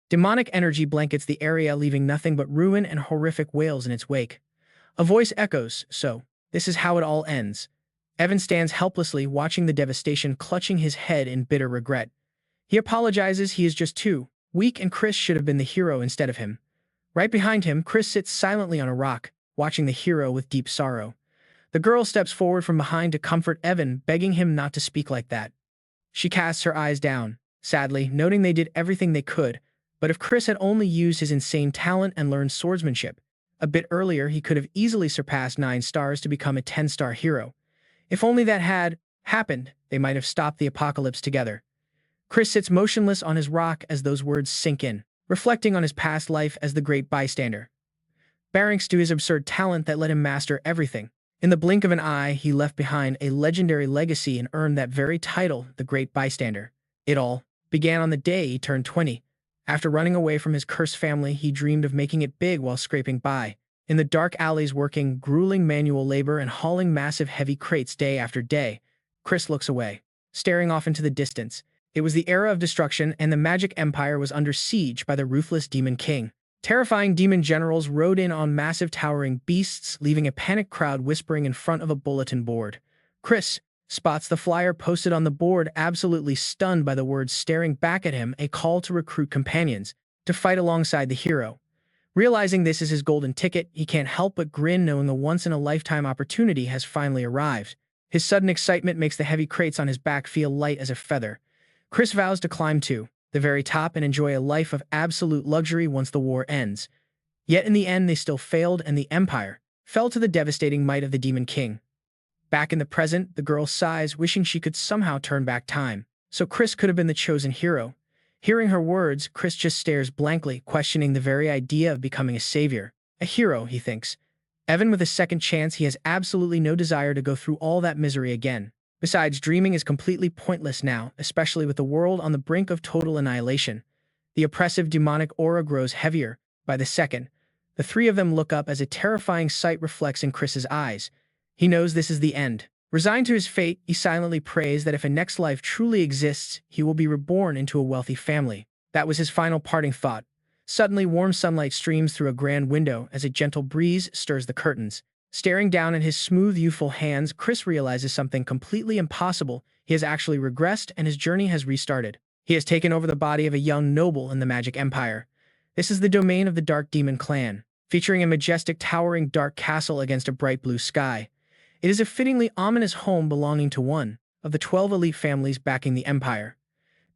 Demonic energy blankets the area, leaving nothing but ruin and horrific wails in its wake. A voice echoes, "So, this is how it all ends." Evan stands helplessly, watching the devastation, clutching his head in bitter regret. He apologizes, he is just too weak, and Chris should have been the hero instead of him. Right behind him, Chris sits silently on a rock, watching the hero with deep sorrow. The girl steps forward from behind to comfort Evan, begging him not to speak like that. She casts her eyes down, sadly, noting they did everything they could, but if Chris had only used his insane talent and learned swordsmanship a bit earlier, he could have easily surpassed 9 stars to become a 10-star hero. If only that had happened, they might have stopped the apocalypse together. Chris sits motionless on his rock as those words sink in, reflecting on his past life as the great bystander. Thanks to his absurd talent that let him master everything. In the blink of an eye, he left behind a legendary legacy and earned that very title, the Great Bystander. It all began on the day he turned 20. After running away from his cursed family, he dreamed of making it big while scraping by. In the dark alleys, working grueling manual labor and hauling massive heavy crates day after day, Chris looks away, staring off into the distance. It was the era of destruction, and the magic empire was under siege by the ruthless Demon King. Terrifying demon generals rode in on massive towering beasts, leaving a panicked crowd whispering in front of a bulletin board. Chris spots the flyer posted on the board, absolutely stunned by the words staring back at him, a call to recruit companions to fight alongside the hero. Realizing this is his golden ticket, he can't help but grin, knowing a once-in-a-lifetime opportunity has finally arrived. His sudden excitement makes the heavy crates on his back feel light as a feather. Chris vows to climb to the very top and enjoy a life of absolute luxury once the war ends. Yet in the end, they still failed, and the Empire fell to the devastating might of the Demon King. Back in the present, the girl sighs, wishing she could somehow turn back time, so Chris could have been the chosen hero. Hearing her words, Chris just stares blankly, questioning the very idea of becoming a savior. A hero, he thinks. Even with a second chance, he has absolutely no desire to go through all that misery again. Besides, dreaming is completely pointless now, especially with the world on the brink of total annihilation. The oppressive demonic aura grows heavier by the second. The three of them look up as a terrifying sight reflects in Chris's eyes. He knows this is the end. Resigned to his fate, he silently prays that if a next life truly exists, he will be reborn into a wealthy family. That was his final parting thought. Suddenly, warm sunlight streams through a grand window as a gentle breeze stirs the curtains. Staring down at his smooth, youthful hands, Chris realizes something completely impossible. He has actually regressed, and his journey has restarted. He has taken over the body of a young noble in the Magic Empire. This is the domain of the Dark Demon Clan, featuring a majestic, towering dark castle against a bright blue sky. It is a fittingly ominous home belonging to one of the 12 elite families backing the Empire.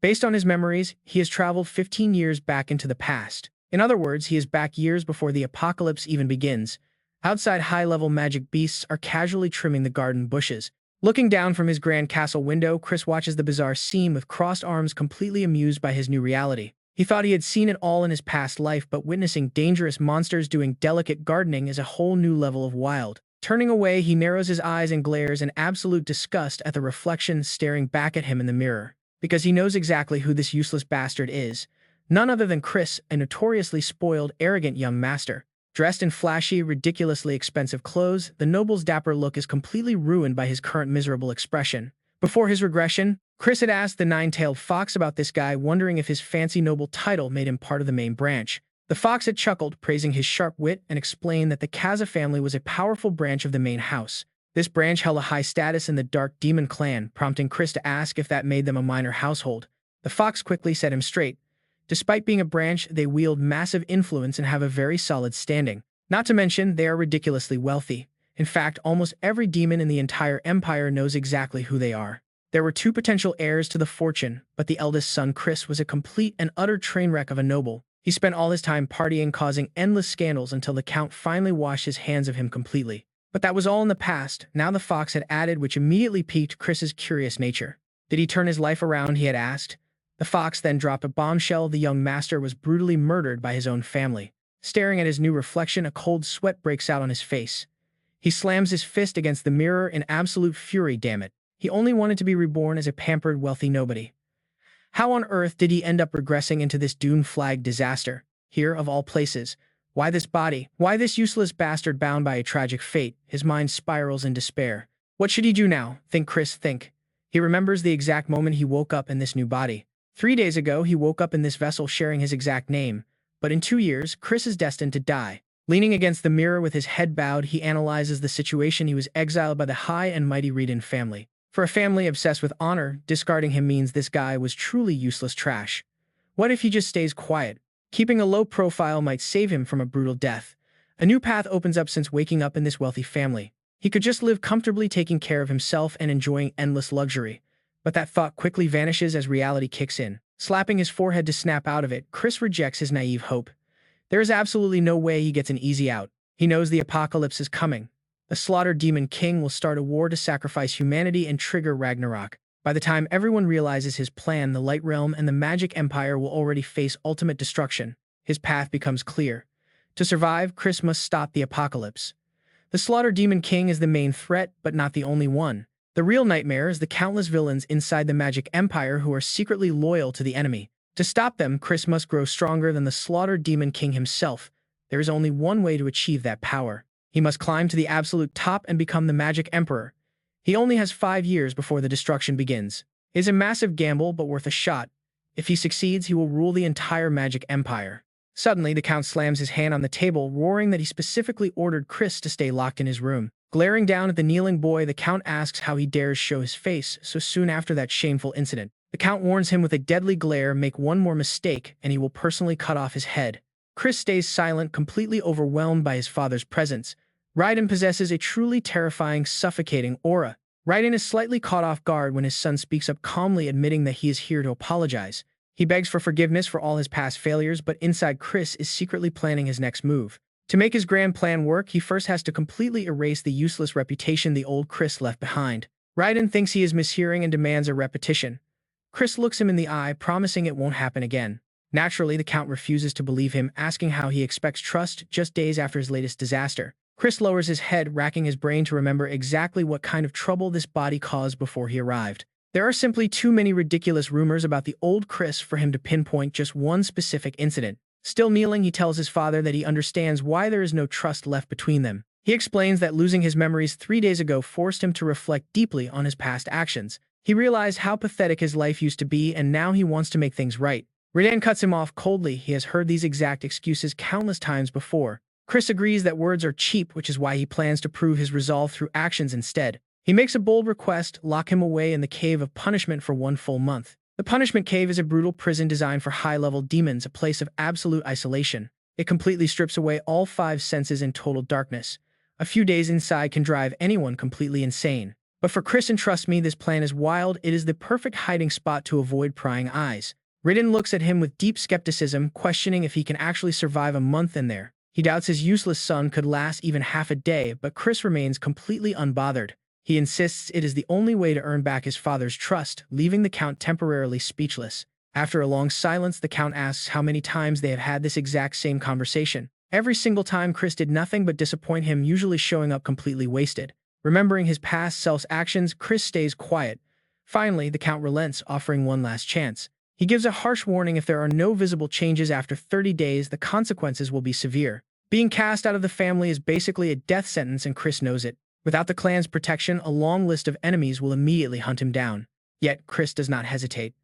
Based on his memories, he has traveled 15 years back into the past. In other words, he is back years before the apocalypse even begins. Outside, high-level magic beasts are casually trimming the garden bushes. Looking down from his grand castle window, Chris watches the bizarre scene with crossed arms, completely amused by his new reality. He thought he had seen it all in his past life, but witnessing dangerous monsters doing delicate gardening is a whole new level of wild. Turning away, he narrows his eyes and glares in absolute disgust at the reflection staring back at him in the mirror, because he knows exactly who this useless bastard is. None other than Chris, a notoriously spoiled, arrogant young master. Dressed in flashy, ridiculously expensive clothes, the noble's dapper look is completely ruined by his current miserable expression. Before his regression, Chris had asked the nine-tailed fox about this guy, wondering if his fancy noble title made him part of the main branch. The fox had chuckled, praising his sharp wit, and explained that the Kaza family was a powerful branch of the main house. This branch held a high status in the Dark Demon Clan, prompting Chris to ask if that made them a minor household. The fox quickly set him straight. Despite being a branch, they wield massive influence and have a very solid standing. Not to mention, they are ridiculously wealthy. In fact, almost every demon in the entire empire knows exactly who they are. There were 2 potential heirs to the fortune, but the eldest son, Chris, was a complete and utter train wreck of a noble. He spent all his time partying, causing endless scandals until the count finally washed his hands of him completely. But that was all in the past. Now the fox had added, which immediately piqued Chris's curious nature. Did he turn his life around, he had asked. The fox then dropped a bombshell. The young master was brutally murdered by his own family. Staring at his new reflection, a cold sweat breaks out on his face. He slams his fist against the mirror in absolute fury. Damn it. He only wanted to be reborn as a pampered, wealthy nobody. How on earth did he end up regressing into this doom-flagged disaster? Here, of all places. Why this body? Why this useless bastard bound by a tragic fate? His mind spirals in despair. What should he do now? Think, Chris, think. He remembers the exact moment he woke up in this new body. 3 days ago, he woke up in this vessel sharing his exact name, but in 2 years, Chris is destined to die. Leaning against the mirror with his head bowed, he analyzes the situation. He was exiled by the high and mighty Reborn family. For a family obsessed with honor, discarding him means this guy was truly useless trash. What if he just stays quiet? Keeping a low profile might save him from a brutal death. A new path opens up since waking up in this wealthy family. He could just live comfortably, taking care of himself and enjoying endless luxury. But that thought quickly vanishes as reality kicks in. Slapping his forehead to snap out of it, Chris rejects his naive hope. There is absolutely no way he gets an easy out. He knows the apocalypse is coming. The slaughtered demon king will start a war to sacrifice humanity and trigger Ragnarok. By the time everyone realizes his plan, the Light Realm and the Magic Empire will already face ultimate destruction. His path becomes clear. To survive, Chris must stop the apocalypse. The slaughtered demon king is the main threat, but not the only one. The real nightmare is the countless villains inside the Magic Empire who are secretly loyal to the enemy. To stop them, Chris must grow stronger than the slaughtered demon king himself. There is only one way to achieve that power. He must climb to the absolute top and become the Magic Emperor. He only has 5 years before the destruction begins. It is a massive gamble, but worth a shot. If he succeeds, he will rule the entire Magic Empire. Suddenly, the Count slams his hand on the table, roaring that he specifically ordered Chris to stay locked in his room. Glaring down at the kneeling boy, the Count asks how he dares show his face so soon after that shameful incident. The Count warns him with a deadly glare, make one more mistake and he will personally cut off his head. Chris stays silent, completely overwhelmed by his father's presence. Raiden possesses a truly terrifying, suffocating aura. Raiden is slightly caught off guard when his son speaks up calmly, admitting that he is here to apologize. He begs for forgiveness for all his past failures, but inside, Chris is secretly planning his next move. To make his grand plan work, he first has to completely erase the useless reputation the old Chris left behind. Raiden thinks he is mishearing and demands a repetition. Chris looks him in the eye, promising it won't happen again. Naturally, the Count refuses to believe him, asking how he expects trust just days after his latest disaster. Chris lowers his head, racking his brain to remember exactly what kind of trouble this body caused before he arrived. There are simply too many ridiculous rumors about the old Chris for him to pinpoint just one specific incident. Still kneeling, he tells his father that he understands why there is no trust left between them. He explains that losing his memories 3 days ago forced him to reflect deeply on his past actions. He realized how pathetic his life used to be, and now he wants to make things right. Raiden cuts him off coldly. He has heard these exact excuses countless times before. Chris agrees that words are cheap, which is why he plans to prove his resolve through actions instead. He makes a bold request: lock him away in the Cave of Punishment for 1 full month. The Punishment Cave is a brutal prison designed for high-level demons, a place of absolute isolation. It completely strips away all 5 senses in total darkness. A few days inside can drive anyone completely insane. But for Chris, and trust me, this plan is wild, it is the perfect hiding spot to avoid prying eyes. Raiden looks at him with deep skepticism, questioning if he can actually survive a month in there. He doubts his useless son could last even half a day, but Chris remains completely unbothered. He insists it is the only way to earn back his father's trust, leaving the Count temporarily speechless. After a long silence, the Count asks how many times they have had this exact same conversation. Every single time, Chris did nothing but disappoint him, usually showing up completely wasted. Remembering his past self's actions, Chris stays quiet. Finally, the Count relents, offering one last chance. He gives a harsh warning: if there are no visible changes after 30 days, the consequences will be severe. Being cast out of the family is basically a death sentence, and Chris knows it. Without the clan's protection, a long list of enemies will immediately hunt him down. Yet, Chris does not hesitate.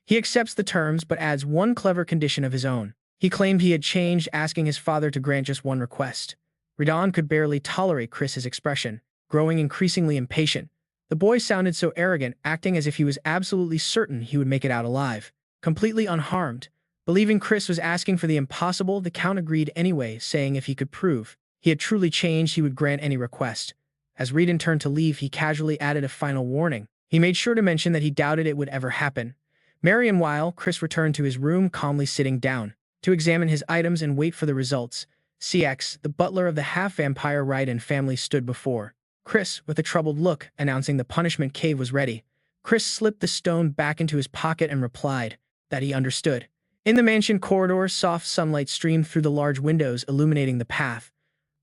He accepts the terms, but adds one clever condition of his own. He claimed he had changed, asking his father to grant just one request. Raiden could barely tolerate Chris's expression, growing increasingly impatient. The boy sounded so arrogant, acting as if he was absolutely certain he would make it out alive, completely unharmed. Believing Chris was asking for the impossible, the Count agreed anyway, saying if he could prove he had truly changed, he would grant any request. As Raiden turned to leave, he casually added a final warning. He made sure to mention that he doubted it would ever happen. Meanwhile, Chris returned to his room, calmly sitting down to examine his items and wait for the results. CX, the butler of the half-vampire Raiden family, stood before Chris with a troubled look, announcing the punishment cave was ready. Chris slipped the stone back into his pocket and replied that he understood. In the mansion corridor, soft sunlight streamed through the large windows, illuminating the path.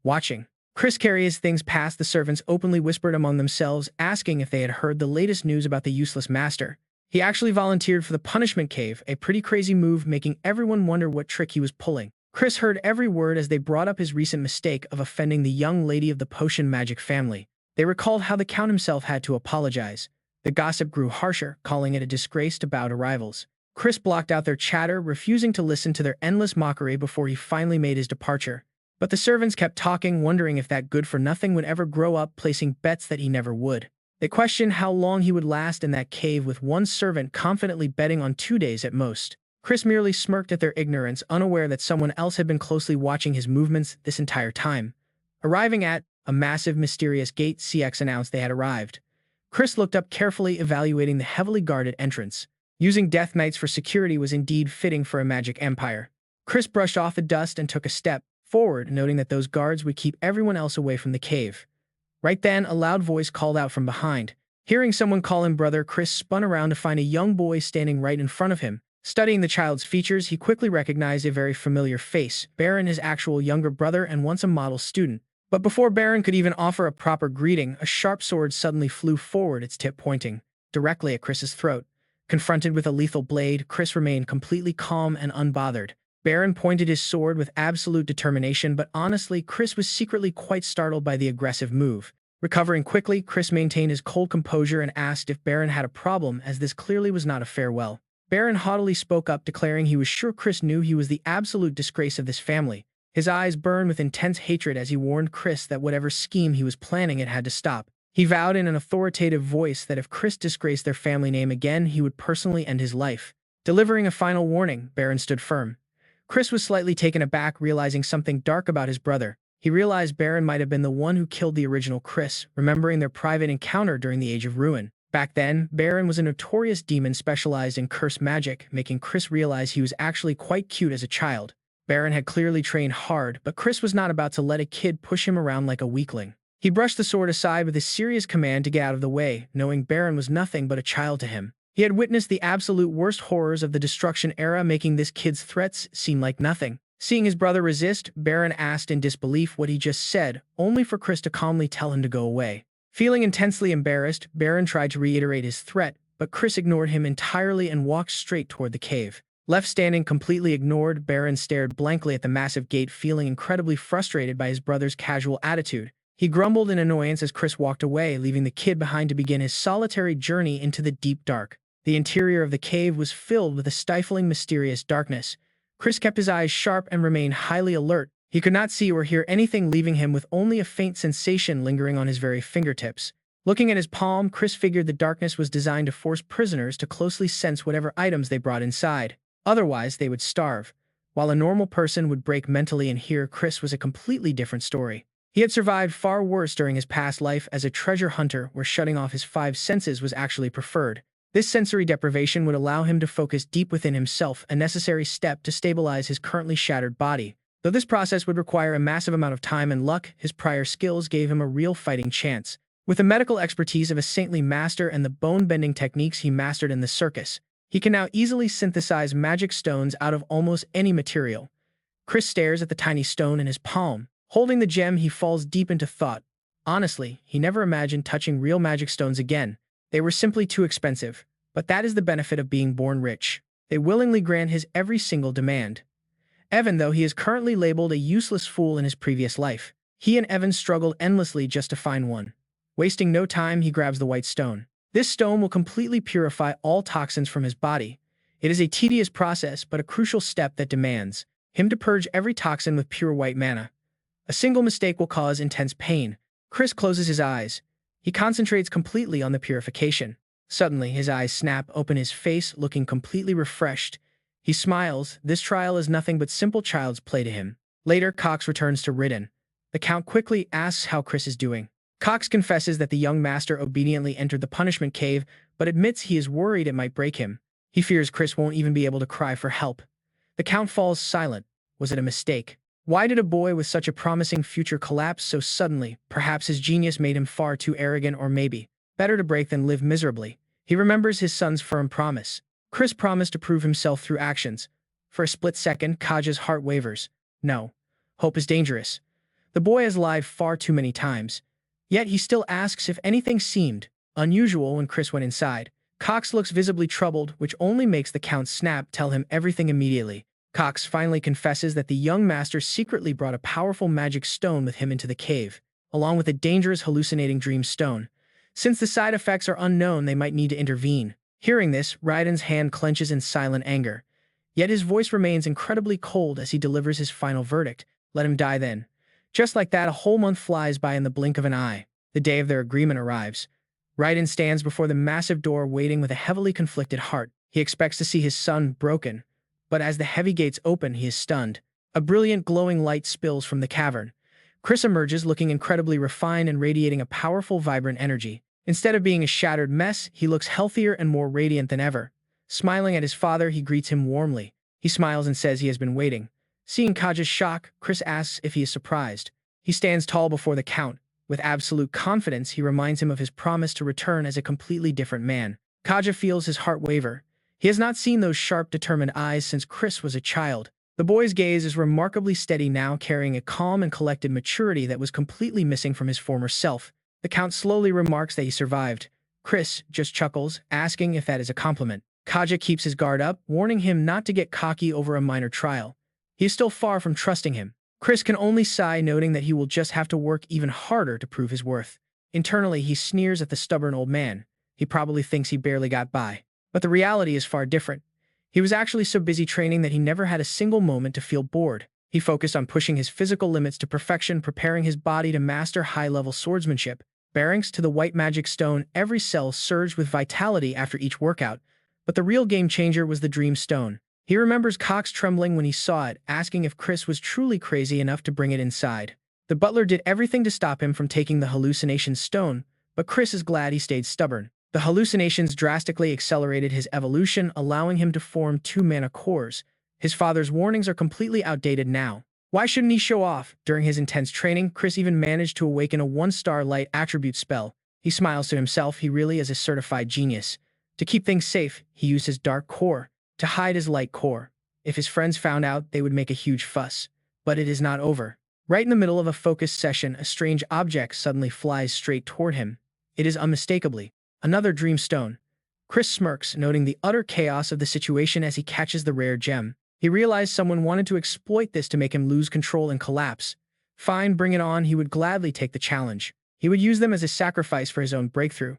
Watching Chris carry his things past, the servants openly whispered among themselves, asking if they had heard the latest news about the useless master. He actually volunteered for the punishment cave, a pretty crazy move, making everyone wonder what trick he was pulling. Chris heard every word as they brought up his recent mistake of offending the young lady of the potion magic family. They recalled how the Count himself had to apologize. The gossip grew harsher, calling it a disgrace to bow to rivals. Chris blocked out their chatter, refusing to listen to their endless mockery before he finally made his departure. But the servants kept talking, wondering if that good-for-nothing would ever grow up, placing bets that he never would. They questioned how long he would last in that cave, with one servant confidently betting on 2 days at most. Chris merely smirked at their ignorance, unaware that someone else had been closely watching his movements this entire time. Arriving at a massive, mysterious gate, CX announced they had arrived. Chris looked up, carefully evaluating the heavily guarded entrance. Using Death Knights for security was indeed fitting for a magic empire. Chris brushed off the dust and took a step forward, noting that those guards would keep everyone else away from the cave. Right then, a loud voice called out from behind. Hearing someone call him brother, Chris spun around to find a young boy standing right in front of him. Studying the child's features, he quickly recognized a very familiar face, Baron, his actual younger brother and once a model student. But before Baron could even offer a proper greeting, a sharp sword suddenly flew forward, its tip pointing directly at Chris's throat. Confronted with a lethal blade, Chris remained completely calm and unbothered. Baron pointed his sword with absolute determination, but honestly, Chris was secretly quite startled by the aggressive move. Recovering quickly, Chris maintained his cold composure and asked if Baron had a problem, as this clearly was not a farewell. Baron haughtily spoke up, declaring he was sure Chris knew he was the absolute disgrace of this family. His eyes burned with intense hatred as he warned Chris that whatever scheme he was planning, it had to stop. He vowed in an authoritative voice that if Chris disgraced their family name again, he would personally end his life. Delivering a final warning, Baron stood firm. Chris was slightly taken aback, realizing something dark about his brother. He realized Baron might have been the one who killed the original Chris, remembering their private encounter during the Age of Ruin. Back then, Baron was a notorious demon specialized in curse magic, making Chris realize he was actually quite cute as a child. Baron had clearly trained hard, but Chris was not about to let a kid push him around like a weakling. He brushed the sword aside with a serious command to get out of the way, knowing Baron was nothing but a child to him. He had witnessed the absolute worst horrors of the destruction era, making this kid's threats seem like nothing. Seeing his brother resist, Baron asked in disbelief what he just said, only for Chris to calmly tell him to go away. Feeling intensely embarrassed, Baron tried to reiterate his threat, but Chris ignored him entirely and walked straight toward the cave. Left standing completely ignored, Baron stared blankly at the massive gate, feeling incredibly frustrated by his brother's casual attitude. He grumbled in annoyance as Chris walked away, leaving the kid behind to begin his solitary journey into the deep dark. The interior of the cave was filled with a stifling, mysterious darkness. Chris kept his eyes sharp and remained highly alert. He could not see or hear anything, leaving him with only a faint sensation lingering on his very fingertips. Looking at his palm, Chris figured the darkness was designed to force prisoners to closely sense whatever items they brought inside. Otherwise, they would starve. While a normal person would break mentally, and here Chris was a completely different story. He had survived far worse during his past life as a treasure hunter, where shutting off his 5 senses was actually preferred. This sensory deprivation would allow him to focus deep within himself, a necessary step to stabilize his currently shattered body. Though this process would require a massive amount of time and luck, his prior skills gave him a real fighting chance. With the medical expertise of a saintly master and the bone-bending techniques he mastered in the circus, he can now easily synthesize magic stones out of almost any material. Chris stares at the tiny stone in his palm. Holding the gem, he falls deep into thought. Honestly, he never imagined touching real magic stones again. They were simply too expensive. But that is the benefit of being born rich. They willingly grant his every single demand. Evan, though he is currently labeled a useless fool in his previous life, he and Evan struggled endlessly just to find one. Wasting no time, he grabs the white stone. This stone will completely purify all toxins from his body. It is a tedious process, but a crucial step that demands him to purge every toxin with pure white mana. A single mistake will cause intense pain. Chris closes his eyes. He concentrates completely on the purification. Suddenly, his eyes snap open, his face looking completely refreshed. He smiles. This trial is nothing but simple child's play to him. Later, Cox returns to Ridden. The Count quickly asks how Chris is doing. Cox confesses that the young master obediently entered the punishment cave, but admits he is worried it might break him. He fears Chris won't even be able to cry for help. The Count falls silent. Was it a mistake? Why did a boy with such a promising future collapse so suddenly? Perhaps his genius made him far too arrogant, or maybe better to break than live miserably. He remembers his son's firm promise. Chris promised to prove himself through actions. For a split second, Kaja's heart wavers. No. Hope is dangerous. The boy has lied far too many times. Yet he still asks if anything seemed unusual when Chris went inside. Cox looks visibly troubled, which only makes the Count snap, tell him everything immediately. Cox finally confesses that the young master secretly brought a powerful magic stone with him into the cave, along with a dangerous hallucinating dream stone. Since the side effects are unknown, they might need to intervene. Hearing this, Raiden's hand clenches in silent anger. Yet his voice remains incredibly cold as he delivers his final verdict. Let him die then. Just like that, a whole month flies by in the blink of an eye. The day of their agreement arrives. Raiden stands before the massive door waiting with a heavily conflicted heart. He expects to see his son broken, but as the heavy gates open, he is stunned. A brilliant glowing light spills from the cavern. Chris emerges looking incredibly refined and radiating a powerful, vibrant energy. Instead of being a shattered mess, he looks healthier and more radiant than ever. Smiling at his father, he greets him warmly. He smiles and says he has been waiting. Seeing Kaja's shock, Chris asks if he is surprised. He stands tall before the Count. With absolute confidence, he reminds him of his promise to return as a completely different man. Kaja feels his heart waver. He has not seen those sharp, determined eyes since Chris was a child. The boy's gaze is remarkably steady now, carrying a calm and collected maturity that was completely missing from his former self. The Count slowly remarks that he survived. Chris just chuckles, asking if that is a compliment. Kaja keeps his guard up, warning him not to get cocky over a minor trial. He is still far from trusting him. Chris can only sigh, noting that he will just have to work even harder to prove his worth. Internally, he sneers at the stubborn old man. He probably thinks he barely got by. But the reality is far different. He was actually so busy training that he never had a single moment to feel bored. He focused on pushing his physical limits to perfection, preparing his body to master high-level swordsmanship. Bearings to the white magic stone, every cell surged with vitality after each workout. But the real game changer was the dream stone. He remembers Cox trembling when he saw it, asking if Chris was truly crazy enough to bring it inside. The butler did everything to stop him from taking the hallucination stone, but Chris is glad he stayed stubborn. The hallucinations drastically accelerated his evolution, allowing him to form 2 mana cores. His father's warnings are completely outdated now. Why shouldn't he show off? During his intense training, Chris even managed to awaken a 1-star light attribute spell. He smiles to himself, he really is a certified genius. To keep things safe, he used his dark core to hide his light core. If his friends found out, they would make a huge fuss. But it is not over. Right in the middle of a focused session, a strange object suddenly flies straight toward him. It is unmistakably another dream stone. Chris smirks, noting the utter chaos of the situation as he catches the rare gem. He realized someone wanted to exploit this to make him lose control and collapse. Fine, bring it on, he would gladly take the challenge. He would use them as a sacrifice for his own breakthrough.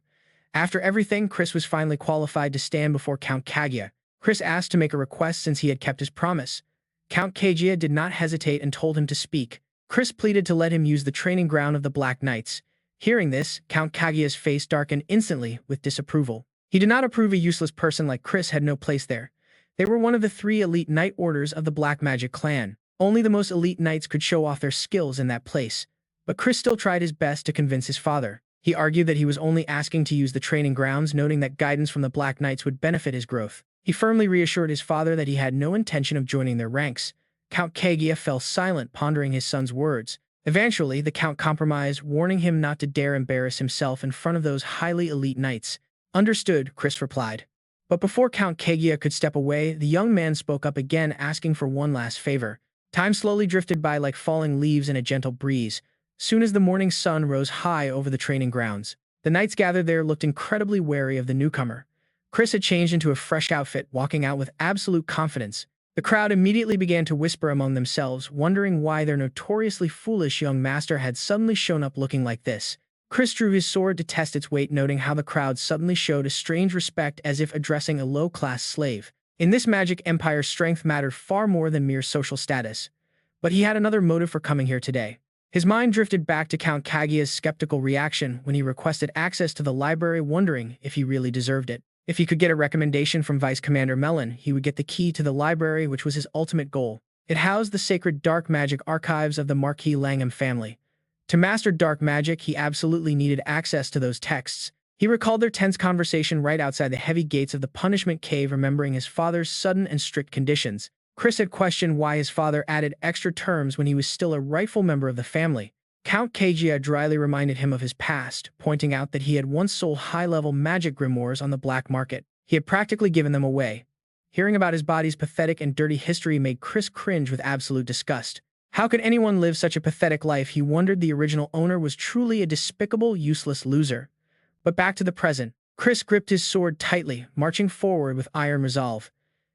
After everything, Chris was finally qualified to stand before Count Kaguya. Chris asked to make a request since he had kept his promise. Count Kaguya did not hesitate and told him to speak. Chris pleaded to let him use the training ground of the Black Knights. Hearing this, Count Kaguya's face darkened instantly with disapproval. He did not approve a useless person like Chris had no place there. They were one of the 3 elite knight orders of the Black Magic clan. Only the most elite knights could show off their skills in that place. But Chris still tried his best to convince his father. He argued that he was only asking to use the training grounds, noting that guidance from the Black Knights would benefit his growth. He firmly reassured his father that he had no intention of joining their ranks. Count Kaguya fell silent, pondering his son's words. Eventually, the Count compromised, warning him not to dare embarrass himself in front of those highly elite knights. Understood, Chris replied. But before Count Kaguya could step away, the young man spoke up again, asking for one last favor. Time slowly drifted by like falling leaves in a gentle breeze. Soon as the morning sun rose high over the training grounds, the knights gathered there looked incredibly wary of the newcomer. Chris had changed into a fresh outfit, walking out with absolute confidence. The crowd immediately began to whisper among themselves, wondering why their notoriously foolish young master had suddenly shown up looking like this. Chris drew his sword to test its weight, noting how the crowd suddenly showed a strange respect as if addressing a low-class slave. In this magic empire, strength mattered far more than mere social status. But he had another motive for coming here today. His mind drifted back to Count Kaguya's skeptical reaction when he requested access to the library, wondering if he really deserved it. If he could get a recommendation from Vice Commander Melon, he would get the key to the library, which was his ultimate goal. It housed the sacred dark magic archives of the Marquis Langham family. To master dark magic, he absolutely needed access to those texts. He recalled their tense conversation right outside the heavy gates of the punishment cave, remembering his father's sudden and strict conditions. Chris had questioned why his father added extra terms when he was still a rightful member of the family. Count Kaguya dryly reminded him of his past, pointing out that he had once sold high-level magic grimoires on the black market. He had practically given them away. Hearing about his body's pathetic and dirty history made Chris cringe with absolute disgust. How could anyone live such a pathetic life? He wondered. The original owner was truly a despicable, useless loser. But back to the present. Chris gripped his sword tightly, marching forward with iron resolve.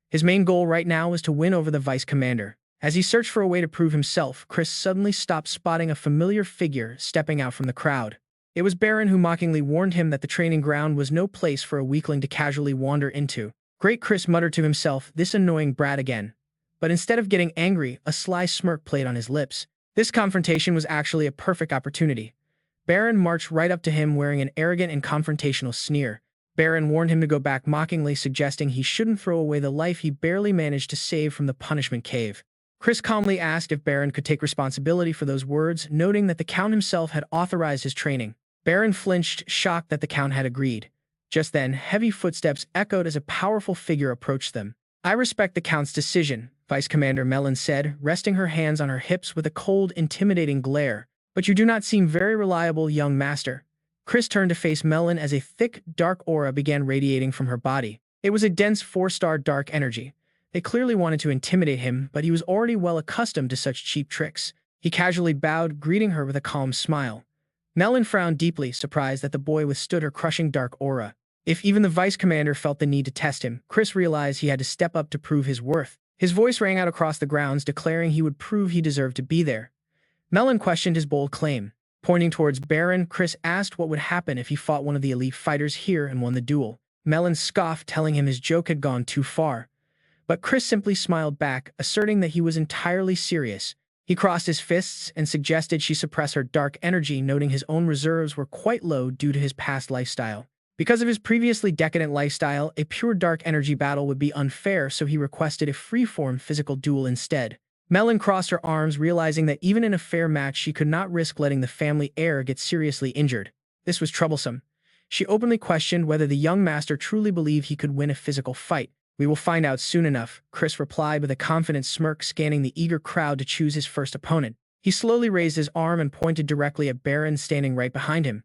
His main goal right now was to win over the vice commander. As he searched for a way to prove himself, Chris suddenly stopped, spotting a familiar figure stepping out from the crowd. It was Baron who mockingly warned him that the training ground was no place for a weakling to casually wander into. Great, Chris muttered to himself, this annoying brat again. But instead of getting angry, a sly smirk played on his lips. This confrontation was actually a perfect opportunity. Baron marched right up to him wearing an arrogant and confrontational sneer. Baron warned him to go back mockingly, suggesting he shouldn't throw away the life he barely managed to save from the punishment cave. Chris calmly asked if Baron could take responsibility for those words, noting that the Count himself had authorized his training. Baron flinched, shocked that the Count had agreed. Just then, heavy footsteps echoed as a powerful figure approached them. I respect the Count's decision, Vice Commander Melon said, resting her hands on her hips with a cold, intimidating glare. But you do not seem very reliable, young master. Chris turned to face Melon as a thick, dark aura began radiating from her body. It was a dense 4-star dark energy. They clearly wanted to intimidate him, but he was already well accustomed to such cheap tricks. He casually bowed, greeting her with a calm smile. Melon frowned deeply, surprised that the boy withstood her crushing dark aura. If even the vice commander felt the need to test him, Chris realized he had to step up to prove his worth. His voice rang out across the grounds, declaring he would prove he deserved to be there. Melon questioned his bold claim. Pointing towards Baron, Chris asked what would happen if he fought one of the elite fighters here and won the duel. Melon scoffed, telling him his joke had gone too far. But Chris simply smiled back, asserting that he was entirely serious. He crossed his fists and suggested she suppress her dark energy, noting his own reserves were quite low due to his past lifestyle. Because of his previously decadent lifestyle, a pure dark energy battle would be unfair, so he requested a free-form physical duel instead. Melon crossed her arms, realizing that even in a fair match she could not risk letting the family heir get seriously injured. This was troublesome. She openly questioned whether the young master truly believed he could win a physical fight. We will find out soon enough, Chris replied with a confident smirk, scanning the eager crowd to choose his first opponent. He slowly raised his arm and pointed directly at Baron standing right behind him.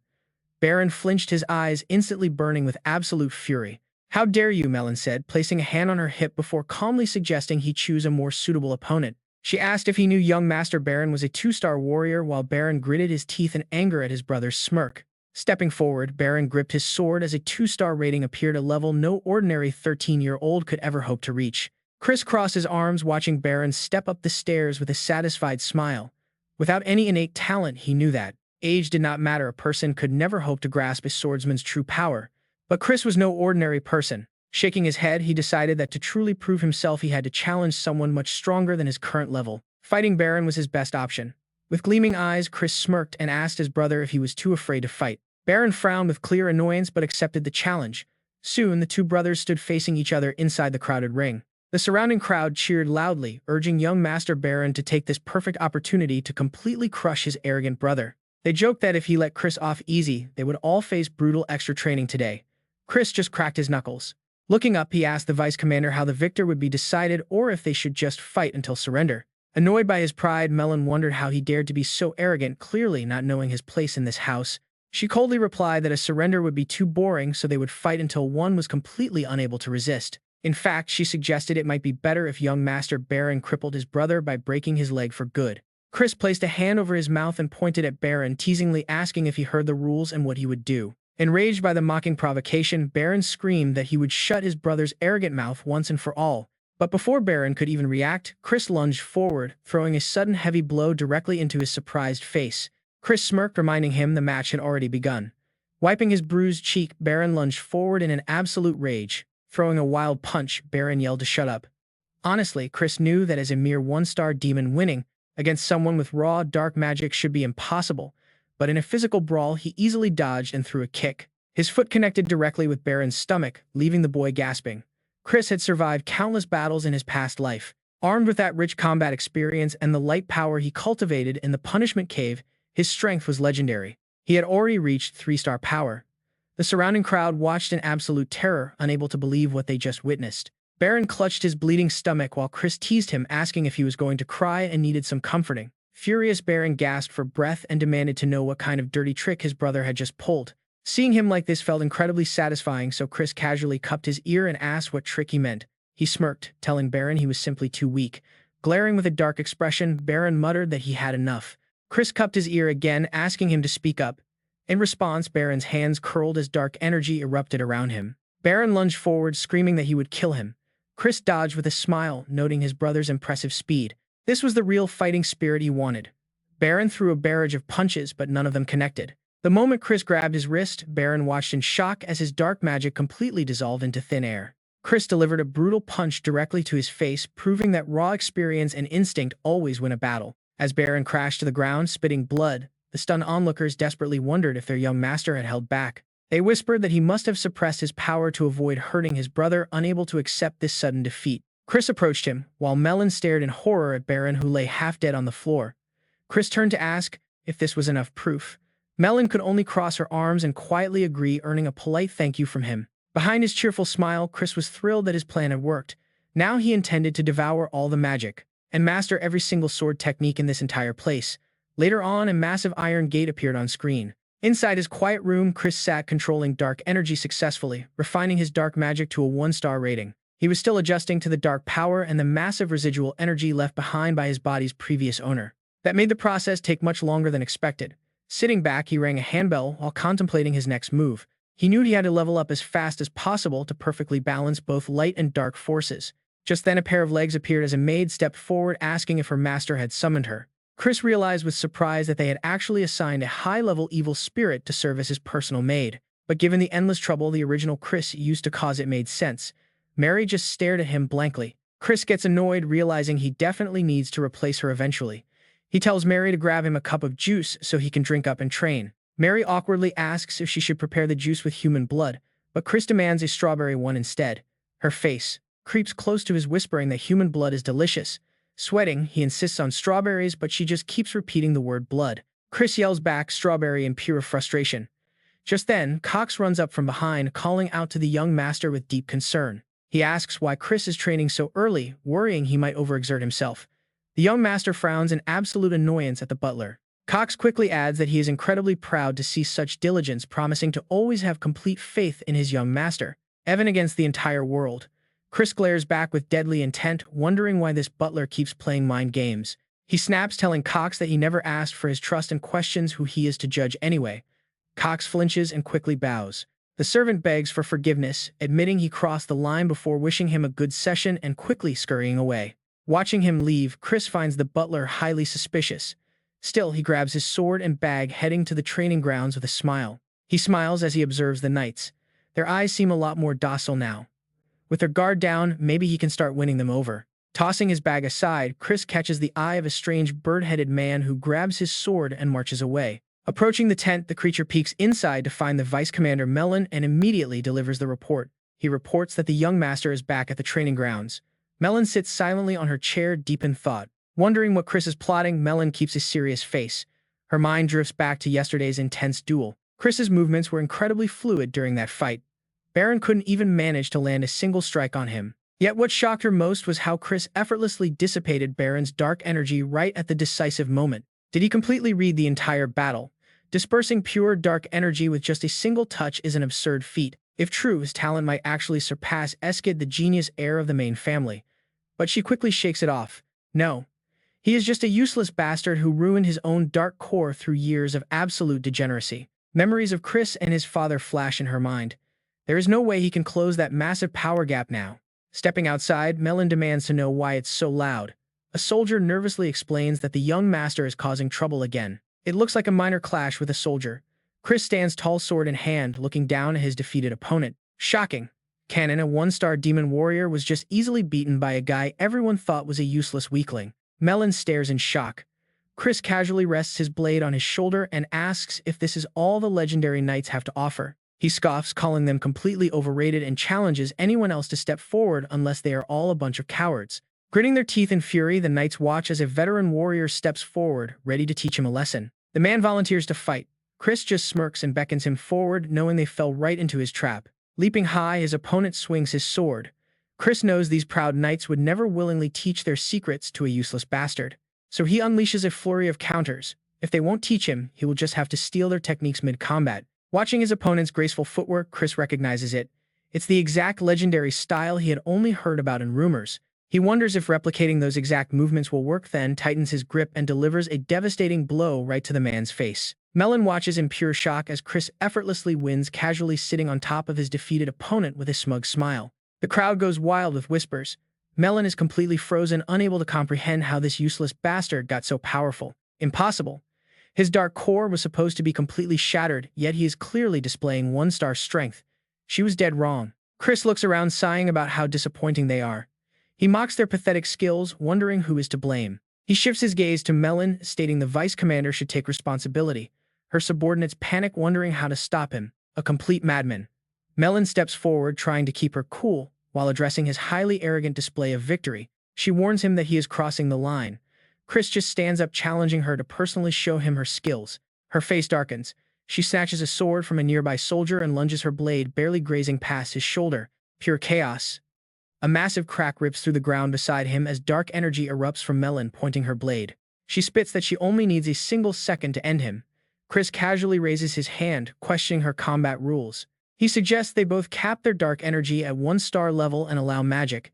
Baron flinched, his eyes instantly burning with absolute fury. How dare you, Melon said, placing a hand on her hip before calmly suggesting he choose a more suitable opponent. She asked if he knew young Master Baron was a 2-star warrior, while Baron gritted his teeth in anger at his brother's smirk. Stepping forward, Baron gripped his sword as a 2-star rating appeared, a level no ordinary 13-year-old could ever hope to reach. Chris crossed his arms, watching Baron step up the stairs with a satisfied smile. Without any innate talent, he knew that age did not matter. A person could never hope to grasp a swordsman's true power. But Chris was no ordinary person. Shaking his head, he decided that to truly prove himself he had to challenge someone much stronger than his current level. Fighting Baron was his best option. With gleaming eyes, Chris smirked and asked his brother if he was too afraid to fight. Baron frowned with clear annoyance but accepted the challenge. Soon, the two brothers stood facing each other inside the crowded ring. The surrounding crowd cheered loudly, urging young Master Baron to take this perfect opportunity to completely crush his arrogant brother. They joked that if he let Chris off easy, they would all face brutal extra training today. Chris just cracked his knuckles. Looking up, he asked the vice commander how the victor would be decided or if they should just fight until surrender. Annoyed by his pride, Melon wondered how he dared to be so arrogant, clearly not knowing his place in this house. She coldly replied that a surrender would be too boring, so they would fight until one was completely unable to resist. In fact, she suggested it might be better if young Master Baron crippled his brother by breaking his leg for good. Chris placed a hand over his mouth and pointed at Baron, teasingly asking if he heard the rules and what he would do. Enraged by the mocking provocation, Baron screamed that he would shut his brother's arrogant mouth once and for all. But before Baron could even react, Chris lunged forward, throwing a sudden heavy blow directly into his surprised face. Chris smirked, reminding him the match had already begun. Wiping his bruised cheek, Baron lunged forward in an absolute rage. Throwing a wild punch, Baron yelled to shut up. Honestly, Chris knew that as a mere 1-star demon, winning against someone with raw, dark magic should be impossible. But in a physical brawl, he easily dodged and threw a kick. His foot connected directly with Baron's stomach, leaving the boy gasping. Chris had survived countless battles in his past life. Armed with that rich combat experience and the light power he cultivated in the punishment cave, his strength was legendary. He had already reached 3-star power. The surrounding crowd watched in absolute terror, unable to believe what they just witnessed. Baron clutched his bleeding stomach while Chris teased him, asking if he was going to cry and needed some comforting. Furious, Baron gasped for breath and demanded to know what kind of dirty trick his brother had just pulled. Seeing him like this felt incredibly satisfying, so Chris casually cupped his ear and asked what trick he meant. He smirked, telling Baron he was simply too weak. Glaring with a dark expression, Baron muttered that he had enough. Chris cupped his ear again, asking him to speak up. In response, Baron's hands curled as dark energy erupted around him. Baron lunged forward, screaming that he would kill him. Chris dodged with a smile, noting his brother's impressive speed. This was the real fighting spirit he wanted. Baron threw a barrage of punches, but none of them connected. The moment Chris grabbed his wrist, Baron watched in shock as his dark magic completely dissolved into thin air. Chris delivered a brutal punch directly to his face, proving that raw experience and instinct always win a battle. As Baron crashed to the ground, spitting blood, the stunned onlookers desperately wondered if their young master had held back. They whispered that he must have suppressed his power to avoid hurting his brother, unable to accept this sudden defeat. Chris approached him, while Melon stared in horror at Baron, who lay half dead on the floor. Chris turned to ask if this was enough proof. Melon could only cross her arms and quietly agree, earning a polite thank you from him. Behind his cheerful smile, Chris was thrilled that his plan had worked. Now he intended to devour all the magic and master every single sword technique in this entire place. Later on, a massive iron gate appeared on screen. Inside his quiet room, Chris sat controlling dark energy successfully, refining his dark magic to a 1-star rating. He was still adjusting to the dark power and the massive residual energy left behind by his body's previous owner. That made the process take much longer than expected. Sitting back, he rang a handbell while contemplating his next move. He knew he had to level up as fast as possible to perfectly balance both light and dark forces. Just then, a pair of legs appeared as a maid stepped forward, asking if her master had summoned her. Chris realized with surprise that they had actually assigned a high-level evil spirit to serve as his personal maid. But given the endless trouble the original Chris used to cause, it made sense. Mary just stared at him blankly. Chris gets annoyed, realizing he definitely needs to replace her eventually. He tells Mary to grab him a cup of juice so he can drink up and train. Mary awkwardly asks if she should prepare the juice with human blood, but Chris demands a strawberry one instead. Her face creeps close to his, whispering that human blood is delicious. Sweating, he insists on strawberries, but she just keeps repeating the word blood. Chris yells back strawberry in pure frustration. Just then, Cox runs up from behind, calling out to the young master with deep concern. He asks why Chris is training so early, worrying he might overexert himself. The young master frowns in absolute annoyance at the butler. Cox quickly adds that he is incredibly proud to see such diligence, promising to always have complete faith in his young master. Evan against the entire world. Chris glares back with deadly intent, wondering why this butler keeps playing mind games. He snaps, telling Cox that he never asked for his trust and questions who he is to judge anyway. Cox flinches and quickly bows. The servant begs for forgiveness, admitting he crossed the line before wishing him a good session and quickly scurrying away. Watching him leave, Chris finds the butler highly suspicious. Still, he grabs his sword and bag, heading to the training grounds with a smile. He smiles as he observes the knights. Their eyes seem a lot more docile now. With their guard down, maybe he can start winning them over. Tossing his bag aside, Chris catches the eye of a strange bird-headed man who grabs his sword and marches away. Approaching the tent, the creature peeks inside to find the Vice Commander Melon and immediately delivers the report. He reports that the young master is back at the training grounds. Melon sits silently on her chair, deep in thought. Wondering what Chris is plotting, Melon keeps a serious face. Her mind drifts back to yesterday's intense duel. Chris's movements were incredibly fluid during that fight. Baron couldn't even manage to land a single strike on him. Yet what shocked her most was how Chris effortlessly dissipated Baron's dark energy right at the decisive moment. Did he completely read the entire battle? Dispersing pure dark energy with just a single touch is an absurd feat. If true, his talent might actually surpass Eskid, the genius heir of the main family. But she quickly shakes it off. No. He is just a useless bastard who ruined his own dark core through years of absolute degeneracy. Memories of Chris and his father flash in her mind. There is no way he can close that massive power gap now. Stepping outside, Melon demands to know why it's so loud. A soldier nervously explains that the young master is causing trouble again. It looks like a minor clash with a soldier. Chris stands tall, sword in hand, looking down at his defeated opponent. Shocking. Cannon, a 1-star demon warrior, was just easily beaten by a guy everyone thought was a useless weakling. Melon stares in shock. Chris casually rests his blade on his shoulder and asks if this is all the legendary knights have to offer. He scoffs, calling them completely overrated, and challenges anyone else to step forward unless they are all a bunch of cowards. Gritting their teeth in fury, the knights watch as a veteran warrior steps forward, ready to teach him a lesson. The man volunteers to fight. Chris just smirks and beckons him forward, knowing they fell right into his trap. Leaping high, his opponent swings his sword. Chris knows these proud knights would never willingly teach their secrets to a useless bastard. So he unleashes a flurry of counters. If they won't teach him, he will just have to steal their techniques mid-combat. Watching his opponent's graceful footwork, Chris recognizes it. It's the exact legendary style he had only heard about in rumors. He wonders if replicating those exact movements will work, then tightens his grip and delivers a devastating blow right to the man's face. Melon watches in pure shock as Chris effortlessly wins, casually sitting on top of his defeated opponent with a smug smile. The crowd goes wild with whispers. Melon is completely frozen, unable to comprehend how this useless bastard got so powerful. Impossible. His dark core was supposed to be completely shattered, yet he is clearly displaying one-star strength. She was dead wrong. Chris looks around sighing about how disappointing they are. He mocks their pathetic skills, wondering who is to blame. He shifts his gaze to Melon, stating the vice commander should take responsibility. Her subordinates panic, wondering how to stop him. A complete madman. Melon steps forward, trying to keep her cool, while addressing his highly arrogant display of victory. She warns him that he is crossing the line. Chris just stands up, challenging her to personally show him her skills. Her face darkens. She snatches a sword from a nearby soldier and lunges her blade, barely grazing past his shoulder. Pure chaos. A massive crack rips through the ground beside him as dark energy erupts from Melon, pointing her blade. She spits that she only needs a single second to end him. Chris casually raises his hand, questioning her combat rules. He suggests they both cap their dark energy at 1-star level and allow magic.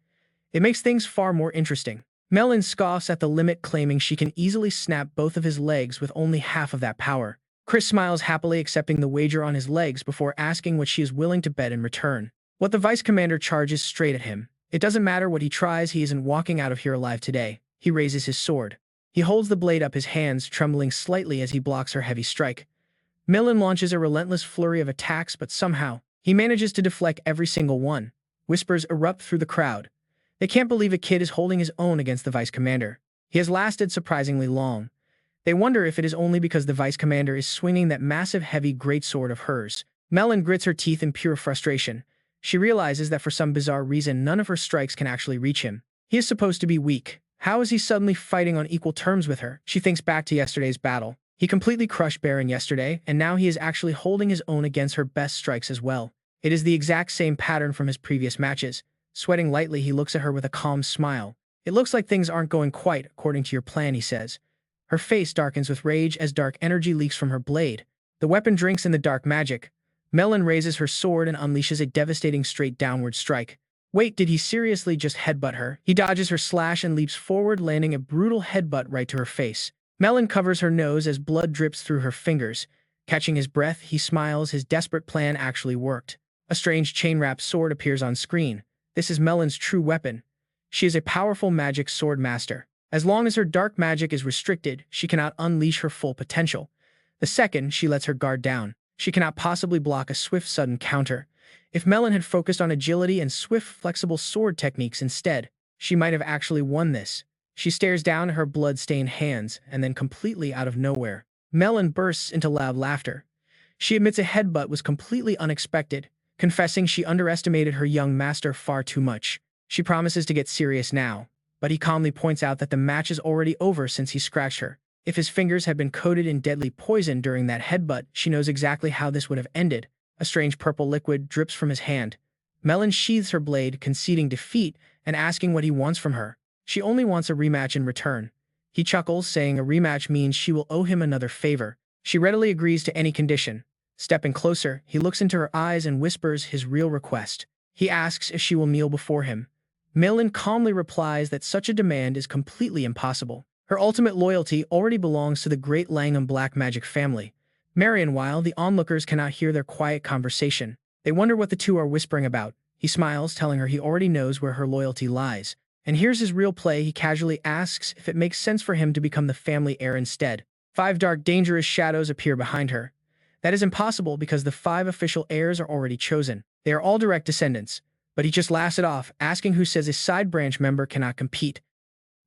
It makes things far more interesting. Melon scoffs at the limit, claiming she can easily snap both of his legs with only half of that power. Chris smiles happily, accepting the wager on his legs before asking what she is willing to bet in return. What the vice commander charges straight at him. It doesn't matter what he tries, he isn't walking out of here alive today. He raises his sword. He holds the blade up, his hands trembling slightly as he blocks her heavy strike. Melon launches a relentless flurry of attacks, but somehow, he manages to deflect every single one. Whispers erupt through the crowd. They can't believe a kid is holding his own against the vice commander. He has lasted surprisingly long. They wonder if it is only because the vice commander is swinging that massive heavy greatsword of hers. Melon grits her teeth in pure frustration. She realizes that for some bizarre reason, none of her strikes can actually reach him. He is supposed to be weak. How is he suddenly fighting on equal terms with her? She thinks back to yesterday's battle. He completely crushed Baron yesterday, and now he is actually holding his own against her best strikes as well. It is the exact same pattern from his previous matches. Sweating lightly, he looks at her with a calm smile. It looks like things aren't going quite according to your plan, he says. Her face darkens with rage as dark energy leaks from her blade. The weapon drinks in the dark magic. Melon raises her sword and unleashes a devastating straight downward strike. Wait, did he seriously just headbutt her? He dodges her slash and leaps forward, landing a brutal headbutt right to her face. Melon covers her nose as blood drips through her fingers. Catching his breath, he smiles. His desperate plan actually worked. A strange chain-wrapped sword appears on screen. This is Melon's true weapon. She is a powerful magic sword master. As long as her dark magic is restricted, she cannot unleash her full potential. The second she lets her guard down, she cannot possibly block a swift, sudden counter. If Melon had focused on agility and swift, flexible sword techniques instead, she might have actually won this. She stares down at her blood-stained hands, and then completely out of nowhere, Melon bursts into loud laughter. She admits a headbutt was completely unexpected, confessing she underestimated her young master far too much. She promises to get serious now, but he calmly points out that the match is already over since he scratched her. If his fingers had been coated in deadly poison during that headbutt, she knows exactly how this would have ended. A strange purple liquid drips from his hand. Melon sheathes her blade, conceding defeat and asking what he wants from her. She only wants a rematch in return. He chuckles, saying a rematch means she will owe him another favor. She readily agrees to any condition. Stepping closer, he looks into her eyes and whispers his real request. He asks if she will kneel before him. Melon calmly replies that such a demand is completely impossible. Her ultimate loyalty already belongs to the great Langham black magic family. Meanwhile, the onlookers cannot hear their quiet conversation. They wonder what the two are whispering about. He smiles, telling her he already knows where her loyalty lies. And here's his real play. He casually asks if it makes sense for him to become the family heir instead. 5 dark, dangerous shadows appear behind her. That is impossible because the 5 official heirs are already chosen. They are all direct descendants. But he just laughs it off, asking who says a side branch member cannot compete.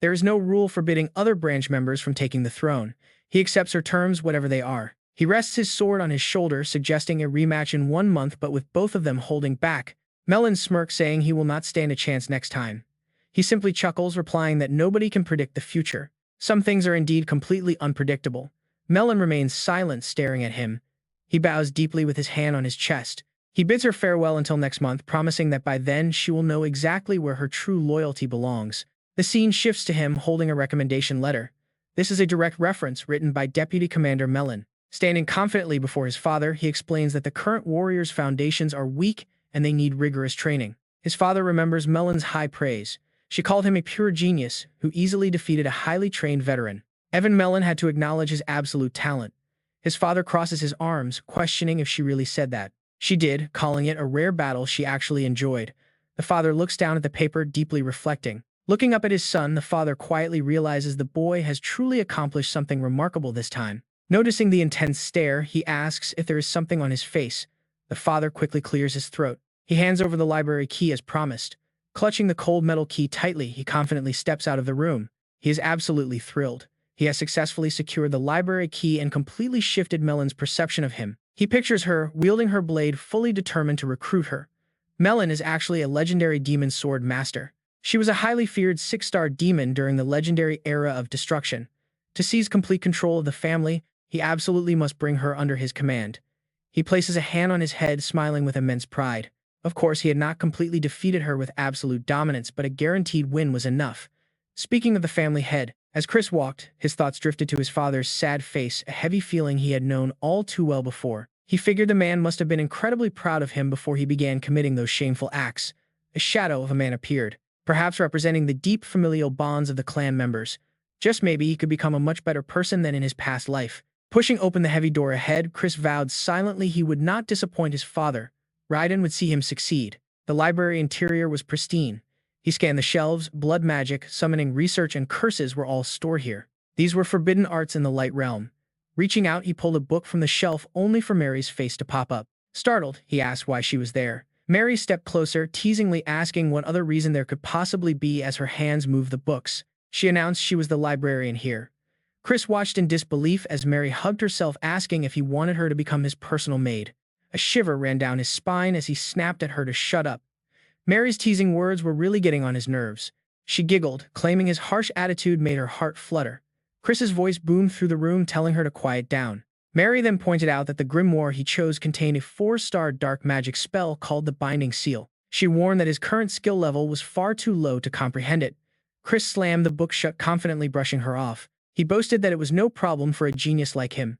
There is no rule forbidding other branch members from taking the throne. He accepts her terms, whatever they are. He rests his sword on his shoulder, suggesting a rematch in 1 month, but with both of them holding back. Melon smirks, saying he will not stand a chance next time. He simply chuckles, replying that nobody can predict the future. Some things are indeed completely unpredictable. Melon remains silent, staring at him. He bows deeply with his hand on his chest. He bids her farewell until next month, promising that by then she will know exactly where her true loyalty belongs. The scene shifts to him holding a recommendation letter. This is a direct reference written by Deputy Commander Melon. Standing confidently before his father, he explains that the current warriors' foundations are weak and they need rigorous training. His father remembers Melon's high praise. She called him a pure genius who easily defeated a highly trained veteran. Evan Melon had to acknowledge his absolute talent. His father crosses his arms, questioning if she really said that. She did, calling it a rare battle she actually enjoyed. The father looks down at the paper, deeply reflecting. Looking up at his son, the father quietly realizes the boy has truly accomplished something remarkable this time. Noticing the intense stare, he asks if there is something on his face. The father quickly clears his throat. He hands over the library key as promised. Clutching the cold metal key tightly, he confidently steps out of the room. He is absolutely thrilled. He has successfully secured the library key and completely shifted Melon's perception of him. He pictures her, wielding her blade, fully determined to recruit her. Melon is actually a legendary demon sword master. She was a highly feared 6-star demon during the legendary era of destruction. To seize complete control of the family, he absolutely must bring her under his command. He places a hand on his head, smiling with immense pride. Of course, he had not completely defeated her with absolute dominance, but a guaranteed win was enough. Speaking of the family head, as Chris walked, his thoughts drifted to his father's sad face, a heavy feeling he had known all too well before. He figured the man must have been incredibly proud of him before he began committing those shameful acts. A shadow of a man appeared, perhaps representing the deep familial bonds of the clan members. Just maybe he could become a much better person than in his past life. Pushing open the heavy door ahead, Chris vowed silently he would not disappoint his father. Raiden would see him succeed. The library interior was pristine. He scanned the shelves. Blood magic, summoning research, and curses were all stored here. These were forbidden arts in the light realm. Reaching out, he pulled a book from the shelf only for Mary's face to pop up. Startled, he asked why she was there. Mary stepped closer, teasingly asking what other reason there could possibly be as her hands moved the books. She announced she was the librarian here. Chris watched in disbelief as Mary hugged herself, asking if he wanted her to become his personal maid. A shiver ran down his spine as he snapped at her to shut up. Mary's teasing words were really getting on his nerves. She giggled, claiming his harsh attitude made her heart flutter. Chris's voice boomed through the room, telling her to quiet down. Mary then pointed out that the grimoire he chose contained a 4-star dark magic spell called the Binding Seal. She warned that his current skill level was far too low to comprehend it. Chris slammed the book shut, confidently brushing her off. He boasted that it was no problem for a genius like him.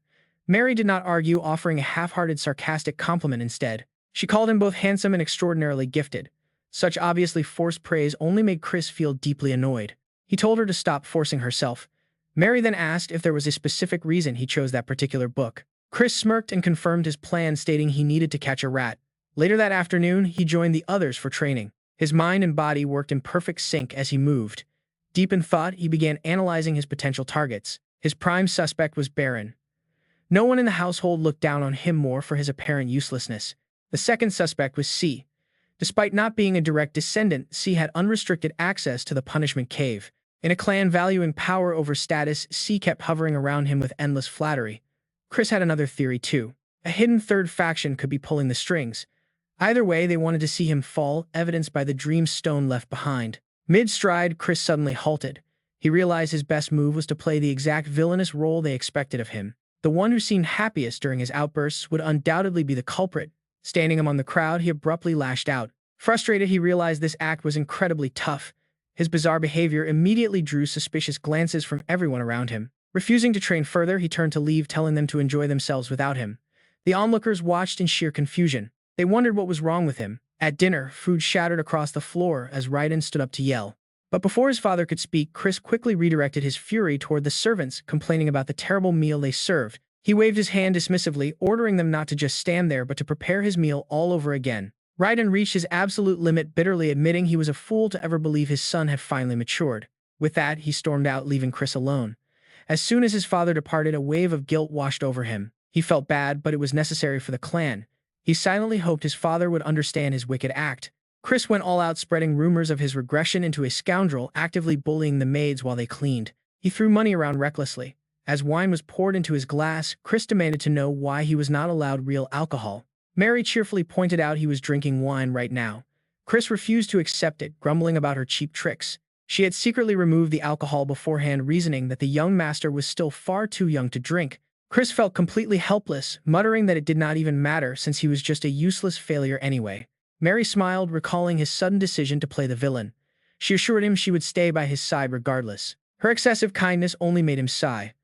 Mary did not argue, offering a half-hearted sarcastic compliment instead. She called him both handsome and extraordinarily gifted. Such obviously forced praise only made Chris feel deeply annoyed. He told her to stop forcing herself. Mary then asked if there was a specific reason he chose that particular book. Chris smirked and confirmed his plan, stating he needed to catch a rat. Later that afternoon, he joined the others for training. His mind and body worked in perfect sync as he moved. Deep in thought, he began analyzing his potential targets. His prime suspect was Baron. No one in the household looked down on him more for his apparent uselessness. The second suspect was C. Despite not being a direct descendant, C had unrestricted access to the punishment cave. In a clan valuing power over status, C kept hovering around him with endless flattery. Chris had another theory too. A hidden third faction could be pulling the strings. Either way, they wanted to see him fall, evidenced by the dream stone left behind. Mid-stride, Chris suddenly halted. He realized his best move was to play the exact villainous role they expected of him. The one who seemed happiest during his outbursts would undoubtedly be the culprit. Standing among the crowd, he abruptly lashed out. Frustrated, he realized this act was incredibly tough. His bizarre behavior immediately drew suspicious glances from everyone around him. Refusing to train further, he turned to leave, telling them to enjoy themselves without him. The onlookers watched in sheer confusion. They wondered what was wrong with him. At dinner, food shattered across the floor as Raiden stood up to yell. But before his father could speak, Chris quickly redirected his fury toward the servants, complaining about the terrible meal they served. He waved his hand dismissively, ordering them not to just stand there but to prepare his meal all over again. Raiden reached his absolute limit, bitterly admitting he was a fool to ever believe his son had finally matured. With that, he stormed out, leaving Chris alone. As soon as his father departed, a wave of guilt washed over him. He felt bad, but it was necessary for the clan. He silently hoped his father would understand his wicked act. Chris went all out, spreading rumors of his regression into a scoundrel, actively bullying the maids while they cleaned. He threw money around recklessly. As wine was poured into his glass, Chris demanded to know why he was not allowed real alcohol. Mary cheerfully pointed out he was drinking wine right now. Chris refused to accept it, grumbling about her cheap tricks. She had secretly removed the alcohol beforehand, reasoning that the young master was still far too young to drink. Chris felt completely helpless, muttering that it did not even matter since he was just a useless failure anyway. Mary smiled, recalling his sudden decision to play the villain. She assured him she would stay by his side regardless. Her excessive kindness only made him sigh.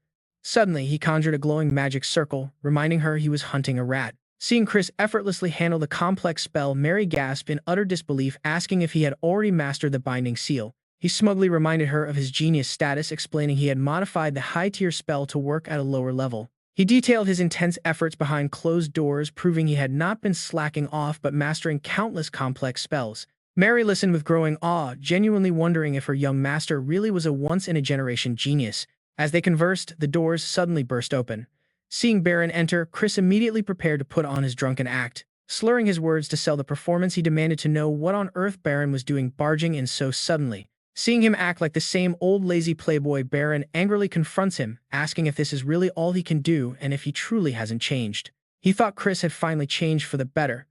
Suddenly, he conjured a glowing magic circle, reminding her he was hunting a rat. Seeing Chris effortlessly handle the complex spell, Mary gasped in utter disbelief, asking if he had already mastered the Binding Seal. He smugly reminded her of his genius status, explaining he had modified the high-tier spell to work at a lower level. He detailed his intense efforts behind closed doors, proving he had not been slacking off but mastering countless complex spells. Mary listened with growing awe, genuinely wondering if her young master really was a once-in-a-generation genius. As they conversed, the doors suddenly burst open. Seeing Baron enter, Chris immediately prepared to put on his drunken act. Slurring his words to sell the performance, he demanded to know what on earth Baron was doing barging in so suddenly. Seeing him act like the same old lazy playboy, Baron angrily confronts him, asking if this is really all he can do and if he truly hasn't changed. He thought Chris had finally changed for the better,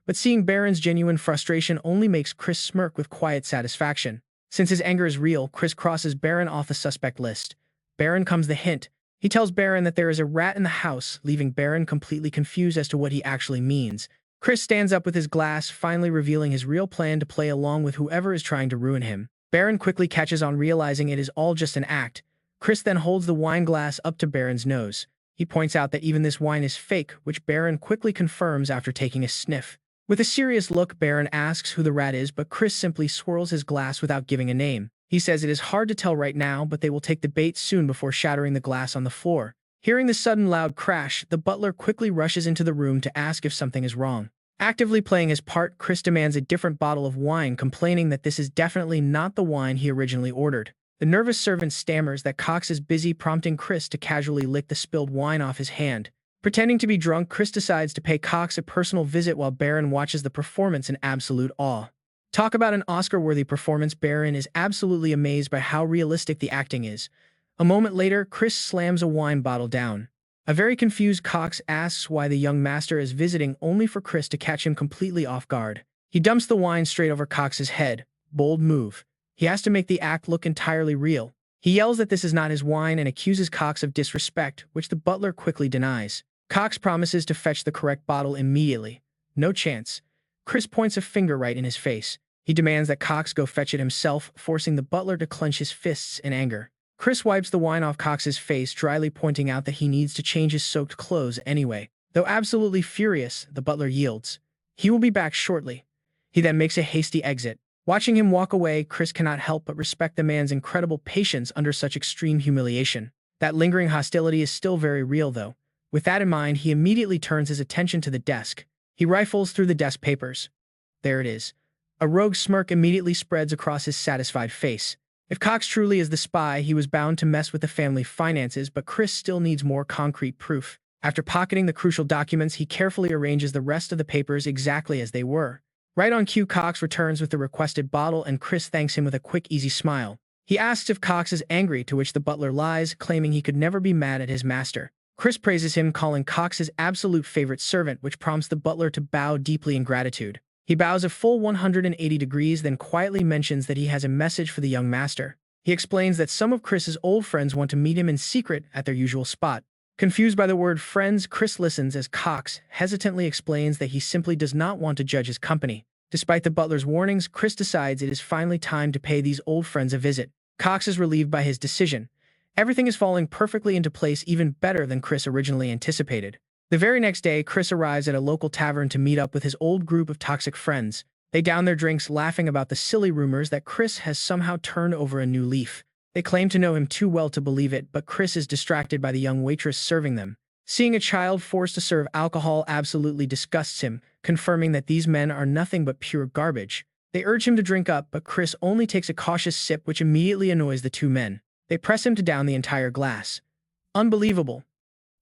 but seeing Baron's genuine frustration only makes Chris smirk with quiet satisfaction. Since his anger is real, Chris crosses Baron off the suspect list. Baron comes the hint. He tells Baron that there is a rat in the house, leaving Baron completely confused as to what he actually means. Chris stands up with his glass, finally revealing his real plan to play along with whoever is trying to ruin him. Baron quickly catches on, realizing it is all just an act. Chris then holds the wine glass up to Baron's nose. He points out that even this wine is fake, which Baron quickly confirms after taking a sniff. With a serious look, Baron asks who the rat is, but Chris simply swirls his glass without giving a name. He says it is hard to tell right now, but they will take the bait soon before shattering the glass on the floor. Hearing the sudden loud crash, the butler quickly rushes into the room to ask if something is wrong. Actively playing his part, Chris demands a different bottle of wine, complaining that this is definitely not the wine he originally ordered. The nervous servant stammers that Cox is busy, prompting Chris to casually lick the spilled wine off his hand. Pretending to be drunk, Chris decides to pay Cox a personal visit while Baron watches the performance in absolute awe. Talk about an Oscar-worthy performance, Baron is absolutely amazed by how realistic the acting is. A moment later, Chris slams a wine bottle down. A very confused Cox asks why the young master is visiting, only for Chris to catch him completely off guard. He dumps the wine straight over Cox's head. Bold move. He has to make the act look entirely real. He yells that this is not his wine and accuses Cox of disrespect, which the butler quickly denies. Cox promises to fetch the correct bottle immediately. No chance. Chris points a finger right in his face. He demands that Cox go fetch it himself, forcing the butler to clench his fists in anger. Chris wipes the wine off Cox's face, dryly pointing out that he needs to change his soaked clothes anyway. Though absolutely furious, the butler yields. He will be back shortly. He then makes a hasty exit. Watching him walk away, Chris cannot help but respect the man's incredible patience under such extreme humiliation. That lingering hostility is still very real, though. With that in mind, he immediately turns his attention to the desk. He rifles through the desk papers. There it is. A rogue smirk immediately spreads across his satisfied face. If Cox truly is the spy, he was bound to mess with the family finances, but Chris still needs more concrete proof. After pocketing the crucial documents, he carefully arranges the rest of the papers exactly as they were. Right on cue, Cox returns with the requested bottle, and Chris thanks him with a quick, easy smile. He asks if Cox is angry, to which the butler lies, claiming he could never be mad at his master. Chris praises him, calling Cox his absolute favorite servant, which prompts the butler to bow deeply in gratitude. He bows a full 180 degrees, then quietly mentions that he has a message for the young master. He explains that some of Chris's old friends want to meet him in secret at their usual spot. Confused by the word friends, Chris listens as Cox hesitantly explains that he simply does not want to judge his company. Despite the butler's warnings, Chris decides it is finally time to pay these old friends a visit. Cox is relieved by his decision. Everything is falling perfectly into place, even better than Chris originally anticipated. The very next day, Chris arrives at a local tavern to meet up with his old group of toxic friends. They down their drinks, laughing about the silly rumors that Chris has somehow turned over a new leaf. They claim to know him too well to believe it, but Chris is distracted by the young waitress serving them. Seeing a child forced to serve alcohol absolutely disgusts him, confirming that these men are nothing but pure garbage. They urge him to drink up, but Chris only takes a cautious sip, which immediately annoys the two men. They press him to down the entire glass. Unbelievable.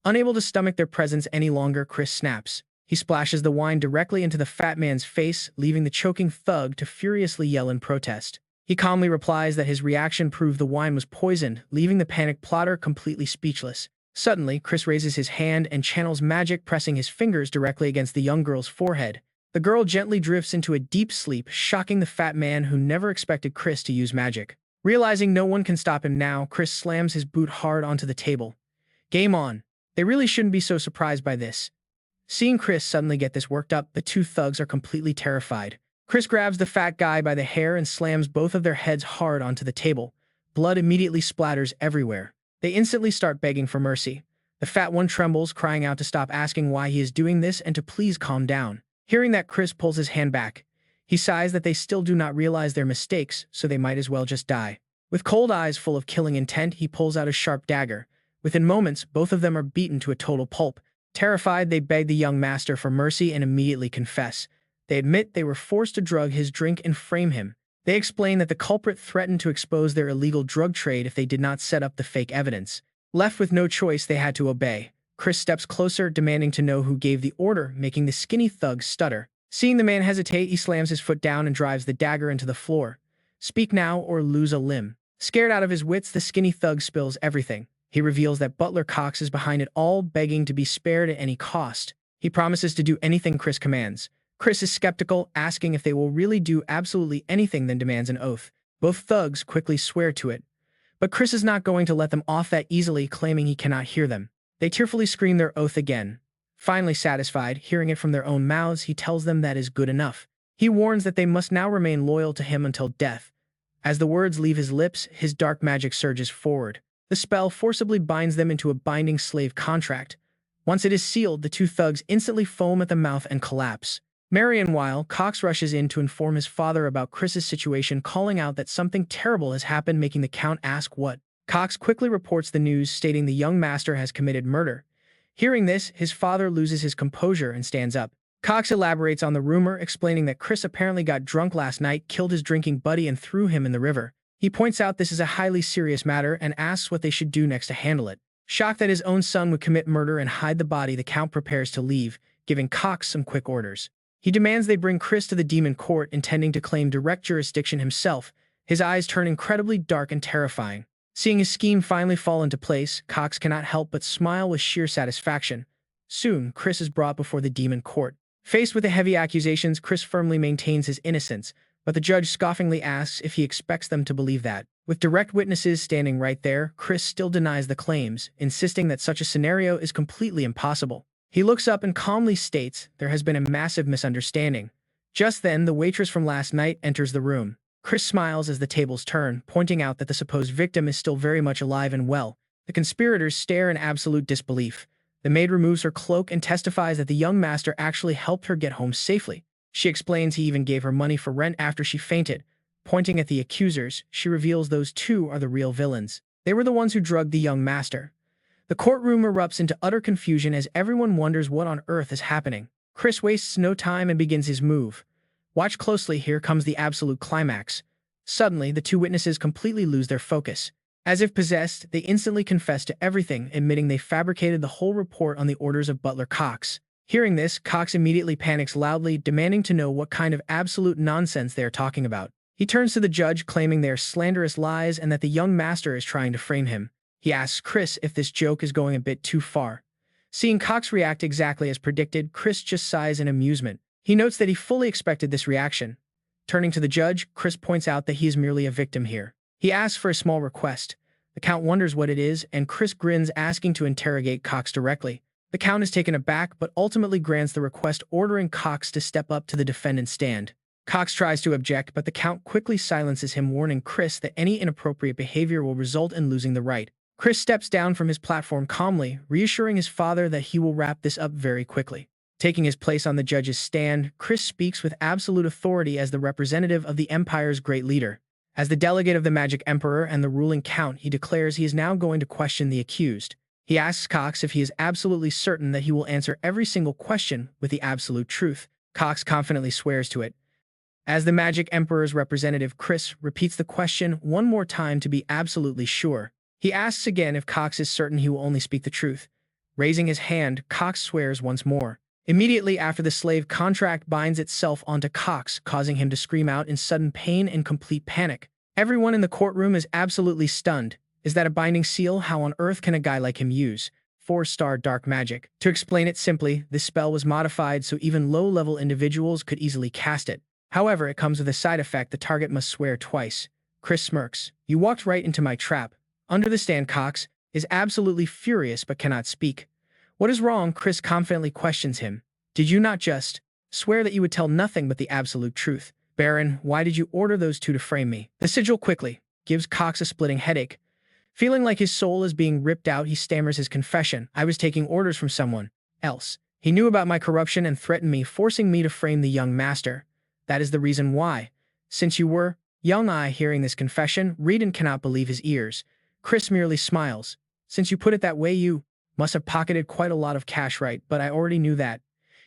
Unable to stomach their presence any longer, Chris snaps. He splashes the wine directly into the fat man's face, leaving the choking thug to furiously yell in protest. He calmly replies that his reaction proved the wine was poisoned, leaving the panicked plotter completely speechless. Suddenly, Chris raises his hand and channels magic, pressing his fingers directly against the young girl's forehead. The girl gently drifts into a deep sleep, shocking the fat man, who never expected Chris to use magic. Realizing no one can stop him now, Chris slams his boot hard onto the table. Game on. They really shouldn't be so surprised by this. Seeing Chris suddenly get this worked up, the two thugs are completely terrified. Chris grabs the fat guy by the hair and slams both of their heads hard onto the table. Blood immediately splatters everywhere. They instantly start begging for mercy. The fat one trembles, crying out to stop asking why he is doing this and to please calm down. Hearing that, Chris pulls his hand back. He sighs that they still do not realize their mistakes, so they might as well just die. With cold eyes full of killing intent, he pulls out a sharp dagger. Within moments, both of them are beaten to a total pulp. Terrified, they beg the young master for mercy and immediately confess. They admit they were forced to drug his drink and frame him. They explain that the culprit threatened to expose their illegal drug trade if they did not set up the fake evidence. Left with no choice, they had to obey. Chris steps closer, demanding to know who gave the order, making the skinny thug stutter. Seeing the man hesitate, he slams his foot down and drives the dagger into the floor. Speak now or lose a limb. Scared out of his wits, the skinny thug spills everything. He reveals that Butler Cox is behind it all, begging to be spared at any cost. He promises to do anything Chris commands. Chris is skeptical, asking if they will really do absolutely anything, then demands an oath. Both thugs quickly swear to it. But Chris is not going to let them off that easily, claiming he cannot hear them. They tearfully scream their oath again. Finally satisfied, hearing it from their own mouths, he tells them that is good enough. He warns that they must now remain loyal to him until death. As the words leave his lips, his dark magic surges forward. The spell forcibly binds them into a binding slave contract. Once it is sealed, the two thugs instantly foam at the mouth and collapse. Meanwhile, Cox rushes in to inform his father about Chris's situation, calling out that something terrible has happened, making the Count ask what. Cox quickly reports the news, stating the young master has committed murder. Hearing this, his father loses his composure and stands up. Cox elaborates on the rumor, explaining that Chris apparently got drunk last night, killed his drinking buddy, and threw him in the river. He points out this is a highly serious matter and asks what they should do next to handle it. Shocked that his own son would commit murder and hide the body, the Count prepares to leave, giving Cox some quick orders. He demands they bring Chris to the demon court, intending to claim direct jurisdiction himself. His eyes turn incredibly dark and terrifying. Seeing his scheme finally fall into place, Cox cannot help but smile with sheer satisfaction. Soon, Chris is brought before the demon court. Faced with the heavy accusations, Chris firmly maintains his innocence, but the judge scoffingly asks if he expects them to believe that. With direct witnesses standing right there, Chris still denies the claims, insisting that such a scenario is completely impossible. He looks up and calmly states there has been a massive misunderstanding. Just then, the waitress from last night enters the room. Chris smiles as the tables turn, pointing out that the supposed victim is still very much alive and well. The conspirators stare in absolute disbelief. The maid removes her cloak and testifies that the young master actually helped her get home safely. She explains he even gave her money for rent after she fainted. Pointing at the accusers, she reveals those two are the real villains. They were the ones who drugged the young master. The courtroom erupts into utter confusion as everyone wonders what on earth is happening. Chris wastes no time and begins his move. Watch closely, here comes the absolute climax. Suddenly, the two witnesses completely lose their focus. As if possessed, they instantly confess to everything, admitting they fabricated the whole report on the orders of Butler Cox. Hearing this, Cox immediately panics loudly, demanding to know what kind of absolute nonsense they are talking about. He turns to the judge, claiming they are slanderous lies and that the young master is trying to frame him. He asks Chris if this joke is going a bit too far. Seeing Cox react exactly as predicted, Chris just sighs in amusement. He notes that he fully expected this reaction. Turning to the judge, Chris points out that he is merely a victim here. He asks for a small request. The Count wonders what it is, and Chris grins, asking to interrogate Cox directly. The Count is taken aback, but ultimately grants the request, ordering Cox to step up to the defendant's stand. Cox tries to object, but the Count quickly silences him, warning Chris that any inappropriate behavior will result in losing the right. Chris steps down from his platform calmly, reassuring his father that he will wrap this up very quickly. Taking his place on the judge's stand, Chris speaks with absolute authority as the representative of the Empire's great leader. As the delegate of the Magic Emperor and the ruling Count, he declares he is now going to question the accused. He asks Cox if he is absolutely certain that he will answer every single question with the absolute truth. Cox confidently swears to it. As the Magic Emperor's representative, Chris repeats the question one more time to be absolutely sure. He asks again if Cox is certain he will only speak the truth. Raising his hand, Cox swears once more. Immediately after, the slave contract binds itself onto Cox, causing him to scream out in sudden pain and complete panic. Everyone in the courtroom is absolutely stunned. Is that a binding seal? How on earth can a guy like him use 4-star dark magic? To explain it simply, this spell was modified so even low-level individuals could easily cast it. However, it comes with a side effect: the target must swear twice. Chris smirks. You walked right into my trap. Under the stand, Cox is absolutely furious but cannot speak. What is wrong? Chris confidently questions him. Did you not just swear that you would tell nothing but the absolute truth? Baron, why did you order those two to frame me? The sigil quickly gives Cox a splitting headache. Feeling like his soul is being ripped out, he stammers his confession. I was taking orders from someone else. He knew about my corruption and threatened me, forcing me to frame the young master. That is the reason why. Since you were young, hearing this confession, Reborn cannot believe his ears. Chris merely smiles. Since you put it that way, you must have pocketed quite a lot of cash, right? But I already knew that.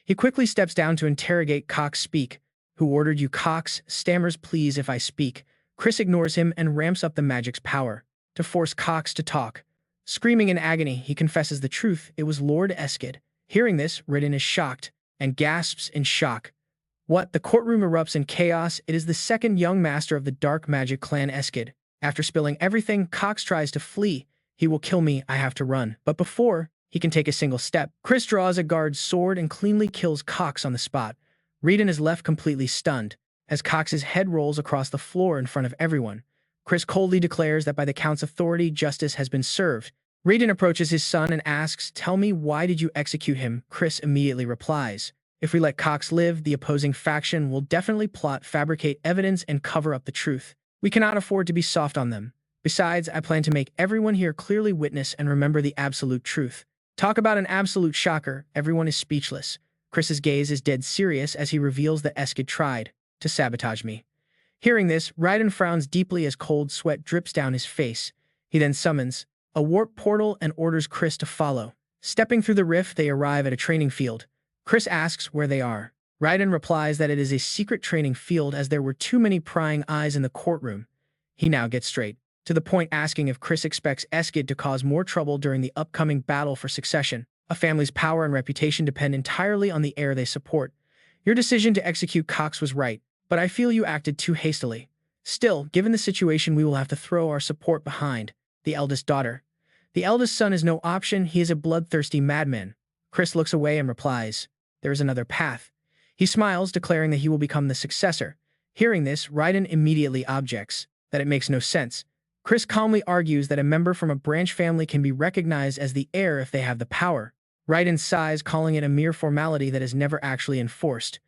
He quickly steps down to interrogate Cox. Speak. Who ordered you? Cox stammers, please, if I speak. Chris ignores him and ramps up the magic's power to force Cox to talk. Screaming in agony, he confesses the truth. It was Lord Eskid. Hearing this, Ridden is shocked and gasps in shock. What? The courtroom erupts in chaos. It is the second young master of the dark magic clan Eskid. After spilling everything, Cox tries to flee. He will kill me. I have to run. But before he can take a single step, Chris draws a guard's sword and cleanly kills Cox on the spot. Reedon is left completely stunned as Cox's head rolls across the floor in front of everyone. Chris coldly declares that by the Count's authority, justice has been served. Reedon approaches his son and asks, "Tell me, why did you execute him?" Chris immediately replies, "If we let Cox live, the opposing faction will definitely plot, fabricate evidence, and cover up the truth. We cannot afford to be soft on them. Besides, I plan to make everyone here clearly witness and remember the absolute truth." Talk about an absolute shocker. Everyone is speechless. Chris's gaze is dead serious as he reveals that Eskid tried to sabotage me. Hearing this, Raiden frowns deeply as cold sweat drips down his face. He then summons a warp portal and orders Chris to follow. Stepping through the rift, they arrive at a training field. Chris asks where they are. Raiden replies that it is a secret training field as there were too many prying eyes in the courtroom. He now gets straight to the point, asking if Chris expects Eskid to cause more trouble during the upcoming battle for succession. A family's power and reputation depend entirely on the heir they support. Your decision to execute Cox was right, but I feel you acted too hastily. Still, given the situation, we will have to throw our support behind the eldest daughter. The eldest son is no option. He is a bloodthirsty madman. Chris looks away and replies, "There is another path." He smiles, declaring that he will become the successor. Hearing this, Raiden immediately objects that it makes no sense. Chris calmly argues that a member from a branch family can be recognized as the heir if they have the power. Raiden sighs, calling it a mere formality that is never actually enforced.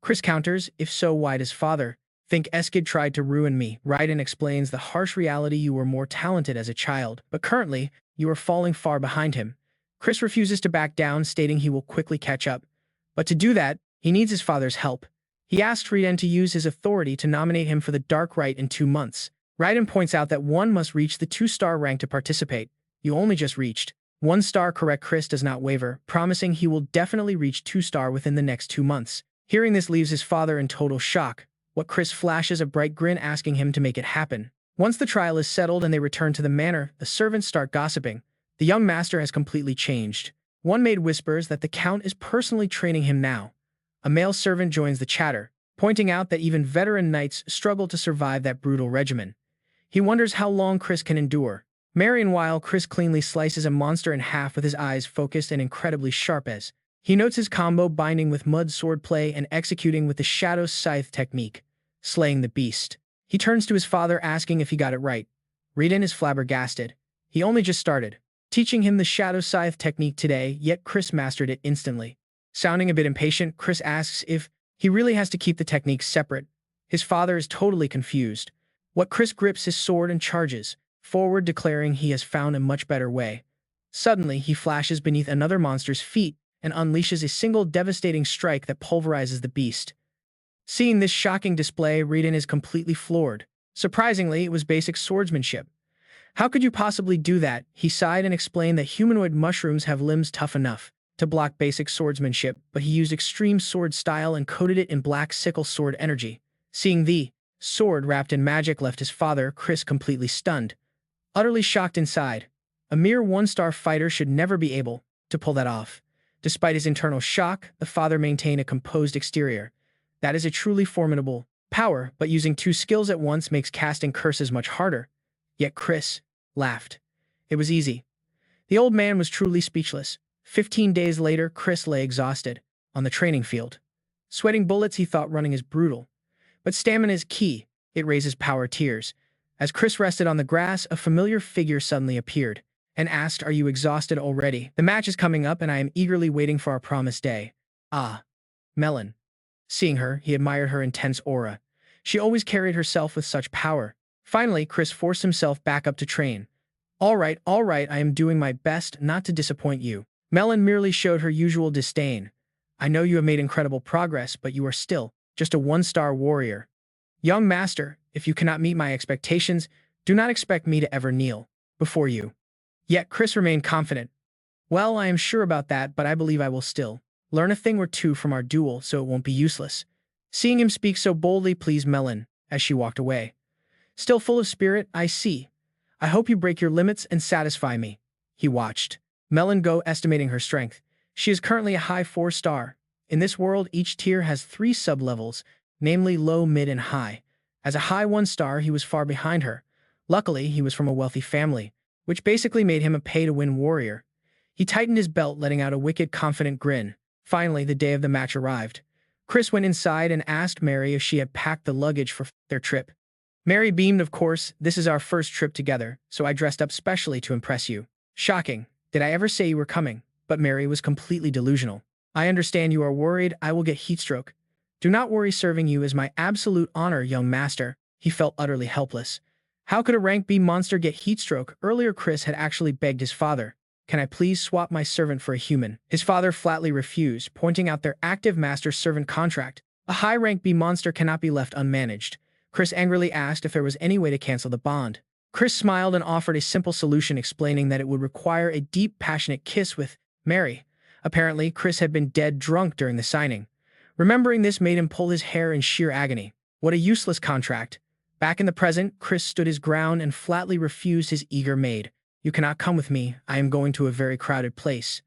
Chris counters, "If so, why does father think Eskid tried to ruin me?" Raiden explains the harsh reality: you were more talented as a child, but currently, you are falling far behind him. Chris refuses to back down, stating he will quickly catch up. But to do that, he needs his father's help. He asks Raiden to use his authority to nominate him for the Dark Rite in 2 months. Raiden points out that one must reach the 2-star rank to participate. You only just reached 1 star, correct? Chris does not waver, promising he will definitely reach 2-star within the next 2 months. Hearing this leaves his father in total shock. What? Chris flashes a bright grin, asking him to make it happen. Once the trial is settled and they return to the manor, the servants start gossiping. The young master has completely changed. One maid whispers that the Count is personally training him now. A male servant joins the chatter, pointing out that even veteran knights struggle to survive that brutal regimen. He wonders how long Chris can endure. Meanwhile, Chris cleanly slices a monster in half with his eyes focused and incredibly sharp as he notes his combo, binding with mud swordplay and executing with the Shadow Scythe technique, slaying the beast. He turns to his father, asking if he got it right. Raiden is flabbergasted. He only just started teaching him the Shadow Scythe technique today, yet Chris mastered it instantly. Sounding a bit impatient, Chris asks if he really has to keep the techniques separate. His father is totally confused. What? Chris grips his sword and charges forward, declaring he has found a much better way. Suddenly, he flashes beneath another monster's feet and unleashes a single devastating strike that pulverizes the beast. Seeing this shocking display, Raiden is completely floored. Surprisingly, it was basic swordsmanship. "How could you possibly do that?" He sighed and explained that humanoid mushrooms have limbs tough enough to block basic swordsmanship, but he used extreme sword style and coated it in black sickle sword energy. Seeing the sword wrapped in magic left his father, Chris, completely stunned, utterly shocked inside. A mere 1-star fighter should never be able to pull that off. Despite his internal shock, the father maintained a composed exterior. That is a truly formidable power, but using 2 skills at once makes casting curses much harder. Yet Chris laughed. It was easy. The old man was truly speechless. 15 days later, Chris lay exhausted on the training field. Sweating bullets, he thought running is brutal. But stamina is key. It raises power tiers. As Chris rested on the grass, a familiar figure suddenly appeared and asked, "Are you exhausted already? The match is coming up and I am eagerly waiting for our promised day." Ah, Melon. Seeing her, he admired her intense aura. She always carried herself with such power. Finally, Chris forced himself back up to train. All right, I am doing my best not to disappoint you." Melon merely showed her usual disdain. "I know you have made incredible progress, but you are still just a 1-star warrior. Young master, if you cannot meet my expectations, do not expect me to ever kneel before you." Yet Chris remained confident. "Well, I am sure about that, but I believe I will still learn a thing or two from our duel, so it won't be useless." Seeing him speak so boldly pleased Melon as she walked away. Still full of spirit, "I see. I hope you break your limits and satisfy me." He watched Melon go, estimating her strength. She is currently a high 4-star. In this world, each tier has 3 sub-levels, namely low, mid, and high. As a high 1-star, he was far behind her. Luckily, he was from a wealthy family, which basically made him a pay-to-win warrior. He tightened his belt, letting out a wicked, confident grin. Finally, the day of the match arrived. Chris went inside and asked Mary if she had packed the luggage for their trip. Mary beamed. Of course, this is our first trip together, so I dressed up specially to impress you. Shocking. Did I ever say you were coming? But Mary was completely delusional. I understand you are worried I will get heatstroke. Do not worry, serving you is my absolute honor, young master. He felt utterly helpless. How could a rank B monster get heatstroke? Earlier, Chris had actually begged his father, "Can I please swap my servant for a human?" His father flatly refused, pointing out their active master-servant contract. A high rank B monster cannot be left unmanaged. Chris angrily asked if there was any way to cancel the bond. Chris smiled and offered a simple solution, explaining that it would require a deep, passionate kiss with Mary. Apparently, Chris had been dead drunk during the signing. Remembering this made him pull his hair in sheer agony. What a useless contract. Back in the present, Chris stood his ground and flatly refused his eager maid. "You cannot come with me. I am going to a very crowded place."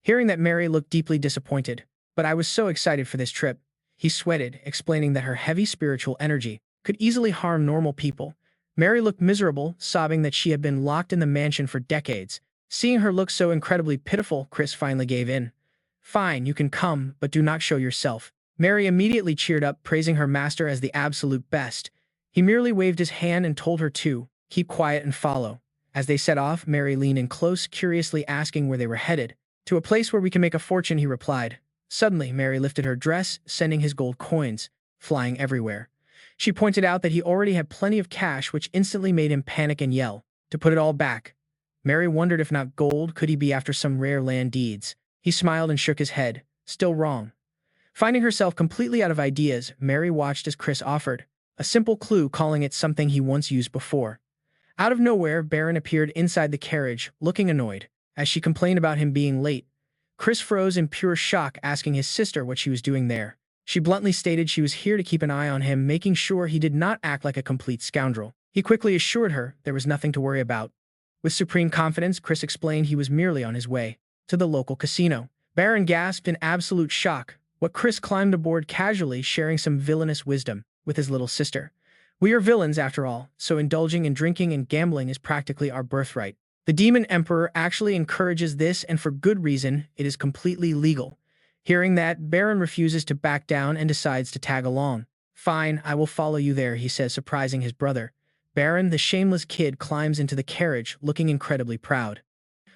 Hearing that, Mary looked deeply disappointed. "But I was so excited for this trip." He sweated, explaining that her heavy spiritual energy could easily harm normal people. Mary looked miserable, sobbing that she had been locked in the mansion for decades. Seeing her look so incredibly pitiful, Chris finally gave in. "Fine, you can come, but do not show yourself." Mary immediately cheered up, praising her master as the absolute best. He merely waved his hand and told her to keep quiet and follow. As they set off, Mary leaned in close, curiously asking where they were headed. "To a place where we can make a fortune," he replied. Suddenly, Mary lifted her dress, sending his gold coins flying everywhere. She pointed out that he already had plenty of cash, which instantly made him panic and yell to put it all back. Mary wondered, if not gold, could he be after some rare land deeds? He smiled and shook his head. Still wrong. Finding herself completely out of ideas, Mary watched as Chris offered a simple clue, calling it something he once used before. Out of nowhere, Baron appeared inside the carriage, looking annoyed. As she complained about him being late, Chris froze in pure shock, asking his sister what she was doing there. She bluntly stated she was here to keep an eye on him, making sure he did not act like a complete scoundrel. He quickly assured her there was nothing to worry about. With supreme confidence, Chris explained he was merely on his way to the local casino. Baron gasped in absolute shock. What? Chris climbed aboard casually, sharing some villainous wisdom with his little sister. "We are villains after all, so indulging in drinking and gambling is practically our birthright. The Demon Emperor actually encourages this, and for good reason. It is completely legal." Hearing that, Baron refuses to back down and decides to tag along. "Fine, I will follow you there," he says, surprising his brother. Baron, the shameless kid, climbs into the carriage, looking incredibly proud.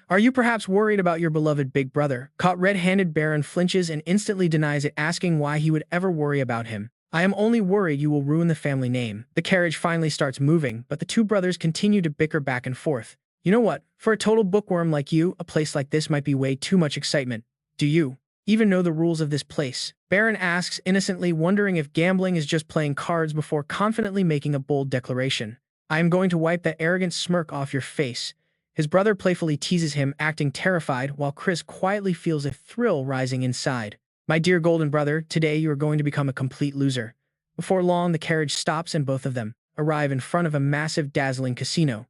"Are you perhaps worried about your beloved big brother?" Caught red-handed, Baron flinches and instantly denies it, asking why he would ever worry about him. "I am only worried you will ruin the family name." The carriage finally starts moving, but the two brothers continue to bicker back and forth. "You know what? For a total bookworm like you, a place like this might be way too much excitement. Do you even know the rules of this place?" Baron asks innocently, wondering if gambling is just playing cards, before confidently making a bold declaration. "I am going to wipe that arrogant smirk off your face." His brother playfully teases him, acting terrified, while Chris quietly feels a thrill rising inside. "My dear golden brother, today you are going to become a complete loser." Before long, the carriage stops and both of them arrive in front of a massive, dazzling casino.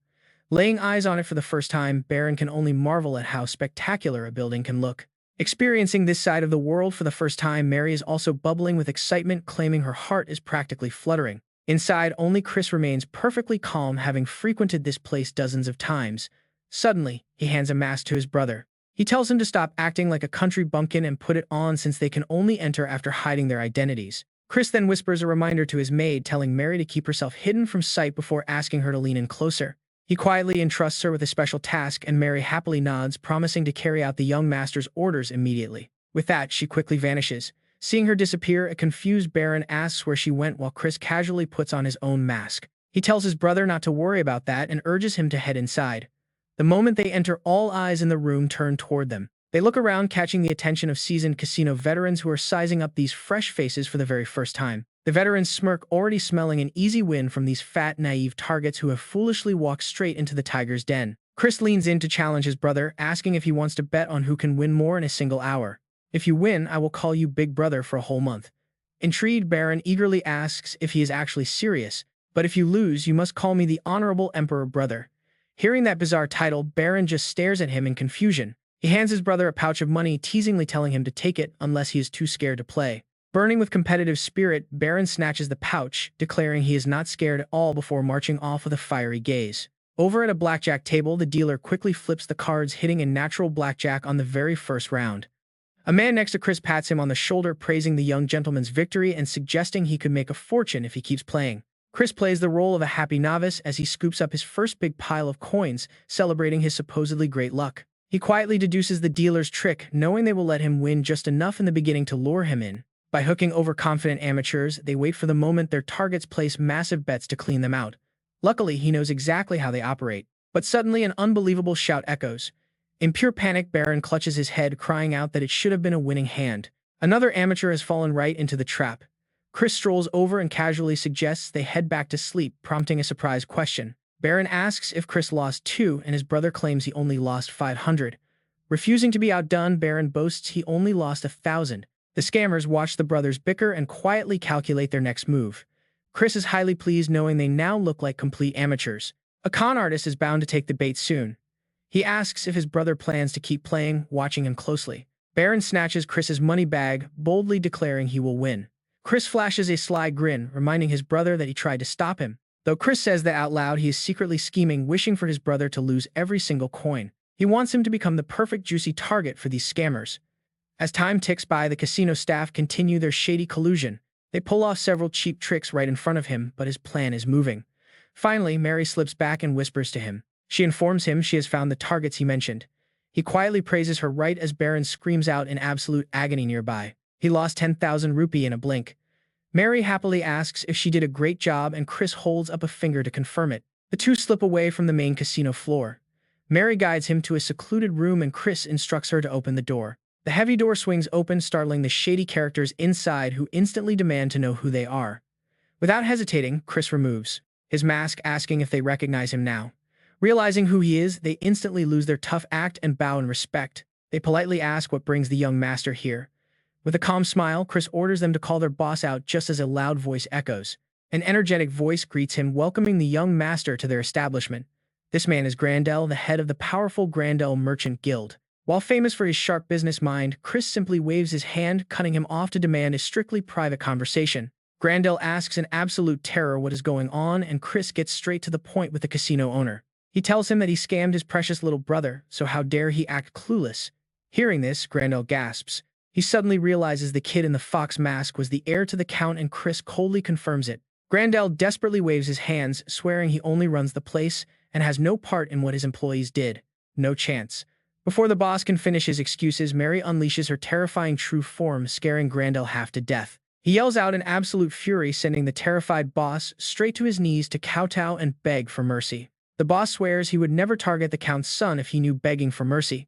Laying eyes on it for the first time, Baron can only marvel at how spectacular a building can look. Experiencing this side of the world for the first time, Mary is also bubbling with excitement, claiming her heart is practically fluttering. Inside, only Chris remains perfectly calm, having frequented this place dozens of times. Suddenly, he hands a mask to his brother. He tells him to stop acting like a country bumpkin and put it on, since they can only enter after hiding their identities. Chris then whispers a reminder to his maid, telling Mary to keep herself hidden from sight before asking her to lean in closer. He quietly entrusts her with a special task, and Mary happily nods, promising to carry out the young master's orders immediately. With that, she quickly vanishes. Seeing her disappear, a confused Baron asks where she went, while Chris casually puts on his own mask. He tells his brother not to worry about that and urges him to head inside. The moment they enter, all eyes in the room turn toward them. They look around, catching the attention of seasoned casino veterans who are sizing up these fresh faces for the very first time. The veterans smirk, already smelling an easy win from these fat, naive targets who have foolishly walked straight into the tiger's den. Chris leans in to challenge his brother, asking if he wants to bet on who can win more in a single hour. "If you win, I will call you Big Brother for a whole month." Intrigued, Baron eagerly asks if he is actually serious. "But if you lose, you must call me the Honorable Emperor Brother." Hearing that bizarre title, Baron just stares at him in confusion. He hands his brother a pouch of money, teasingly telling him to take it unless he is too scared to play. Burning with competitive spirit, Baron snatches the pouch, declaring he is not scared at all before marching off with a fiery gaze. Over at a blackjack table, the dealer quickly flips the cards, hitting a natural blackjack on the very first round. A man next to Chris pats him on the shoulder, praising the young gentleman's victory and suggesting he could make a fortune if he keeps playing. Chris plays the role of a happy novice as he scoops up his first big pile of coins, celebrating his supposedly great luck. He quietly deduces the dealer's trick, knowing they will let him win just enough in the beginning to lure him in. By hooking overconfident amateurs, they wait for the moment their targets place massive bets to clean them out. Luckily, he knows exactly how they operate. But suddenly an unbelievable shout echoes. In pure panic, Baron clutches his head, crying out that it should have been a winning hand. Another amateur has fallen right into the trap. Chris strolls over and casually suggests they head back to sleep, prompting a surprise question. Baron asks if Chris lost too, and his brother claims he only lost 500. Refusing to be outdone, Baron boasts he only lost 1,000. The scammers watch the brothers bicker and quietly calculate their next move. Chris is highly pleased, knowing they now look like complete amateurs. A con artist is bound to take the bait soon. He asks if his brother plans to keep playing, watching him closely. Baron snatches Chris's money bag, boldly declaring he will win. Chris flashes a sly grin, reminding his brother that he tried to stop him. Though Chris says that out loud, he is secretly scheming, wishing for his brother to lose every single coin. He wants him to become the perfect juicy target for these scammers. As time ticks by, the casino staff continue their shady collusion. They pull off several cheap tricks right in front of him, but his plan is moving. Finally, Mary slips back and whispers to him. She informs him she has found the targets he mentioned. He quietly praises her right as Baron screams out in absolute agony nearby. He lost 10,000 rupee in a blink. Mary happily asks if she did a great job, and Chris holds up a finger to confirm it. The two slip away from the main casino floor. Mary guides him to a secluded room and Chris instructs her to open the door. The heavy door swings open, startling the shady characters inside, who instantly demand to know who they are. Without hesitating, Chris removes his mask, asking if they recognize him now. Realizing who he is, they instantly lose their tough act and bow in respect. They politely ask what brings the young master here. With a calm smile, Chris orders them to call their boss out just as a loud voice echoes. An energetic voice greets him, welcoming the young master to their establishment. This man is Grandel, the head of the powerful Grandel Merchant Guild. While famous for his sharp business mind, Chris simply waves his hand, cutting him off to demand a strictly private conversation. Grandel asks in absolute terror what is going on, and Chris gets straight to the point with the casino owner. He tells him that he scammed his precious little brother, so how dare he act clueless. Hearing this, Grandel gasps. He suddenly realizes the kid in the fox mask was the heir to the count, and Chris coldly confirms it. Grandel desperately waves his hands, swearing he only runs the place and has no part in what his employees did. No chance. Before the boss can finish his excuses, Mary unleashes her terrifying true form, scaring Grandel half to death. He yells out in absolute fury, sending the terrified boss straight to his knees to kowtow and beg for mercy. The boss swears he would never target the count's son if he knew begging for mercy.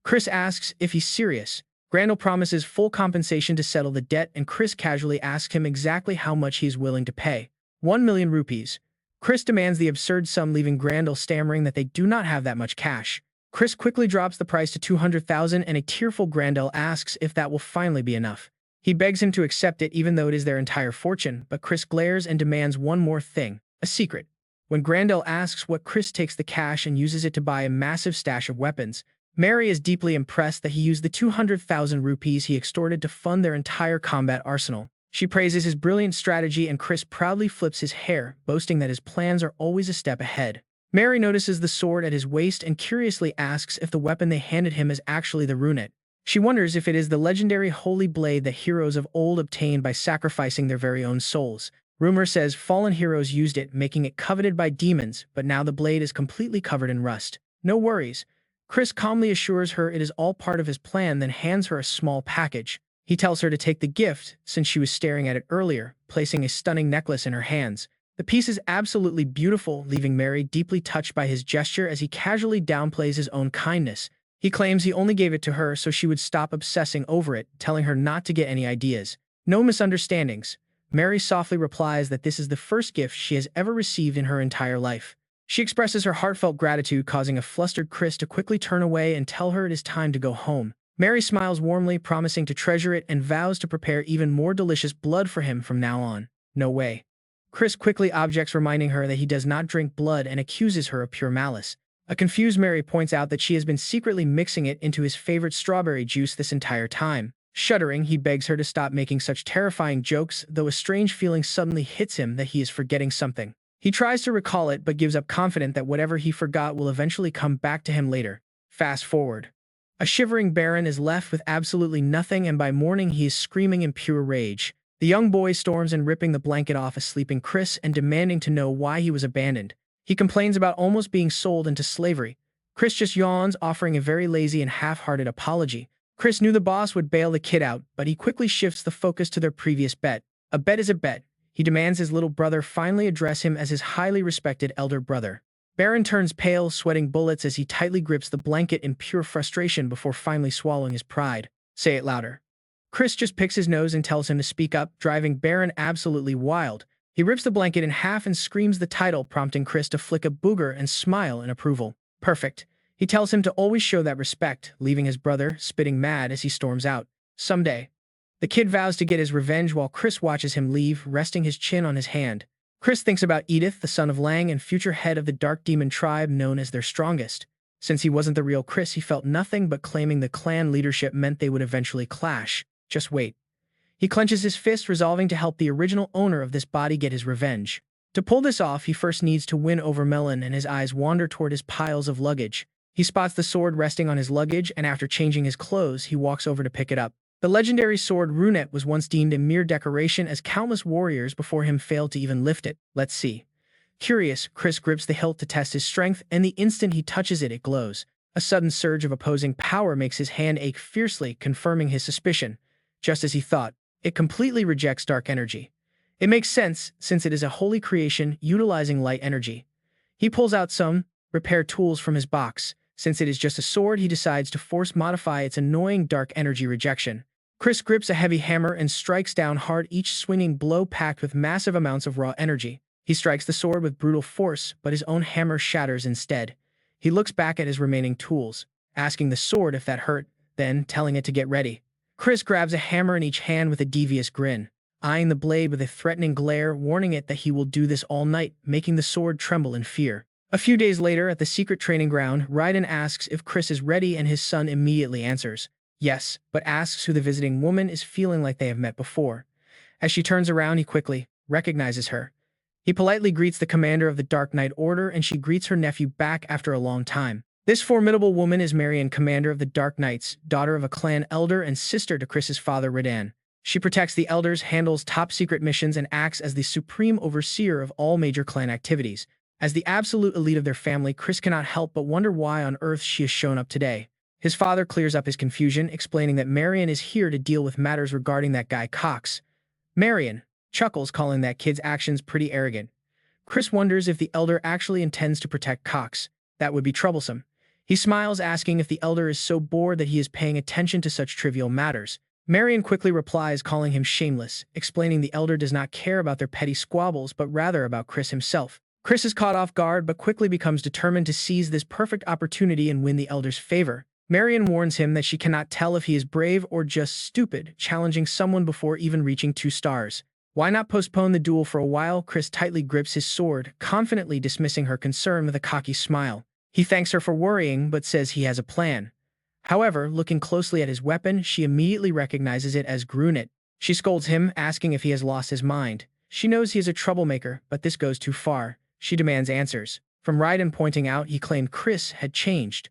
Chris asks if he's serious. Grandel promises full compensation to settle the debt, and Chris casually asks him exactly how much he is willing to pay. 1 million rupees. Chris demands the absurd sum, leaving Grandel stammering that they do not have that much cash. Chris quickly drops the price to 200,000, and a tearful Grandel asks if that will finally be enough. He begs him to accept it even though it is their entire fortune, but Chris glares and demands one more thing, a secret. When Grandel asks what, Chris takes the cash and uses it to buy a massive stash of weapons. Mary is deeply impressed that he used the 200,000 rupees he extorted to fund their entire combat arsenal. She praises his brilliant strategy, and Chris proudly flips his hair, boasting that his plans are always a step ahead. Mary notices the sword at his waist and curiously asks if the weapon they handed him is actually the runet. She wonders if it is the legendary holy blade that heroes of old obtained by sacrificing their very own souls. Rumor says fallen heroes used it, making it coveted by demons, but now the blade is completely covered in rust. No worries. Chris calmly assures her it is all part of his plan, then hands her a small package. He tells her to take the gift, since she was staring at it earlier, placing a stunning necklace in her hands. The piece is absolutely beautiful, leaving Mary deeply touched by his gesture as he casually downplays his own kindness. He claims he only gave it to her so she would stop obsessing over it, telling her not to get any ideas. No misunderstandings. Mary softly replies that this is the first gift she has ever received in her entire life. She expresses her heartfelt gratitude, causing a flustered Chris to quickly turn away and tell her it is time to go home. Mary smiles warmly, promising to treasure it, and vows to prepare even more delicious blood for him from now on. No way. Chris quickly objects, reminding her that he does not drink blood, and accuses her of pure malice. A confused Mary points out that she has been secretly mixing it into his favorite strawberry juice this entire time. Shuddering, he begs her to stop making such terrifying jokes, though a strange feeling suddenly hits him that he is forgetting something. He tries to recall it but gives up, confident that whatever he forgot will eventually come back to him later. Fast forward. A shivering Baron is left with absolutely nothing, and by morning he is screaming in pure rage. The young boy storms in, ripping the blanket off a sleeping Chris and demanding to know why he was abandoned. He complains about almost being sold into slavery. Chris just yawns, offering a very lazy and half-hearted apology. Chris knew the boss would bail the kid out, but he quickly shifts the focus to their previous bet. A bet is a bet. He demands his little brother finally address him as his highly respected elder brother. Baron turns pale, sweating bullets as he tightly grips the blanket in pure frustration before finally swallowing his pride. Say it louder. Chris just picks his nose and tells him to speak up, driving Baron absolutely wild. He rips the blanket in half and screams the title, prompting Chris to flick a booger and smile in approval. Perfect. He tells him to always show that respect, leaving his brother spitting mad as he storms out. Someday. The kid vows to get his revenge while Chris watches him leave, resting his chin on his hand. Chris thinks about Edith, the son of Lang and future head of the Dark Demon tribe known as their strongest. Since he wasn't the real Chris, he felt nothing but claiming the clan leadership meant they would eventually clash. Just wait. He clenches his fist, resolving to help the original owner of this body get his revenge. To pull this off, he first needs to win over Melon, and his eyes wander toward his piles of luggage. He spots the sword resting on his luggage, and after changing his clothes, he walks over to pick it up. The legendary sword Runet was once deemed a mere decoration, as countless warriors before him failed to even lift it. Let's see. Curious, Chris grips the hilt to test his strength, and the instant he touches it, it glows. A sudden surge of opposing power makes his hand ache fiercely, confirming his suspicion. Just as he thought, it completely rejects dark energy. It makes sense, since it is a holy creation utilizing light energy. He pulls out some repair tools from his box. Since it is just a sword, he decides to force modify its annoying dark energy rejection. Chris grips a heavy hammer and strikes down hard, each swinging blow packed with massive amounts of raw energy. He strikes the sword with brutal force, but his own hammer shatters instead. He looks back at his remaining tools, asking the sword if that hurt, then telling it to get ready. Chris grabs a hammer in each hand with a devious grin, eyeing the blade with a threatening glare, warning it that he will do this all night, making the sword tremble in fear. A few days later, at the secret training ground, Raiden asks if Chris is ready, and his son immediately answers yes, but asks who the visiting woman is, feeling like they have met before. As she turns around, he quickly recognizes her. He politely greets the commander of the Dark Knight Order, and she greets her nephew back after a long time. This formidable woman is Marion, commander of the Dark Knights, daughter of a clan elder and sister to Chris's father Radan. She protects the elders, handles top-secret missions, and acts as the supreme overseer of all major clan activities. As the absolute elite of their family, Chris cannot help but wonder why on earth she has shown up today. His father clears up his confusion, explaining that Marion is here to deal with matters regarding that guy Cox. Marion chuckles, calling that kid's actions pretty arrogant. Chris wonders if the elder actually intends to protect Cox. That would be troublesome. He smiles, asking if the elder is so bored that he is paying attention to such trivial matters. Marion quickly replies, calling him shameless, explaining the elder does not care about their petty squabbles, but rather about Chris himself. Chris is caught off guard, but quickly becomes determined to seize this perfect opportunity and win the elder's favor. Marion warns him that she cannot tell if he is brave or just stupid, challenging someone before even reaching 2 stars. Why not postpone the duel for a while? Chris tightly grips his sword, confidently dismissing her concern with a cocky smile. He thanks her for worrying, but says he has a plan. However, looking closely at his weapon, she immediately recognizes it as Grunet. She scolds him, asking if he has lost his mind. She knows he is a troublemaker, but this goes too far. She demands answers. From Raiden, pointing out he claimed Chris had changed.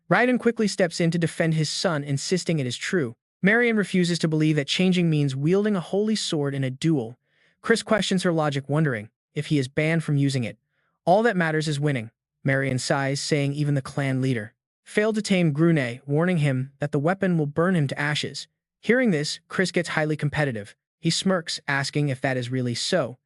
Raiden quickly steps in to defend his son, insisting it is true. Marion refuses to believe that changing means wielding a holy sword in a duel. Chris questions her logic, wondering if he is banned from using it. All that matters is winning. Marion sighs, saying even the clan leader failed to tame Grunet, warning him that the weapon will burn him to ashes. Hearing this, Chris gets highly competitive. He smirks, asking if that is really so.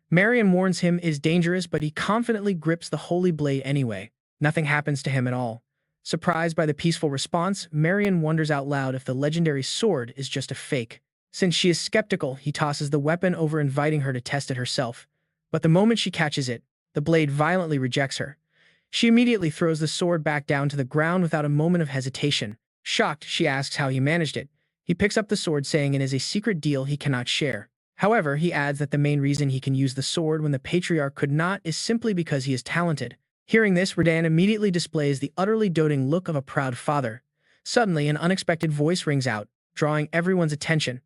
Marion warns him it is dangerous, but he confidently grips the holy blade anyway. Nothing happens to him at all. Surprised by the peaceful response, Marion wonders out loud if the legendary sword is just a fake. Since she is skeptical, he tosses the weapon over, inviting her to test it herself. But the moment she catches it, the blade violently rejects her. She immediately throws the sword back down to the ground without a moment of hesitation. Shocked, she asks how he managed it. He picks up the sword, saying it is a secret deal he cannot share. However, he adds that the main reason he can use the sword when the patriarch could not is simply because he is talented. Hearing this, Radan immediately displays the utterly doting look of a proud father. Suddenly, an unexpected voice rings out, drawing everyone's attention.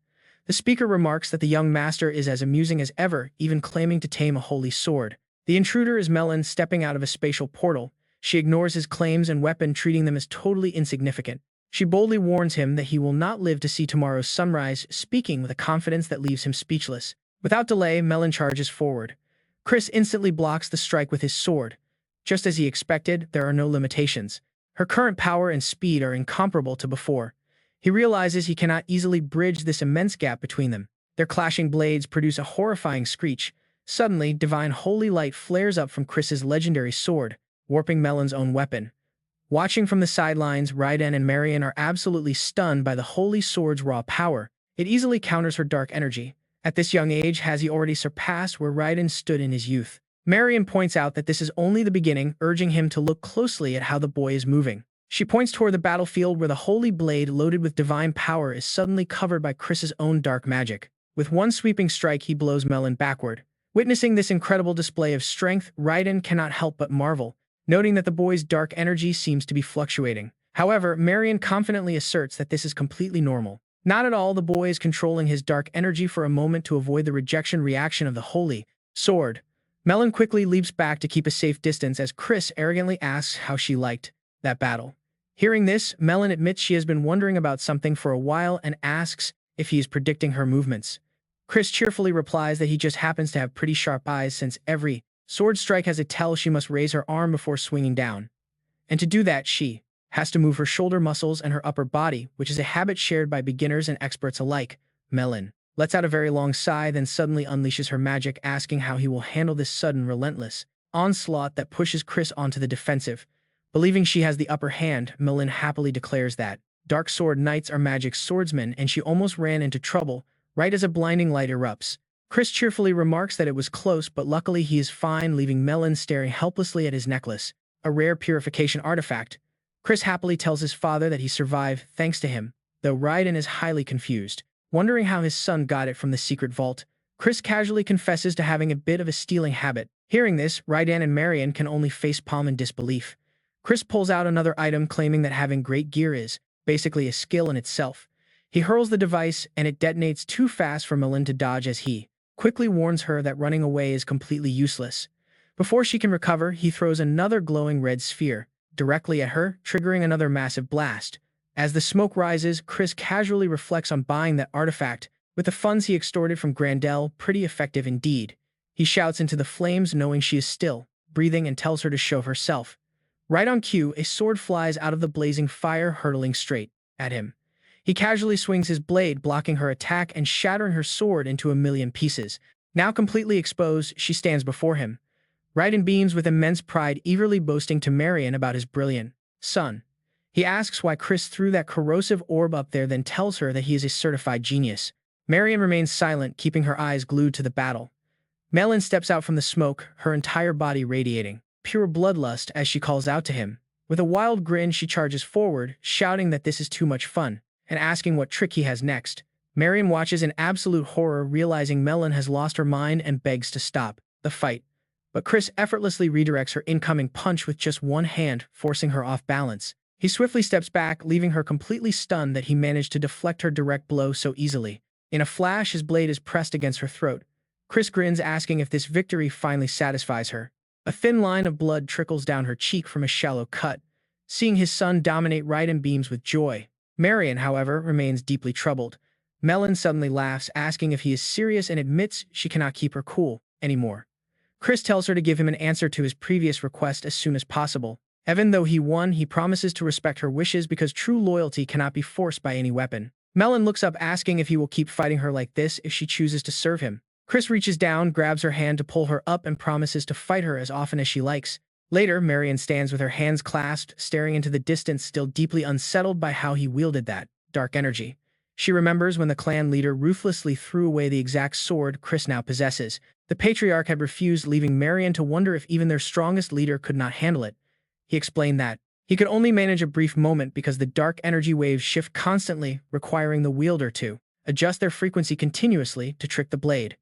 The speaker remarks that the young master is as amusing as ever, even claiming to tame a holy sword. The intruder is Melon, stepping out of a spatial portal. She ignores his claims and weapon, treating them as totally insignificant. She boldly warns him that he will not live to see tomorrow's sunrise, speaking with a confidence that leaves him speechless. Without delay, Melon charges forward. Chris instantly blocks the strike with his sword. Just as he expected, there are no limitations. Her current power and speed are incomparable to before. He realizes he cannot easily bridge this immense gap between them. Their clashing blades produce a horrifying screech. Suddenly, divine holy light flares up from Chris's legendary sword, warping Melon's own weapon. Watching from the sidelines, Raiden and Marion are absolutely stunned by the holy sword's raw power. It easily counters her dark energy. At this young age, has he already surpassed where Raiden stood in his youth? Marion points out that this is only the beginning, urging him to look closely at how the boy is moving. She points toward the battlefield where the holy blade loaded with divine power is suddenly covered by Chris's own dark magic. With one sweeping strike, he blows Melon backward. Witnessing this incredible display of strength, Raiden cannot help but marvel, noting that the boy's dark energy seems to be fluctuating. However, Marion confidently asserts that this is completely normal. Not at all, the boy is controlling his dark energy for a moment to avoid the rejection reaction of the holy sword. Melon quickly leaps back to keep a safe distance as Chris arrogantly asks how she liked that battle. Hearing this, Melon admits she has been wondering about something for a while and asks if he is predicting her movements. Chris cheerfully replies that he just happens to have pretty sharp eyes, since every sword strike has a tell she must raise her arm before swinging down. And to do that, she has to move her shoulder muscles and her upper body, which is a habit shared by beginners and experts alike. Melon lets out a very long sigh, then suddenly unleashes her magic, asking how he will handle this sudden, relentless onslaught that pushes Chris onto the defensive. Believing she has the upper hand, Melon happily declares that dark sword knights are magic swordsmen, and she almost ran into trouble right as a blinding light erupts. Chris cheerfully remarks that it was close, but luckily he is fine, leaving Melon staring helplessly at his necklace, a rare purification artifact. Chris happily tells his father that he survived thanks to him, though Raiden is highly confused. Wondering how his son got it from the secret vault, Chris casually confesses to having a bit of a stealing habit. Hearing this, Raiden and Marion can only facepalm in disbelief. Chris pulls out another item, claiming that having great gear is basically a skill in itself. He hurls the device, and it detonates too fast for Melon to dodge, as he quickly warns her that running away is completely useless. Before she can recover, he throws another glowing red sphere directly at her, triggering another massive blast. As the smoke rises, Chris casually reflects on buying that artifact. With the funds he extorted from Grandel, pretty effective indeed. He shouts into the flames, knowing she is still breathing, and tells her to show herself. Right on cue, a sword flies out of the blazing fire, hurtling straight at him. He casually swings his blade, blocking her attack and shattering her sword into a million pieces. Now completely exposed, she stands before him. Raiden beams with immense pride, eagerly boasting to Marion about his brilliant son. He asks why Chris threw that corrosive orb up there, then tells her that he is a certified genius. Marion remains silent, keeping her eyes glued to the battle. Melon steps out from the smoke, her entire body radiating pure bloodlust, as she calls out to him. With a wild grin, she charges forward, shouting that this is too much fun, and asking what trick he has next. Marion watches in absolute horror, realizing Melon has lost her mind, and begs to stop the fight. But Chris effortlessly redirects her incoming punch with just one hand, forcing her off balance. He swiftly steps back, leaving her completely stunned that he managed to deflect her direct blow so easily. In a flash, his blade is pressed against her throat. Chris grins, asking if this victory finally satisfies her. A thin line of blood trickles down her cheek from a shallow cut. Seeing his son dominate, Raiden beams with joy. Marion, however, remains deeply troubled. Melon suddenly laughs, asking if he is serious, and admits she cannot keep her cool anymore. Chris tells her to give him an answer to his previous request as soon as possible. Even though he won, he promises to respect her wishes, because true loyalty cannot be forced by any weapon. Melon looks up, asking if he will keep fighting her like this if she chooses to serve him. Chris reaches down, grabs her hand to pull her up, and promises to fight her as often as she likes. Later, Marion stands with her hands clasped, staring into the distance, still deeply unsettled by how he wielded that dark energy. She remembers when the clan leader ruthlessly threw away the exact sword Chris now possesses. The patriarch had refused, leaving Marion to wonder if even their strongest leader could not handle it. He explained that he could only manage a brief moment because the dark energy waves shift constantly, requiring the wielder to adjust their frequency continuously to trick the blade.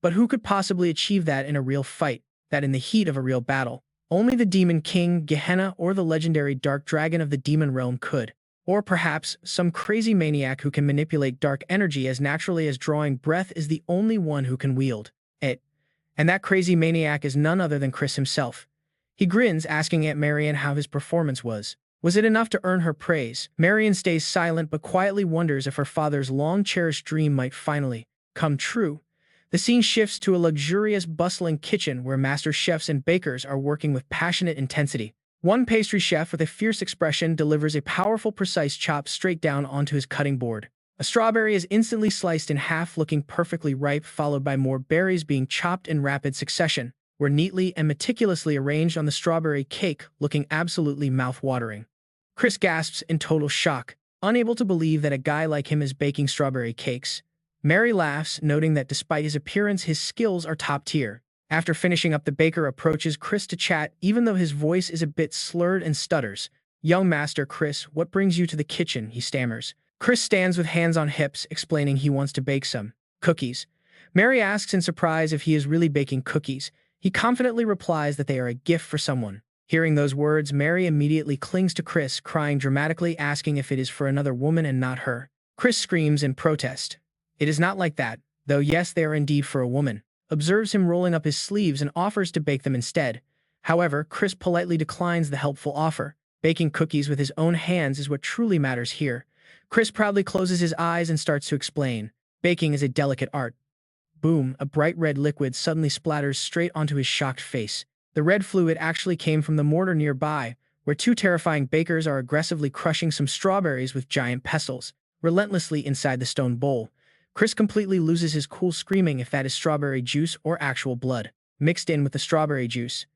But who could possibly achieve that in a real fight, that in the heat of a real battle? Only the Demon King, Gehenna, or the legendary Dark Dragon of the Demon Realm could. Or perhaps some crazy maniac who can manipulate dark energy as naturally as drawing breath is the only one who can wield it. And that crazy maniac is none other than Chris himself. He grins, asking Aunt Marion how his performance was. Was it enough to earn her praise? Marion stays silent but quietly wonders if her father's long-cherished dream might finally come true. The scene shifts to a luxurious, bustling kitchen where master chefs and bakers are working with passionate intensity. One pastry chef with a fierce expression delivers a powerful, precise chop straight down onto his cutting board. A strawberry is instantly sliced in half, looking perfectly ripe, followed by more berries being chopped in rapid succession, were neatly and meticulously arranged on the strawberry cake, looking absolutely mouth-watering. Chris gasps in total shock, unable to believe that a guy like him is baking strawberry cakes. Mary laughs, noting that despite his appearance, his skills are top tier. After finishing up, the baker approaches Chris to chat, even though his voice is a bit slurred and stutters. "Young Master Chris, what brings you to the kitchen?" he stammers. Chris stands with hands on hips, explaining he wants to bake some cookies. Mary asks in surprise if he is really baking cookies. He confidently replies that they are a gift for someone. Hearing those words, Mary immediately clings to Chris, crying dramatically, asking if it is for another woman and not her. Chris screams in protest. "It is not like that, though yes, they are indeed for a woman," observes him rolling up his sleeves and offers to bake them instead. However, Chris politely declines the helpful offer. Baking cookies with his own hands is what truly matters here. Chris proudly closes his eyes and starts to explain. Baking is a delicate art. Boom, a bright red liquid suddenly splatters straight onto his shocked face. The red fluid actually came from the mortar nearby, where two terrifying bakers are aggressively crushing some strawberries with giant pestles, relentlessly inside the stone bowl. Chris completely loses his cool, screaming if that is strawberry juice or actual blood, mixed in with the strawberry juice.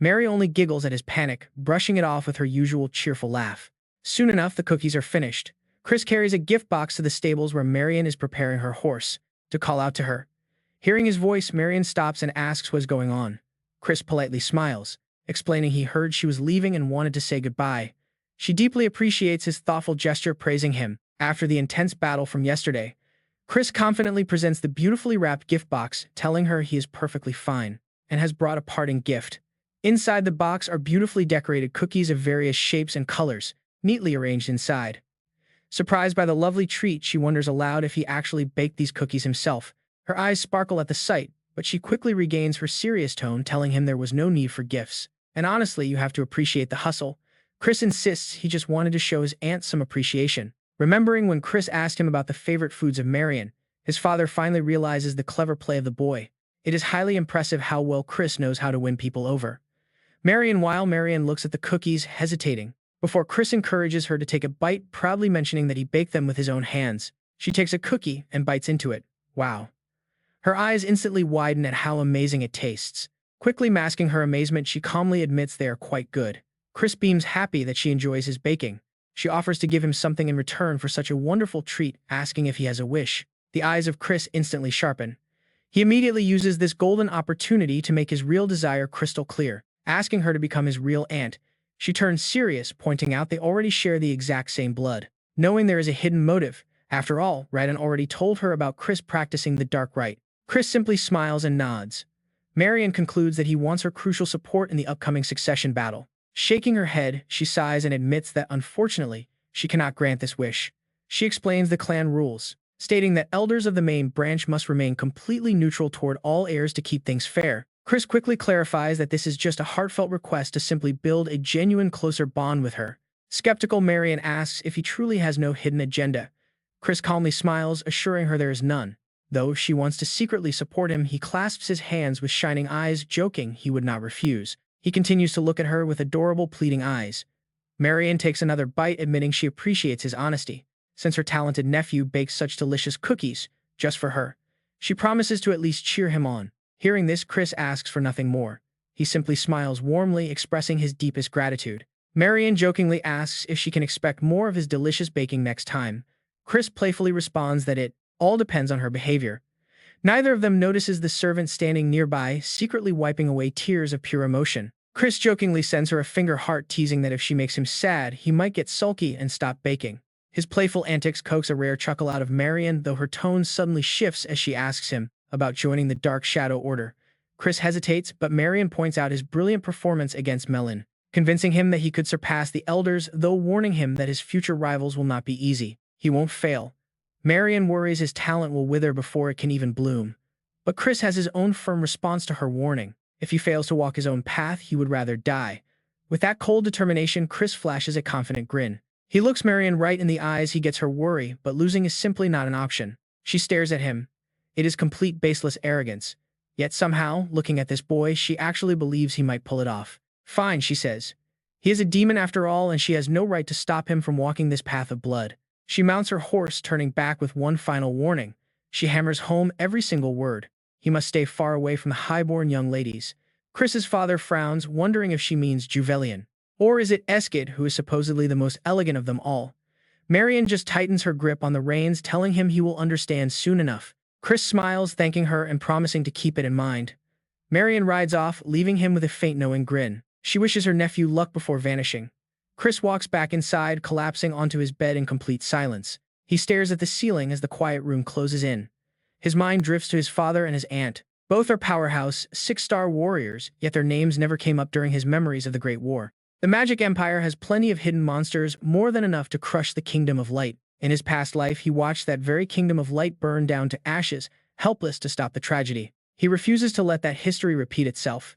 Mary only giggles at his panic, brushing it off with her usual cheerful laugh. Soon enough, the cookies are finished. Chris carries a gift box to the stables where Marion is preparing her horse, to call out to her. Hearing his voice, Marion stops and asks what's going on. Chris politely smiles, explaining he heard she was leaving and wanted to say goodbye. She deeply appreciates his thoughtful gesture, praising him. After the intense battle from yesterday, Chris confidently presents the beautifully wrapped gift box, telling her he is perfectly fine and has brought a parting gift. Inside the box are beautifully decorated cookies of various shapes and colors, neatly arranged inside. Surprised by the lovely treat, she wonders aloud if he actually baked these cookies himself. Her eyes sparkle at the sight, but she quickly regains her serious tone, telling him there was no need for gifts. And honestly, you have to appreciate the hustle. Chris insists he just wanted to show his aunt some appreciation. Remembering when Chris asked him about the favorite foods of Marion, his father finally realizes the clever play of the boy. It is highly impressive how well Chris knows how to win people over. Marion looks at the cookies, hesitating, before Chris encourages her to take a bite, proudly mentioning that he baked them with his own hands. She takes a cookie and bites into it. Wow. Her eyes instantly widen at how amazing it tastes. Quickly masking her amazement, she calmly admits they are quite good. Chris beams, happy that she enjoys his baking. She offers to give him something in return for such a wonderful treat, asking if he has a wish. The eyes of Chris instantly sharpen. He immediately uses this golden opportunity to make his real desire crystal clear, asking her to become his real aunt. She turns serious, pointing out they already share the exact same blood. Knowing there is a hidden motive, after all, Radin already told her about Chris practicing the dark rite. Chris simply smiles and nods. Marion concludes that he wants her crucial support in the upcoming succession battle. Shaking her head, she sighs and admits that unfortunately, she cannot grant this wish. She explains the clan rules, stating that elders of the main branch must remain completely neutral toward all heirs to keep things fair. Chris quickly clarifies that this is just a heartfelt request to simply build a genuine closer bond with her. Skeptical Marion asks if he truly has no hidden agenda. Chris calmly smiles, assuring her there is none. Though she wants to secretly support him, he clasps his hands with shining eyes, joking he would not refuse. He continues to look at her with adorable, pleading eyes. Marion takes another bite, admitting she appreciates his honesty, since her talented nephew bakes such delicious cookies just for her. She promises to at least cheer him on. Hearing this, Chris asks for nothing more. He simply smiles warmly, expressing his deepest gratitude. Marion jokingly asks if she can expect more of his delicious baking next time. Chris playfully responds that it all depends on her behavior. Neither of them notices the servant standing nearby, secretly wiping away tears of pure emotion. Chris jokingly sends her a finger heart, teasing that if she makes him sad, he might get sulky and stop baking. His playful antics coax a rare chuckle out of Marion, though her tone suddenly shifts as she asks him about joining the Dark Shadow Order. Chris hesitates, but Marion points out his brilliant performance against Melon, convincing him that he could surpass the elders, though warning him that his future rivals will not be easy. He won't fail. Marion worries his talent will wither before it can even bloom. But Chris has his own firm response to her warning. If he fails to walk his own path, he would rather die. With that cold determination, Chris flashes a confident grin. He looks Marion right in the eyes. He gets her worry, but losing is simply not an option. She stares at him. It is complete baseless arrogance. Yet somehow, looking at this boy, she actually believes he might pull it off. Fine, she says. He is a demon after all, and she has no right to stop him from walking this path of blood. She mounts her horse, turning back with one final warning. She hammers home every single word. He must stay far away from the highborn young ladies. Chris's father frowns, wondering if she means Juvelian. Or is it Eskid, who is supposedly the most elegant of them all? Marion just tightens her grip on the reins, telling him he will understand soon enough. Chris smiles, thanking her and promising to keep it in mind. Marion rides off, leaving him with a faint knowing grin. She wishes her nephew luck before vanishing. Chris walks back inside, collapsing onto his bed in complete silence. He stares at the ceiling as the quiet room closes in. His mind drifts to his father and his aunt. Both are powerhouse, six-star warriors, yet their names never came up during his memories of the Great War. The Magic Empire has plenty of hidden monsters, more than enough to crush the Kingdom of Light. In his past life, he watched that very Kingdom of Light burn down to ashes, helpless to stop the tragedy. He refuses to let that history repeat itself.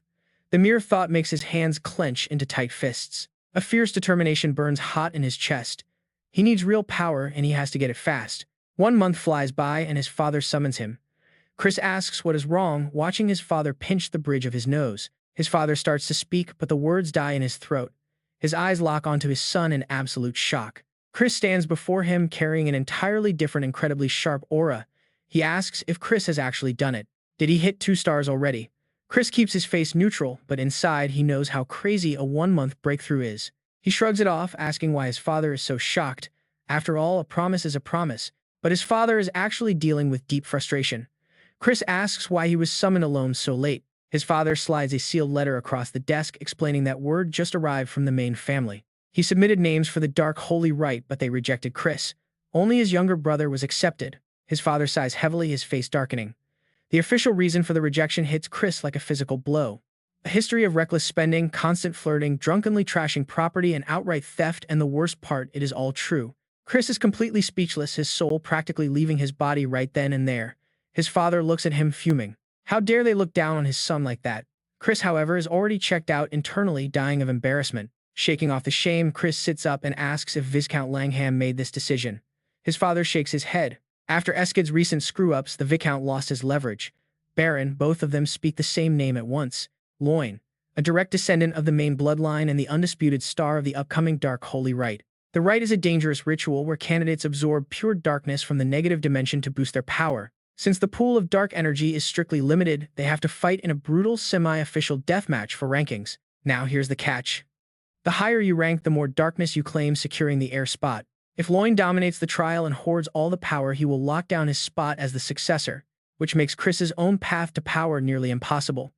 The mere thought makes his hands clench into tight fists. A fierce determination burns hot in his chest. He needs real power, and he has to get it fast. 1 month flies by, and his father summons him. Chris asks what is wrong, watching his father pinch the bridge of his nose. His father starts to speak, but the words die in his throat. His eyes lock onto his son in absolute shock. Chris stands before him, carrying an entirely different, incredibly sharp aura. He asks if Chris has actually done it. Did he hit 2 stars already? Chris keeps his face neutral, but inside he knows how crazy a 1-month breakthrough is. He shrugs it off, asking why his father is so shocked. After all, a promise is a promise. But his father is actually dealing with deep frustration. Chris asks why he was summoned alone so late. His father slides a sealed letter across the desk, explaining that word just arrived from the main family. He submitted names for the Dark Holy Rite, but they rejected Chris. Only his younger brother was accepted. His father sighs heavily, his face darkening. The official reason for the rejection hits Chris like a physical blow. A history of reckless spending, constant flirting, drunkenly trashing property, and outright theft, and the worst part, it is all true. Chris is completely speechless, his soul practically leaving his body right then and there. His father looks at him, fuming. How dare they look down on his son like that? Chris, however, is already checked out internally, dying of embarrassment. Shaking off the shame, Chris sits up and asks if Viscount Langham made this decision. His father shakes his head. After Eskid's recent screw-ups, the Viscount lost his leverage. Baron, both of them speak the same name at once. Loin, a direct descendant of the main bloodline and the undisputed star of the upcoming Dark Holy Rite. The rite is a dangerous ritual where candidates absorb pure darkness from the negative dimension to boost their power. Since the pool of dark energy is strictly limited, they have to fight in a brutal semi-official deathmatch for rankings. Now here's the catch. The higher you rank, the more darkness you claim, securing the heir spot. If Loin dominates the trial and hoards all the power, he will lock down his spot as the successor, which makes Chris's own path to power nearly impossible.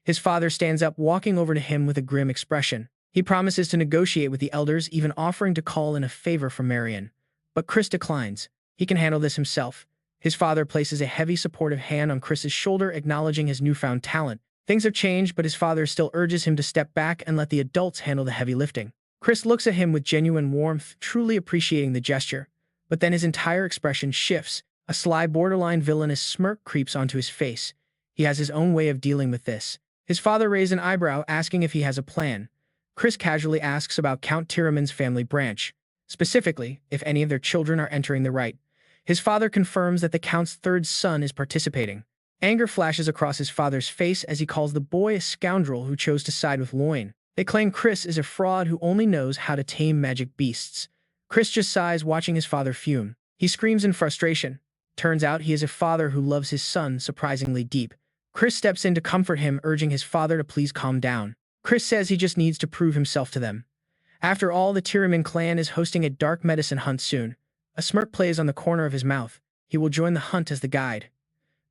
His father stands up, walking over to him with a grim expression. He promises to negotiate with the elders, even offering to call in a favor from Marion. But Chris declines. He can handle this himself. His father places a heavy, supportive hand on Chris's shoulder, acknowledging his newfound talent. Things have changed, but his father still urges him to step back and let the adults handle the heavy lifting. Chris looks at him with genuine warmth, truly appreciating the gesture. But then his entire expression shifts. A sly, borderline villainous smirk creeps onto his face. He has his own way of dealing with this. His father raised an eyebrow, asking if he has a plan. Chris casually asks about Count Tiraman's family branch, specifically, if any of their children are entering the rite. His father confirms that the Count's 3rd son is participating. Anger flashes across his father's face as he calls the boy a scoundrel who chose to side with Loin. They claim Chris is a fraud who only knows how to tame magic beasts. Chris just sighs, watching his father fume. He screams in frustration. Turns out he is a father who loves his son surprisingly deep. Chris steps in to comfort him, urging his father to please calm down. Chris says he just needs to prove himself to them. After all, the Tiraman clan is hosting a dark medicine hunt soon. A smirk plays on the corner of his mouth. He will join the hunt as the guide.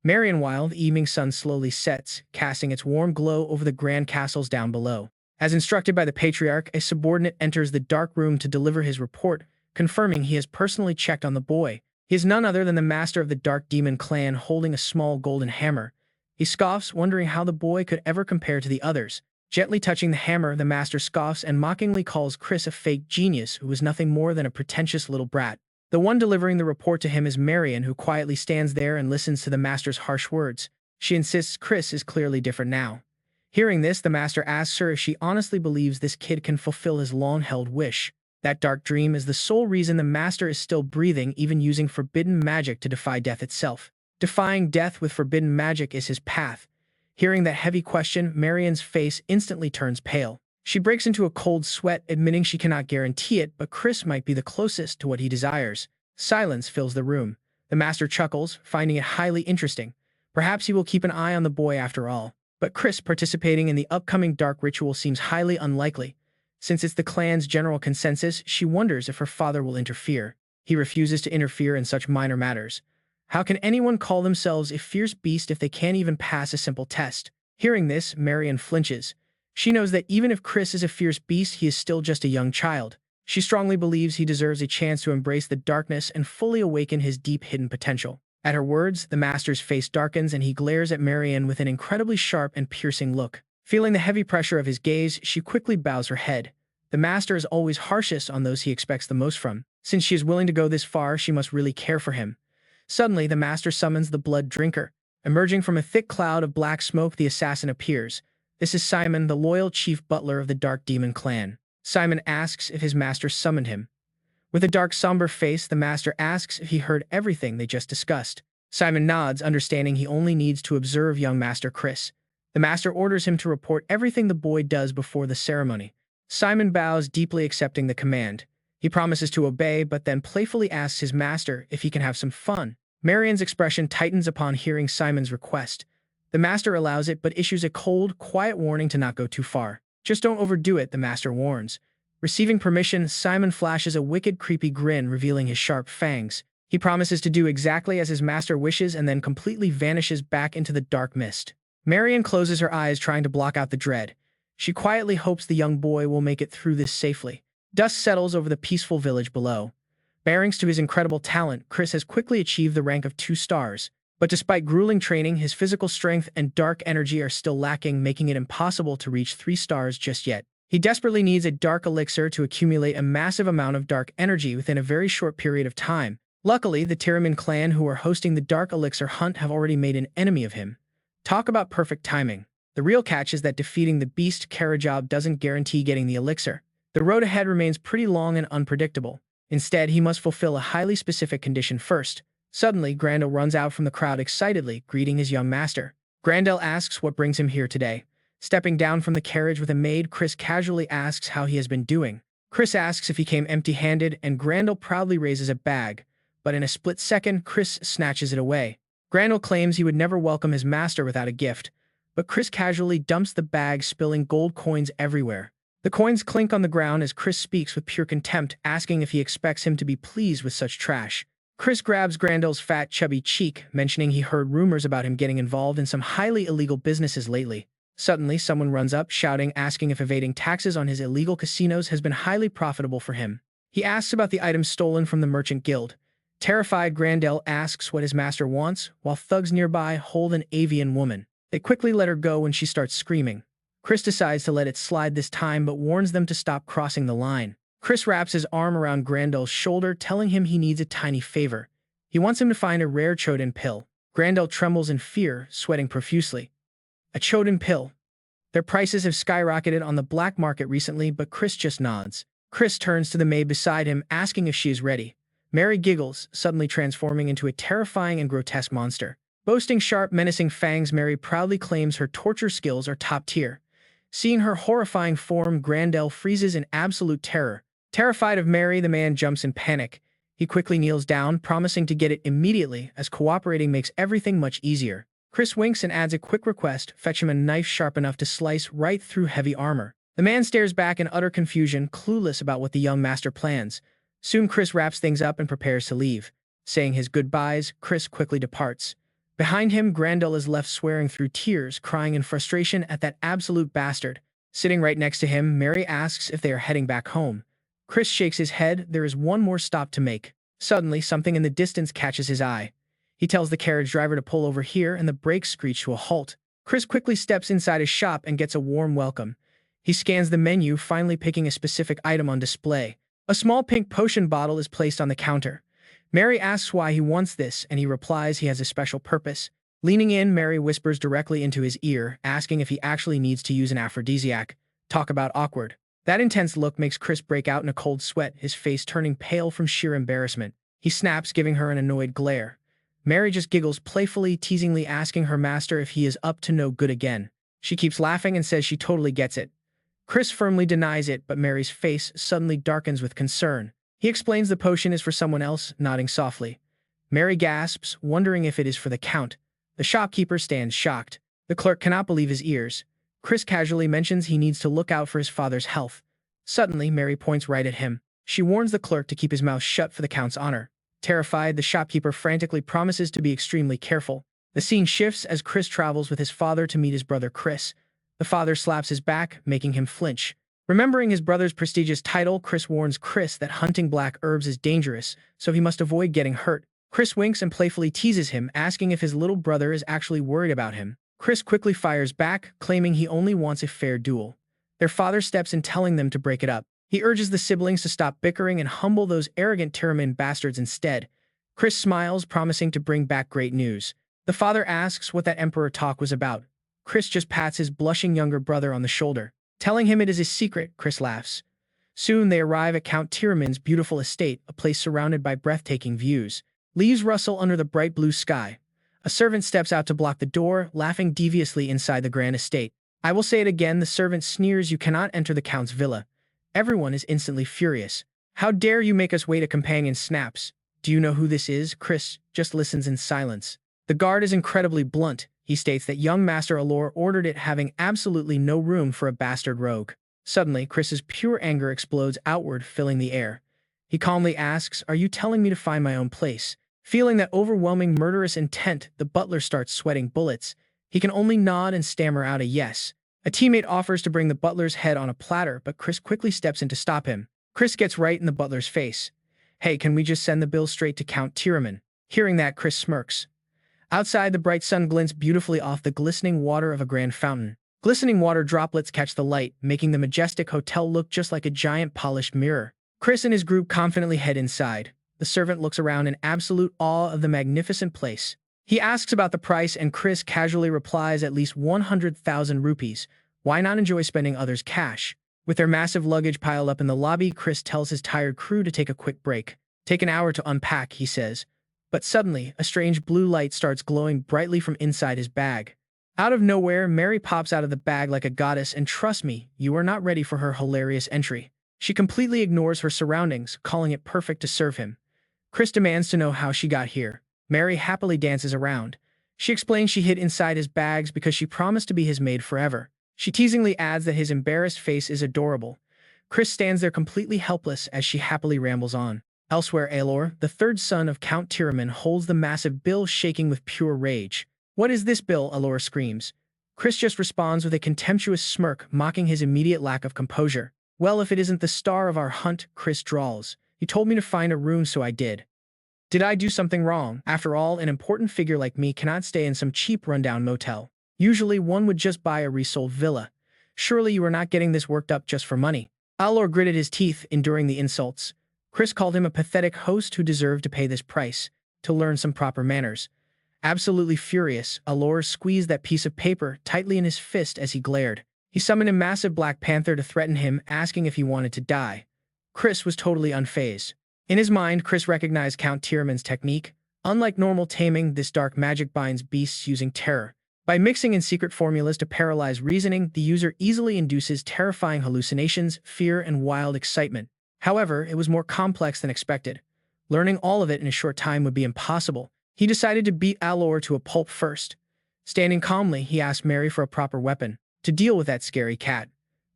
Meanwhile, the evening sun slowly sets, casting its warm glow over the grand castles down below. As instructed by the Patriarch, a subordinate enters the dark room to deliver his report, confirming he has personally checked on the boy. He is none other than the master of the Dark Demon clan, holding a small golden hammer. He scoffs, wondering how the boy could ever compare to the others. Gently touching the hammer, the master scoffs and mockingly calls Chris a fake genius who is nothing more than a pretentious little brat. The one delivering the report to him is Marion, who quietly stands there and listens to the master's harsh words. She insists Chris is clearly different now. Hearing this, the master asks her if she honestly believes this kid can fulfill his long-held wish. That dark dream is the sole reason the master is still breathing, even using forbidden magic to defy death itself. Defying death with forbidden magic is his path. Hearing that heavy question, Marion's face instantly turns pale. She breaks into a cold sweat, admitting she cannot guarantee it, but Chris might be the closest to what he desires. Silence fills the room. The master chuckles, finding it highly interesting. Perhaps he will keep an eye on the boy after all. But Chris participating in the upcoming dark ritual seems highly unlikely. Since it's the clan's general consensus, she wonders if her father will interfere. He refuses to interfere in such minor matters. How can anyone call themselves a fierce beast if they can't even pass a simple test? Hearing this, Marion flinches. She knows that even if Chris is a fierce beast, he is still just a young child. She strongly believes he deserves a chance to embrace the darkness and fully awaken his deep hidden potential. At her words, the master's face darkens and he glares at Marion with an incredibly sharp and piercing look. Feeling the heavy pressure of his gaze, she quickly bows her head. The master is always harshest on those he expects the most from. Since she is willing to go this far, she must really care for him. Suddenly, the master summons the blood drinker. Emerging from a thick cloud of black smoke, the assassin appears. This is Simon, the loyal chief butler of the Dark Demon clan. Simon asks if his master summoned him. With a dark, somber face, the master asks if he heard everything they just discussed. Simon nods, understanding he only needs to observe young Master Chris. The master orders him to report everything the boy does before the ceremony. Simon bows, deeply accepting the command. He promises to obey, but then playfully asks his master if he can have some fun. Marion's expression tightens upon hearing Simon's request. The master allows it, but issues a cold, quiet warning to not go too far. Just don't overdo it, the master warns. Receiving permission, Simon flashes a wicked, creepy grin, revealing his sharp fangs. He promises to do exactly as his master wishes and then completely vanishes back into the dark mist. Marion closes her eyes, trying to block out the dread. She quietly hopes the young boy will make it through this safely. Dust settles over the peaceful village below. Bearings to his incredible talent, Chris has quickly achieved the rank of 2 stars. But despite grueling training, his physical strength and dark energy are still lacking, making it impossible to reach 3 stars just yet. He desperately needs a dark elixir to accumulate a massive amount of dark energy within a very short period of time. Luckily, the Tyramin clan who are hosting the dark elixir hunt have already made an enemy of him. Talk about perfect timing. The real catch is that defeating the beast Karajab doesn't guarantee getting the elixir. The road ahead remains pretty long and unpredictable. Instead, he must fulfill a highly specific condition first. Suddenly, Grandel runs out from the crowd excitedly, greeting his young master. Grandel asks what brings him here today. Stepping down from the carriage with a maid, Chris casually asks how he has been doing. Chris asks if he came empty-handed, and Grandel proudly raises a bag. But in a split second, Chris snatches it away. Grandel claims he would never welcome his master without a gift, but Chris casually dumps the bag, spilling gold coins everywhere. The coins clink on the ground as Chris speaks with pure contempt, asking if he expects him to be pleased with such trash. Chris grabs Grandel's fat, chubby cheek, mentioning he heard rumors about him getting involved in some highly illegal businesses lately. Suddenly, someone runs up, shouting, asking if evading taxes on his illegal casinos has been highly profitable for him. He asks about the items stolen from the merchant guild. Terrified, Grandel asks what his master wants, while thugs nearby hold an avian woman. They quickly let her go when she starts screaming. Chris decides to let it slide this time, but warns them to stop crossing the line. Chris wraps his arm around Grandel's shoulder, telling him he needs a tiny favor. He wants him to find a rare Choden pill. Grandel trembles in fear, sweating profusely. A Choden pill. Their prices have skyrocketed on the black market recently, but Chris just nods. Chris turns to the maid beside him, asking if she is ready. Mary giggles, suddenly transforming into a terrifying and grotesque monster. Boasting sharp, menacing fangs, Mary proudly claims her torture skills are top tier. Seeing her horrifying form, Grandel freezes in absolute terror. Terrified of Mary, the man jumps in panic. He quickly kneels down, promising to get it immediately, as cooperating makes everything much easier. Chris winks and adds a quick request: fetch him a knife sharp enough to slice right through heavy armor. The man stares back in utter confusion, clueless about what the young master plans. Soon Chris wraps things up and prepares to leave. Saying his goodbyes, Chris quickly departs. Behind him, Grandel is left swearing through tears, crying in frustration at that absolute bastard. Sitting right next to him, Mary asks if they are heading back home. Chris shakes his head. There is one more stop to make. Suddenly, something in the distance catches his eye. He tells the carriage driver to pull over here, and the brakes screech to a halt. Chris quickly steps inside his shop and gets a warm welcome. He scans the menu, finally picking a specific item on display. A small pink potion bottle is placed on the counter. Mary asks why he wants this, and he replies he has a special purpose. Leaning in, Mary whispers directly into his ear, asking if he actually needs to use an aphrodisiac. Talk about awkward. That intense look makes Chris break out in a cold sweat, his face turning pale from sheer embarrassment. He snaps, giving her an annoyed glare. Mary just giggles playfully, teasingly asking her master if he is up to no good again. She keeps laughing and says she totally gets it. Chris firmly denies it, but Mary's face suddenly darkens with concern. He explains the potion is for someone else, nodding softly. Mary gasps, wondering if it is for the Count. The shopkeeper stands shocked. The clerk cannot believe his ears. Chris casually mentions he needs to look out for his father's health. Suddenly, Mary points right at him. She warns the clerk to keep his mouth shut for the Count's honor. Terrified, the shopkeeper frantically promises to be extremely careful. The scene shifts as Chris travels with his father to meet his brother Chris. The father slaps his back, making him flinch. Remembering his brother's prestigious title, Chris warns Chris that hunting black herbs is dangerous, so he must avoid getting hurt. Chris winks and playfully teases him, asking if his little brother is actually worried about him. Chris quickly fires back, claiming he only wants a fair duel. Their father steps in, telling them to break it up. He urges the siblings to stop bickering and humble those arrogant Tyraman bastards instead. Chris smiles, promising to bring back great news. The father asks what that emperor talk was about. Chris just pats his blushing younger brother on the shoulder. Telling him it is his secret, Chris laughs. Soon they arrive at Count Tyraman's beautiful estate, a place surrounded by breathtaking views. Leaves rustle under the bright blue sky. A servant steps out to block the door, laughing deviously inside the grand estate. I will say it again, the servant sneers, you cannot enter the Count's villa. Everyone is instantly furious. How dare you make us wait, a companion snaps. Do you know who this is? Chris just listens in silence. The guard is incredibly blunt. He states that young Master Allure ordered it, having absolutely no room for a bastard rogue. Suddenly, Chris's pure anger explodes outward, filling the air. He calmly asks, are you telling me to find my own place? Feeling that overwhelming murderous intent, the butler starts sweating bullets. He can only nod and stammer out a yes. A teammate offers to bring the butler's head on a platter, but Chris quickly steps in to stop him. Chris gets right in the butler's face. Hey, can we just send the bill straight to Count Tyraman? Hearing that, Chris smirks. Outside, the bright sun glints beautifully off the glistening water of a grand fountain. Glistening water droplets catch the light, making the majestic hotel look just like a giant polished mirror. Chris and his group confidently head inside. The servant looks around in absolute awe of the magnificent place. He asks about the price, and Chris casually replies at least 100,000 rupees. Why not enjoy spending others' cash? With their massive luggage piled up in the lobby, Chris tells his tired crew to take a quick break. Take an hour to unpack, he says. But suddenly, a strange blue light starts glowing brightly from inside his bag. Out of nowhere, Mary pops out of the bag like a goddess, and trust me, you are not ready for her hilarious entry. She completely ignores her surroundings, calling it perfect to serve him. Chris demands to know how she got here. Mary happily dances around. She explains she hid inside his bags because she promised to be his maid forever. She teasingly adds that his embarrassed face is adorable. Chris stands there completely helpless as she happily rambles on. Elsewhere, Alor, the third son of Count Tyraman, holds the massive bill, shaking with pure rage. What is this bill? Alor screams. Chris just responds with a contemptuous smirk, mocking his immediate lack of composure. Well, if it isn't the star of our hunt, Chris drawls. You told me to find a room, so I did. Did I do something wrong? After all, an important figure like me cannot stay in some cheap rundown motel. Usually one would just buy a resold villa. Surely you are not getting this worked up just for money. Alor gritted his teeth, enduring the insults. Chris called him a pathetic host who deserved to pay this price, to learn some proper manners. Absolutely furious, Alor squeezed that piece of paper tightly in his fist as he glared. He summoned a massive black panther to threaten him, asking if he wanted to die. Chris was totally unfazed. In his mind, Chris recognized Count Tyraman's technique. Unlike normal taming, this dark magic binds beasts using terror. By mixing in secret formulas to paralyze reasoning, the user easily induces terrifying hallucinations, fear, and wild excitement. However, it was more complex than expected. Learning all of it in a short time would be impossible. He decided to beat Alor to a pulp first. Standing calmly, he asked Mary for a proper weapon to deal with that scary cat.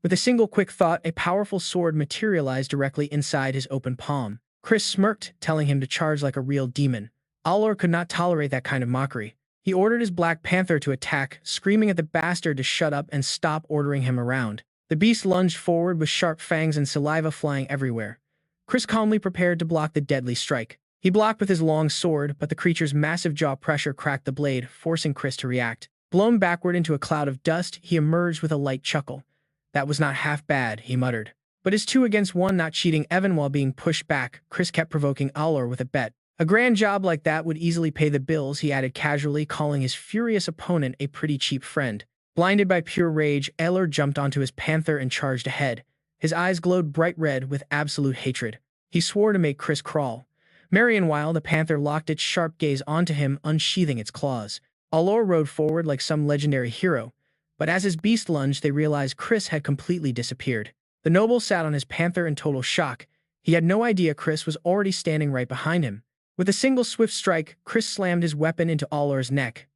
With a single quick thought, a powerful sword materialized directly inside his open palm. Chris smirked, telling him to charge like a real demon. Alor could not tolerate that kind of mockery. He ordered his Black Panther to attack, screaming at the bastard to shut up and stop ordering him around. The beast lunged forward with sharp fangs and saliva flying everywhere. Chris calmly prepared to block the deadly strike. He blocked with his long sword, but the creature's massive jaw pressure cracked the blade, forcing Chris to react. Blown backward into a cloud of dust, he emerged with a light chuckle. That was not half bad, he muttered. But his 2 against 1 not cheating Evan while being pushed back, Chris kept provoking Allor with a bet. A grand job like that would easily pay the bills, he added casually, calling his furious opponent a pretty cheap friend. Blinded by pure rage, Allor jumped onto his panther and charged ahead. His eyes glowed bright red with absolute hatred. He swore to make Chris crawl. Meanwhile, the panther locked its sharp gaze onto him, unsheathing its claws. Allor rode forward like some legendary hero, but as his beast lunged, they realized Chris had completely disappeared. The noble sat on his panther in total shock. He had no idea Chris was already standing right behind him. With a single swift strike, Chris slammed his weapon into Allor's neck.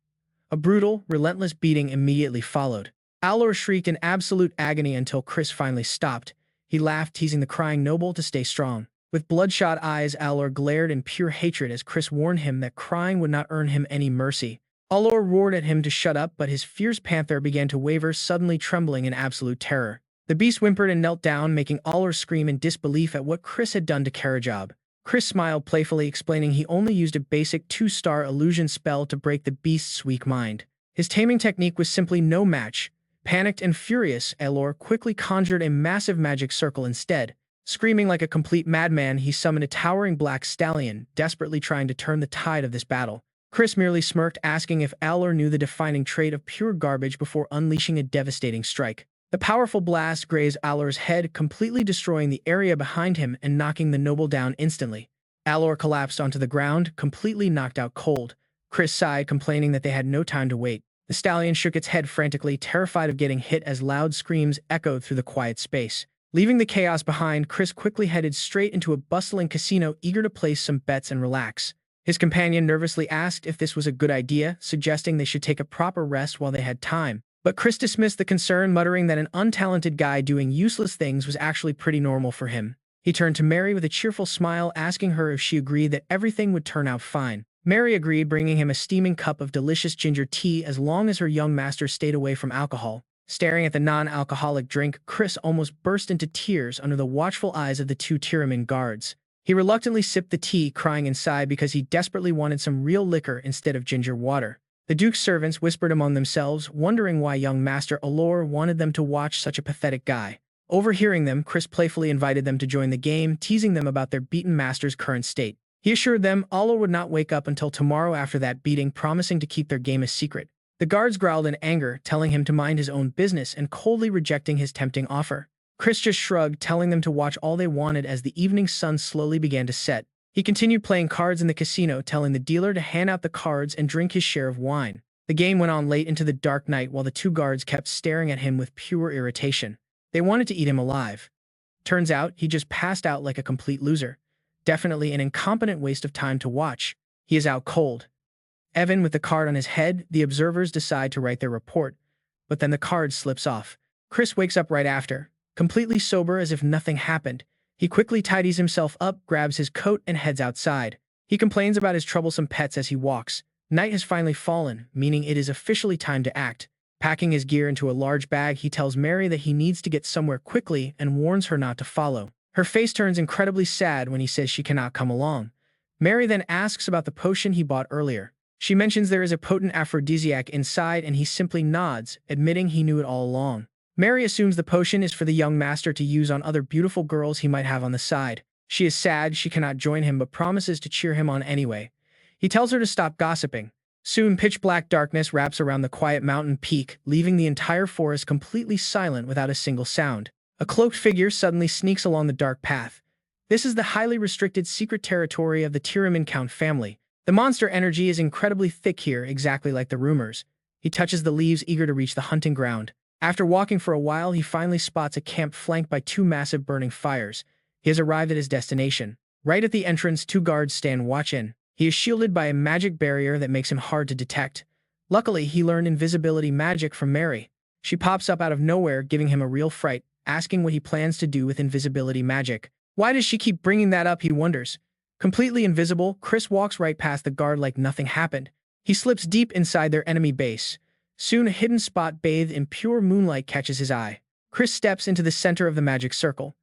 A brutal, relentless beating immediately followed. Allor shrieked in absolute agony until Chris finally stopped. He laughed, teasing the crying noble to stay strong. With bloodshot eyes, Allor glared in pure hatred as Chris warned him that crying would not earn him any mercy. Allor roared at him to shut up, but his fierce panther began to waver, suddenly trembling in absolute terror. The beast whimpered and knelt down, making Allor scream in disbelief at what Chris had done to Karajob. Chris smiled playfully, explaining he only used a basic 2-star illusion spell to break the beast's weak mind. His taming technique was simply no match. Panicked and furious, Allor quickly conjured a massive magic circle instead. Screaming like a complete madman, he summoned a towering black stallion, desperately trying to turn the tide of this battle. Chris merely smirked, asking if Allor knew the defining trait of pure garbage before unleashing a devastating strike. The powerful blast grazed Allor's head, completely destroying the area behind him and knocking the noble down instantly. Allor collapsed onto the ground, completely knocked out cold. Chris sighed, complaining that they had no time to wait. The stallion shook its head frantically, terrified of getting hit as loud screams echoed through the quiet space. Leaving the chaos behind, Chris quickly headed straight into a bustling casino, eager to place some bets and relax. His companion nervously asked if this was a good idea, suggesting they should take a proper rest while they had time. But Chris dismissed the concern, muttering that an untalented guy doing useless things was actually pretty normal for him. He turned to Mary with a cheerful smile, asking her if she agreed that everything would turn out fine. Mary agreed, bringing him a steaming cup of delicious ginger tea as long as her young master stayed away from alcohol. Staring at the non-alcoholic drink, Chris almost burst into tears under the watchful eyes of the 2 Tiraman guards. He reluctantly sipped the tea, crying inside because he desperately wanted some real liquor instead of ginger water. The Duke's servants whispered among themselves, wondering why young Master Allor wanted them to watch such a pathetic guy. Overhearing them, Chris playfully invited them to join the game, teasing them about their beaten master's current state. He assured them Allor would not wake up until tomorrow after that beating, promising to keep their game a secret. The guards growled in anger, telling him to mind his own business and coldly rejecting his tempting offer. Chris just shrugged, telling them to watch all they wanted as the evening sun slowly began to set. He continued playing cards in the casino, telling the dealer to hand out the cards and drink his share of wine. The game went on late into the dark night while the 2 guards kept staring at him with pure irritation. They wanted to eat him alive. Turns out, he just passed out like a complete loser. Definitely an incompetent waste of time to watch. He is out cold. Evan with the card on his head, the observers decide to write their report, but then the card slips off. Chris wakes up right after, completely sober as if nothing happened. He quickly tidies himself up, grabs his coat, and heads outside. He complains about his troublesome pets as he walks. Night has finally fallen, meaning it is officially time to act. Packing his gear into a large bag, he tells Mary that he needs to get somewhere quickly and warns her not to follow. Her face turns incredibly sad when he says she cannot come along. Mary then asks about the potion he bought earlier. She mentions there is a potent aphrodisiac inside, and he simply nods, admitting he knew it all along. Mary assumes the potion is for the young master to use on other beautiful girls he might have on the side. She is sad she cannot join him but promises to cheer him on anyway. He tells her to stop gossiping. Soon pitch-black darkness wraps around the quiet mountain peak, leaving the entire forest completely silent without a single sound. A cloaked figure suddenly sneaks along the dark path. This is the highly restricted secret territory of the Tiraman Count family. The monster energy is incredibly thick here, exactly like the rumors. He touches the leaves, eager to reach the hunting ground. After walking for a while, he finally spots a camp flanked by 2 massive burning fires. He has arrived at his destination. Right at the entrance, 2 guards stand watch in. He is shielded by a magic barrier that makes him hard to detect. Luckily, he learned invisibility magic from Mary. She pops up out of nowhere, giving him a real fright, asking what he plans to do with invisibility magic. Why does she keep bringing that up, he wonders. Completely invisible, Chris walks right past the guard like nothing happened. He slips deep inside their enemy base. Soon, a hidden spot bathed in pure moonlight catches his eye. Chris steps into the center of the magic circle.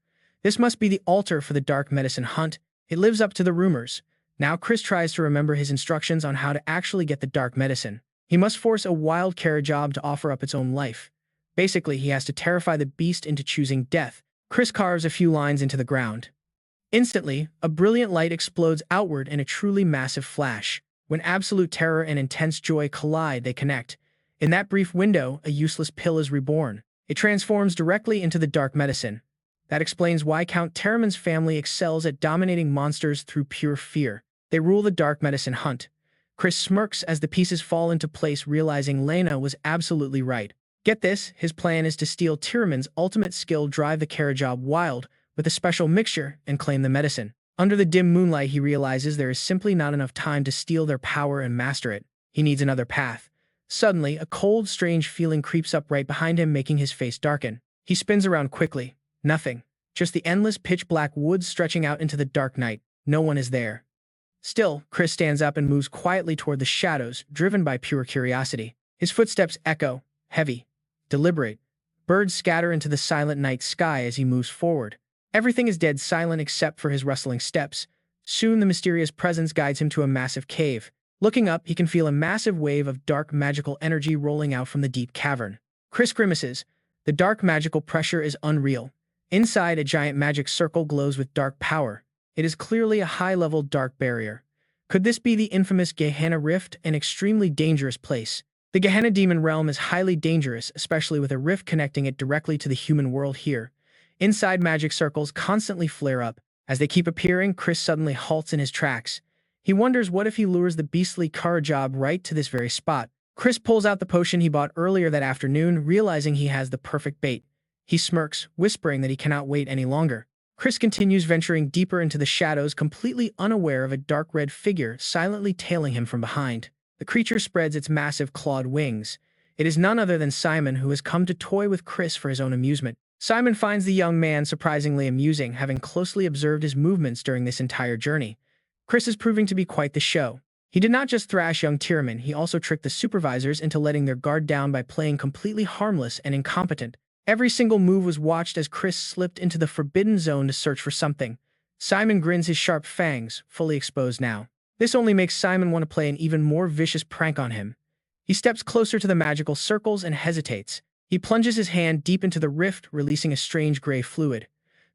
This must be the altar for the dark medicine hunt. It lives up to the rumors. Now Chris tries to remember his instructions on how to actually get the dark medicine. He must force a wild Karajob to offer up its own life. Basically, he has to terrify the beast into choosing death. Chris carves a few lines into the ground. Instantly, a brilliant light explodes outward in a truly massive flash. When absolute terror and intense joy collide, they connect. In that brief window, a useless pill is reborn. It transforms directly into the dark medicine. That explains why Count Terramon's family excels at dominating monsters through pure fear. They rule the dark medicine hunt. Chris smirks as the pieces fall into place, realizing Lena was absolutely right. Get this, his plan is to steal Terramon's ultimate skill, drive the Karajob wild with a special mixture, and claim the medicine. Under the dim moonlight, he realizes there is simply not enough time to steal their power and master it. He needs another path. Suddenly, a cold, strange feeling creeps up right behind him, making his face darken. He spins around quickly. Nothing. Just the endless pitch-black woods stretching out into the dark night. No one is there. Still, Chris stands up and moves quietly toward the shadows, driven by pure curiosity. His footsteps echo, heavy, deliberate. Birds scatter into the silent night sky as he moves forward. Everything is dead silent except for his rustling steps. Soon the mysterious presence guides him to a massive cave. Looking up, he can feel a massive wave of dark magical energy rolling out from the deep cavern. Chris grimaces. The dark magical pressure is unreal. Inside, a giant magic circle glows with dark power. It is clearly a high-level dark barrier. Could this be the infamous Gehenna Rift, an extremely dangerous place? The Gehenna demon realm is highly dangerous, especially with a rift connecting it directly to the human world here. Inside, magic circles constantly flare up. As they keep appearing, Chris suddenly halts in his tracks. He wonders what if he lures the beastly Karajob right to this very spot. Chris pulls out the potion he bought earlier that afternoon, realizing he has the perfect bait. He smirks, whispering that he cannot wait any longer. Chris continues venturing deeper into the shadows, completely unaware of a dark red figure silently tailing him from behind. The creature spreads its massive clawed wings. It is none other than Simon, who has come to toy with Chris for his own amusement. Simon finds the young man surprisingly amusing, having closely observed his movements during this entire journey. Chris is proving to be quite the show. He did not just thrash young Tieremann, he also tricked the supervisors into letting their guard down by playing completely harmless and incompetent. Every single move was watched as Chris slipped into the forbidden zone to search for something. Simon grins, his sharp fangs fully exposed now. This only makes Simon want to play an even more vicious prank on him. He steps closer to the magical circles and hesitates. He plunges his hand deep into the rift, releasing a strange gray fluid.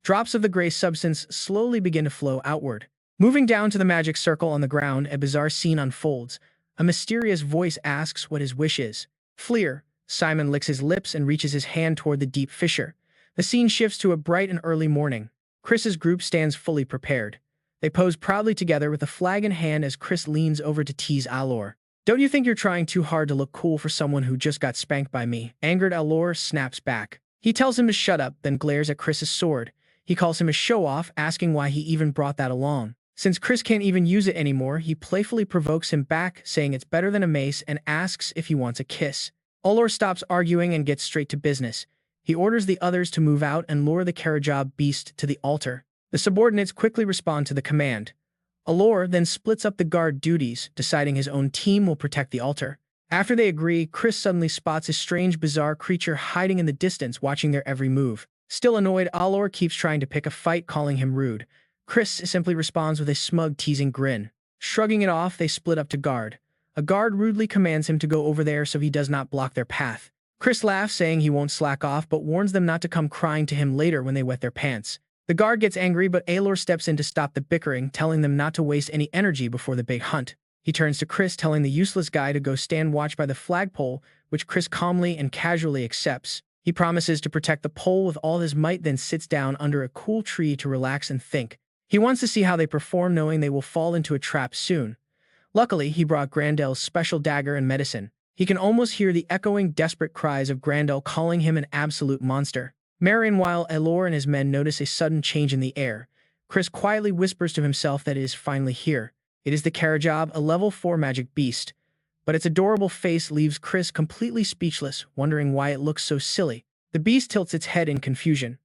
Drops of the gray substance slowly begin to flow outward. Moving down to the magic circle on the ground, a bizarre scene unfolds. A mysterious voice asks what his wish is. Fleer. Simon licks his lips and reaches his hand toward the deep fissure. The scene shifts to a bright and early morning. Chris's group stands fully prepared. They pose proudly together with a flag in hand as Chris leans over to tease Alor. Don't you think you're trying too hard to look cool for someone who just got spanked by me? Angered, Alor snaps back. He tells him to shut up, then glares at Chris's sword. He calls him a show-off, asking why he even brought that along. Since Chris can't even use it anymore, he playfully provokes him back, saying it's better than a mace, and asks if he wants a kiss. Alor stops arguing and gets straight to business. He orders the others to move out and lure the Karajob beast to the altar. The subordinates quickly respond to the command. Alor then splits up the guard duties, deciding his own team will protect the altar. After they agree, Chris suddenly spots a strange, bizarre creature hiding in the distance, watching their every move. Still annoyed, Alor keeps trying to pick a fight, calling him rude. Chris simply responds with a smug, teasing grin. Shrugging it off, they split up to guard. A guard rudely commands him to go over there so he does not block their path. Chris laughs, saying he won't slack off, but warns them not to come crying to him later when they wet their pants. The guard gets angry, but Alor steps in to stop the bickering, telling them not to waste any energy before the big hunt. He turns to Chris, telling the useless guy to go stand watch by the flagpole, which Chris calmly and casually accepts. He promises to protect the pole with all his might, then sits down under a cool tree to relax and think. He wants to see how they perform, knowing they will fall into a trap soon. Luckily, he brought Grandel's special dagger and medicine. He can almost hear the echoing, desperate cries of Grandel calling him an absolute monster. Meanwhile, Alor and his men notice a sudden change in the air. Chris quietly whispers to himself that it is finally here. It is the Karajob, a level 4 magic beast. But its adorable face leaves Chris completely speechless, wondering why it looks so silly. The beast tilts its head in confusion.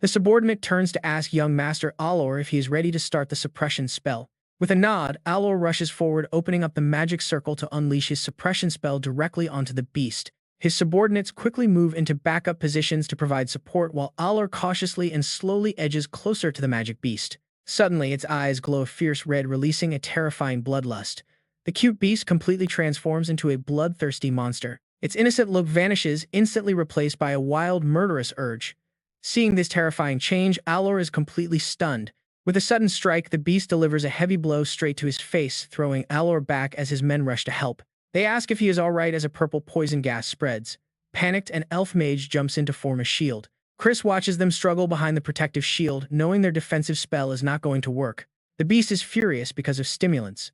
The subordinate turns to ask young Master Alor if he is ready to start the suppression spell. With a nod, Alor rushes forward, opening up the magic circle to unleash his suppression spell directly onto the beast. His subordinates quickly move into backup positions to provide support while Alor cautiously and slowly edges closer to the magic beast. Suddenly, its eyes glow a fierce red, releasing a terrifying bloodlust. The cute beast completely transforms into a bloodthirsty monster. Its innocent look vanishes, instantly replaced by a wild, murderous urge. Seeing this terrifying change, Alor is completely stunned. With a sudden strike, the beast delivers a heavy blow straight to his face, throwing Alor back as his men rush to help. They ask if he is alright as a purple poison gas spreads. Panicked, an elf mage jumps in to form a shield. Chris watches them struggle behind the protective shield, knowing their defensive spell is not going to work. The beast is furious because of stimulants.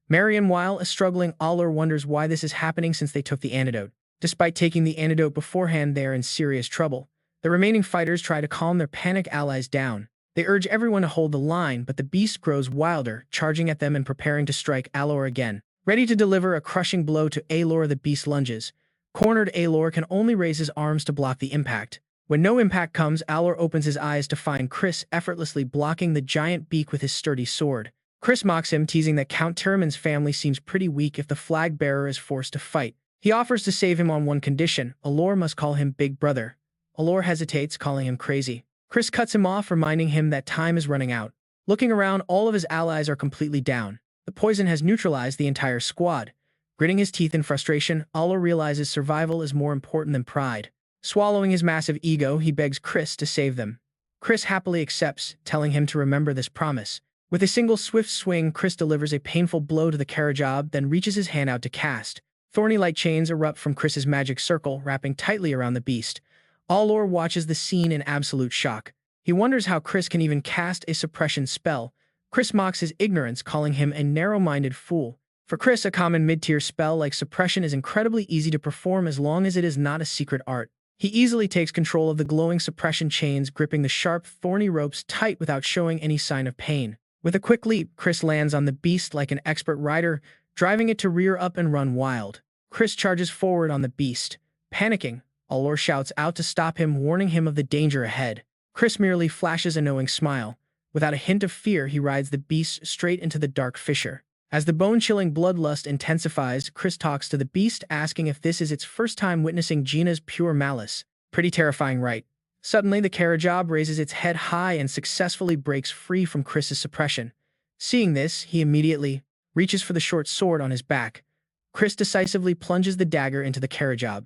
Meanwhile, a struggling Alor wonders why this is happening since they took the antidote. Despite taking the antidote beforehand, they are in serious trouble. The remaining fighters try to calm their panicked allies down. They urge everyone to hold the line, but the beast grows wilder, charging at them and preparing to strike Alor again. Ready to deliver a crushing blow to Alor, the beast lunges. Cornered, Alor can only raise his arms to block the impact. When no impact comes, Alor opens his eyes to find Chris effortlessly blocking the giant beak with his sturdy sword. Chris mocks him, teasing that Count Tiraman's family seems pretty weak if the flag-bearer is forced to fight. He offers to save him on one condition: Alor must call him Big Brother. Alor hesitates, calling him crazy. Chris cuts him off, reminding him that time is running out. Looking around, all of his allies are completely down. The poison has neutralized the entire squad. Gritting his teeth in frustration, Alor realizes survival is more important than pride. Swallowing his massive ego, he begs Chris to save them. Chris happily accepts, telling him to remember this promise. With a single swift swing, Chris delivers a painful blow to the Karajab, then reaches his hand out to cast. Thorny light chains erupt from Chris's magic circle, wrapping tightly around the beast. Alor watches the scene in absolute shock. He wonders how Chris can even cast a suppression spell. Chris mocks his ignorance, calling him a narrow-minded fool. For Chris, a common mid-tier spell like suppression is incredibly easy to perform as long as it is not a secret art. He easily takes control of the glowing suppression chains, gripping the sharp, thorny ropes tight without showing any sign of pain. With a quick leap, Chris lands on the beast like an expert rider, driving it to rear up and run wild. Chris charges forward on the beast. Panicking, Alor shouts out to stop him, warning him of the danger ahead. Chris merely flashes a knowing smile. Without a hint of fear, he rides the beast straight into the dark fissure. As the bone-chilling bloodlust intensifies, Chris talks to the beast, asking if this is its first time witnessing Gina's pure malice. Pretty terrifying, right? Suddenly, the Karajab raises its head high and successfully breaks free from Chris's suppression. Seeing this, he immediately reaches for the short sword on his back. Chris decisively plunges the dagger into the Karajab.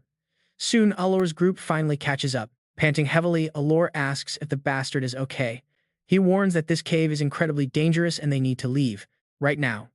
Soon, Alor's group finally catches up. Panting heavily, Alor asks if the bastard is okay. He warns that this cave is incredibly dangerous and they need to leave, right now.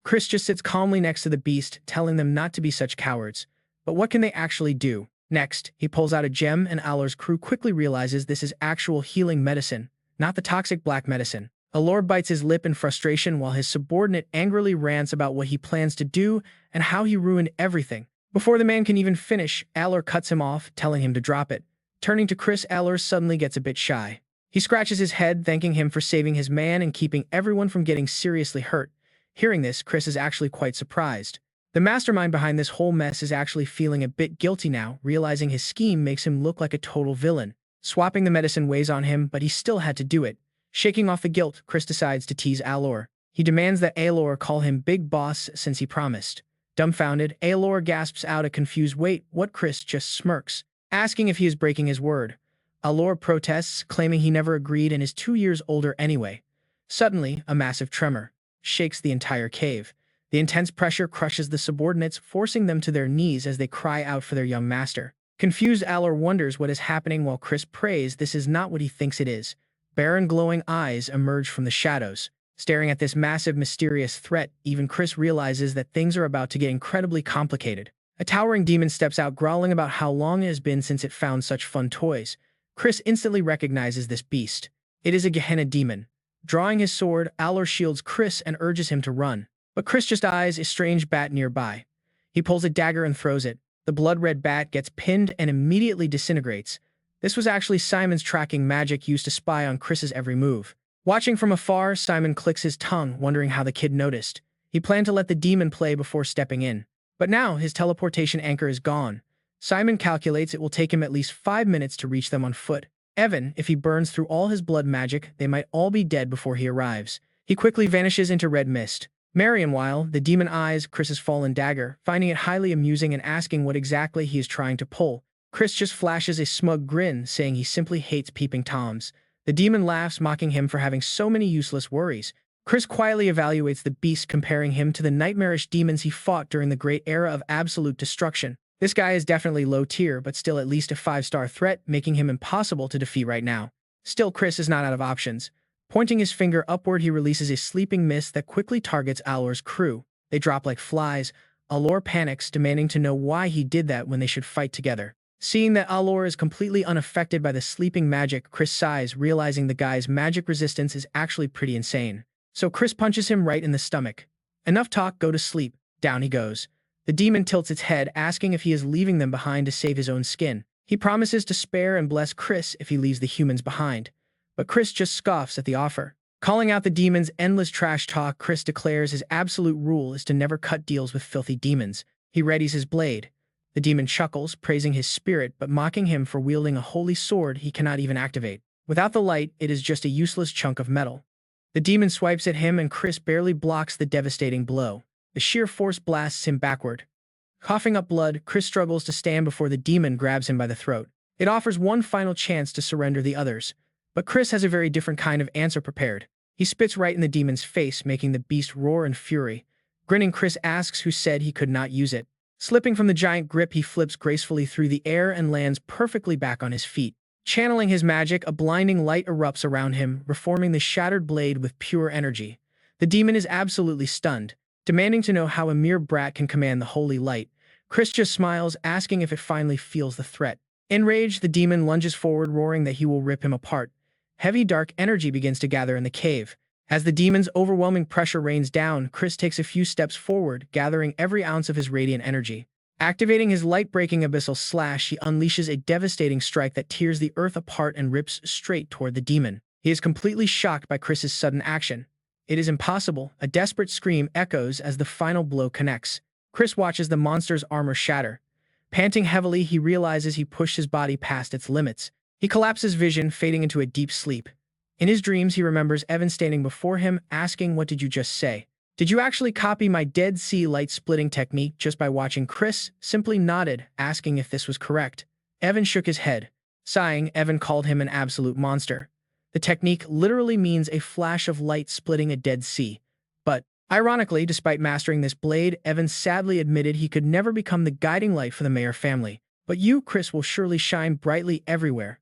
Chris just sits calmly next to the beast, telling them not to be such cowards. But what can they actually do? Next, he pulls out a gem, and Alor's crew quickly realizes this is actual healing medicine, not the toxic black medicine. Alor bites his lip in frustration while his subordinate angrily rants about what he plans to do and how he ruined everything. Before the man can even finish, Alor cuts him off, telling him to drop it. Turning to Chris, Alor suddenly gets a bit shy. He scratches his head, thanking him for saving his man and keeping everyone from getting seriously hurt. Hearing this, Chris is actually quite surprised. The mastermind behind this whole mess is actually feeling a bit guilty now, realizing his scheme makes him look like a total villain. Swapping the medicine weighs on him, but he still had to do it. Shaking off the guilt, Chris decides to tease Alor. He demands that Alor call him Big Boss since he promised. Dumbfounded, Alor gasps out a confused "Wait, what?" Chris just smirks, asking if he is breaking his word. Alor protests, claiming he never agreed and is 2 years older anyway. Suddenly, a massive tremor shakes the entire cave. The intense pressure crushes the subordinates, forcing them to their knees as they cry out for their young master. Confused, Alor wonders what is happening while Chris prays this is not what he thinks it is. Barren, glowing eyes emerge from the shadows. Staring at this massive, mysterious threat, even Chris realizes that things are about to get incredibly complicated. A towering demon steps out, growling about how long it has been since it found such fun toys. Chris instantly recognizes this beast. It is a Gehenna demon. Drawing his sword, Alor shields Chris and urges him to run. But Chris just eyes a strange bat nearby. He pulls a dagger and throws it. The blood-red bat gets pinned and immediately disintegrates. This was actually Simon's tracking magic used to spy on Chris's every move. Watching from afar, Simon clicks his tongue, wondering how the kid noticed. He planned to let the demon play before stepping in. But now, his teleportation anchor is gone. Simon calculates it will take him at least 5 minutes to reach them on foot. Even if he burns through all his blood magic, they might all be dead before he arrives. He quickly vanishes into red mist. Meanwhile, the demon eyes Chris's fallen dagger, finding it highly amusing and asking what exactly he is trying to pull. Chris just flashes a smug grin, saying he simply hates peeping toms. The demon laughs, mocking him for having so many useless worries. Chris quietly evaluates the beast, comparing him to the nightmarish demons he fought during the great era of absolute destruction. This guy is definitely low tier, but still at least a 5-star threat, making him impossible to defeat right now. Still, Chris is not out of options. Pointing his finger upward, he releases a sleeping mist that quickly targets Allor's crew. They drop like flies. Allor panics, demanding to know why he did that when they should fight together. Seeing that Allor is completely unaffected by the sleeping magic, Chris sighs, realizing the guy's magic resistance is actually pretty insane. So Chris punches him right in the stomach. Enough talk, go to sleep. Down he goes. The demon tilts its head, asking if he is leaving them behind to save his own skin. He promises to spare and bless Chris if he leaves the humans behind. But Chris just scoffs at the offer. Calling out the demon's endless trash talk, Chris declares his absolute rule is to never cut deals with filthy demons. He readies his blade. The demon chuckles, praising his spirit but mocking him for wielding a holy sword he cannot even activate. Without the light, it is just a useless chunk of metal. The demon swipes at him and Chris barely blocks the devastating blow. The sheer force blasts him backward. Coughing up blood, Chris struggles to stand before the demon grabs him by the throat. It offers one final chance to surrender the others. But Chris has a very different kind of answer prepared. He spits right in the demon's face, making the beast roar in fury. Grinning, Chris asks who said he could not use it. Slipping from the giant grip, he flips gracefully through the air and lands perfectly back on his feet. Channeling his magic, a blinding light erupts around him, reforming the shattered blade with pure energy. The demon is absolutely stunned, demanding to know how a mere brat can command the holy light. Chris just smiles, asking if it finally feels the threat. Enraged, the demon lunges forward, roaring that he will rip him apart. Heavy dark energy begins to gather in the cave. As the demon's overwhelming pressure rains down, Chris takes a few steps forward, gathering every ounce of his radiant energy. Activating his light-breaking abyssal slash, he unleashes a devastating strike that tears the earth apart and rips straight toward the demon. He is completely shocked by Chris's sudden action. It is impossible. A desperate scream echoes as the final blow connects. Chris watches the monster's armor shatter. Panting heavily, he realizes he pushed his body past its limits. He collapses vision, fading into a deep sleep. In his dreams, he remembers Evan standing before him, asking, "What did you just say? Did you actually copy my Dead Sea light-splitting technique just by watching?" Chris simply nodded, asking if this was correct. Evan shook his head. Sighing, Evan called him an absolute monster. The technique literally means a flash of light splitting a Dead Sea. But, ironically, despite mastering this blade, Evan sadly admitted he could never become the guiding light for the Mayer family. "But you, Chris, will surely shine brightly everywhere."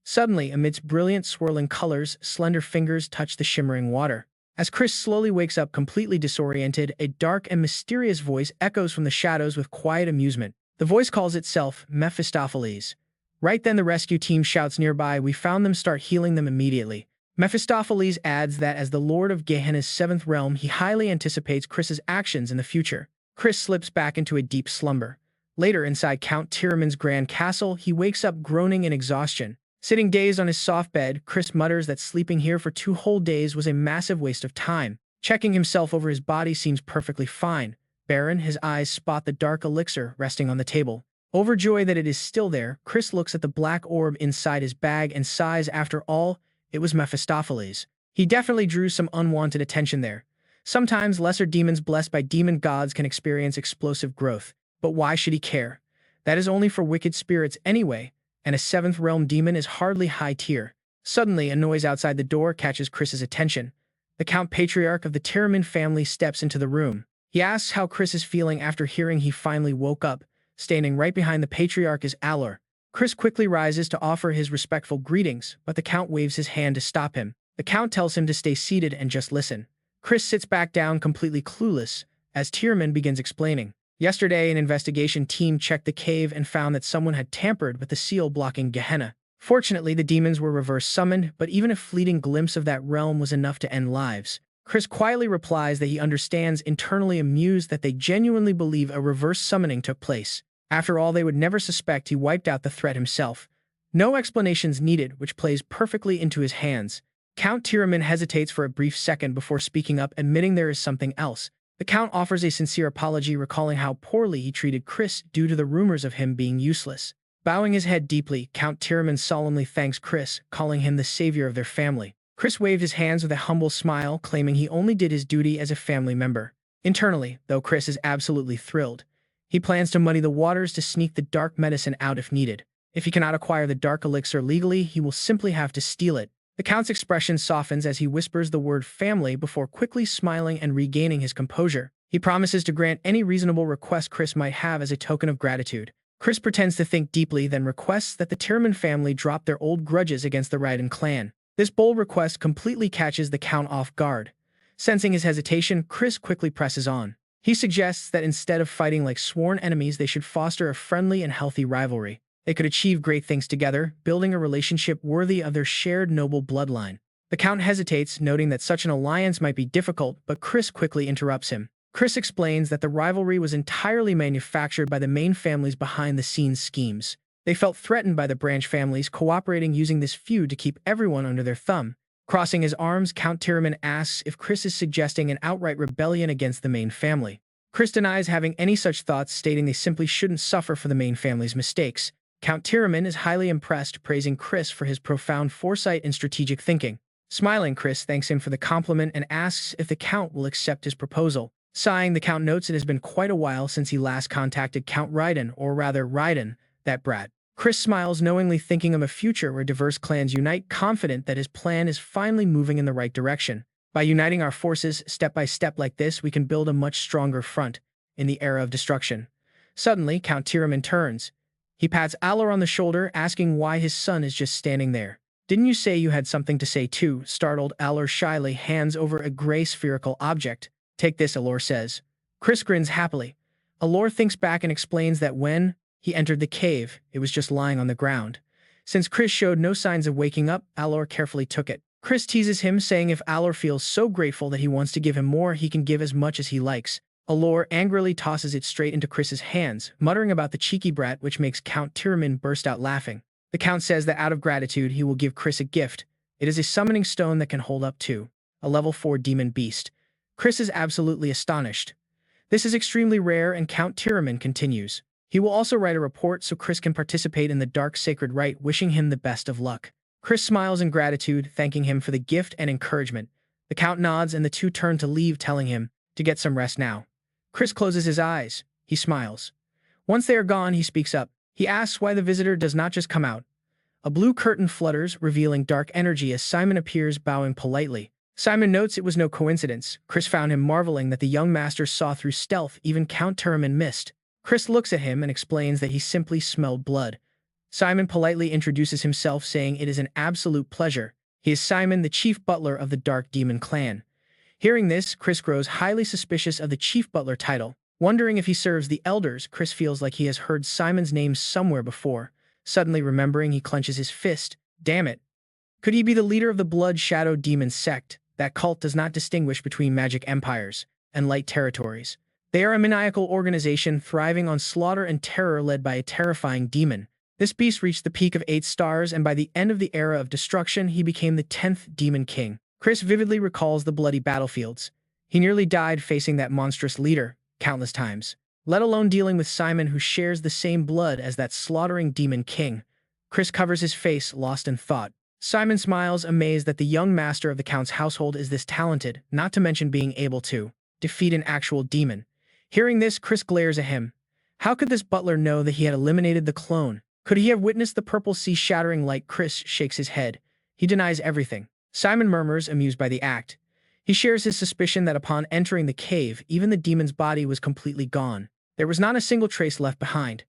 Suddenly, amidst brilliant swirling colors, slender fingers touch the shimmering water. As Chris slowly wakes up completely disoriented, a dark and mysterious voice echoes from the shadows with quiet amusement. The voice calls itself Mephistopheles. Right then the rescue team shouts nearby, "We found them, start healing them immediately." Mephistopheles adds that as the Lord of Gehenna's seventh realm, he highly anticipates Chris's actions in the future. Chris slips back into a deep slumber. Later, inside Count Tiramin's grand castle, he wakes up groaning in exhaustion. Sitting dazed on his soft bed, Chris mutters that sleeping here for 2 whole days was a massive waste of time. Checking himself over, his body seems perfectly fine. Barren, his eyes spot the dark elixir resting on the table. Overjoyed that it is still there, Chris looks at the black orb inside his bag and sighs. After all, it was Mephistopheles. He definitely drew some unwanted attention there. Sometimes lesser demons blessed by demon gods can experience explosive growth. But why should he care? That is only for wicked spirits anyway. And a 7th realm demon is hardly high tier. Suddenly, a noise outside the door catches Chris's attention. The Count Patriarch of the Tiramin family steps into the room. He asks how Chris is feeling after hearing he finally woke up. Standing right behind the Patriarch is Allor. Chris quickly rises to offer his respectful greetings, but the Count waves his hand to stop him. The Count tells him to stay seated and just listen. Chris sits back down, completely clueless, as Tiramin begins explaining. Yesterday, an investigation team checked the cave and found that someone had tampered with the seal blocking Gehenna. Fortunately, the demons were reverse summoned, but even a fleeting glimpse of that realm was enough to end lives. Chris quietly replies that he understands, internally amused that they genuinely believe a reverse summoning took place. After all, they would never suspect he wiped out the threat himself. No explanations needed, which plays perfectly into his hands. Count Tiramin hesitates for a brief second before speaking up, admitting there is something else. The Count offers a sincere apology, recalling how poorly he treated Chris due to the rumors of him being useless. Bowing his head deeply, Count Tiramin solemnly thanks Chris, calling him the savior of their family. Chris waved his hands with a humble smile, claiming he only did his duty as a family member. Internally, though, Chris is absolutely thrilled. He plans to muddy the waters to sneak the dark medicine out if needed. If he cannot acquire the dark elixir legally, he will simply have to steal it. The Count's expression softens as he whispers the word family before quickly smiling and regaining his composure. He promises to grant any reasonable request Chris might have as a token of gratitude. Chris pretends to think deeply, then requests that the Tiraman family drop their old grudges against the Raiden clan. This bold request completely catches the Count off guard. Sensing his hesitation, Chris quickly presses on. He suggests that instead of fighting like sworn enemies, they should foster a friendly and healthy rivalry. They could achieve great things together, building a relationship worthy of their shared noble bloodline. The Count hesitates, noting that such an alliance might be difficult, but Chris quickly interrupts him. Chris explains that the rivalry was entirely manufactured by the main families behind-the-scenes schemes. They felt threatened by the branch families cooperating, using this feud to keep everyone under their thumb. Crossing his arms, Count Tiraman asks if Chris is suggesting an outright rebellion against the main family. Chris denies having any such thoughts, stating they simply shouldn't suffer for the main family's mistakes. Count Tiraman is highly impressed, praising Chris for his profound foresight and strategic thinking. Smiling, Chris thanks him for the compliment and asks if the Count will accept his proposal. Sighing, the Count notes it has been quite a while since he last contacted Count Raiden, or rather Raiden, that brat. Chris smiles, knowingly thinking of a future where diverse clans unite, confident that his plan is finally moving in the right direction. By uniting our forces step by step like this, we can build a much stronger front in the era of destruction. Suddenly, Count Tiraman turns. He pats Alor on the shoulder, asking why his son is just standing there. "Didn't you say you had something to say too?" Startled, Alor shyly hands over a gray spherical object. "Take this," Alor says. Chris grins happily. Alor thinks back and explains that when he entered the cave, it was just lying on the ground. Since Chris showed no signs of waking up, Alor carefully took it. Chris teases him, saying if Alor feels so grateful that he wants to give him more, he can give as much as he likes. Alor angrily tosses it straight into Chris's hands, muttering about the cheeky brat, which makes Count Tiraman burst out laughing. The Count says that out of gratitude, he will give Chris a gift. It is a summoning stone that can hold up to a level 4 demon beast. Chris is absolutely astonished. This is extremely rare, and Count Tiraman continues. He will also write a report so Chris can participate in the Dark Sacred Rite, wishing him the best of luck. Chris smiles in gratitude, thanking him for the gift and encouragement. The Count nods and the two turn to leave, telling him to get some rest now. Chris closes his eyes. He smiles. Once they are gone, he speaks up. He asks why the visitor does not just come out. A blue curtain flutters, revealing dark energy as Simon appears, bowing politely. Simon notes it was no coincidence. Chris found him marveling that the young master saw through stealth even Count Tiraman missed. Chris looks at him and explains that he simply smelled blood. Simon politely introduces himself, saying it is an absolute pleasure. He is Simon, the chief butler of the Dark Demon clan. Hearing this, Chris grows highly suspicious of the chief butler title. Wondering if he serves the elders, Chris feels like he has heard Simon's name somewhere before. Suddenly remembering, he clenches his fist. Damn it. Could he be the leader of the Blood Shadow Demon sect? That cult does not distinguish between magic empires and light territories. They are a maniacal organization thriving on slaughter and terror, led by a terrifying demon. This beast reached the peak of 8 stars, and by the end of the era of destruction, he became the 10th Demon King. Chris vividly recalls the bloody battlefields. He nearly died facing that monstrous leader countless times, let alone dealing with Simon, who shares the same blood as that slaughtering Demon King. Chris covers his face, lost in thought. Simon smiles, amazed that the young master of the Count's household is this talented, not to mention being able to defeat an actual demon. Hearing this, Chris glares at him. How could this butler know that he had eliminated the clone? Could he have witnessed the purple sea shattering light? Chris shakes his head. He denies everything. Simon murmurs, amused by the act. He shares his suspicion that upon entering the cave, even the demon's body was completely gone. There was not a single trace left behind.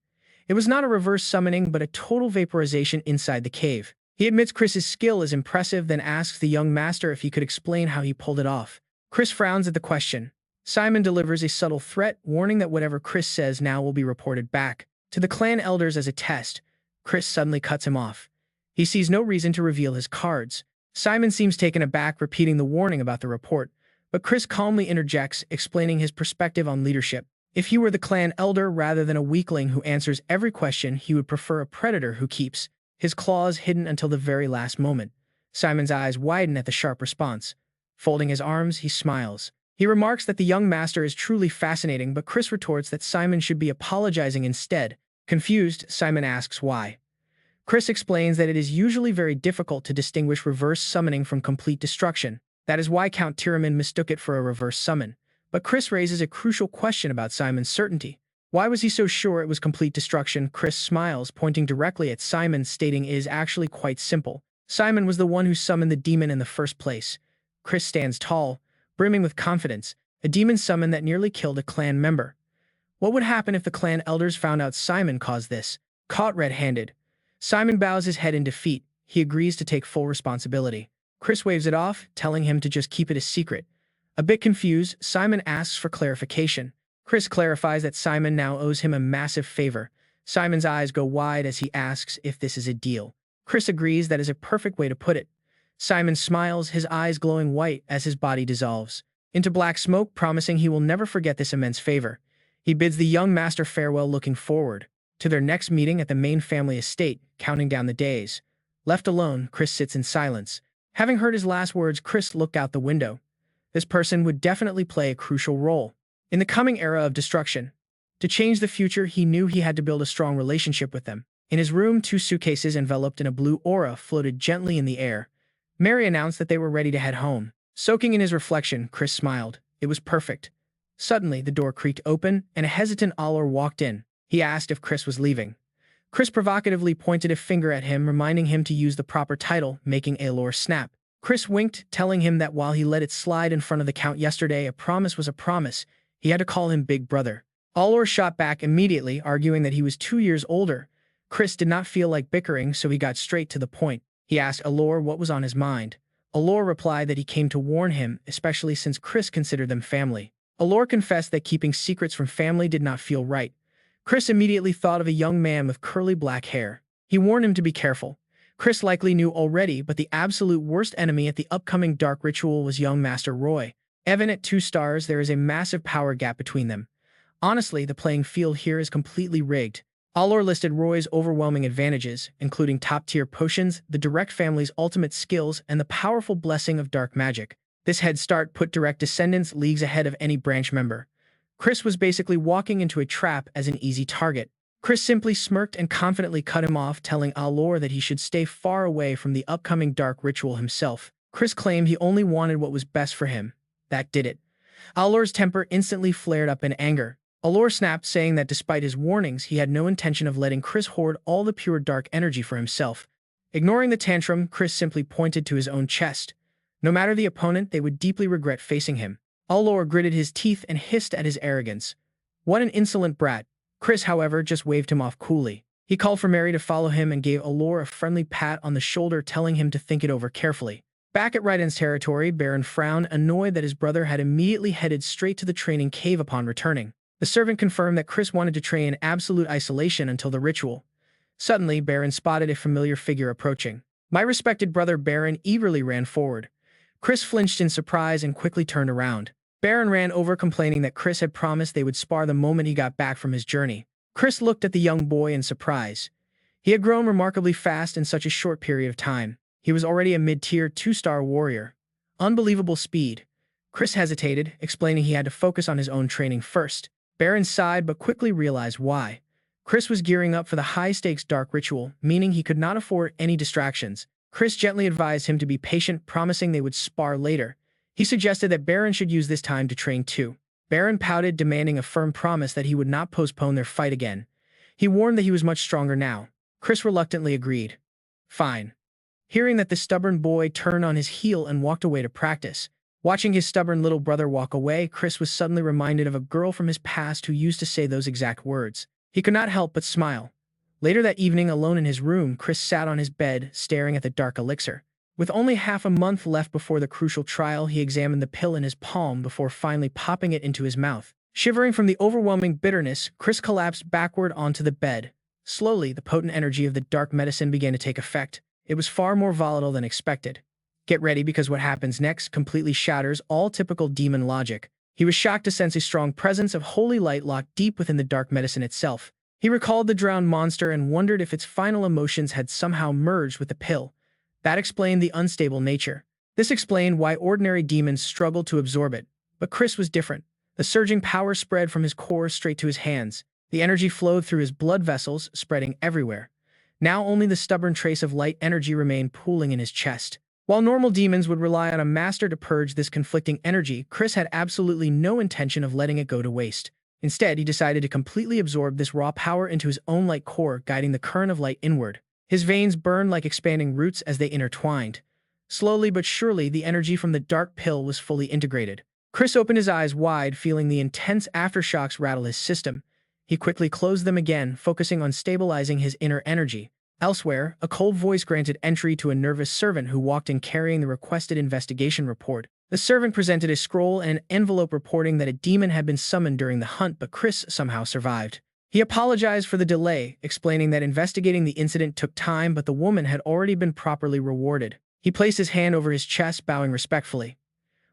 It was not a reverse summoning, but a total vaporization inside the cave. He admits Chris's skill is impressive, then asks the young master if he could explain how he pulled it off. Chris frowns at the question. Simon delivers a subtle threat, warning that whatever Chris says now will be reported back to the clan elders as a test. Chris suddenly cuts him off. He sees no reason to reveal his cards. Simon seems taken aback, repeating the warning about the report, but Chris calmly interjects, explaining his perspective on leadership. If he were the clan elder rather than a weakling who answers every question, he would prefer a predator who keeps his claws hidden until the very last moment. Simon's eyes widen at the sharp response. Folding his arms, he smiles. He remarks that the young master is truly fascinating, but Chris retorts that Simon should be apologizing instead. Confused, Simon asks why. Chris explains that it is usually very difficult to distinguish reverse summoning from complete destruction. That is why Count Tiraman mistook it for a reverse summon. But Chris raises a crucial question about Simon's certainty. Why was he so sure it was complete destruction? Chris smiles, pointing directly at Simon, stating it is actually quite simple. Simon was the one who summoned the demon in the first place. Chris stands tall, brimming with confidence, a demon summon that nearly killed a clan member. What would happen if the clan elders found out Simon caused this? Caught red-handed. Simon bows his head in defeat. He agrees to take full responsibility. Chris waves it off, telling him to just keep it a secret. A bit confused, Simon asks for clarification. Chris clarifies that Simon now owes him a massive favor. Simon's eyes go wide as he asks if this is a deal. Chris agrees that is a perfect way to put it. Simon smiles, his eyes glowing white as his body dissolves into black smoke, promising he will never forget this immense favor. He bids the young master farewell, looking forward to their next meeting at the main family estate, counting down the days. Left alone, Chris sits in silence. Having heard his last words, Chris looked out the window. This person would definitely play a crucial role in the coming era of destruction. To change the future, he knew he had to build a strong relationship with them. In his room, 2 suitcases enveloped in a blue aura floated gently in the air. Mary announced that they were ready to head home. Soaking in his reflection, Chris smiled. It was perfect. Suddenly, the door creaked open, and a hesitant Allor walked in. He asked if Chris was leaving. Chris provocatively pointed a finger at him, reminding him to use the proper title, making Allor snap. Chris winked, telling him that while he let it slide in front of the Count yesterday, a promise was a promise. He had to call him Big Brother. Allor shot back immediately, arguing that he was 2 years older. Chris did not feel like bickering, so he got straight to the point. He asked Allor what was on his mind. Allor replied that he came to warn him, especially since Chris considered them family. Allor confessed that keeping secrets from family did not feel right. Chris immediately thought of a young man with curly black hair. He warned him to be careful. Chris likely knew already, but the absolute worst enemy at the upcoming dark ritual was young Master Roy. Evan at 2 stars, there is a massive power gap between them. Honestly, the playing field here is completely rigged. Allor listed Roy's overwhelming advantages, including top-tier potions, the direct family's ultimate skills, and the powerful blessing of dark magic. This head start put direct descendants leagues ahead of any branch member. Chris was basically walking into a trap as an easy target. Chris simply smirked and confidently cut him off, telling Allor that he should stay far away from the upcoming dark ritual himself. Chris claimed he only wanted what was best for him. That did it. Allor's temper instantly flared up in anger. Allor snapped, saying that despite his warnings, he had no intention of letting Chris hoard all the pure dark energy for himself. Ignoring the tantrum, Chris simply pointed to his own chest. No matter the opponent, they would deeply regret facing him. Allor gritted his teeth and hissed at his arrogance. What an insolent brat. Chris, however, just waved him off coolly. He called for Mary to follow him and gave Allor a friendly pat on the shoulder, telling him to think it over carefully. Back at Raiden's territory, Baron frowned, annoyed that his brother had immediately headed straight to the training cave upon returning. The servant confirmed that Chris wanted to train in absolute isolation until the ritual. Suddenly, Baron spotted a familiar figure approaching. My respected brother Baron eagerly ran forward. Chris flinched in surprise and quickly turned around. Baron ran over, complaining that Chris had promised they would spar the moment he got back from his journey. Chris looked at the young boy in surprise. He had grown remarkably fast in such a short period of time. He was already a mid-tier 2-star warrior. Unbelievable speed. Chris hesitated, explaining he had to focus on his own training first. Baron sighed but quickly realized why. Chris was gearing up for the high-stakes dark ritual, meaning he could not afford any distractions. Chris gently advised him to be patient, promising they would spar later. He suggested that Baron should use this time to train too. Baron pouted, demanding a firm promise that he would not postpone their fight again. He warned that he was much stronger now. Chris reluctantly agreed. Fine. Hearing that the stubborn boy turned on his heel and walked away to practice. Watching his stubborn little brother walk away, Chris was suddenly reminded of a girl from his past who used to say those exact words. He could not help but smile. Later that evening, alone in his room, Chris sat on his bed, staring at the dark elixir. With only half a month left before the crucial trial, he examined the pill in his palm before finally popping it into his mouth. Shivering from the overwhelming bitterness, Chris collapsed backward onto the bed. Slowly, the potent energy of the dark medicine began to take effect. It was far more volatile than expected. Get ready, because what happens next completely shatters all typical demon logic. He was shocked to sense a strong presence of holy light locked deep within the dark medicine itself. He recalled the drowned monster and wondered if its final emotions had somehow merged with the pill. That explained the unstable nature. This explained why ordinary demons struggled to absorb it. But Chris was different. The surging power spread from his core straight to his hands. The energy flowed through his blood vessels, spreading everywhere. Now only the stubborn trace of light energy remained pooling in his chest. While normal demons would rely on a master to purge this conflicting energy, Chris had absolutely no intention of letting it go to waste. Instead, he decided to completely absorb this raw power into his own light core, guiding the current of light inward. His veins burned like expanding roots as they intertwined. Slowly but surely, the energy from the dark pill was fully integrated. Chris opened his eyes wide, feeling the intense aftershocks rattle his system. He quickly closed them again, focusing on stabilizing his inner energy. Elsewhere, a cold voice granted entry to a nervous servant who walked in carrying the requested investigation report. The servant presented a scroll and an envelope reporting that a demon had been summoned during the hunt, but Chris somehow survived. He apologized for the delay, explaining that investigating the incident took time, but the woman had already been properly rewarded. He placed his hand over his chest, bowing respectfully.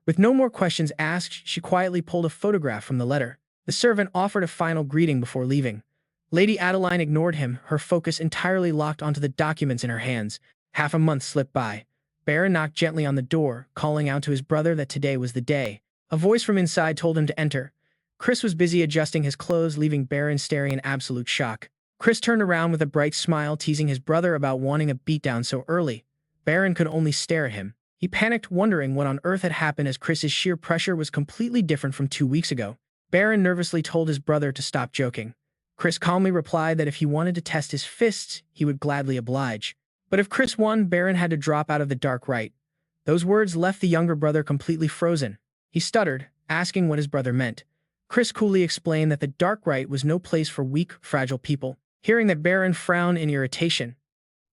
With no more questions asked, she quietly pulled a photograph from the letter. The servant offered a final greeting before leaving. Lady Adeline ignored him, her focus entirely locked onto the documents in her hands. Half a month slipped by. Baron knocked gently on the door, calling out to his brother that today was the day. A voice from inside told him to enter. Chris was busy adjusting his clothes, leaving Baron staring in absolute shock. Chris turned around with a bright smile, teasing his brother about wanting a beatdown so early. Baron could only stare at him. He panicked, wondering what on earth had happened, as Chris's sheer pressure was completely different from 2 weeks ago. Baron nervously told his brother to stop joking. Chris calmly replied that if he wanted to test his fists, he would gladly oblige. But if Chris won, Baron had to drop out of the dark rite. Those words left the younger brother completely frozen. He stuttered, asking what his brother meant. Chris coolly explained that the dark rite was no place for weak, fragile people. Hearing that, Baron frowned in irritation.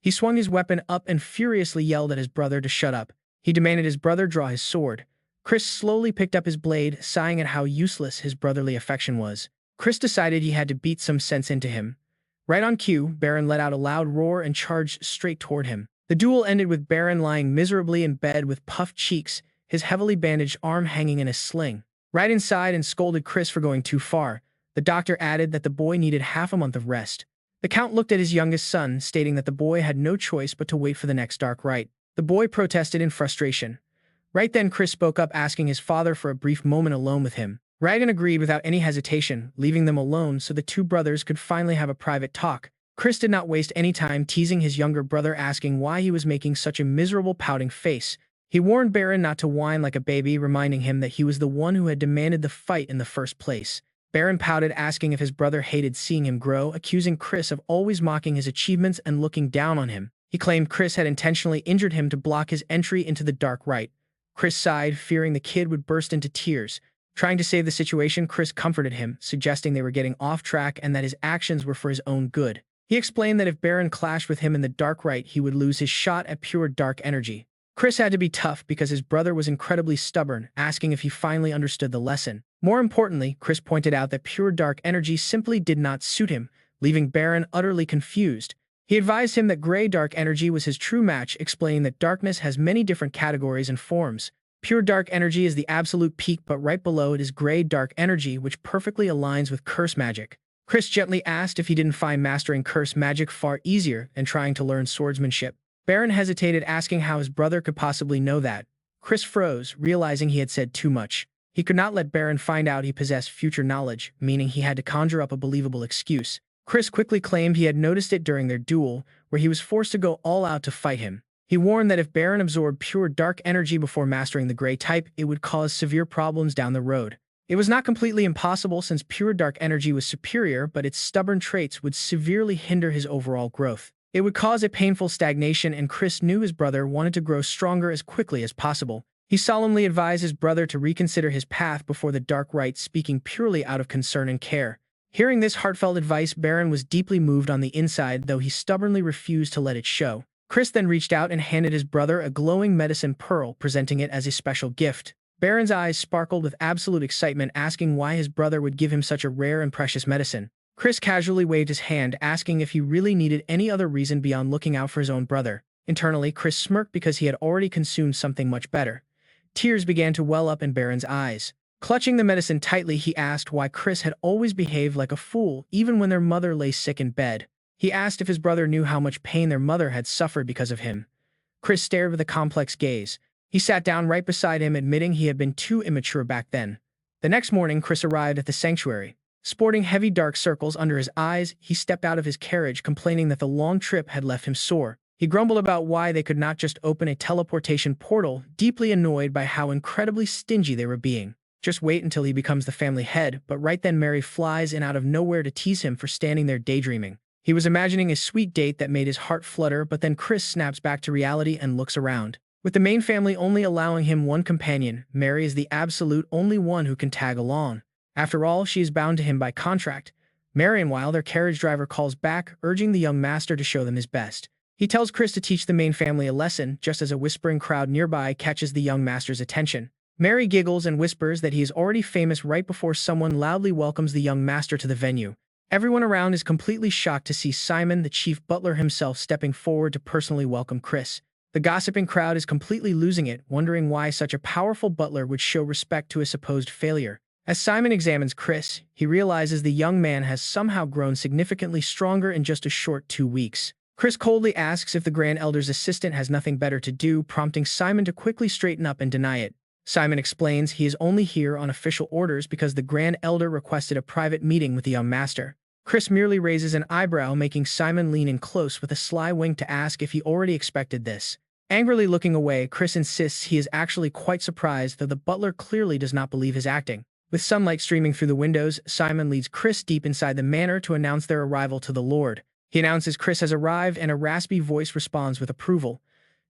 He swung his weapon up and furiously yelled at his brother to shut up. He demanded his brother draw his sword. Chris slowly picked up his blade, sighing at how useless his brotherly affection was. Chris decided he had to beat some sense into him. Right on cue, Baron let out a loud roar and charged straight toward him. The duel ended with Baron lying miserably in bed with puffed cheeks, his heavily bandaged arm hanging in a sling. Right inside and scolded Chris for going too far. The doctor added that the boy needed half a month of rest. The Count looked at his youngest son, stating that the boy had no choice but to wait for the next dark rite. The boy protested in frustration. Right then, Chris spoke up, asking his father for a brief moment alone with him. Ragan agreed without any hesitation, leaving them alone so the two brothers could finally have a private talk. Chris did not waste any time teasing his younger brother, asking why he was making such a miserable, pouting face. He warned Baron not to whine like a baby, reminding him that he was the one who had demanded the fight in the first place. Baron pouted, asking if his brother hated seeing him grow, accusing Chris of always mocking his achievements and looking down on him. He claimed Chris had intentionally injured him to block his entry into the dark rite. Chris sighed, fearing the kid would burst into tears. Trying to save the situation, Chris comforted him, suggesting they were getting off track and that his actions were for his own good. He explained that if Baron clashed with him in the dark rite, he would lose his shot at pure dark energy. Chris had to be tough because his brother was incredibly stubborn, asking if he finally understood the lesson. More importantly, Chris pointed out that pure dark energy simply did not suit him, leaving Baron utterly confused. He advised him that gray dark energy was his true match, explaining that darkness has many different categories and forms. Pure dark energy is the absolute peak, but right below it is gray dark energy, which perfectly aligns with curse magic. Chris gently asked if he didn't find mastering curse magic far easier than trying to learn swordsmanship. Baron hesitated, asking how his brother could possibly know that. Chris froze, realizing he had said too much. He could not let Baron find out he possessed future knowledge, meaning he had to conjure up a believable excuse. Chris quickly claimed he had noticed it during their duel, where he was forced to go all out to fight him. He warned that if Baron absorbed pure dark energy before mastering the gray type, it would cause severe problems down the road. It was not completely impossible since pure dark energy was superior, but its stubborn traits would severely hinder his overall growth. It would cause a painful stagnation, and Chris knew his brother wanted to grow stronger as quickly as possible. He solemnly advised his brother to reconsider his path before the dark rite, speaking purely out of concern and care. Hearing this heartfelt advice, Baron was deeply moved on the inside, though he stubbornly refused to let it show. Chris then reached out and handed his brother a glowing medicine pearl, presenting it as a special gift. Baron's eyes sparkled with absolute excitement, asking why his brother would give him such a rare and precious medicine. Chris casually waved his hand, asking if he really needed any other reason beyond looking out for his own brother. Internally, Chris smirked because he had already consumed something much better. Tears began to well up in Baron's eyes. Clutching the medicine tightly, he asked why Chris had always behaved like a fool, even when their mother lay sick in bed. He asked if his brother knew how much pain their mother had suffered because of him. Chris stared with a complex gaze. He sat down right beside him, admitting he had been too immature back then. The next morning, Chris arrived at the sanctuary. Sporting heavy dark circles under his eyes, he stepped out of his carriage, complaining that the long trip had left him sore. He grumbled about why they could not just open a teleportation portal, deeply annoyed by how incredibly stingy they were being. Just wait until he becomes the family head, but right then Mary flies in out of nowhere to tease him for standing there daydreaming. He was imagining a sweet date that made his heart flutter, but then Chris snaps back to reality and looks around. With the main family only allowing him one companion, Mary is the absolute only one who can tag along. After all, she is bound to him by contract. Meanwhile, their carriage driver calls back, urging the young master to show them his best. He tells Chris to teach the main family a lesson, just as a whispering crowd nearby catches the young master's attention. Mary giggles and whispers that he is already famous right before someone loudly welcomes the young master to the venue. Everyone around is completely shocked to see Simon, the chief butler himself, stepping forward to personally welcome Chris. The gossiping crowd is completely losing it, wondering why such a powerful butler would show respect to a supposed failure. As Simon examines Chris, he realizes the young man has somehow grown significantly stronger in just a short 2 weeks. Chris coldly asks if the Grand Elder's assistant has nothing better to do, prompting Simon to quickly straighten up and deny it. Simon explains he is only here on official orders because the Grand Elder requested a private meeting with the young master. Chris merely raises an eyebrow, making Simon lean in close with a sly wink to ask if he already expected this. Angrily looking away, Chris insists he is actually quite surprised, though the butler clearly does not believe his acting. With sunlight streaming through the windows, Simon leads Chris deep inside the manor to announce their arrival to the Lord. He announces Chris has arrived, and a raspy voice responds with approval.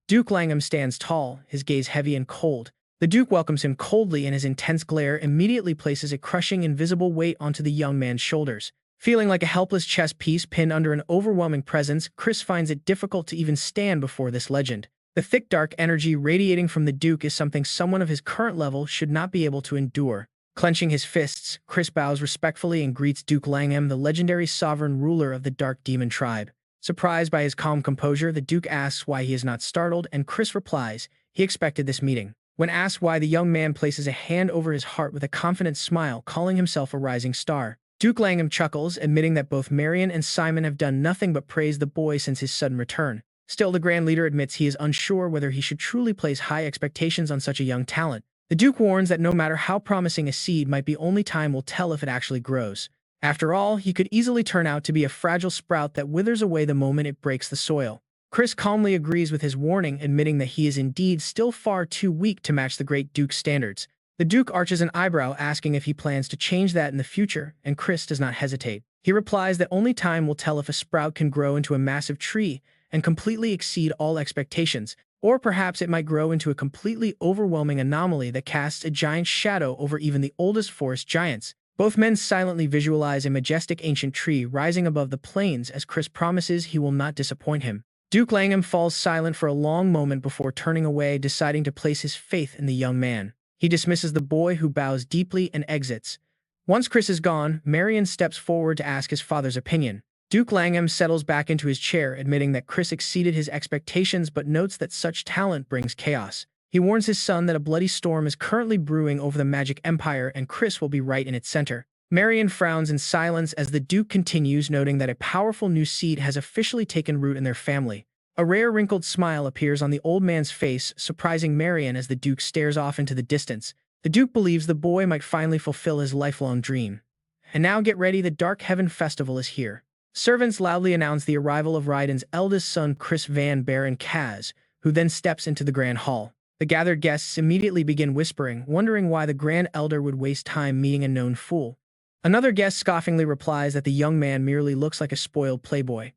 Duke Langham stands tall, his gaze heavy and cold. The Duke welcomes him coldly, and his intense glare immediately places a crushing invisible weight onto the young man's shoulders. Feeling like a helpless chess piece pinned under an overwhelming presence, Chris finds it difficult to even stand before this legend. The thick dark energy radiating from the Duke is something someone of his current level should not be able to endure. Clenching his fists, Chris bows respectfully and greets Duke Langham, the legendary sovereign ruler of the Dark Demon tribe. Surprised by his calm composure, the Duke asks why he is not startled, and Chris replies he expected this meeting. When asked why, the young man places a hand over his heart with a confident smile, calling himself a rising star. Duke Langham chuckles, admitting that both Marion and Simon have done nothing but praise the boy since his sudden return. Still, the Grand Leader admits he is unsure whether he should truly place high expectations on such a young talent. The Duke warns that no matter how promising a seed might be, only time will tell if it actually grows. After all, he could easily turn out to be a fragile sprout that withers away the moment it breaks the soil. Chris calmly agrees with his warning, admitting that he is indeed still far too weak to match the great Duke's standards. The Duke arches an eyebrow, asking if he plans to change that in the future, and Chris does not hesitate. He replies that only time will tell if a sprout can grow into a massive tree and completely exceed all expectations, or perhaps it might grow into a completely overwhelming anomaly that casts a giant shadow over even the oldest forest giants. Both men silently visualize a majestic ancient tree rising above the plains as Chris promises he will not disappoint him. Duke Langham falls silent for a long moment before turning away, deciding to place his faith in the young man. He dismisses the boy, who bows deeply and exits. Once Chris is gone, Marion steps forward to ask his father's opinion. Duke Langham settles back into his chair, admitting that Chris exceeded his expectations, but notes that such talent brings chaos. He warns his son that a bloody storm is currently brewing over the magic empire, and Chris will be right in its center. Marion frowns in silence as the Duke continues, noting that a powerful new seed has officially taken root in their family. A rare wrinkled smile appears on the old man's face, surprising Marion as the Duke stares off into the distance. The Duke believes the boy might finally fulfill his lifelong dream. And now get ready, the Dark Heaven Festival is here. Servants loudly announce the arrival of Raiden's eldest son, Chris Van Baron Kaz, who then steps into the grand hall. The gathered guests immediately begin whispering, wondering why the Grand Elder would waste time meeting a known fool. Another guest scoffingly replies that the young man merely looks like a spoiled playboy.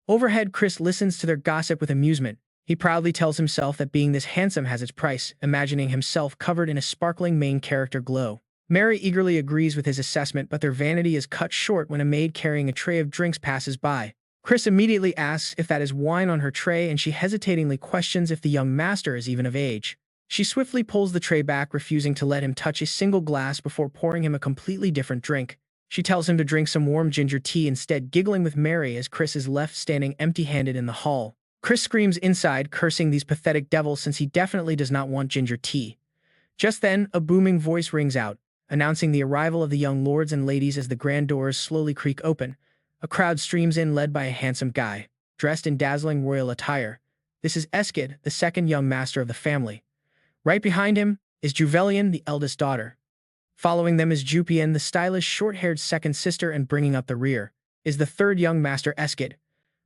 Overhead, Chris listens to their gossip with amusement. He proudly tells himself that being this handsome has its price, imagining himself covered in a sparkling main character glow. Mary eagerly agrees with his assessment, but their vanity is cut short when a maid carrying a tray of drinks passes by. Chris immediately asks if that is wine on her tray, and she hesitatingly questions if the young master is even of age. She swiftly pulls the tray back, refusing to let him touch a single glass before pouring him a completely different drink. She tells him to drink some warm ginger tea instead, giggling with Mary as Chris is left standing empty-handed in the hall. Chris screams inside, cursing these pathetic devils since he definitely does not want ginger tea. Just then, a booming voice rings out, announcing the arrival of the young lords and ladies. As the grand doors slowly creak open, a crowd streams in, led by a handsome guy, dressed in dazzling royal attire. This is Eskid, the second young master of the family. Right behind him is Juvelian, the eldest daughter. Following them is Jupian, the stylish short-haired second sister, and bringing up the rear is the third young master, Eskid.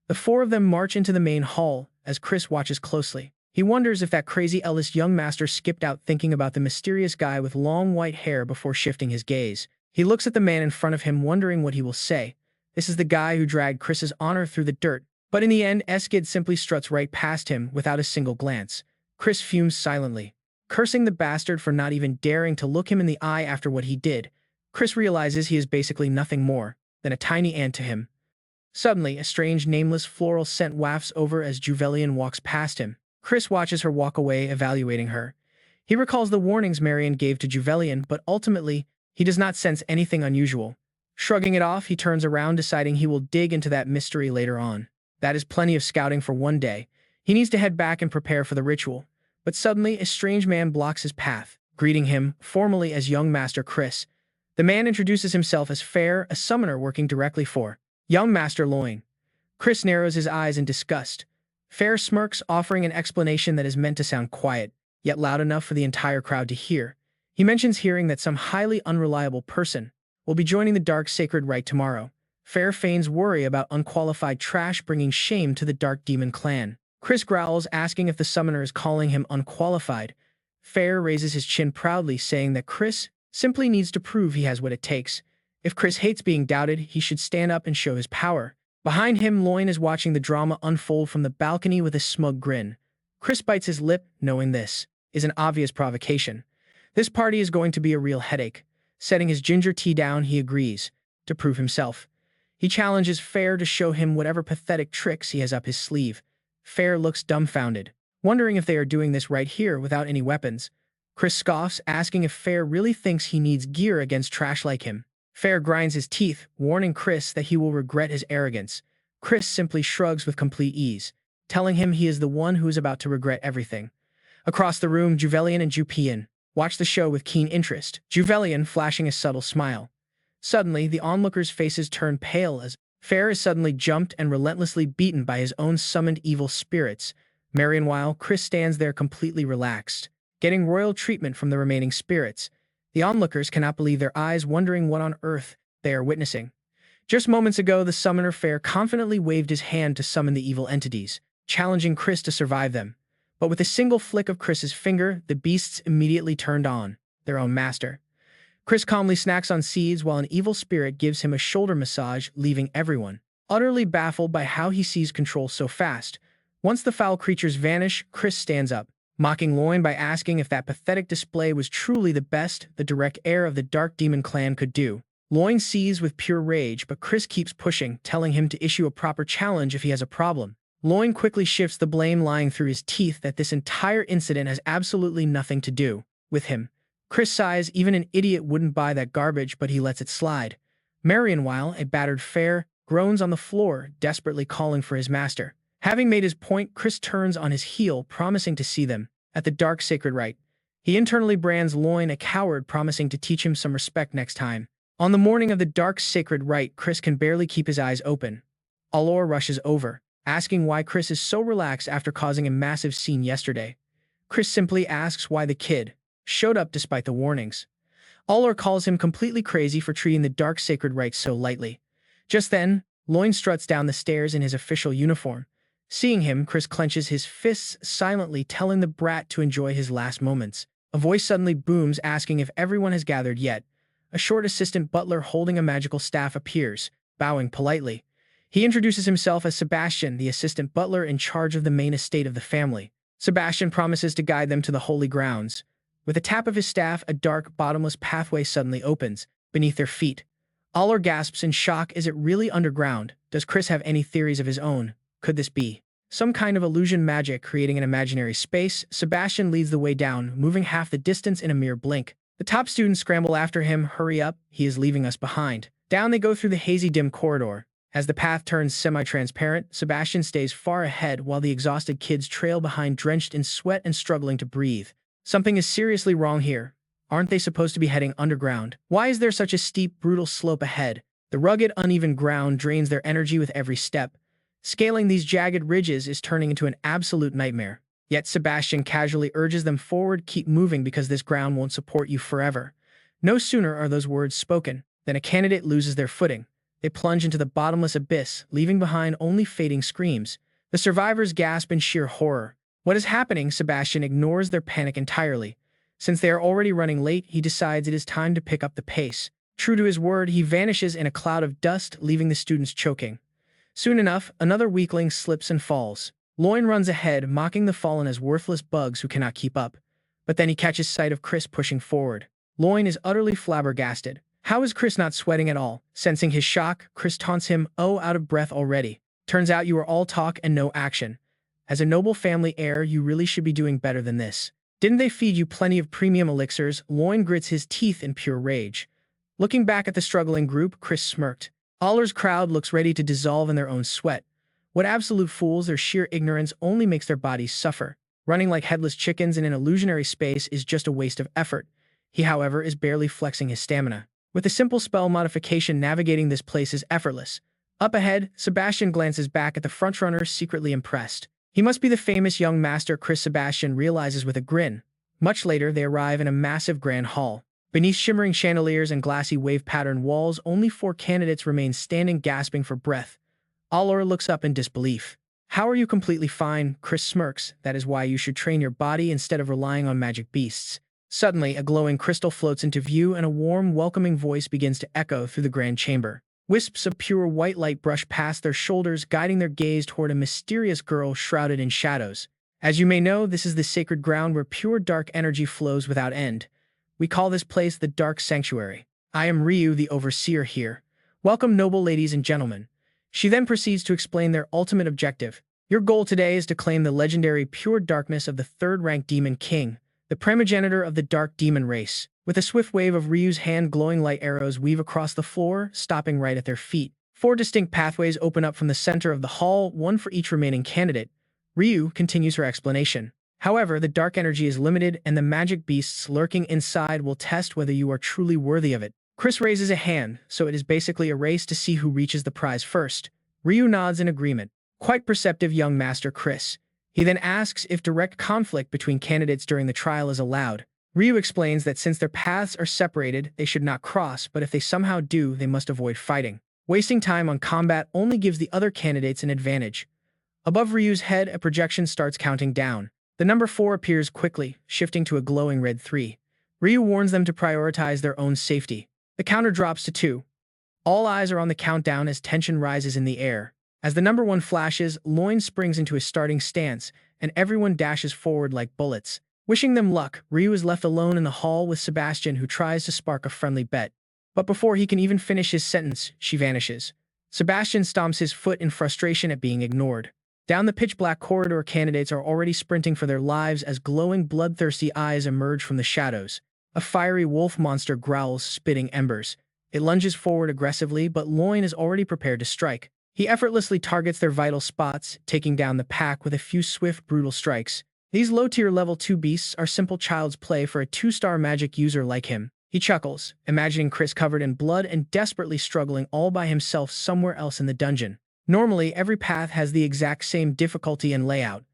The four of them march into the main hall as Chris watches closely. He wonders if that crazy eldest young master skipped out, thinking about the mysterious guy with long white hair before shifting his gaze. He looks at the man in front of him, wondering what he will say. This is the guy who dragged Chris's honor through the dirt. But in the end, Eskid simply struts right past him without a single glance. Chris fumes silently, cursing the bastard for not even daring to look him in the eye after what he did. Chris realizes he is basically nothing more than a tiny ant to him. Suddenly, a strange, nameless floral scent wafts over as Juvelian walks past him. Chris watches her walk away, evaluating her. He recalls the warnings Marion gave to Juvelian, but ultimately, he does not sense anything unusual. Shrugging it off, he turns around, deciding he will dig into that mystery later on. That is plenty of scouting for one day. He needs to head back and prepare for the ritual. But suddenly, a strange man blocks his path, greeting him formally as young Master Chris. The man introduces himself as Fair, a summoner working directly for young Master Loin. Chris narrows his eyes in disgust. Fair smirks, offering an explanation that is meant to sound quiet, yet loud enough for the entire crowd to hear. He mentions hearing that some highly unreliable person will be joining the Dark Sacred Rite tomorrow. Fair feigns worry about unqualified trash bringing shame to the Dark Demon clan. Chris growls, asking if the summoner is calling him unqualified. Fair raises his chin proudly, saying that Chris simply needs to prove he has what it takes. If Chris hates being doubted, he should stand up and show his power. Behind him, Loin is watching the drama unfold from the balcony with a smug grin. Chris bites his lip, knowing this is an obvious provocation. This party is going to be a real headache. Setting his ginger tea down, he agrees to prove himself. He challenges Fair to show him whatever pathetic tricks he has up his sleeve. Fair looks dumbfounded, wondering if they are doing this right here without any weapons. Chris scoffs, asking if Fair really thinks he needs gear against trash like him. Fair grinds his teeth, warning Chris that he will regret his arrogance. Chris simply shrugs with complete ease, telling him he is the one who is about to regret everything. Across the room, Juvelian and Jupian watch the show with keen interest, Juvelian flashing a subtle smile. Suddenly, the onlookers' faces turn pale as Fair is suddenly jumped and relentlessly beaten by his own summoned evil spirits. Meanwhile, Chris stands there completely relaxed, getting royal treatment from the remaining spirits. The onlookers cannot believe their eyes, wondering what on earth they are witnessing. Just moments ago, the summoner Fair confidently waved his hand to summon the evil entities, challenging Chris to survive them. But with a single flick of Chris's finger, the beasts immediately turned on their own master. Chris calmly snacks on seeds while an evil spirit gives him a shoulder massage, leaving everyone utterly baffled by how he seized control so fast. Once the foul creatures vanish, Chris stands up, mocking Loin by asking if that pathetic display was truly the best the direct heir of the Dark Demon clan could do. Loin sees with pure rage, but Chris keeps pushing, telling him to issue a proper challenge if he has a problem. Loin quickly shifts the blame, lying through his teeth that this entire incident has absolutely nothing to do with him. Chris sighs, even an idiot wouldn't buy that garbage, but he lets it slide. Meanwhile, a battered Fair groans on the floor, desperately calling for his master. Having made his point, Chris turns on his heel, promising to see them at the Dark Sacred Rite. He internally brands Loin a coward, promising to teach him some respect next time. On the morning of the Dark Sacred Rite, Chris can barely keep his eyes open. Allure rushes over, asking why Chris is so relaxed after causing a massive scene yesterday. Chris simply asks why the kid showed up despite the warnings. Allure calls him completely crazy for treating the Dark Sacred Rite so lightly. Just then, Loin struts down the stairs in his official uniform. Seeing him, Chris clenches his fists silently, telling the brat to enjoy his last moments. A voice suddenly booms, asking if everyone has gathered yet. A short assistant butler holding a magical staff appears, bowing politely. He introduces himself as Sebastian, the assistant butler in charge of the main estate of the family. Sebastian promises to guide them to the holy grounds. With a tap of his staff, a dark, bottomless pathway suddenly opens beneath their feet. Allure gasps in shock. Is it really underground? Does Chris have any theories of his own? Could this be some kind of illusion magic creating an imaginary space? Sebastian leads the way down, moving half the distance in a mere blink. The top students scramble after him. Hurry up, he is leaving us behind. Down they go through the hazy, dim corridor. As the path turns semi-transparent, Sebastian stays far ahead while the exhausted kids trail behind, drenched in sweat and struggling to breathe. Something is seriously wrong here. Aren't they supposed to be heading underground? Why is there such a steep, brutal slope ahead? The rugged, uneven ground drains their energy with every step. Scaling these jagged ridges is turning into an absolute nightmare. Yet Sebastian casually urges them forward, keep moving because this ground won't support you forever. No sooner are those words spoken than a candidate loses their footing. They plunge into the bottomless abyss, leaving behind only fading screams. The survivors gasp in sheer horror. What is happening? Sebastian ignores their panic entirely. Since they are already running late, he decides it is time to pick up the pace. True to his word, he vanishes in a cloud of dust, leaving the students choking. Soon enough, another weakling slips and falls. Loin runs ahead, mocking the fallen as worthless bugs who cannot keep up. But then he catches sight of Chris pushing forward. Loin is utterly flabbergasted. How is Chris not sweating at all? Sensing his shock, Chris taunts him, "Oh, out of breath already. Turns out you are all talk and no action. As a noble family heir, you really should be doing better than this. Didn't they feed you plenty of premium elixirs?" Loin grits his teeth in pure rage. Looking back at the struggling group, Chris smirked. Aller's crowd looks ready to dissolve in their own sweat. What absolute fools, their sheer ignorance only makes their bodies suffer. Running like headless chickens in an illusionary space is just a waste of effort. He, however, is barely flexing his stamina. With a simple spell modification, navigating this place is effortless. Up ahead, Sebastian glances back at the frontrunner, secretly impressed. He must be the famous young master, Chris Sebastian realizes with a grin. Much later, they arrive in a massive grand hall. Beneath shimmering chandeliers and glassy wave-patterned walls, only 4 candidates remain standing, gasping for breath. Allor looks up in disbelief. "How are you completely fine?" Chris smirks. "That is why you should train your body instead of relying on magic beasts." Suddenly, a glowing crystal floats into view and a warm, welcoming voice begins to echo through the grand chamber. Wisps of pure white light brush past their shoulders, guiding their gaze toward a mysterious girl shrouded in shadows. "As you may know, this is the sacred ground where pure dark energy flows without end. We call this place the Dark Sanctuary. I am Ryu, the overseer here. Welcome, noble ladies and gentlemen." She then proceeds to explain their ultimate objective. "Your goal today is to claim the legendary pure darkness of the 3rd-rank Demon King, the primogenitor of the Dark Demon race." With a swift wave of Ryu's hand, glowing light arrows weave across the floor, stopping right at their feet. 4 distinct pathways open up from the center of the hall, one for each remaining candidate. Ryu continues her explanation. "However, the dark energy is limited, and the magic beasts lurking inside will test whether you are truly worthy of it." Chris raises a hand, so it is basically a race to see who reaches the prize first. Ryu nods in agreement. "Quite perceptive, young master Chris." He then asks if direct conflict between candidates during the trial is allowed. Ryu explains that since their paths are separated, they should not cross, but if they somehow do, they must avoid fighting. Wasting time on combat only gives the other candidates an advantage. Above Ryu's head, a projection starts counting down. The number 4 appears quickly, shifting to a glowing red 3. Ryu warns them to prioritize their own safety. The counter drops to 2. All eyes are on the countdown as tension rises in the air. As the number 1 flashes, Loin springs into his starting stance, and everyone dashes forward like bullets. Wishing them luck, Ryu is left alone in the hall with Sebastian, who tries to spark a friendly bet. But before he can even finish his sentence, she vanishes. Sebastian stomps his foot in frustration at being ignored. Down the pitch-black corridor, candidates are already sprinting for their lives as glowing, bloodthirsty eyes emerge from the shadows. A fiery wolf monster growls, spitting embers. It lunges forward aggressively, but Loin is already prepared to strike. He effortlessly targets their vital spots, taking down the pack with a few swift, brutal strikes. These low-tier level 2 beasts are simple child's play for a 2-star magic user like him. He chuckles, imagining Chris covered in blood and desperately struggling all by himself somewhere else in the dungeon. Normally, every path has the exact same difficulty and layout.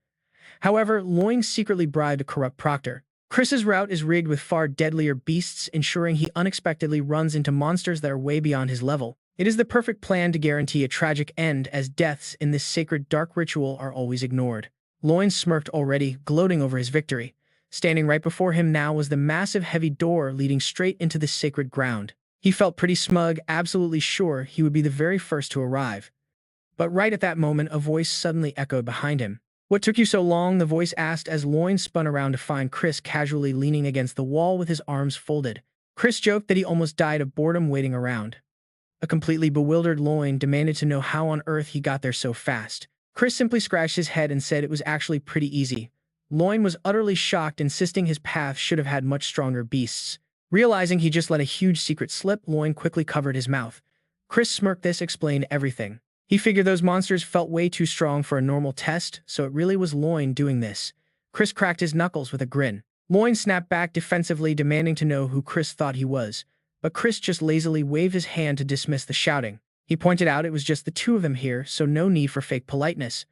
However, Loin secretly bribed a corrupt proctor. Chris's route is rigged with far deadlier beasts, ensuring he unexpectedly runs into monsters that are way beyond his level. It is the perfect plan to guarantee a tragic end, as deaths in this sacred dark ritual are always ignored. Loin smirked already, gloating over his victory. Standing right before him now was the massive heavy door leading straight into the sacred ground. He felt pretty smug, absolutely sure he would be the very first to arrive. But right at that moment, a voice suddenly echoed behind him. "What took you so long?" the voice asked as Loin spun around to find Chris casually leaning against the wall with his arms folded. Chris joked that he almost died of boredom waiting around. A completely bewildered Loin demanded to know how on earth he got there so fast. Chris simply scratched his head and said it was actually pretty easy. Loin was utterly shocked, insisting his path should have had much stronger beasts. Realizing he just let a huge secret slip, Loin quickly covered his mouth. Chris smirked. This explained everything. He figured those monsters felt way too strong for a normal test, so it really was Loin doing this. Chris cracked his knuckles with a grin. Loin snapped back defensively, demanding to know who Chris thought he was. But Chris just lazily waved his hand to dismiss the shouting. He pointed out it was just the 2 of them here, so no need for fake politeness.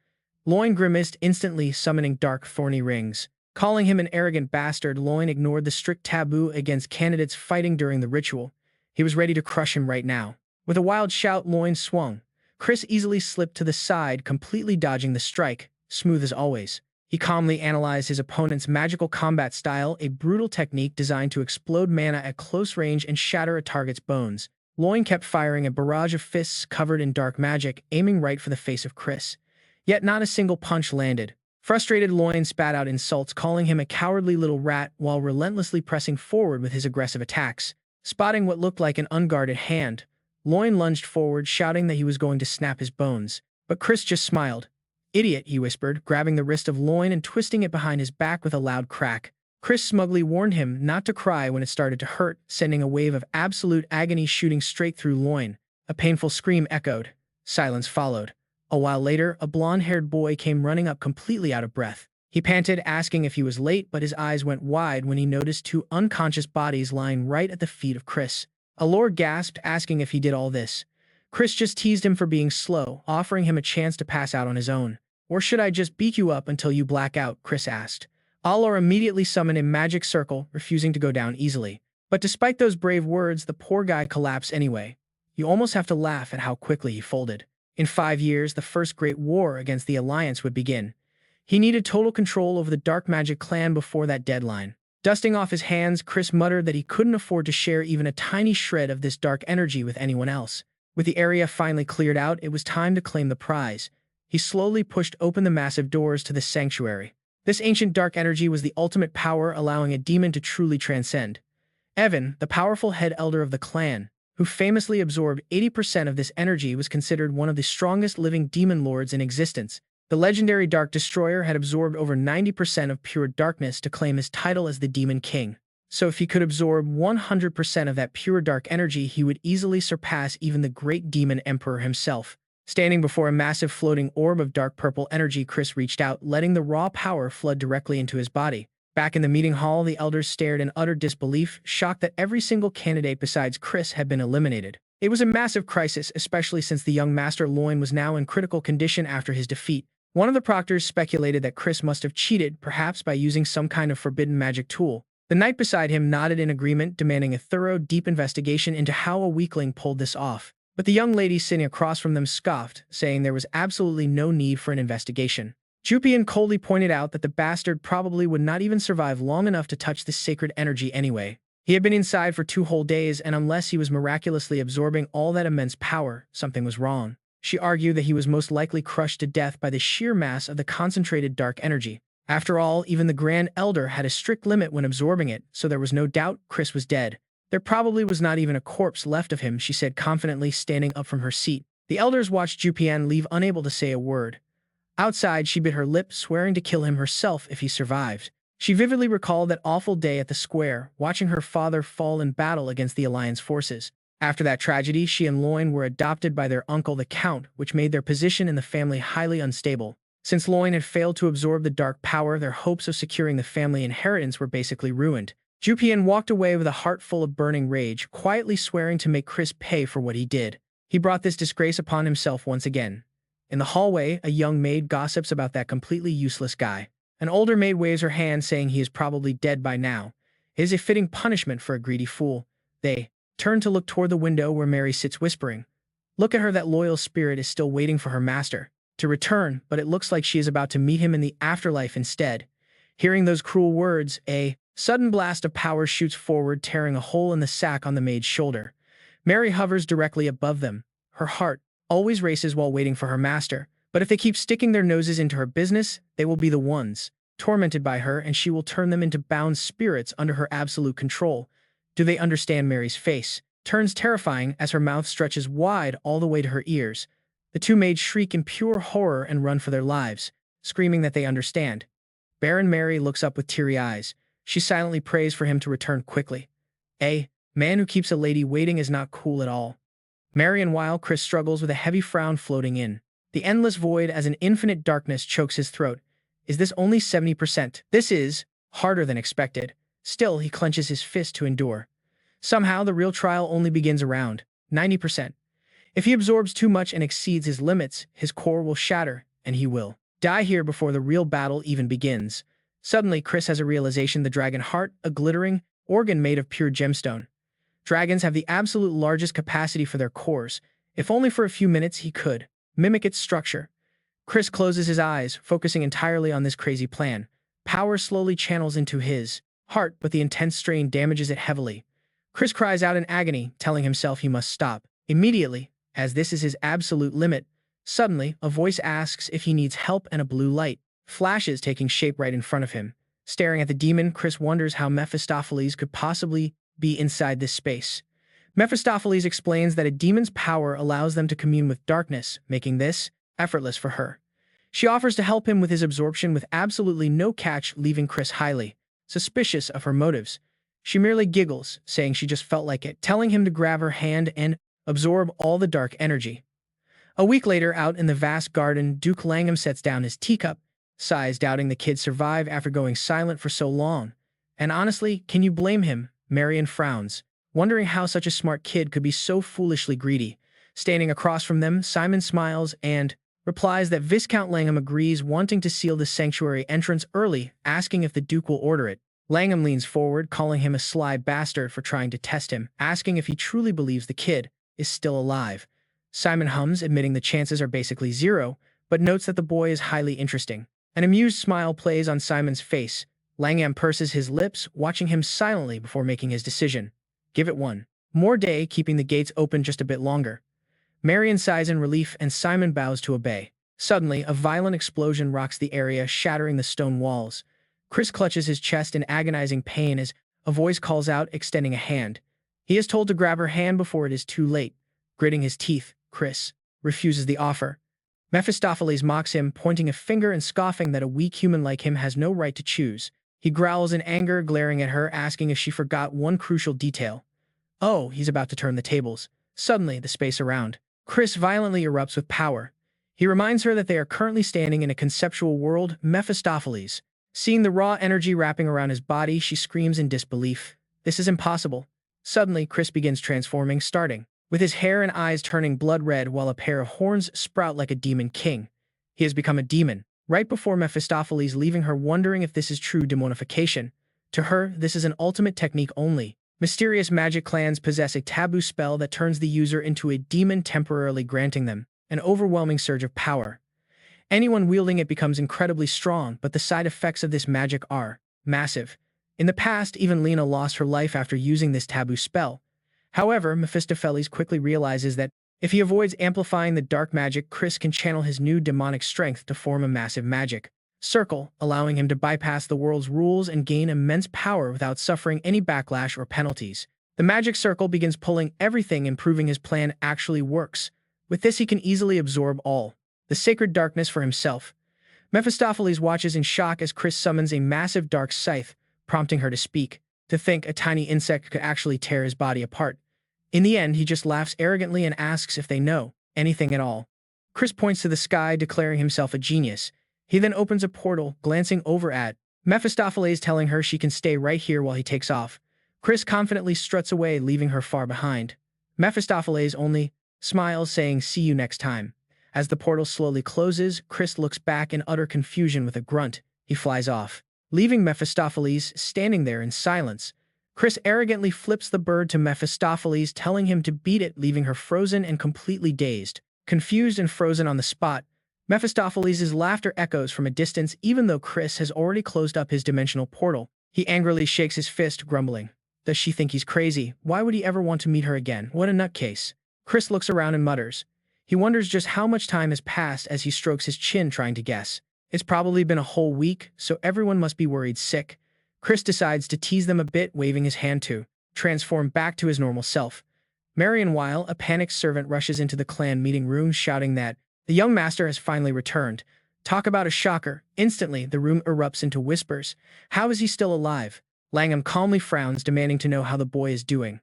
Loin grimaced, instantly summoning dark, thorny rings. Calling him an arrogant bastard, Loin ignored the strict taboo against candidates fighting during the ritual. He was ready to crush him right now. With a wild shout, Loin swung. Chris easily slipped to the side, completely dodging the strike, smooth as always. He calmly analyzed his opponent's magical combat style, a brutal technique designed to explode mana at close range and shatter a target's bones. Loin kept firing a barrage of fists covered in dark magic, aiming right for the face of Chris. Yet not a single punch landed. Frustrated, Loin spat out insults, calling him a cowardly little rat while relentlessly pressing forward with his aggressive attacks. Spotting what looked like an unguarded hand, Loin lunged forward, shouting that he was going to snap his bones. But Chris just smiled. "Idiot," he whispered, grabbing the wrist of Loin and twisting it behind his back with a loud crack. Chris smugly warned him not to cry when it started to hurt, sending a wave of absolute agony shooting straight through Loin. A painful scream echoed. Silence followed. A while later, a blonde-haired boy came running up completely out of breath. He panted, asking if he was late, but his eyes went wide when he noticed two unconscious bodies lying right at the feet of Chris. Allure gasped, asking if he did all this. Chris just teased him for being slow, offering him a chance to pass out on his own. "Or should I just beat you up until you black out?" Chris asked. Allure immediately summoned a magic circle, refusing to go down easily. But despite those brave words, the poor guy collapsed anyway. You almost have to laugh at how quickly he folded. In 5 years, the first great war against the Alliance would begin. He needed total control over the Dark Magic clan before that deadline. Dusting off his hands, Chris muttered that he couldn't afford to share even a tiny shred of this dark energy with anyone else. With the area finally cleared out, it was time to claim the prize. He slowly pushed open the massive doors to the sanctuary. This ancient dark energy was the ultimate power, allowing a demon to truly transcend. Evan, the powerful head elder of the clan, who famously absorbed 80% of this energy, was considered one of the strongest living demon lords in existence. The legendary Dark Destroyer had absorbed over 90% of pure darkness to claim his title as the Demon King. So if he could absorb 100% of that pure dark energy, he would easily surpass even the great demon emperor himself. Standing before a massive floating orb of dark purple energy, Chris reached out, letting the raw power flood directly into his body. Back in the meeting hall, the elders stared in utter disbelief, shocked that every single candidate besides Chris had been eliminated. It was a massive crisis, especially since the young Master Loin was now in critical condition after his defeat. One of the proctors speculated that Chris must have cheated, perhaps by using some kind of forbidden magic tool. The knight beside him nodded in agreement, demanding a thorough, deep investigation into how a weakling pulled this off. But the young lady sitting across from them scoffed, saying there was absolutely no need for an investigation. Jupian coldly pointed out that the bastard probably would not even survive long enough to touch this sacred energy anyway. He had been inside for 2 whole days, and unless he was miraculously absorbing all that immense power, something was wrong. She argued that he was most likely crushed to death by the sheer mass of the concentrated dark energy. After all, even the Grand Elder had a strict limit when absorbing it, so there was no doubt Chris was dead. There probably was not even a corpse left of him, she said confidently, standing up from her seat. The elders watched Jupian leave, unable to say a word. Outside, she bit her lip, swearing to kill him herself if he survived. She vividly recalled that awful day at the square, watching her father fall in battle against the Alliance forces. After that tragedy, she and Loin were adopted by their uncle, the Count, which made their position in the family highly unstable. Since Loin had failed to absorb the dark power, their hopes of securing the family inheritance were basically ruined. Jupian walked away with a heart full of burning rage, quietly swearing to make Chris pay for what he did. He brought this disgrace upon himself once again. In the hallway, a young maid gossips about that completely useless guy. An older maid waves her hand, saying he is probably dead by now. It is a fitting punishment for a greedy fool. They turn to look toward the window where Mary sits, whispering, "Look at her, that loyal spirit is still waiting for her master to return, but it looks like she is about to meet him in the afterlife instead." Hearing those cruel words, a sudden blast of power shoots forward, tearing a hole in the sack on the maid's shoulder. Mary hovers directly above them. Her heart always races while waiting for her master, but if they keep sticking their noses into her business, they will be the ones tormented by her, and she will turn them into bound spirits under her absolute control. Do they understand? Mary's face turns terrifying as her mouth stretches wide all the way to her ears. The two maids shriek in pure horror and run for their lives, screaming that they understand. Baron Mary looks up with teary eyes. She silently prays for him to return quickly. A man who keeps a lady waiting is not cool at all. Marion, while Chris struggles with a heavy frown floating in the endless void as an infinite darkness chokes his throat. Is this only 70%? This is harder than expected. Still, he clenches his fist to endure. Somehow, the real trial only begins around 90%. If he absorbs too much and exceeds his limits, his core will shatter, and he will die here before the real battle even begins. Suddenly, Chris has a realization: the dragon heart, a glittering organ made of pure gemstone. Dragons have the absolute largest capacity for their cores. If only for a few minutes he could mimic its structure. Chris closes his eyes, focusing entirely on this crazy plan. Power slowly channels into his heart, but the intense strain damages it heavily. Chris cries out in agony, telling himself he must stop. Immediately, as this is his absolute limit, suddenly, a voice asks if he needs help and a blue light flashes taking shape right in front of him. Staring at the demon, Chris wonders how Mephistopheles could possibly be inside this space. Mephistopheles explains that a demon's power allows them to commune with darkness, making this effortless for her. She offers to help him with his absorption with absolutely no catch, leaving Chris highly suspicious of her motives. She merely giggles, saying she just felt like it, telling him to grab her hand and absorb all the dark energy. A week later, out in the vast garden, Duke Langham sets down his teacup, sighs, doubting the kids survive after going silent for so long. And honestly, can you blame him? Marion frowns, wondering how such a smart kid could be so foolishly greedy. Standing across from them, Simon smiles and replies that Viscount Langham agrees, wanting to seal the sanctuary entrance early, asking if the Duke will order it. Langham leans forward, calling him a sly bastard for trying to test him, asking if he truly believes the kid is still alive. Simon hums, admitting the chances are basically zero, but notes that the boy is highly interesting. An amused smile plays on Simon's face. Langham purses his lips, watching him silently before making his decision. Give it one more day, keeping the gates open just a bit longer. Marion sighs in relief, and Simon bows to obey. Suddenly, a violent explosion rocks the area, shattering the stone walls. Chris clutches his chest in agonizing pain as a voice calls out, extending a hand. He is told to grab her hand before it is too late. Gritting his teeth, Chris refuses the offer. Mephistopheles mocks him, pointing a finger and scoffing that a weak human like him has no right to choose. He growls in anger, glaring at her, asking if she forgot one crucial detail. Oh, he's about to turn the tables. Suddenly, the space around Chris violently erupts with power. He reminds her that they are currently standing in a conceptual world. Mephistopheles, seeing the raw energy wrapping around his body, she screams in disbelief. This is impossible. Suddenly, Chris begins transforming, starting with his hair and eyes turning blood red while a pair of horns sprout like a demon king. He has become a demon, right before Mephistopheles, leaving her wondering if this is true demonification. To her, this is an ultimate technique only. Mysterious magic clans possess a taboo spell that turns the user into a demon, temporarily granting them an overwhelming surge of power. Anyone wielding it becomes incredibly strong, but the side effects of this magic are massive. In the past, even Lena lost her life after using this taboo spell. However, Mephistopheles quickly realizes that if he avoids amplifying the dark magic, Chris can channel his new demonic strength to form a massive magic circle, allowing him to bypass the world's rules and gain immense power without suffering any backlash or penalties. The magic circle begins pulling everything and proving his plan actually works. With this, he can easily absorb all the sacred darkness for himself. Mephistopheles watches in shock as Chris summons a massive dark scythe, prompting her to speak. To think a tiny insect could actually tear his body apart. In the end, he just laughs arrogantly and asks if they know anything at all. Chris points to the sky, declaring himself a genius. He then opens a portal, glancing over at Mephistopheles, telling her she can stay right here while he takes off. Chris confidently struts away, leaving her far behind. Mephistopheles only smiles, saying, "See you next time." As the portal slowly closes, Chris looks back in utter confusion. With a grunt, he flies off, leaving Mephistopheles standing there in silence. Chris arrogantly flips the bird to Mephistopheles, telling him to beat it, leaving her frozen and completely dazed. Confused and frozen on the spot, Mephistopheles' laughter echoes from a distance. Even though Chris has already closed up his dimensional portal, he angrily shakes his fist, grumbling. Does she think he's crazy? Why would he ever want to meet her again? What a nutcase. Chris looks around and mutters. He wonders just how much time has passed as he strokes his chin, trying to guess. It's probably been a whole week, so everyone must be worried sick. Chris decides to tease them a bit, waving his hand to transform back to his normal self. Marion, while a panicked servant, rushes into the clan meeting room, shouting that the young master has finally returned. Talk about a shocker. Instantly, the room erupts into whispers. How is he still alive? Langham calmly frowns, demanding to know how the boy is doing.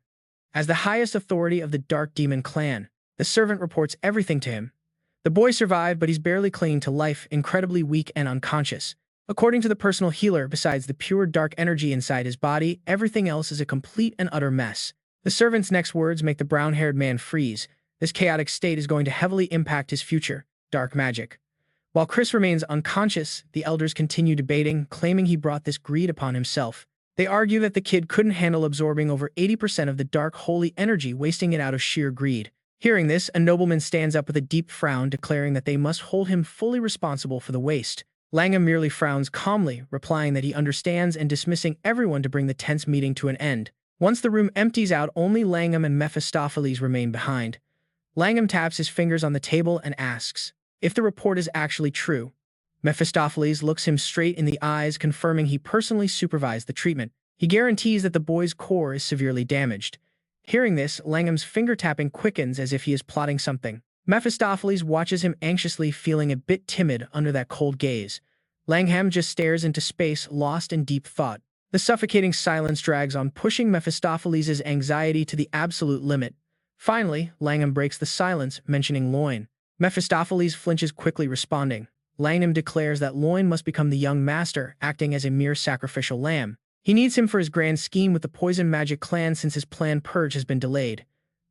As the highest authority of the Dark Demon clan, the servant reports everything to him. The boy survived, but he's barely clinging to life, incredibly weak and unconscious. According to the personal healer, besides the pure dark energy inside his body, everything else is a complete and utter mess. The servant's next words make the brown-haired man freeze. This chaotic state is going to heavily impact his future dark magic. While Chris remains unconscious, the elders continue debating, claiming he brought this greed upon himself. They argue that the kid couldn't handle absorbing over 80% of the dark holy energy, wasting it out of sheer greed. Hearing this, a nobleman stands up with a deep frown, declaring that they must hold him fully responsible for the waste. Langham merely frowns calmly, replying that he understands and dismissing everyone to bring the tense meeting to an end. Once the room empties out, only Langham and Mephistopheles remain behind. Langham taps his fingers on the table and asks if the report is actually true. Mephistopheles looks him straight in the eyes, confirming he personally supervised the treatment. He guarantees that the boy's core is severely damaged. Hearing this, Langham's finger-tapping quickens as if he is plotting something. Mephistopheles watches him anxiously, feeling a bit timid under that cold gaze. Langham just stares into space, lost in deep thought. The suffocating silence drags on, pushing Mephistopheles' anxiety to the absolute limit. Finally, Langham breaks the silence, mentioning Loin. Mephistopheles flinches quickly, responding. Langham declares that Loin must become the young master, acting as a mere sacrificial lamb. He needs him for his grand scheme with the poison magic clan since his planned purge has been delayed.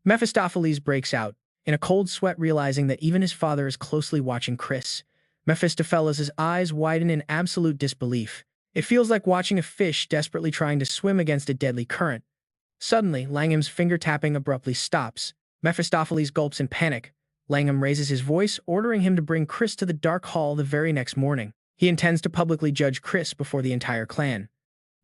Mephistopheles breaks out, in a cold sweat, realizing that even his father is closely watching Chris. Mephistopheles' eyes widen in absolute disbelief. It feels like watching a fish desperately trying to swim against a deadly current. Suddenly, Langham's finger-tapping abruptly stops. Mephistopheles gulps in panic. Langham raises his voice, ordering him to bring Chris to the dark hall the very next morning. He intends to publicly judge Chris before the entire clan.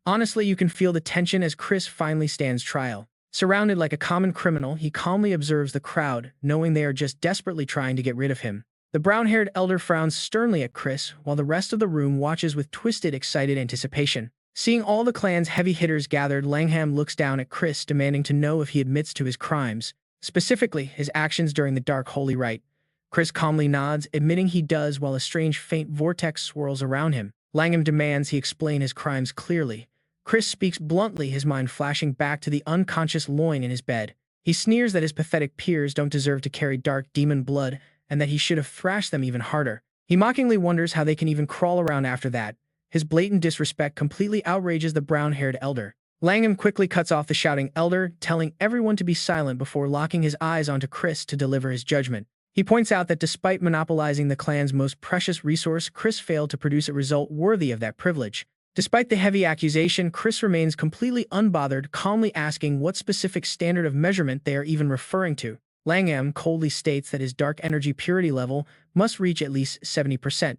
Honestly, you can feel the tension as Chris finally stands trial. Surrounded like a common criminal, he calmly observes the crowd, knowing they are just desperately trying to get rid of him. The brown-haired elder frowns sternly at Chris, while the rest of the room watches with twisted, excited anticipation. Seeing all the clan's heavy hitters gathered, Langham looks down at Chris, demanding to know if he admits to his crimes, specifically his actions during the Dark Holy Rite. Chris calmly nods, admitting he does, while a strange faint vortex swirls around him. Langham demands he explain his crimes clearly. Chris speaks bluntly, his mind flashing back to the unconscious Loin in his bed. He sneers that his pathetic peers don't deserve to carry dark demon blood, and that he should have thrashed them even harder. He mockingly wonders how they can even crawl around after that. His blatant disrespect completely outrages the brown-haired elder. Langham quickly cuts off the shouting elder, telling everyone to be silent before locking his eyes onto Chris to deliver his judgment. He points out that despite monopolizing the clan's most precious resource, Chris failed to produce a result worthy of that privilege. Despite the heavy accusation, Chris remains completely unbothered, calmly asking what specific standard of measurement they are even referring to. Langham coldly states that his dark energy purity level must reach at least 70%.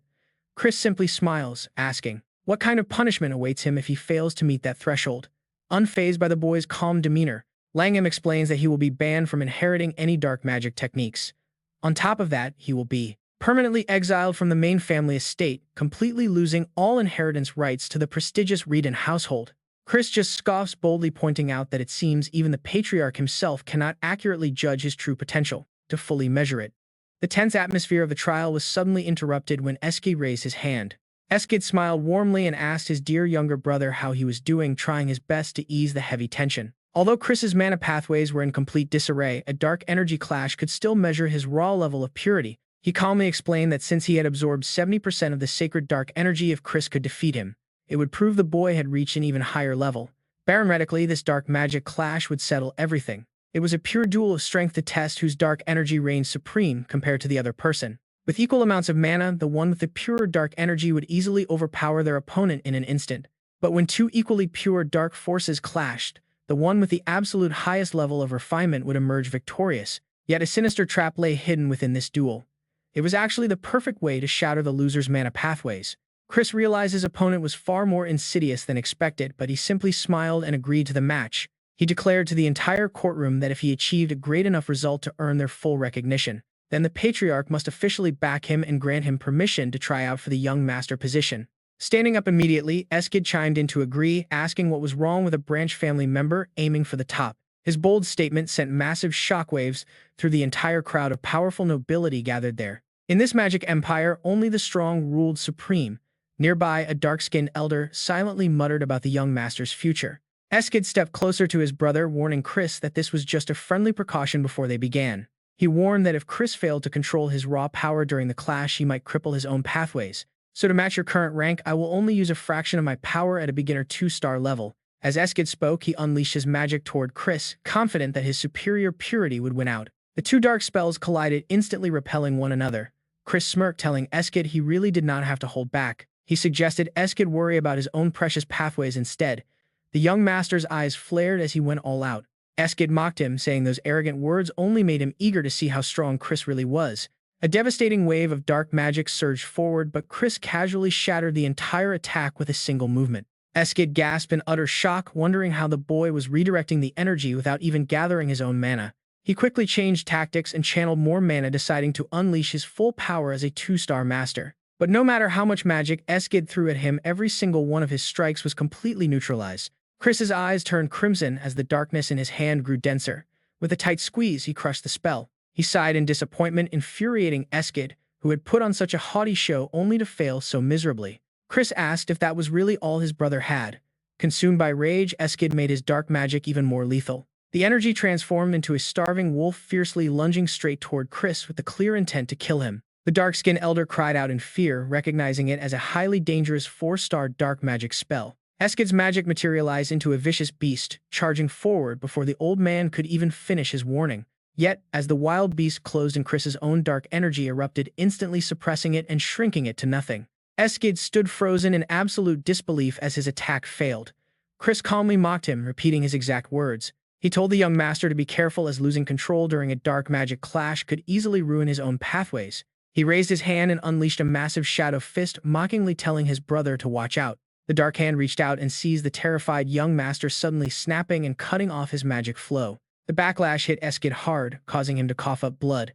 Chris simply smiles, asking what kind of punishment awaits him if he fails to meet that threshold. Unfazed by the boy's calm demeanor, Langham explains that he will be banned from inheriting any dark magic techniques. On top of that, he will be permanently exiled from the main family estate, completely losing all inheritance rights to the prestigious Reborn household. Chris just scoffs, boldly pointing out that it seems even the patriarch himself cannot accurately judge his true potential, to fully measure it. The tense atmosphere of the trial was suddenly interrupted when Eskid raised his hand. Eskid smiled warmly and asked his dear younger brother how he was doing, trying his best to ease the heavy tension. Although Chris's mana pathways were in complete disarray, a dark energy clash could still measure his raw level of purity. He calmly explained that since he had absorbed 70% of the sacred dark energy, if Chris could defeat him, it would prove the boy had reached an even higher level. Theoretically, this dark magic clash would settle everything. It was a pure duel of strength to test whose dark energy reigned supreme compared to the other person. With equal amounts of mana, the one with the pure dark energy would easily overpower their opponent in an instant. But when two equally pure dark forces clashed, the one with the absolute highest level of refinement would emerge victorious. Yet a sinister trap lay hidden within this duel. It was actually the perfect way to shatter the loser's mana pathways. Chris realized his opponent was far more insidious than expected, but he simply smiled and agreed to the match. He declared to the entire courtroom that if he achieved a great enough result to earn their full recognition, then the patriarch must officially back him and grant him permission to try out for the young master position. Standing up immediately, Eskid chimed in to agree, asking what was wrong with a branch family member aiming for the top. His bold statement sent massive shockwaves through the entire crowd of powerful nobility gathered there. In this magic empire, only the strong ruled supreme. Nearby, a dark-skinned elder silently muttered about the young master's future. Eskid stepped closer to his brother, warning Chris that this was just a friendly precaution before they began. He warned that if Chris failed to control his raw power during the clash, he might cripple his own pathways. So to match your current rank, I will only use a fraction of my power at a beginner 2-star level. As Eskid spoke, he unleashed his magic toward Chris, confident that his superior purity would win out. The two dark spells collided, instantly repelling one another. Chris smirked, telling Eskid he really did not have to hold back. He suggested Eskid worry about his own precious pathways instead. The young master's eyes flared as he went all out. Eskid mocked him, saying those arrogant words only made him eager to see how strong Chris really was. A devastating wave of dark magic surged forward, but Chris casually shattered the entire attack with a single movement. Eskid gasped in utter shock, wondering how the boy was redirecting the energy without even gathering his own mana. He quickly changed tactics and channeled more mana, deciding to unleash his full power as a 2-star master. But no matter how much magic Eskid threw at him, every single one of his strikes was completely neutralized. Chris's eyes turned crimson as the darkness in his hand grew denser. With a tight squeeze, he crushed the spell. He sighed in disappointment, infuriating Eskid, who had put on such a haughty show only to fail so miserably. Chris asked if that was really all his brother had. Consumed by rage, Eskid made his dark magic even more lethal. The energy transformed into a starving wolf, fiercely lunging straight toward Chris with the clear intent to kill him. The dark-skinned elder cried out in fear, recognizing it as a highly dangerous 4-star dark magic spell. Eskid's magic materialized into a vicious beast, charging forward before the old man could even finish his warning. Yet, as the wild beast closed in, Chris's own dark energy erupted, instantly suppressing it and shrinking it to nothing. Eskid stood frozen in absolute disbelief as his attack failed. Chris calmly mocked him, repeating his exact words. He told the young master to be careful, as losing control during a dark magic clash could easily ruin his own pathways. He raised his hand and unleashed a massive shadow fist, mockingly telling his brother to watch out. The dark hand reached out and seized the terrified young master, suddenly snapping and cutting off his magic flow. The backlash hit Eskid hard, causing him to cough up blood.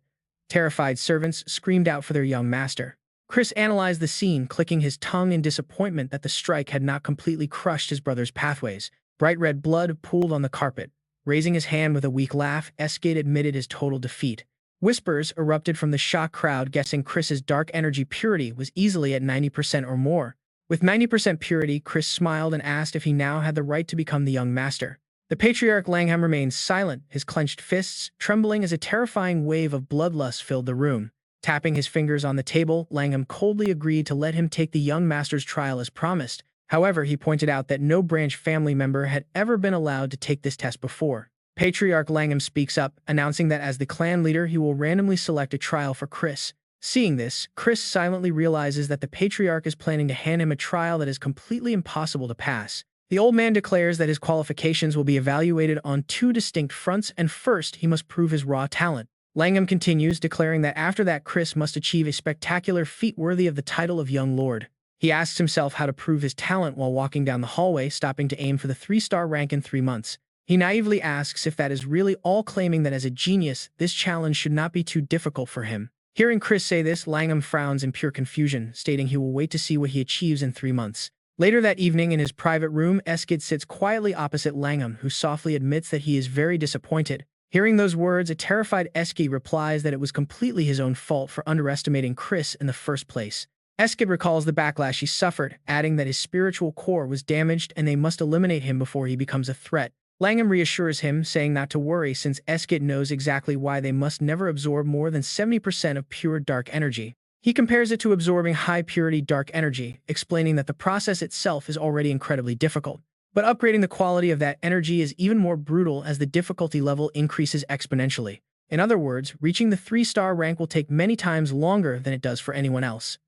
Terrified servants screamed out for their young master. Chris analyzed the scene, clicking his tongue in disappointment that the strike had not completely crushed his brother's pathways. Bright red blood pooled on the carpet. Raising his hand with a weak laugh, Eskid admitted his total defeat. Whispers erupted from the shocked crowd, guessing Chris's dark energy purity was easily at 90% or more. With 90% purity, Chris smiled and asked if he now had the right to become the young master. The patriarch Langham remained silent, his clenched fists trembling as a terrifying wave of bloodlust filled the room. Tapping his fingers on the table, Langham coldly agreed to let him take the young master's trial as promised. However, he pointed out that no branch family member had ever been allowed to take this test before. Patriarch Langham speaks up, announcing that as the clan leader, he will randomly select a trial for Chris. Seeing this, Chris silently realizes that the patriarch is planning to hand him a trial that is completely impossible to pass. The old man declares that his qualifications will be evaluated on 2 distinct fronts, and first, he must prove his raw talent. Langham continues, declaring that after that, Chris must achieve a spectacular feat worthy of the title of Young Lord. He asks himself how to prove his talent while walking down the hallway, stopping to aim for the 3-star rank in 3 months. He naively asks if that is really all, claiming that as a genius, this challenge should not be too difficult for him. Hearing Chris say this, Langham frowns in pure confusion, stating he will wait to see what he achieves in 3 months. Later that evening, in his private room, Eskid sits quietly opposite Langham, who softly admits that he is very disappointed. Hearing those words, a terrified Eskid replies that it was completely his own fault for underestimating Chris in the first place. Eskid recalls the backlash he suffered, adding that his spiritual core was damaged and they must eliminate him before he becomes a threat. Langham reassures him, saying not to worry since Eskid knows exactly why they must never absorb more than 70% of pure dark energy. He compares it to absorbing high-purity dark energy, explaining that the process itself is already incredibly difficult. But upgrading the quality of that energy is even more brutal as the difficulty level increases exponentially. In other words, reaching the 3-star rank will take many times longer than it does for anyone else.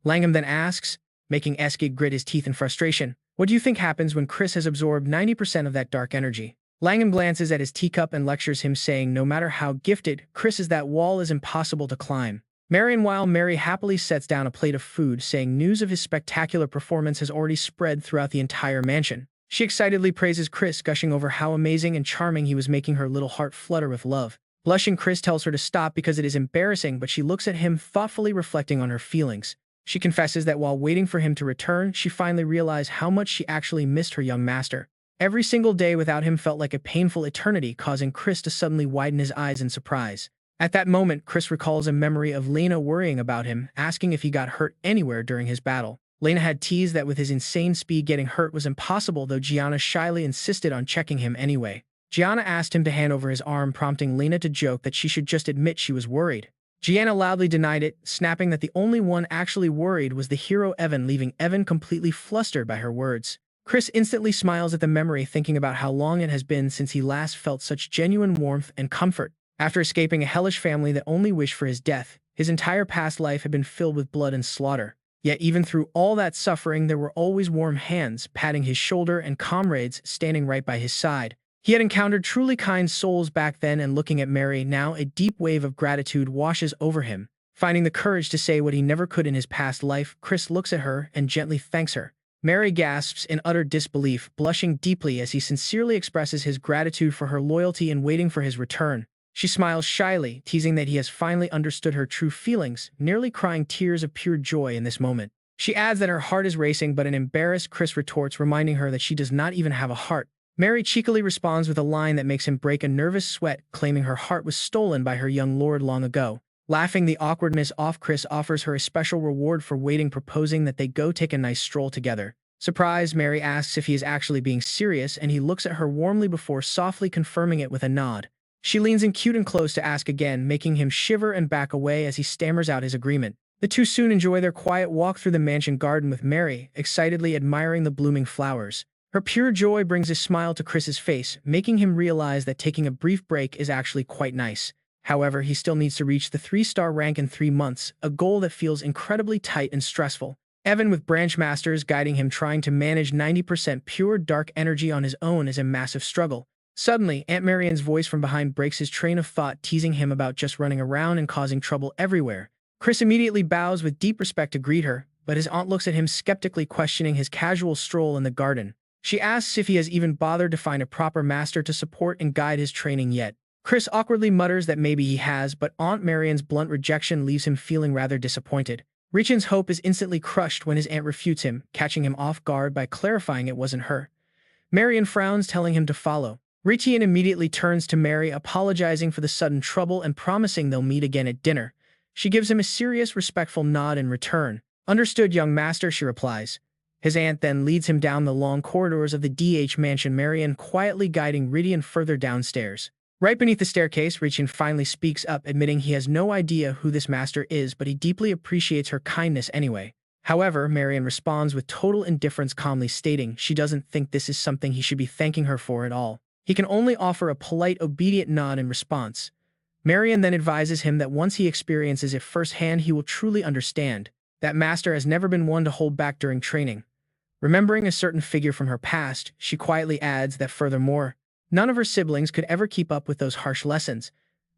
Langham then asks, making Eskid grit his teeth in frustration, "What do you think happens when Chris has absorbed 90% of that dark energy?" Langham glances at his teacup and lectures him, saying no matter how gifted Chris is, that wall is impossible to climb. While Mary happily sets down a plate of food, saying news of his spectacular performance has already spread throughout the entire mansion. She excitedly praises Chris, gushing over how amazing and charming he was, making her little heart flutter with love. Blushing, Chris tells her to stop because it is embarrassing, but she looks at him, thoughtfully reflecting on her feelings. She confesses that while waiting for him to return, she finally realized how much she actually missed her young master. Every single day without him felt like a painful eternity, causing Chris to suddenly widen his eyes in surprise. At that moment, Chris recalls a memory of Lena worrying about him, asking if he got hurt anywhere during his battle. Lena had teased that with his insane speed, getting hurt was impossible, though Gianna shyly insisted on checking him anyway. Gianna asked him to hand over his arm, prompting Lena to joke that she should just admit she was worried. Gianna loudly denied it, snapping that the only one actually worried was the hero Evan, leaving Evan completely flustered by her words. Chris instantly smiles at the memory, thinking about how long it has been since he last felt such genuine warmth and comfort. After escaping a hellish family that only wished for his death, his entire past life had been filled with blood and slaughter. Yet even through all that suffering, there were always warm hands patting his shoulder and comrades standing right by his side. He had encountered truly kind souls back then, and looking at Mary now, a deep wave of gratitude washes over him. Finding the courage to say what he never could in his past life, Chris looks at her and gently thanks her. Mary gasps in utter disbelief, blushing deeply as he sincerely expresses his gratitude for her loyalty and waiting for his return. She smiles shyly, teasing that he has finally understood her true feelings, nearly crying tears of pure joy in this moment. She adds that her heart is racing, but an embarrassed Chris retorts, reminding her that she does not even have a heart. Mary cheekily responds with a line that makes him break a nervous sweat, claiming her heart was stolen by her young lord long ago. Laughing the awkwardness off, Chris offers her a special reward for waiting, proposing that they go take a nice stroll together. Surprised, Mary asks if he is actually being serious, and he looks at her warmly before softly confirming it with a nod. She leans in cute and close to ask again, making him shiver and back away as he stammers out his agreement. The two soon enjoy their quiet walk through the mansion garden, with Mary excitedly admiring the blooming flowers. Her pure joy brings a smile to Chris's face, making him realize that taking a brief break is actually quite nice. However, he still needs to reach the 3-star rank in 3 months, a goal that feels incredibly tight and stressful. Evan, with branch masters guiding him, trying to manage 90% pure dark energy on his own, is a massive struggle. Suddenly, Aunt Marian's voice from behind breaks his train of thought, teasing him about just running around and causing trouble everywhere. Chris immediately bows with deep respect to greet her, but his aunt looks at him skeptically, questioning his casual stroll in the garden. She asks if he has even bothered to find a proper master to support and guide his training yet. Chris awkwardly mutters that maybe he has, but Aunt Marian's blunt rejection leaves him feeling rather disappointed. Richin's hope is instantly crushed when his aunt refutes him, catching him off guard by clarifying it wasn't her. Marian frowns, telling him to follow. Richien immediately turns to Mary, apologizing for the sudden trouble and promising they'll meet again at dinner. She gives him a serious, respectful nod in return. "Understood, young master," she replies. His aunt then leads him down the long corridors of the DH mansion, Marian quietly guiding Richien further downstairs. Right beneath the staircase, Richien finally speaks up, admitting he has no idea who this master is, but he deeply appreciates her kindness anyway. However, Marian responds with total indifference, calmly stating she doesn't think this is something he should be thanking her for at all. He can only offer a polite, obedient nod in response. Marian then advises him that once he experiences it firsthand, he will truly understand. That master has never been one to hold back during training. Remembering a certain figure from her past, she quietly adds that furthermore, none of her siblings could ever keep up with those harsh lessons.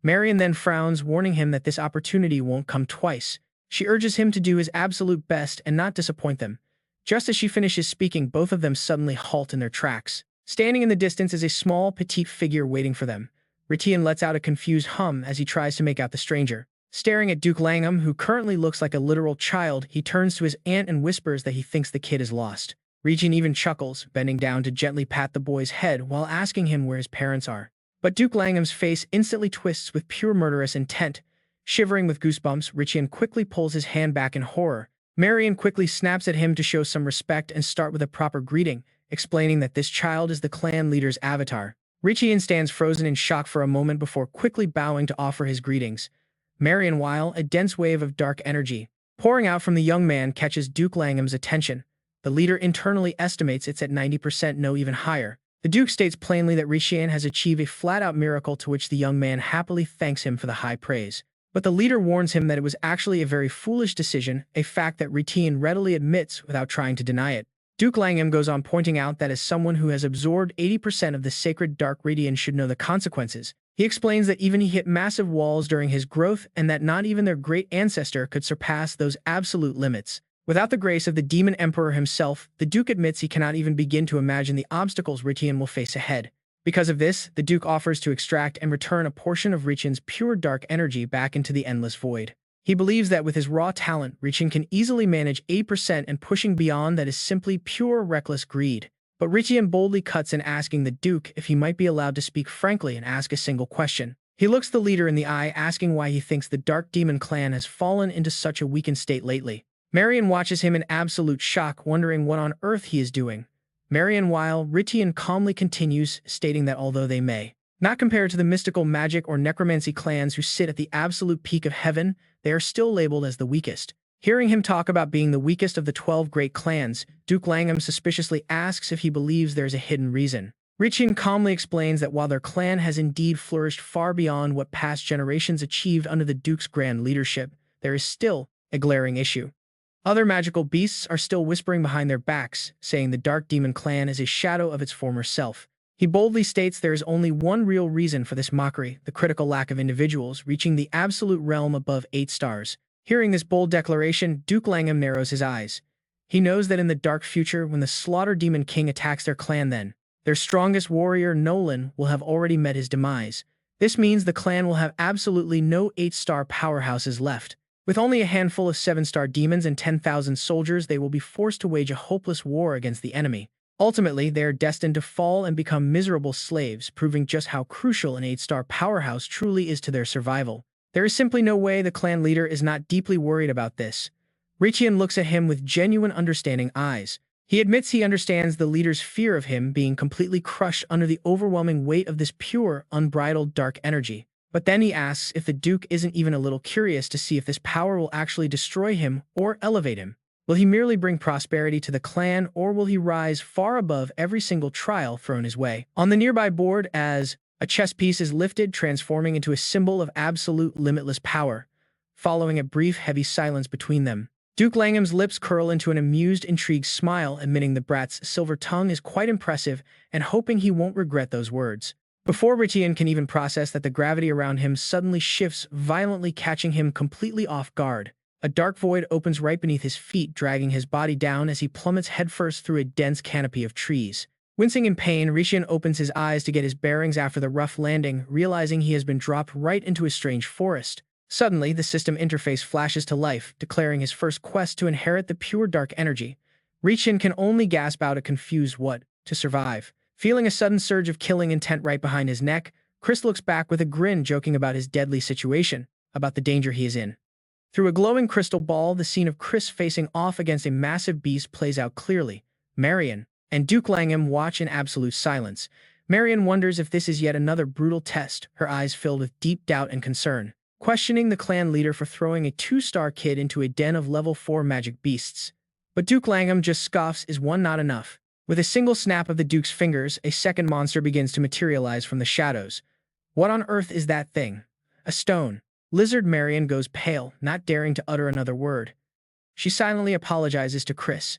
Marian then frowns, warning him that this opportunity won't come twice. She urges him to do his absolute best and not disappoint them. Just as she finishes speaking, both of them suddenly halt in their tracks. Standing in the distance is a small, petite figure waiting for them. Richien lets out a confused hum as he tries to make out the stranger. Staring at Duke Langham, who currently looks like a literal child, he turns to his aunt and whispers that he thinks the kid is lost. Richien even chuckles, bending down to gently pat the boy's head while asking him where his parents are. But Duke Langham's face instantly twists with pure murderous intent. Shivering with goosebumps, Richien quickly pulls his hand back in horror. Marian quickly snaps at him to show some respect and start with a proper greeting, explaining that this child is the clan leader's avatar. Richien stands frozen in shock for a moment before quickly bowing to offer his greetings. Marian, while a dense wave of dark energy pouring out from the young man, catches Duke Langham's attention. The leader internally estimates it's at 90%, no, even higher. The Duke states plainly that Richien has achieved a flat-out miracle, to which the young man happily thanks him for the high praise. But the leader warns him that it was actually a very foolish decision, a fact that Richien readily admits without trying to deny it. Duke Langham goes on, pointing out that as someone who has absorbed 80% of the sacred dark radiance should know the consequences. He explains that even he hit massive walls during his growth, and that not even their great ancestor could surpass those absolute limits. Without the grace of the Demon Emperor himself, the Duke admits he cannot even begin to imagine the obstacles Richien will face ahead. Because of this, the Duke offers to extract and return a portion of Richien's pure dark energy back into the endless void. He believes that with his raw talent, Richien can easily manage 8%, and pushing beyond that is simply pure reckless greed. But Richien boldly cuts in, asking the Duke if he might be allowed to speak frankly and ask a single question. He looks the leader in the eye, asking why he thinks the Dark Demon clan has fallen into such a weakened state lately. Marian watches him in absolute shock, wondering what on earth he is doing. Marian, while Richien calmly continues, stating that although they may not compare to the mystical magic or necromancy clans who sit at the absolute peak of heaven, they are still labeled as the weakest. Hearing him talk about being the weakest of the 12 great clans, Duke Langham suspiciously asks if he believes there's a hidden reason. Richien calmly explains that while their clan has indeed flourished far beyond what past generations achieved under the Duke's grand leadership, there is still a glaring issue. Other magical beasts are still whispering behind their backs, saying the Dark Demon clan is a shadow of its former self. He boldly states there is only one real reason for this mockery, the critical lack of individuals reaching the absolute realm above 8 stars. Hearing this bold declaration, Duke Langham narrows his eyes. He knows that in the dark future, when the Slaughter Demon King attacks their clan then, their strongest warrior, Nolan, will have already met his demise. This means the clan will have absolutely no 8-star powerhouses left. With only a handful of 7-star demons and 10,000 soldiers, they will be forced to wage a hopeless war against the enemy. Ultimately, they are destined to fall and become miserable slaves, proving just how crucial an 8-star powerhouse truly is to their survival. There is simply no way the clan leader is not deeply worried about this. Richian looks at him with genuine understanding eyes. He admits he understands the leader's fear of him being completely crushed under the overwhelming weight of this pure, unbridled dark energy. But then he asks if the Duke isn't even a little curious to see if this power will actually destroy him or elevate him. Will he merely bring prosperity to the clan, or will he rise far above every single trial thrown his way? On the nearby board, as a chess piece is lifted, transforming into a symbol of absolute limitless power. Following a brief, heavy silence between them, Duke Langham's lips curl into an amused, intrigued smile, admitting the brat's silver tongue is quite impressive and hoping he won't regret those words. Before Richian can even process that, the gravity around him suddenly shifts, violently catching him completely off guard. A dark void opens right beneath his feet, dragging his body down as he plummets headfirst through a dense canopy of trees. Wincing in pain, Richian opens his eyes to get his bearings after the rough landing, realizing he has been dropped right into a strange forest. Suddenly, the system interface flashes to life, declaring his first quest to inherit the pure dark energy. Richian can only gasp out a confused what to survive. Feeling a sudden surge of killing intent right behind his neck, Chris looks back with a grin, joking about his deadly situation, about the danger he is in. Through a glowing crystal ball, the scene of Chris facing off against a massive beast plays out clearly. Marion and Duke Langham watch in absolute silence. Marion wonders if this is yet another brutal test, her eyes filled with deep doubt and concern, questioning the clan leader for throwing a 2-star kid into a den of level 4 magic beasts. But Duke Langham just scoffs. Is one not enough? With a single snap of the Duke's fingers, a second monster begins to materialize from the shadows. What on earth is that thing? A stone. Lizard Marion goes pale, not daring to utter another word. She silently apologizes to Chris.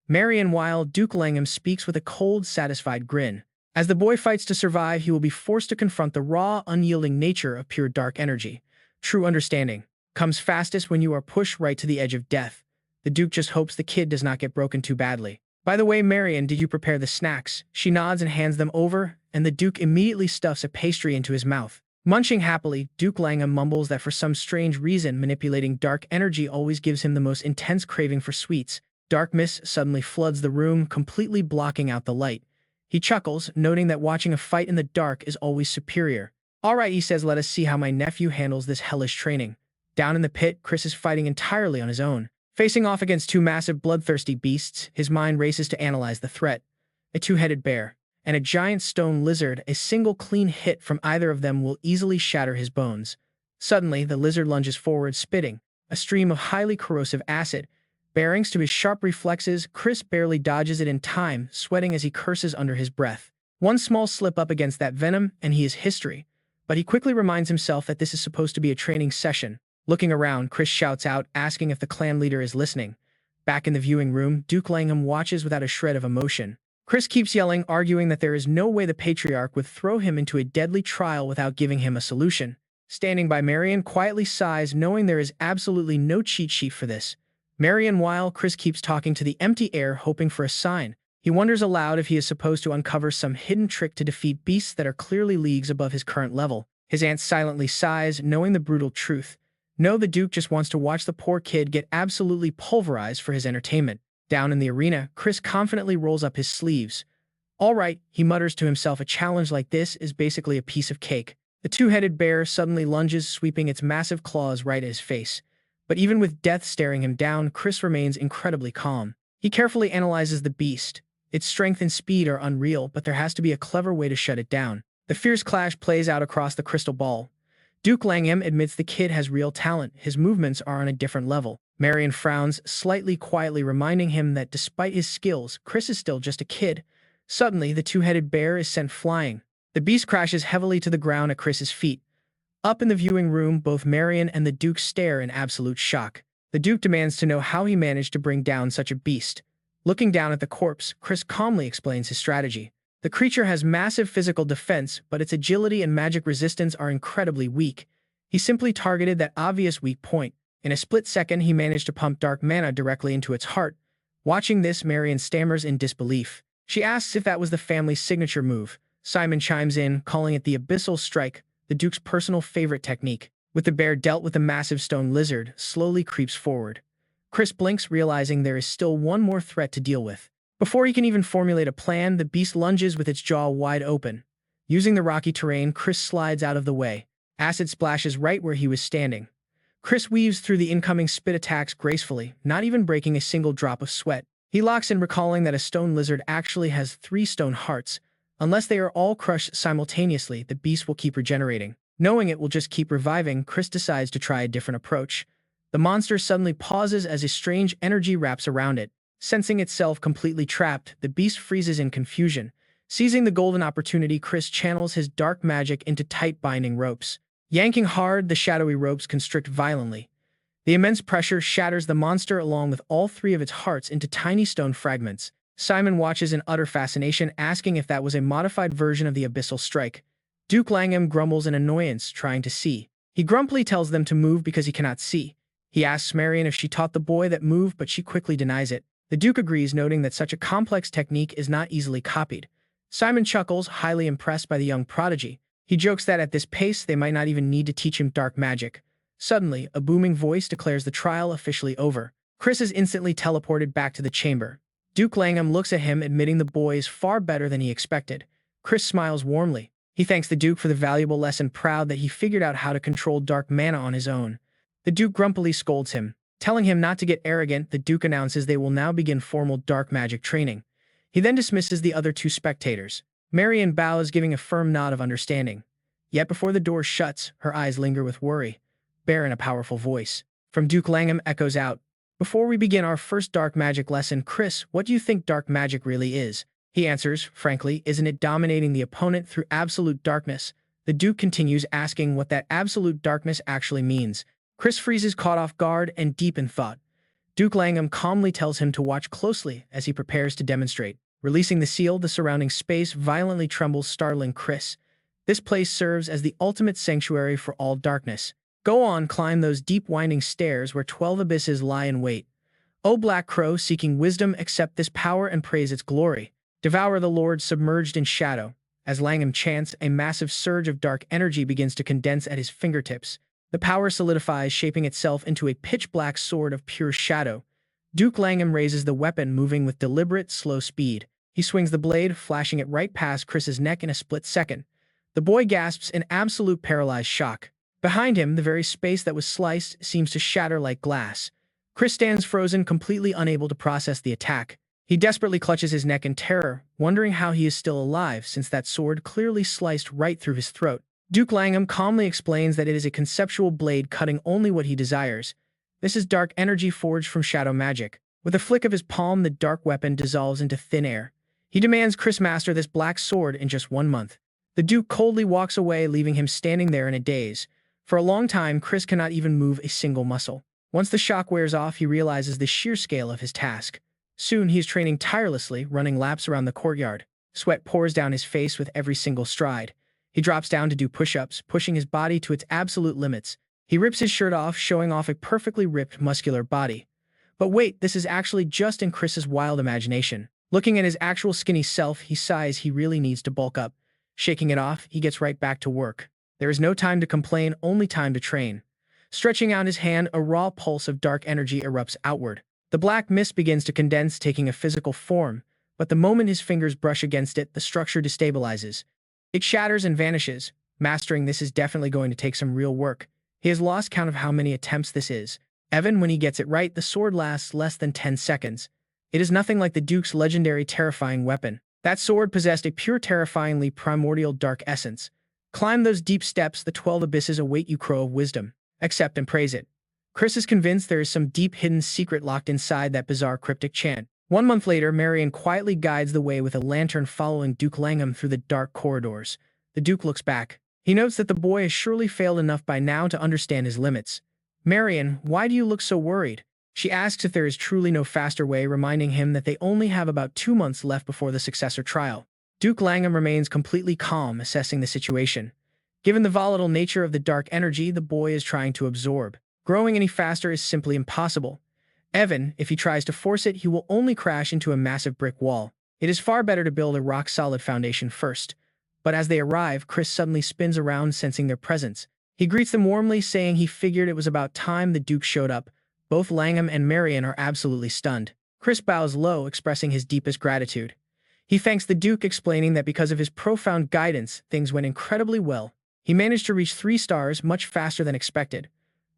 Marion, while Duke Langham speaks with a cold, satisfied grin. As the boy fights to survive, he will be forced to confront the raw, unyielding nature of pure dark energy. True understanding comes fastest when you are pushed right to the edge of death. The Duke just hopes the kid does not get broken too badly. By the way, Marion, did you prepare the snacks? She nods and hands them over, and the Duke immediately stuffs a pastry into his mouth. Munching happily, Duke Langham mumbles that for some strange reason, manipulating dark energy always gives him the most intense craving for sweets. Dark mist suddenly floods the room, completely blocking out the light. He chuckles, noting that watching a fight in the dark is always superior. All right, he says, let us see how my nephew handles this hellish training. Down in the pit, Chris is fighting entirely on his own. Facing off against 2 massive bloodthirsty beasts, his mind races to analyze the threat. A 2-headed bear and a giant stone lizard. A single clean hit from either of them will easily shatter his bones. Suddenly, the lizard lunges forward, spitting a stream of highly corrosive acid. Bearing to his sharp reflexes, Chris barely dodges it in time, sweating as he curses under his breath. One small slip up against that venom, and he is history. But he quickly reminds himself that this is supposed to be a training session. Looking around, Chris shouts out, asking if the clan leader is listening. Back in the viewing room, Duke Langham watches without a shred of emotion. Chris keeps yelling, arguing that there is no way the patriarch would throw him into a deadly trial without giving him a solution. Standing by, Marion quietly sighs, knowing there is absolutely no cheat sheet for this. Marion, while Chris keeps talking to the empty air, hoping for a sign. He wonders aloud if he is supposed to uncover some hidden trick to defeat beasts that are clearly leagues above his current level. His aunt silently sighs, knowing the brutal truth. No, the Duke just wants to watch the poor kid get absolutely pulverized for his entertainment. Down in the arena, Chris confidently rolls up his sleeves. All right, he mutters to himself, a challenge like this is basically a piece of cake. The 2-headed bear suddenly lunges, sweeping its massive claws right at his face. But even with death staring him down, Chris remains incredibly calm. He carefully analyzes the beast. Its strength and speed are unreal, but there has to be a clever way to shut it down. The fierce clash plays out across the crystal ball. Duke Langham admits the kid has real talent. His movements are on a different level. Marion frowns, slightly quietly reminding him that despite his skills, Chris is still just a kid. Suddenly, the 2-headed bear is sent flying. The beast crashes heavily to the ground at Chris's feet. Up in the viewing room, both Marion and the Duke stare in absolute shock. The Duke demands to know how he managed to bring down such a beast. Looking down at the corpse, Chris calmly explains his strategy. The creature has massive physical defense, but its agility and magic resistance are incredibly weak. He simply targeted that obvious weak point. In a split second, he managed to pump dark mana directly into its heart. Watching this, Marion stammers in disbelief. She asks if that was the family's signature move. Simon chimes in, calling it the Abyssal Strike, the Duke's personal favorite technique. With the bear dealt with, a massive stone lizard slowly creeps forward. Chris blinks, realizing there is still one more threat to deal with. Before he can even formulate a plan, the beast lunges with its jaw wide open. Using the rocky terrain, Chris slides out of the way. Acid splashes right where he was standing. Chris weaves through the incoming spit attacks gracefully, not even breaking a single drop of sweat. He locks in, recalling that a stone lizard actually has 3 stone hearts. Unless they are all crushed simultaneously, the beast will keep regenerating. Knowing it will just keep reviving, Chris decides to try a different approach. The monster suddenly pauses as a strange energy wraps around it. Sensing itself completely trapped, the beast freezes in confusion. Seizing the golden opportunity, Chris channels his dark magic into tight binding ropes. Yanking hard, the shadowy ropes constrict violently. The immense pressure shatters the monster along with all 3 of its hearts into tiny stone fragments. Simon watches in utter fascination, asking if that was a modified version of the Abyssal Strike. Duke Langham grumbles in annoyance, trying to see. He grumpily tells them to move because he cannot see. He asks Marion if she taught the boy that move, but she quickly denies it. The Duke agrees, noting that such a complex technique is not easily copied. Simon chuckles, highly impressed by the young prodigy. He jokes that at this pace, they might not even need to teach him dark magic. Suddenly, a booming voice declares the trial officially over. Chris is instantly teleported back to the chamber. Duke Langham looks at him, admitting the boy is far better than he expected. Chris smiles warmly. He thanks the Duke for the valuable lesson, proud that he figured out how to control dark mana on his own. The Duke grumpily scolds him. Telling him not to get arrogant, the Duke announces they will now begin formal dark magic training. He then dismisses the other 2 spectators. Marion bows, giving a firm nod of understanding. Yet before the door shuts, her eyes linger with worry. Bear in a powerful voice from Duke Langham echoes out. Before we begin our first dark magic lesson, Chris, what do you think dark magic really is? He answers, frankly, isn't it dominating the opponent through absolute darkness? The Duke continues, asking what that absolute darkness actually means. Chris freezes, caught off guard and deep in thought. Duke Langham calmly tells him to watch closely as he prepares to demonstrate. Releasing the seal, the surrounding space violently trembles, startling Chris. This place serves as the ultimate sanctuary for all darkness. Go on, climb those deep winding stairs where 12 abysses lie in wait. O Black Crow, seeking wisdom, accept this power and praise its glory. Devour the Lord submerged in shadow. As Langham chants, a massive surge of dark energy begins to condense at his fingertips. The power solidifies, shaping itself into a pitch-black sword of pure shadow. Duke Langham raises the weapon, moving with deliberate, slow speed. He swings the blade, flashing it right past Chris's neck in a split second. The boy gasps in absolute paralyzed shock. Behind him, the very space that was sliced seems to shatter like glass. Chris stands frozen, completely unable to process the attack. He desperately clutches his neck in terror, wondering how he is still alive since that sword clearly sliced right through his throat. Duke Langham calmly explains that it is a conceptual blade cutting only what he desires. This is dark energy forged from shadow magic. With a flick of his palm, the dark weapon dissolves into thin air. He demands Chris master this black sword in just 1 month. The Duke coldly walks away, leaving him standing there in a daze. For a long time, Chris cannot even move a single muscle. Once the shock wears off, he realizes the sheer scale of his task. Soon, he is training tirelessly, running laps around the courtyard. Sweat pours down his face with every single stride. He drops down to do push-ups, pushing his body to its absolute limits. He rips his shirt off, showing off a perfectly ripped, muscular body. But wait, this is actually just in Chris's wild imagination. Looking at his actual skinny self, he sighs he really needs to bulk up. Shaking it off, he gets right back to work. There is no time to complain, only time to train. Stretching out his hand, a raw pulse of dark energy erupts outward. The black mist begins to condense, taking a physical form, but the moment his fingers brush against it, the structure destabilizes. It shatters and vanishes. Mastering this is definitely going to take some real work. He has lost count of how many attempts this is. Even when he gets it right, the sword lasts less than 10 seconds. It is nothing like the Duke's legendary terrifying weapon. That sword possessed a pure, terrifyingly primordial dark essence. Climb those deep steps, the 12 abysses await you, Crow of Wisdom. Accept and praise it. Chris is convinced there is some deep hidden secret locked inside that bizarre cryptic chant. 1 month later, Marion quietly guides the way with a lantern, following Duke Langham through the dark corridors. The Duke looks back. He notes that the boy has surely failed enough by now to understand his limits. Marion, why do you look so worried? She asks if there is truly no faster way, reminding him that they only have about 2 months left before the successor trial. Duke Langham remains completely calm, assessing the situation. Given the volatile nature of the dark energy the boy is trying to absorb, growing any faster is simply impossible. Evan, if he tries to force it, he will only crash into a massive brick wall. It is far better to build a rock-solid foundation first. But as they arrive, Chris suddenly spins around, sensing their presence. He greets them warmly, saying he figured it was about time the Duke showed up. Both Langham and Marion are absolutely stunned. Chris bows low, expressing his deepest gratitude. He thanks the Duke, explaining that because of his profound guidance, things went incredibly well. He managed to reach 3 stars much faster than expected.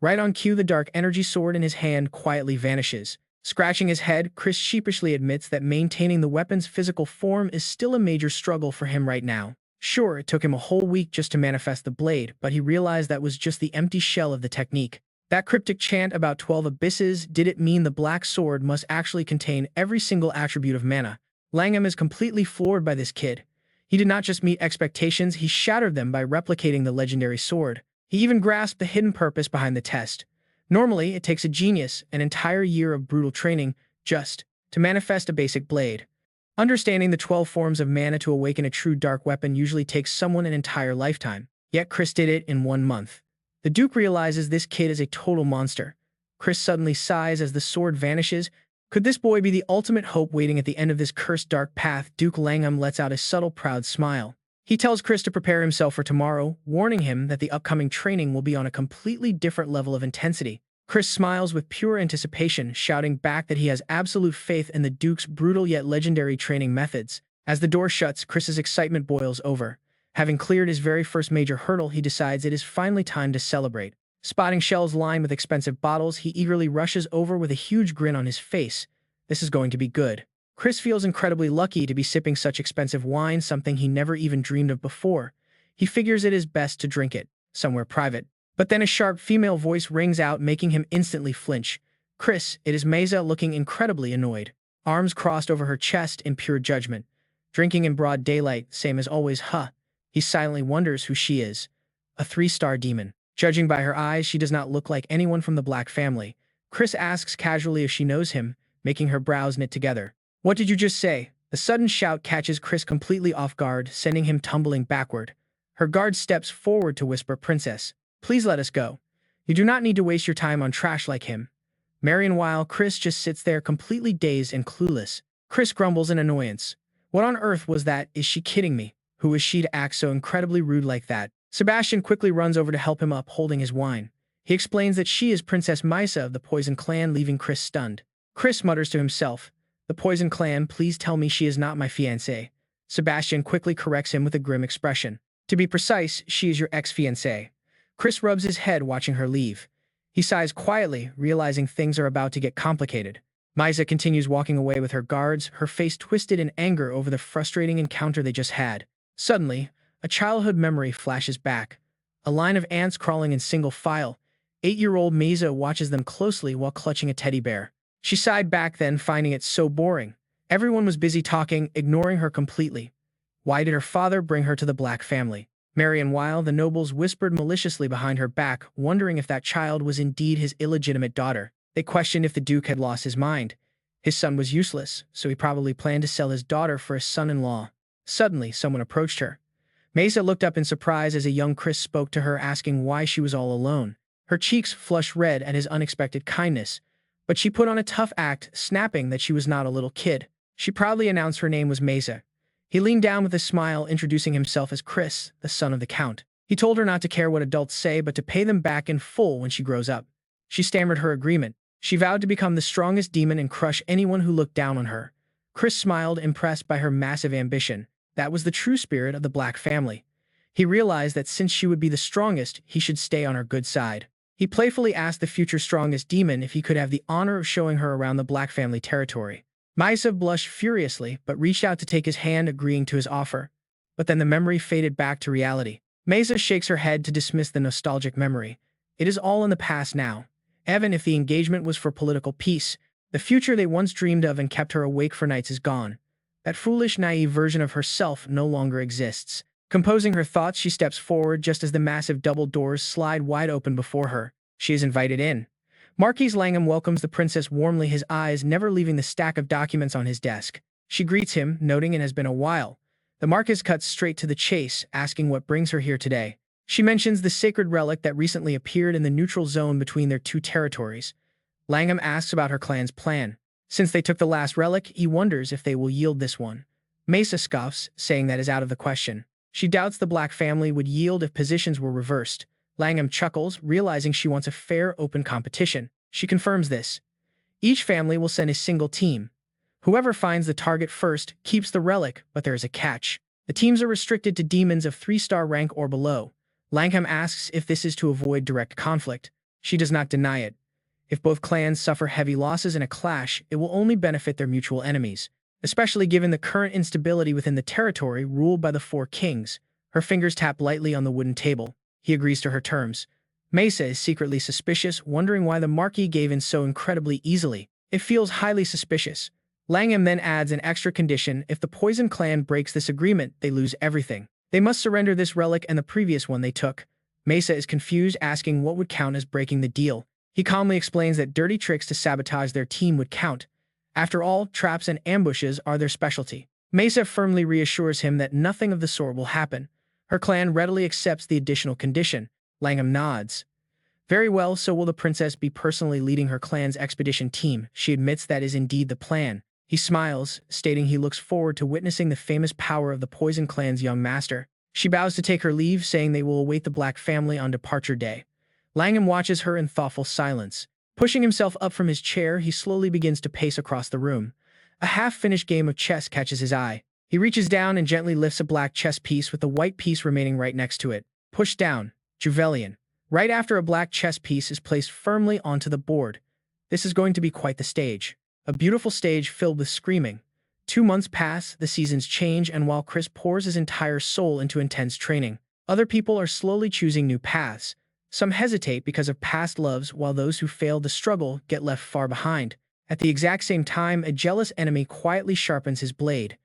Right on cue, the dark energy sword in his hand quietly vanishes. Scratching his head, Chris sheepishly admits that maintaining the weapon's physical form is still a major struggle for him right now. Sure, it took him a whole week just to manifest the blade, but he realized that was just the empty shell of the technique. That cryptic chant about 12 abysses, did it mean the black sword must actually contain every single attribute of mana? Langham is completely floored by this kid. He did not just meet expectations, he shattered them by replicating the legendary sword. He even grasped the hidden purpose behind the test. Normally, it takes a genius, an entire year of brutal training, just to manifest a basic blade. Understanding the 12 forms of mana to awaken a true dark weapon usually takes someone an entire lifetime. Yet Chris did it in 1 month. The Duke realizes this kid is a total monster. Chris suddenly sighs as the sword vanishes. Could this boy be the ultimate hope waiting at the end of this cursed dark path? Duke Langham lets out a subtle, proud smile. He tells Chris to prepare himself for tomorrow, warning him that the upcoming training will be on a completely different level of intensity. Chris smiles with pure anticipation, shouting back that he has absolute faith in the Duke's brutal yet legendary training methods. As the door shuts, Chris's excitement boils over. Having cleared his very first major hurdle, he decides it is finally time to celebrate. Spotting shelves lined with expensive bottles, he eagerly rushes over with a huge grin on his face. This is going to be good. Chris feels incredibly lucky to be sipping such expensive wine, something he never even dreamed of before. He figures it is best to drink it, somewhere private. But then a sharp female voice rings out, making him instantly flinch. "Chris," it is Mesa, looking incredibly annoyed. Arms crossed over her chest in pure judgment. Drinking in broad daylight, same as always, huh? He silently wonders who she is. A 3-star demon. Judging by her eyes, she does not look like anyone from the Black family. Chris asks casually if she knows him, making her brows knit together. "What did you just say?" A sudden shout catches Chris completely off guard, sending him tumbling backward. Her guard steps forward to whisper, "Princess, please let us go. You do not need to waste your time on trash like him." Meanwhile, Chris just sits there completely dazed and clueless. Chris grumbles in annoyance. What on earth was that? Is she kidding me? Who is she to act so incredibly rude like that? Sebastian quickly runs over to help him up, holding his wine. He explains that she is Princess Misa of the Poison Clan, leaving Chris stunned. Chris mutters to himself, "The Poison Clan, please tell me she is not my fiancée." Sebastian quickly corrects him with a grim expression. "To be precise, she is your ex-fiancée." Chris rubs his head, watching her leave. He sighs quietly, realizing things are about to get complicated. Misa continues walking away with her guards, her face twisted in anger over the frustrating encounter they just had. Suddenly, a childhood memory flashes back. A line of ants crawling in single file. 8-year-old Misa watches them closely while clutching a teddy bear. She sighed back then, finding it so boring. Everyone was busy talking, ignoring her completely. Why did her father bring her to the Black family? Meanwhile, the nobles whispered maliciously behind her back, wondering if that child was indeed his illegitimate daughter. They questioned if the Duke had lost his mind. His son was useless, so he probably planned to sell his daughter for a son-in-law. Suddenly, someone approached her. Mesa looked up in surprise as a young Chris spoke to her, asking why she was all alone. Her cheeks flushed red at his unexpected kindness, but she put on a tough act, snapping that she was not a little kid. She proudly announced her name was Mesa. He leaned down with a smile, introducing himself as Chris, the son of the Count. He told her not to care what adults say, but to pay them back in full when she grows up. She stammered her agreement. She vowed to become the strongest demon and crush anyone who looked down on her. Chris smiled, impressed by her massive ambition. That was the true spirit of the Black family. He realized that since she would be the strongest, he should stay on her good side. He playfully asked the future strongest demon if he could have the honor of showing her around the Black family territory. Misa blushed furiously, but reached out to take his hand, agreeing to his offer. But then the memory faded back to reality. Mesa shakes her head to dismiss the nostalgic memory. It is all in the past now. Even if the engagement was for political peace, the future they once dreamed of and kept her awake for nights is gone. That foolish, naive version of herself no longer exists. Composing her thoughts, she steps forward just as the massive double doors slide wide open before her. She is invited in. Marquis Langham welcomes the princess warmly, his eyes never leaving the stack of documents on his desk. She greets him, noting it has been a while. The Marquis cuts straight to the chase, asking what brings her here today. She mentions the sacred relic that recently appeared in the neutral zone between their two territories. Langham asks about her clan's plan. Since they took the last relic, he wonders if they will yield this one. Mesa scoffs, saying that is out of the question. She doubts the Black family would yield if positions were reversed. Langham chuckles, realizing she wants a fair, open competition. She confirms this. Each family will send a single team. Whoever finds the target first keeps the relic, but there is a catch. The teams are restricted to demons of 3-star rank or below. Langham asks if this is to avoid direct conflict. She does not deny it. If both clans suffer heavy losses in a clash, it will only benefit their mutual enemies, especially given the current instability within the territory ruled by the 4 kings. Her fingers tap lightly on the wooden table. He agrees to her terms. Mesa is secretly suspicious, wondering why the Marquis gave in so incredibly easily. It feels highly suspicious. Langham then adds an extra condition: if the Poison clan breaks this agreement, they lose everything. They must surrender this relic and the previous one they took. Mesa is confused, asking what would count as breaking the deal. He calmly explains that dirty tricks to sabotage their team would count. After all, traps and ambushes are their specialty. Mesa firmly reassures him that nothing of the sort will happen. Her clan readily accepts the additional condition. Langham nods. Very well, so will the princess be personally leading her clan's expedition team. She admits that is indeed the plan. He smiles, stating he looks forward to witnessing the famous power of the Poison clan's young master. She bows to take her leave, saying they will await the Black family on departure day. Langham watches her in thoughtful silence. Pushing himself up from his chair, he slowly begins to pace across the room. A half-finished game of chess catches his eye. He reaches down and gently lifts a black chess piece with the white piece remaining right next to it. Push down. Juvelian. Right after a black chess piece is placed firmly onto the board. This is going to be quite the stage. A beautiful stage filled with screaming. 2 months pass, the seasons change, and while Chris pours his entire soul into intense training, other people are slowly choosing new paths. Some hesitate because of past loves, while those who fail to struggle get left far behind. At the exact same time, a jealous enemy quietly sharpens his blade.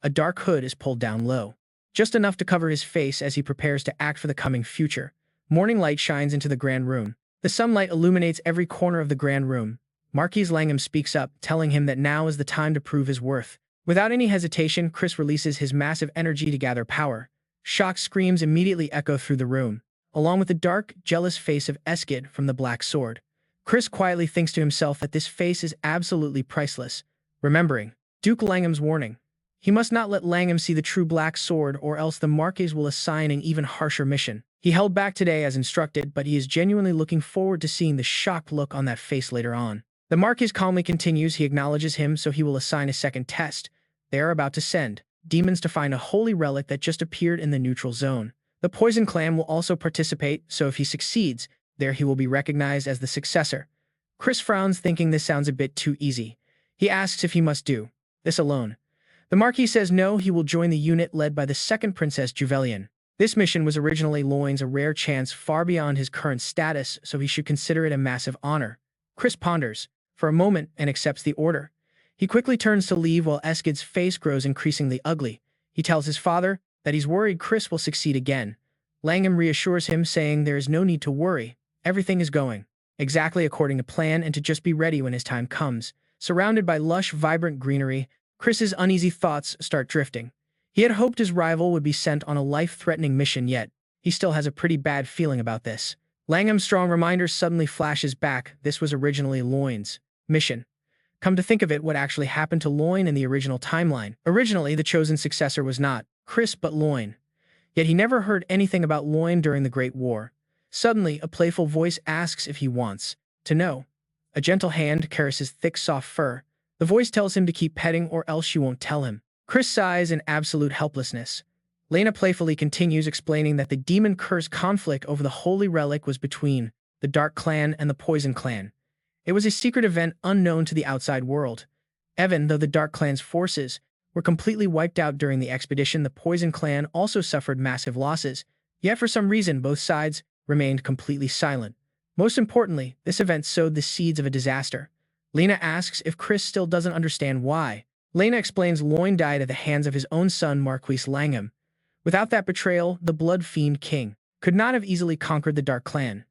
A dark hood is pulled down low, just enough to cover his face as he prepares to act for the coming future. Morning light shines into the grand room. The sunlight illuminates every corner of the grand room. Marquis Langham speaks up, telling him that now is the time to prove his worth. Without any hesitation, Chris releases his massive energy to gather power. Shocked screams immediately echo through the room, along with the dark, jealous face of Eskid from the Black Sword. Chris quietly thinks to himself that this face is absolutely priceless, remembering Duke Langham's warning. He must not let Langham see the true Black Sword, or else the Marquis will assign an even harsher mission. He held back today as instructed, but he is genuinely looking forward to seeing the shocked look on that face later on. The Marquis calmly continues. He acknowledges him, so he will assign a second test. They are about to send demons to find a holy relic that just appeared in the neutral zone. The Poison clan will also participate, so if he succeeds, there he will be recognized as the successor. Chris frowns, thinking this sounds a bit too easy. He asks if he must do this alone. The Marquis says no, he will join the unit led by the second Princess Juvelian. This mission was originally Loin's a rare chance far beyond his current status, so he should consider it a massive honor. Chris ponders for a moment and accepts the order. He quickly turns to leave while Eskid's face grows increasingly ugly. He tells his father that he's worried Chris will succeed again. Langham reassures him, saying there is no need to worry. Everything is going exactly according to plan, and to just be ready when his time comes. Surrounded by lush, vibrant greenery, Chris's uneasy thoughts start drifting. He had hoped his rival would be sent on a life-threatening mission, yet he still has a pretty bad feeling about this. Langham's strong reminder suddenly flashes back. This was originally Loin's mission. Come to think of it, what actually happened to Loin in the original timeline? Originally, the chosen successor was not Chris but Loin. Yet he never heard anything about Loin during the Great War. Suddenly, a playful voice asks if he wants to know. A gentle hand caresses thick, soft fur. The voice tells him to keep petting or else she won't tell him. Chris sighs in absolute helplessness. Lena playfully continues, explaining that the demon curse conflict over the holy relic was between the Dark Clan and the Poison Clan. It was a secret event unknown to the outside world. Even though the Dark Clan's forces were completely wiped out during the expedition, the Poison Clan also suffered massive losses. Yet for some reason, both sides remained completely silent. Most importantly, this event sowed the seeds of a disaster. Lena asks if Chris still doesn't understand why. Lena explains Loin died at the hands of his own son, Marquis Langham. Without that betrayal, the Blood Fiend King could not have easily conquered the Dark Clan.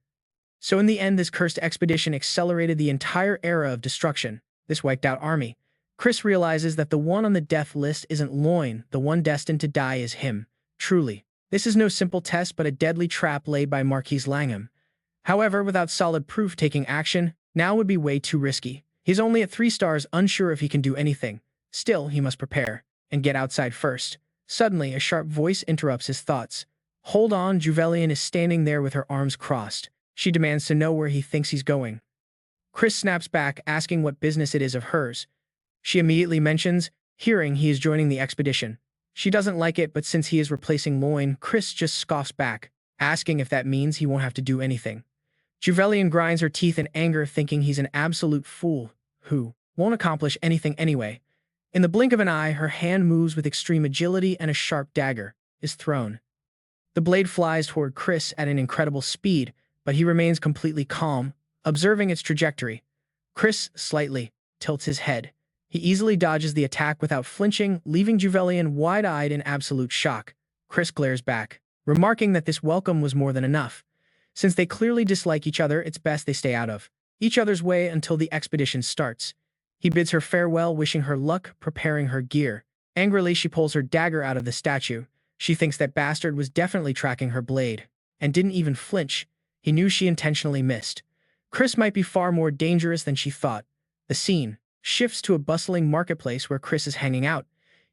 So in the end, this cursed expedition accelerated the entire era of destruction. This wiped out army Chris realizes that the one on the death list isn't Loin, the one destined to die is him. Truly, this is no simple test but a deadly trap laid by Marquis Langham. However, without solid proof taking action, now would be way too risky. He's only at 3 stars, unsure if he can do anything. Still, he must prepare and get outside first. Suddenly, a sharp voice interrupts his thoughts. Hold on, Juvelian is standing there with her arms crossed. She demands to know where he thinks he's going. Chris snaps back, asking what business it is of hers. She immediately mentions, hearing he is joining the expedition. She doesn't like it, but since he is replacing Loin, Chris just scoffs back, asking if that means he won't have to do anything. Juvelian grinds her teeth in anger, thinking he's an absolute fool who won't accomplish anything anyway. In the blink of an eye, her hand moves with extreme agility and a sharp dagger is thrown. The blade flies toward Chris at an incredible speed, but he remains completely calm, observing its trajectory. Chris slightly tilts his head. He easily dodges the attack without flinching, leaving Juvelian wide-eyed in absolute shock. Chris glares back, remarking that this welcome was more than enough. Since they clearly dislike each other, it's best they stay out of each other's way until the expedition starts. He bids her farewell, wishing her luck, preparing her gear. Angrily, she pulls her dagger out of the statue. She thinks that bastard was definitely tracking her blade, and didn't even flinch. He knew she intentionally missed. Chris might be far more dangerous than she thought. The scene shifts to a bustling marketplace where Chris is hanging out.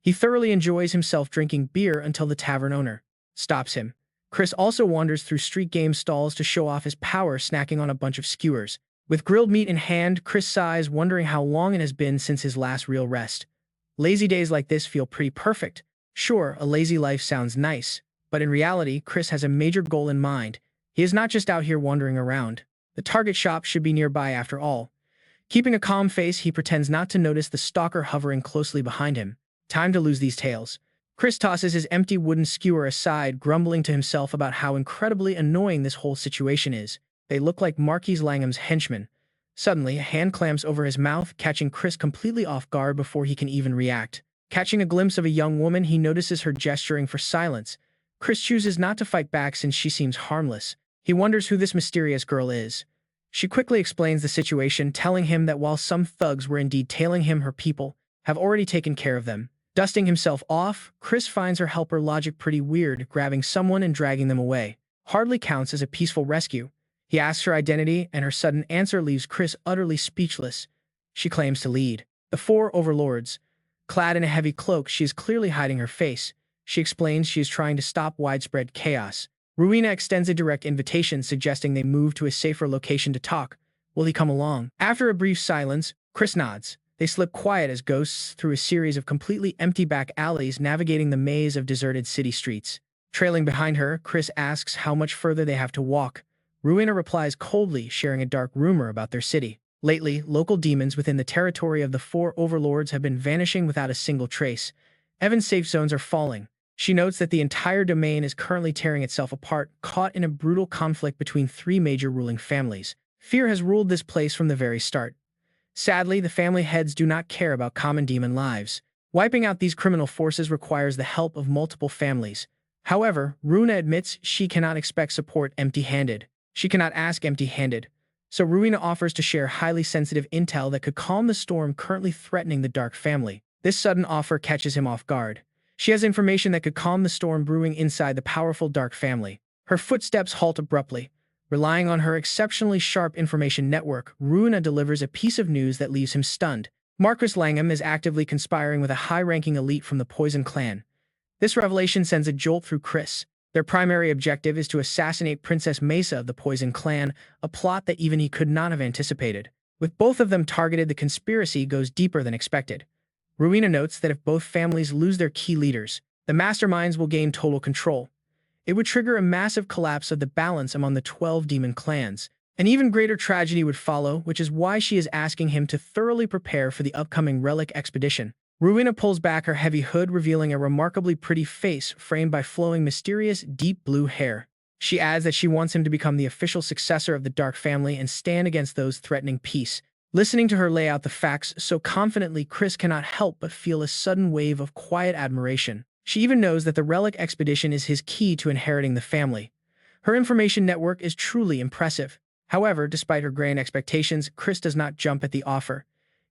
He thoroughly enjoys himself drinking beer until the tavern owner stops him. Chris also wanders through street game stalls to show off his power, snacking on a bunch of skewers. With grilled meat in hand, Chris sighs, wondering how long it has been since his last real rest. Lazy days like this feel pretty perfect. Sure, a lazy life sounds nice, but in reality, Chris has a major goal in mind. He is not just out here wandering around. The target shop should be nearby after all. Keeping a calm face, he pretends not to notice the stalker hovering closely behind him. Time to lose these tails. Chris tosses his empty wooden skewer aside, grumbling to himself about how incredibly annoying this whole situation is. They look like Marquis Langham's henchmen. Suddenly, a hand clamps over his mouth, catching Chris completely off guard before he can even react. Catching a glimpse of a young woman, he notices her gesturing for silence. Chris chooses not to fight back since she seems harmless. He wonders who this mysterious girl is. She quickly explains the situation, telling him that while some thugs were indeed tailing him, her people have already taken care of them. Dusting himself off, Chris finds her helper logic pretty weird, grabbing someone and dragging them away. Hardly counts as a peaceful rescue. He asks her identity, and her sudden answer leaves Chris utterly speechless. She claims to lead the 4 overlords. Clad in a heavy cloak, she is clearly hiding her face. She explains she is trying to stop widespread chaos. Rowena extends a direct invitation, suggesting they move to a safer location to talk. Will he come along? After a brief silence, Chris nods. They slip quiet as ghosts through a series of completely empty back alleys, navigating the maze of deserted city streets. Trailing behind her, Chris asks how much further they have to walk. Rowena replies coldly, sharing a dark rumor about their city. Lately, local demons within the territory of the 4 overlords have been vanishing without a single trace. Evan's safe zones are falling. She notes that the entire domain is currently tearing itself apart, caught in a brutal conflict between 3 major ruling families. Fear has ruled this place from the very start. Sadly, the family heads do not care about common demon lives. Wiping out these criminal forces requires the help of multiple families. However, Runa admits she cannot expect support empty-handed. She cannot ask empty-handed. So Rowena offers to share highly sensitive intel that could calm the storm currently threatening the Dark family. This sudden offer catches him off guard. She has information that could calm the storm brewing inside the powerful Dark family. Her footsteps halt abruptly. Relying on her exceptionally sharp information network, Rowena delivers a piece of news that leaves him stunned. Marquis Langham is actively conspiring with a high-ranking elite from the Poison clan. This revelation sends a jolt through Chris. Their primary objective is to assassinate Princess Mesa of the Poison clan, a plot that even he could not have anticipated. With both of them targeted, the conspiracy goes deeper than expected. Rowena notes that if both families lose their key leaders, the masterminds will gain total control. It would trigger a massive collapse of the balance among the 12 demon clans. An even greater tragedy would follow, which is why she is asking him to thoroughly prepare for the upcoming relic expedition. Rowena pulls back her heavy hood, revealing a remarkably pretty face framed by flowing, mysterious, deep blue hair. She adds that she wants him to become the official successor of the Dark family and stand against those threatening peace. Listening to her lay out the facts so confidently, Chris cannot help but feel a sudden wave of quiet admiration. She even knows that the relic expedition is his key to inheriting the family. Her information network is truly impressive. However, despite her grand expectations, Chris does not jump at the offer.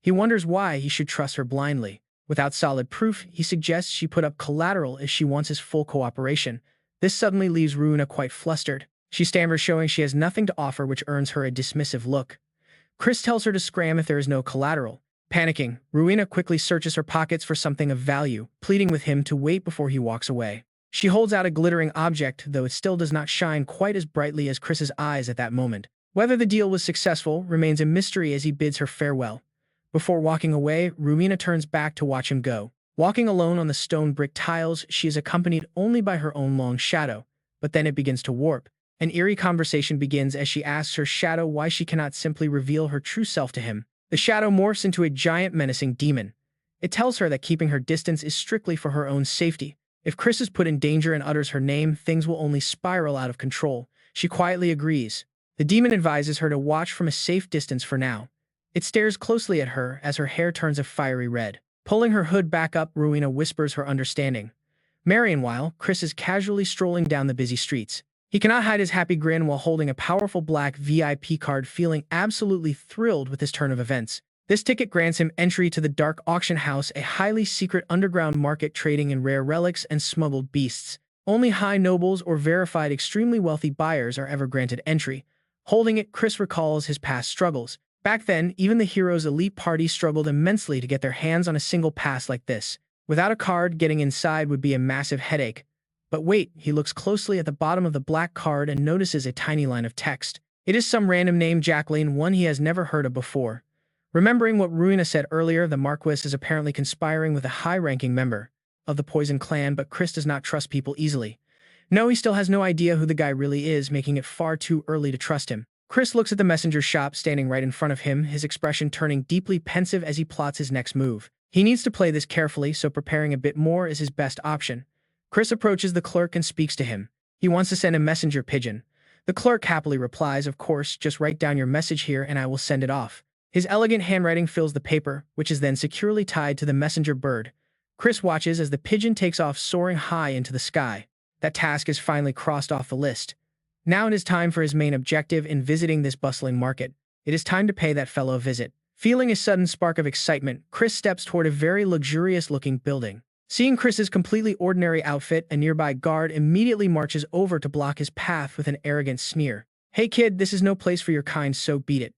He wonders why he should trust her blindly. Without solid proof, he suggests she put up collateral if she wants his full cooperation. This suddenly leaves Ruina quite flustered. She stammers, showing she has nothing to offer, which earns her a dismissive look. Chris tells her to scram if there is no collateral. Panicking, Ruina quickly searches her pockets for something of value, pleading with him to wait before he walks away. She holds out a glittering object, though it still does not shine quite as brightly as Chris's eyes at that moment. Whether the deal was successful remains a mystery as he bids her farewell. Before walking away, Ruina turns back to watch him go. Walking alone on the stone brick tiles, she is accompanied only by her own long shadow, but then it begins to warp. An eerie conversation begins as she asks her shadow why she cannot simply reveal her true self to him. The shadow morphs into a giant menacing demon. It tells her that keeping her distance is strictly for her own safety. If Chris is put in danger and utters her name, things will only spiral out of control. She quietly agrees. The demon advises her to watch from a safe distance for now. It stares closely at her as her hair turns a fiery red. Pulling her hood back up, Ruina whispers her understanding. Meanwhile, Chris is casually strolling down the busy streets. He cannot hide his happy grin while holding a powerful black VIP card, feeling absolutely thrilled with this turn of events. This ticket grants him entry to the Dark Auction House, a highly secret underground market trading in rare relics and smuggled beasts. Only high nobles or verified extremely wealthy buyers are ever granted entry. Holding it, Chris recalls his past struggles. Back then, even the hero's elite party struggled immensely to get their hands on a single pass like this. Without a card, getting inside would be a massive headache. But wait, he looks closely at the bottom of the black card and notices a tiny line of text. It is some random name, Jacqueline, one he has never heard of before. Remembering what Ruina said earlier, the Marquis is apparently conspiring with a high-ranking member of the Poison Clan, but Chris does not trust people easily. No, he still has no idea who the guy really is, making it far too early to trust him. Chris looks at the messenger's shop standing right in front of him, his expression turning deeply pensive as he plots his next move. He needs to play this carefully, so preparing a bit more is his best option. Chris approaches the clerk and speaks to him. He wants to send a messenger pigeon. The clerk happily replies, "Of course, just write down your message here and I will send it off." His elegant handwriting fills the paper, which is then securely tied to the messenger bird. Chris watches as the pigeon takes off, soaring high into the sky. That task is finally crossed off the list. Now it is time for his main objective in visiting this bustling market. It is time to pay that fellow a visit. Feeling a sudden spark of excitement, Chris steps toward a very luxurious-looking building. Seeing Chris's completely ordinary outfit, a nearby guard immediately marches over to block his path with an arrogant sneer. "Hey kid, this is no place for your kind, so beat it."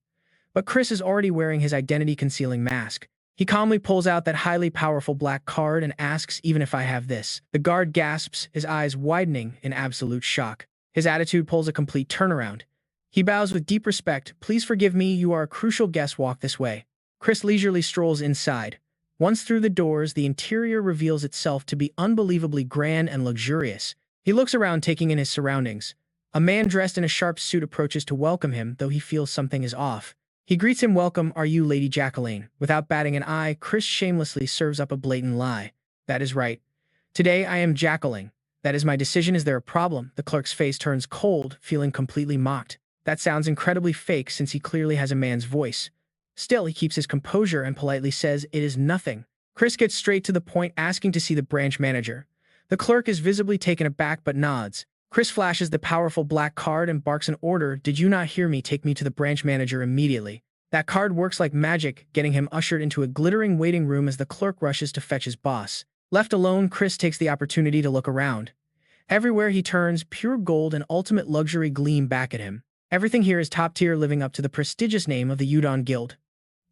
But Chris is already wearing his identity-concealing mask. He calmly pulls out that highly powerful black card and asks, "Even if I have this?" The guard gasps, his eyes widening in absolute shock. His attitude pulls a complete turnaround. He bows with deep respect. "Please forgive me, you are a crucial guest, walk this way." Chris leisurely strolls inside. Once through the doors, the interior reveals itself to be unbelievably grand and luxurious. He looks around, taking in his surroundings. A man dressed in a sharp suit approaches to welcome him, though he feels something is off. He greets him, "Welcome, are you Lady Jacqueline?" Without batting an eye, Chris shamelessly serves up a blatant lie. "That is right. Today I am Jacqueline. That is my decision. Is there a problem?" The clerk's face turns cold, feeling completely mocked. That sounds incredibly fake since he clearly has a man's voice. Still, he keeps his composure and politely says, "It is nothing." Chris gets straight to the point, asking to see the branch manager. The clerk is visibly taken aback but nods. Chris flashes the powerful black card and barks an order, "Did you not hear me? Take me to the branch manager immediately." That card works like magic, getting him ushered into a glittering waiting room as the clerk rushes to fetch his boss. Left alone, Chris takes the opportunity to look around. Everywhere he turns, pure gold and ultimate luxury gleam back at him. Everything here is top tier, living up to the prestigious name of the Udon Guild.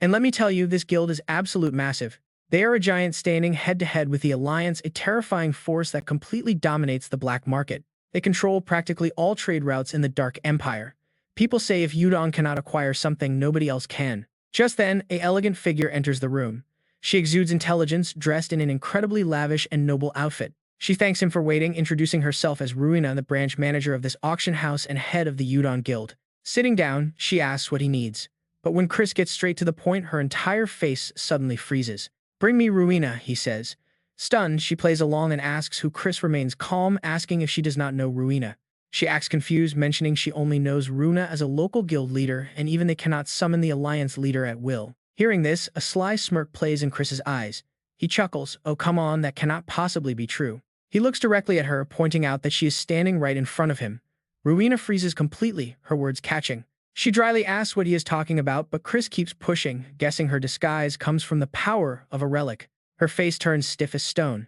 And let me tell you, this guild is absolute massive. They are a giant standing head-to-head with the Alliance, a terrifying force that completely dominates the black market. They control practically all trade routes in the Dark Empire. People say if Udon cannot acquire something, nobody else can. Just then, an elegant figure enters the room. She exudes intelligence, dressed in an incredibly lavish and noble outfit. She thanks him for waiting, introducing herself as Ruina, the branch manager of this auction house and head of the Udon Guild. Sitting down, she asks what he needs. But when Chris gets straight to the point, her entire face suddenly freezes. "Bring me Ruina," he says. Stunned, she plays along and asks who. Chris remains calm, asking if she does not know Ruina. She acts confused, mentioning she only knows Ruina as a local guild leader, and even they cannot summon the Alliance leader at will. Hearing this, a sly smirk plays in Chris's eyes. He chuckles, "Oh come on, that cannot possibly be true." He looks directly at her, pointing out that she is standing right in front of him. Ruina freezes completely, her words catching. She dryly asks what he is talking about, but Chris keeps pushing, guessing her disguise comes from the power of a relic. Her face turns stiff as stone.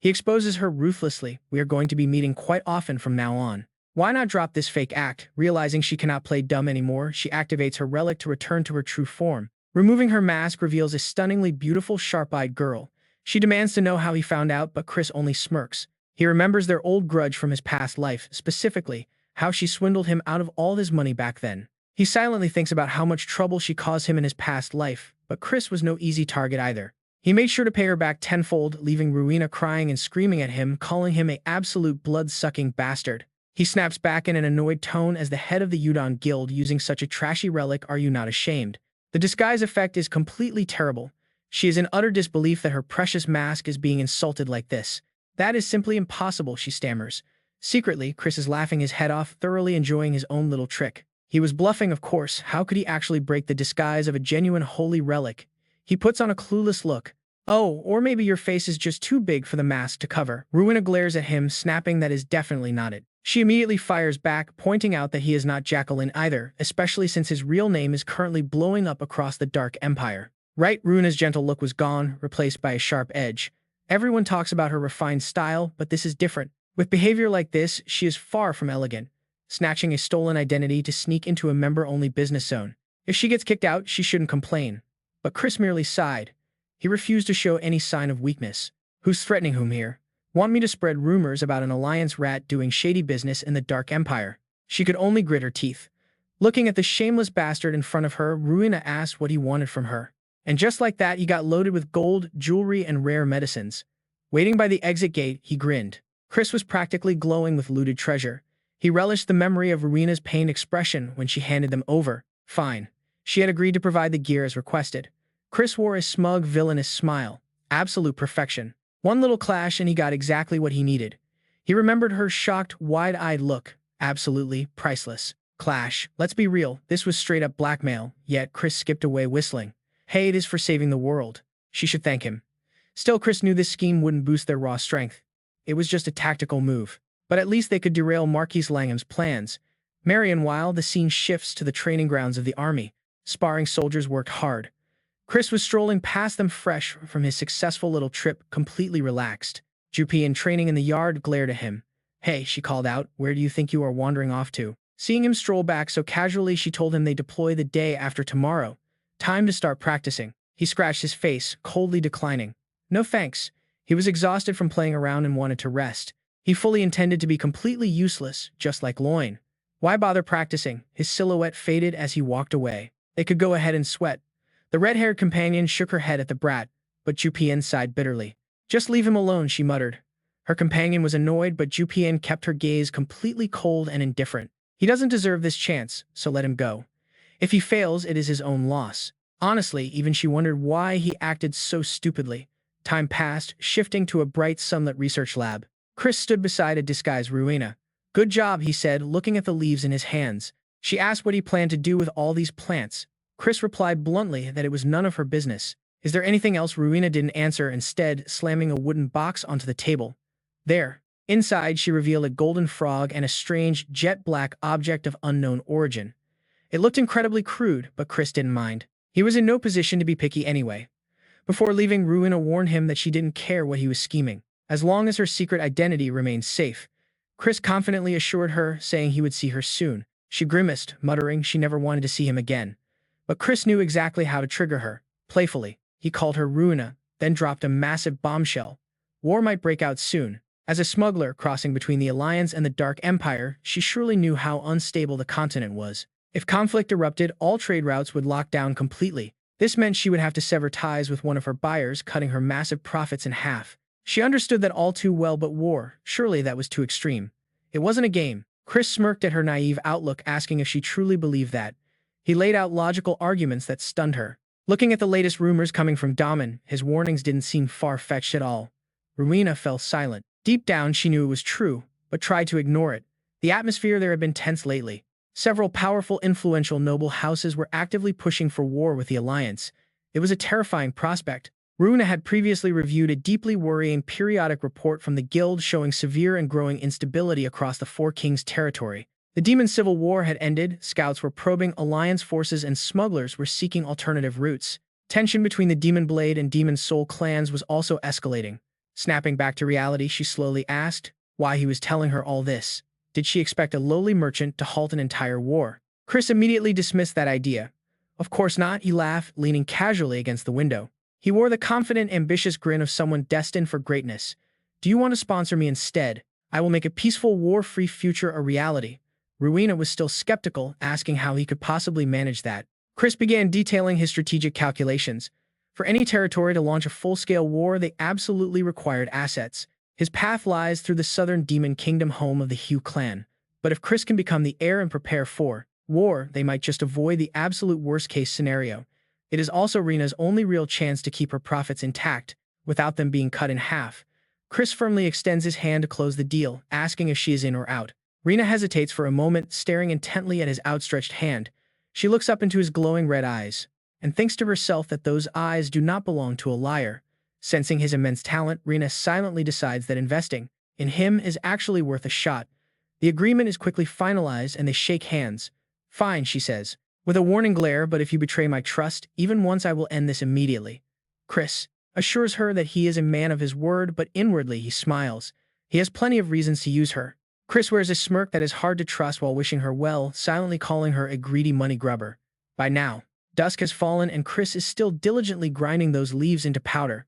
He exposes her ruthlessly. We are going to be meeting quite often from now on. Why not drop this fake act? Realizing she cannot play dumb anymore, she activates her relic to return to her true form. Removing her mask reveals a stunningly beautiful, sharp-eyed girl. She demands to know how he found out, but Chris only smirks. He remembers their old grudge from his past life, specifically, how she swindled him out of all his money back then. He silently thinks about how much trouble she caused him in his past life, but Chris was no easy target either. He made sure to pay her back tenfold, leaving Ruina crying and screaming at him, calling him an absolute blood-sucking bastard. He snaps back in an annoyed tone as the head of the Udon Guild, using such a trashy relic. Are you not ashamed? The disguise effect is completely terrible. She is in utter disbelief that her precious mask is being insulted like this. That is simply impossible, she stammers. Secretly, Chris is laughing his head off, thoroughly enjoying his own little trick. He was bluffing, of course. How could he actually break the disguise of a genuine holy relic? He puts on a clueless look. Oh, or maybe your face is just too big for the mask to cover. Ruina glares at him, snapping that is definitely not it. She immediately fires back, pointing out that he is not Jacqueline either, especially since his real name is currently blowing up across the Dark Empire. Right, Ruina's gentle look was gone, replaced by a sharp edge. Everyone talks about her refined style, but this is different. With behavior like this, she is far from elegant, snatching a stolen identity to sneak into a member-only business zone. If she gets kicked out, she shouldn't complain. But Chris merely sighed. He refused to show any sign of weakness. Who's threatening whom here? Want me to spread rumors about an alliance rat doing shady business in the Dark Empire? She could only grit her teeth. Looking at the shameless bastard in front of her, Ruina asked what he wanted from her. And just like that, he got loaded with gold, jewelry, and rare medicines. Waiting by the exit gate, he grinned. Chris was practically glowing with looted treasure. He relished the memory of Ruina's pained expression when she handed them over. Fine. She had agreed to provide the gear as requested. Chris wore a smug, villainous smile. Absolute perfection. One little clash and he got exactly what he needed. He remembered her shocked, wide-eyed look. Absolutely priceless. Clash. Let's be real, this was straight-up blackmail, yet Chris skipped away whistling. Hey, it is for saving the world. She should thank him. Still, Chris knew this scheme wouldn't boost their raw strength. It was just a tactical move. But at least they could derail Marquise Langham's plans. Meanwhile, the scene shifts to the training grounds of the army. Sparring soldiers worked hard. Chris was strolling past them fresh from his successful little trip, completely relaxed. Jupi, in training in the yard, glared at him. Hey, she called out, where do you think you are wandering off to? Seeing him stroll back so casually, she told him they deploy the day after tomorrow. Time to start practicing. He scratched his face, coldly declining. No thanks. He was exhausted from playing around and wanted to rest. He fully intended to be completely useless, just like Loin. Why bother practicing? His silhouette faded as he walked away. They could go ahead and sweat. The red-haired companion shook her head at the brat, but Jupian sighed bitterly. Just leave him alone, she muttered. Her companion was annoyed, but Jupian kept her gaze completely cold and indifferent. He doesn't deserve this chance, so let him go. If he fails, it is his own loss. Honestly, even she wondered why he acted so stupidly. Time passed, shifting to a bright sunlit research lab. Chris stood beside a disguised Ruina. Good job, he said, looking at the leaves in his hands. She asked what he planned to do with all these plants. Chris replied bluntly that it was none of her business. Is there anything else? Ruina didn't answer, instead slamming a wooden box onto the table. There. Inside, she revealed a golden frog and a strange, jet-black object of unknown origin. It looked incredibly crude, but Chris didn't mind. He was in no position to be picky anyway. Before leaving, Ruina warned him that she didn't care what he was scheming, as long as her secret identity remained safe. Chris confidently assured her, saying he would see her soon. She grimaced, muttering she never wanted to see him again. But Chris knew exactly how to trigger her. Playfully, he called her Ruina, then dropped a massive bombshell. War might break out soon. As a smuggler crossing between the Alliance and the Dark Empire, she surely knew how unstable the continent was. If conflict erupted, all trade routes would lock down completely. This meant she would have to sever ties with one of her buyers, cutting her massive profits in half. She understood that all too well, but war, surely that was too extreme. It wasn't a game. Chris smirked at her naive outlook, asking if she truly believed that. He laid out logical arguments that stunned her. Looking at the latest rumors coming from Daman, his warnings didn't seem far-fetched at all. Ruina fell silent. Deep down, she knew it was true, but tried to ignore it. The atmosphere there had been tense lately. Several powerful, influential noble houses were actively pushing for war with the Alliance. It was a terrifying prospect. Ruina had previously reviewed a deeply worrying periodic report from the Guild showing severe and growing instability across the Four Kings territory. The demon civil war had ended, scouts were probing alliance forces and smugglers were seeking alternative routes. Tension between the Demon Blade and Demon Soul clans was also escalating. Snapping back to reality, she slowly asked why he was telling her all this. Did she expect a lowly merchant to halt an entire war? Chris immediately dismissed that idea. Of course not, he laughed, leaning casually against the window. He wore the confident, ambitious grin of someone destined for greatness. Do you want to sponsor me instead? I will make a peaceful, war-free future a reality. Rowena was still skeptical, asking how he could possibly manage that. Chris began detailing his strategic calculations. For any territory to launch a full-scale war, they absolutely required assets. His path lies through the southern demon kingdom, home of the Hugh clan. But if Chris can become the heir and prepare for war, they might just avoid the absolute worst-case scenario. It is also Rena's only real chance to keep her profits intact, without them being cut in half. Chris firmly extends his hand to close the deal, asking if she is in or out. Rena hesitates for a moment, staring intently at his outstretched hand. She looks up into his glowing red eyes, and thinks to herself that those eyes do not belong to a liar. Sensing his immense talent, Rena silently decides that investing in him is actually worth a shot. The agreement is quickly finalized and they shake hands. Fine, she says, with a warning glare, but if you betray my trust, even once, I will end this immediately. Chris assures her that he is a man of his word, but inwardly he smiles. He has plenty of reasons to use her. Chris wears a smirk that is hard to trust while wishing her well, silently calling her a greedy money grubber. By now, dusk has fallen and Chris is still diligently grinding those leaves into powder.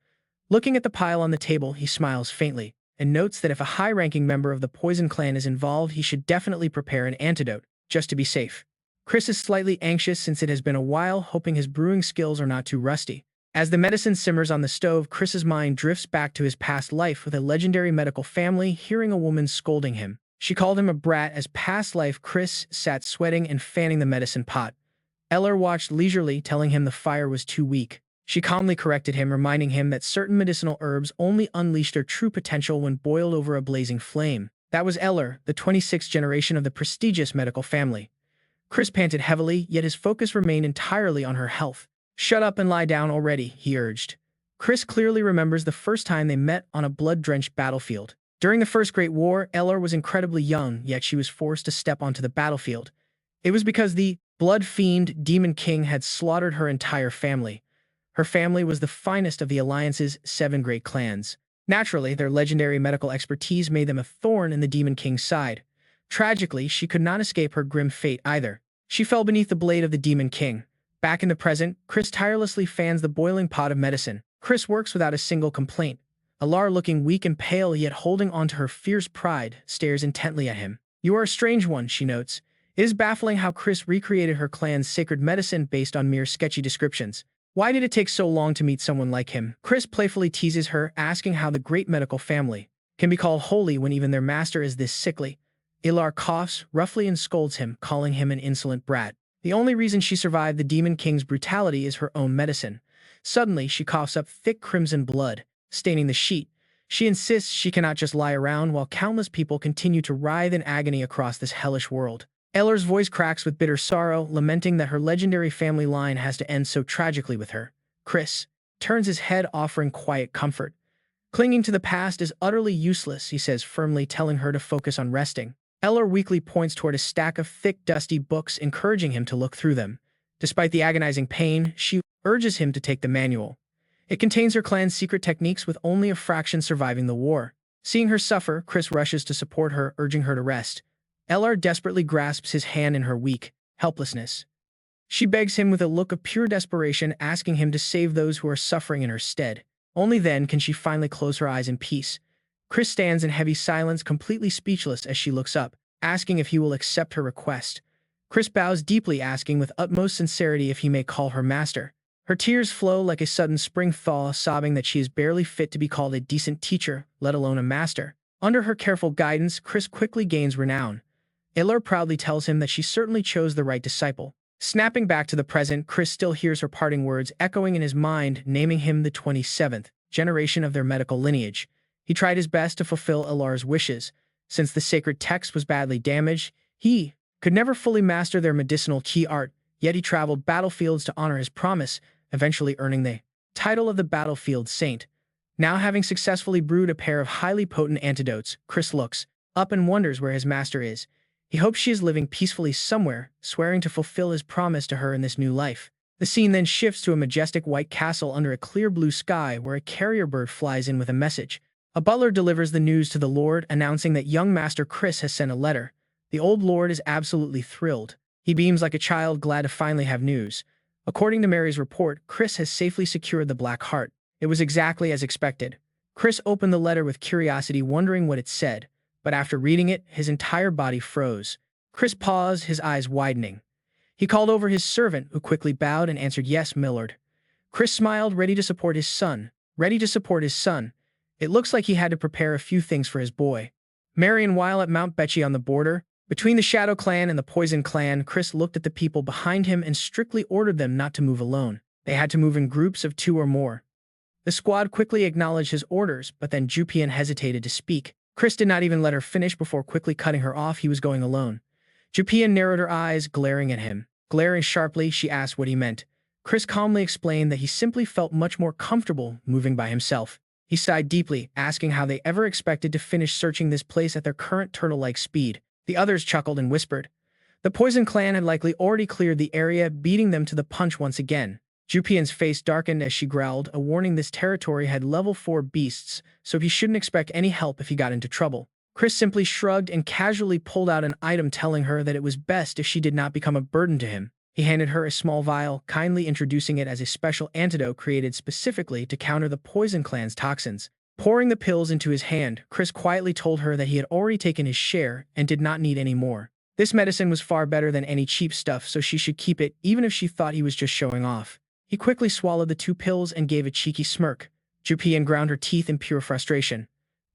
Looking at the pile on the table, he smiles faintly, and notes that if a high-ranking member of the Poison Clan is involved, he should definitely prepare an antidote, just to be safe. Chris is slightly anxious since it has been a while, hoping his brewing skills are not too rusty. As the medicine simmers on the stove, Chris's mind drifts back to his past life with a legendary medical family, hearing a woman scolding him. She called him a brat as past life. Chris sat sweating and fanning the medicine pot. Eller watched leisurely, telling him the fire was too weak. She calmly corrected him, reminding him that certain medicinal herbs only unleash their true potential when boiled over a blazing flame. That was Eller, the 26th generation of the prestigious medical family. Chris panted heavily, yet his focus remained entirely on her health. Shut up and lie down already, he urged. Chris clearly remembers the first time they met on a blood-drenched battlefield. During the First Great War, Eller was incredibly young, yet she was forced to step onto the battlefield. It was because the blood-fiend Demon King had slaughtered her entire family. Her family was the finest of the Alliance's 7 great clans. Naturally, their legendary medical expertise made them a thorn in the Demon King's side. Tragically, she could not escape her grim fate either. She fell beneath the blade of the Demon King. Back in the present, Chris tirelessly fans the boiling pot of medicine. Chris works without a single complaint. Alar, looking weak and pale yet holding on to her fierce pride, stares intently at him. You are a strange one, she notes. It is baffling how Chris recreated her clan's sacred medicine based on mere sketchy descriptions. Why did it take so long to meet someone like him? Chris playfully teases her, asking how the great medical family can be called holy when even their master is this sickly. Ilar coughs roughly and scolds him, calling him an insolent brat. The only reason she survived the Demon King's brutality is her own medicine. Suddenly, she coughs up thick crimson blood, staining the sheet. She insists she cannot just lie around while countless people continue to writhe in agony across this hellish world. Eller's voice cracks with bitter sorrow, lamenting that her legendary family line has to end so tragically with her. Chris turns his head, offering quiet comfort. Clinging to the past is utterly useless, he says firmly, telling her to focus on resting. Eller weakly points toward a stack of thick, dusty books, encouraging him to look through them. Despite the agonizing pain, she urges him to take the manual. It contains her clan's secret techniques, with only a fraction surviving the war. Seeing her suffer, Chris rushes to support her, urging her to rest. Eller desperately grasps his hand in her weak helplessness. She begs him with a look of pure desperation, asking him to save those who are suffering in her stead. Only then can she finally close her eyes in peace. Chris stands in heavy silence, completely speechless as she looks up, asking if he will accept her request. Chris bows deeply, asking with utmost sincerity if he may call her master. Her tears flow like a sudden spring thaw, sobbing that she is barely fit to be called a decent teacher, let alone a master. Under her careful guidance, Chris quickly gains renown. Eller proudly tells him that she certainly chose the right disciple. Snapping back to the present, Chris still hears her parting words echoing in his mind, naming him the 27th generation of their medical lineage. He tried his best to fulfill Elar's wishes. Since the sacred text was badly damaged, he could never fully master their medicinal key art, yet he traveled battlefields to honor his promise, eventually earning the title of the Battlefield Saint. Now, having successfully brewed a pair of highly potent antidotes, Chris looks up and wonders where his master is. He hopes she is living peacefully somewhere, swearing to fulfill his promise to her in this new life. The scene then shifts to a majestic white castle under a clear blue sky where a carrier bird flies in with a message. A butler delivers the news to the lord, announcing that young Master Chris has sent a letter. The old lord is absolutely thrilled. He beams like a child, glad to finally have news. According to Mary's report, Chris has safely secured the Black Heart. It was exactly as expected. Chris opened the letter with curiosity, wondering what it said, but after reading it, his entire body froze. Chris paused, his eyes widening. He called over his servant, who quickly bowed and answered, "Yes, milord." Chris smiled, ready to support his son. Ready to support his son. It looks like he had to prepare a few things for his boy. Marion, while at Mount Betchy on the border, between the Shadow Clan and the Poison Clan, Chris looked at the people behind him and strictly ordered them not to move alone. They had to move in groups of 2 or more. The squad quickly acknowledged his orders, but then Jupian hesitated to speak. Chris did not even let her finish before quickly cutting her off. He was going alone. Jupian narrowed her eyes, glaring at him. Glaring sharply, she asked what he meant. Chris calmly explained that he simply felt much more comfortable moving by himself. He sighed deeply, asking how they ever expected to finish searching this place at their current turtle-like speed. The others chuckled and whispered. The Poison Clan had likely already cleared the area, beating them to the punch once again. Jupian's face darkened as she growled, a warning: this territory had level 4 beasts, so he shouldn't expect any help if he got into trouble. Chris simply shrugged and casually pulled out an item, telling her that it was best if she did not become a burden to him. He handed her a small vial, kindly introducing it as a special antidote created specifically to counter the Poison Clan's toxins. Pouring the pills into his hand, Chris quietly told her that he had already taken his share and did not need any more. This medicine was far better than any cheap stuff, so she should keep it, even if she thought he was just showing off. He quickly swallowed the 2 pills and gave a cheeky smirk. Jupian ground her teeth in pure frustration.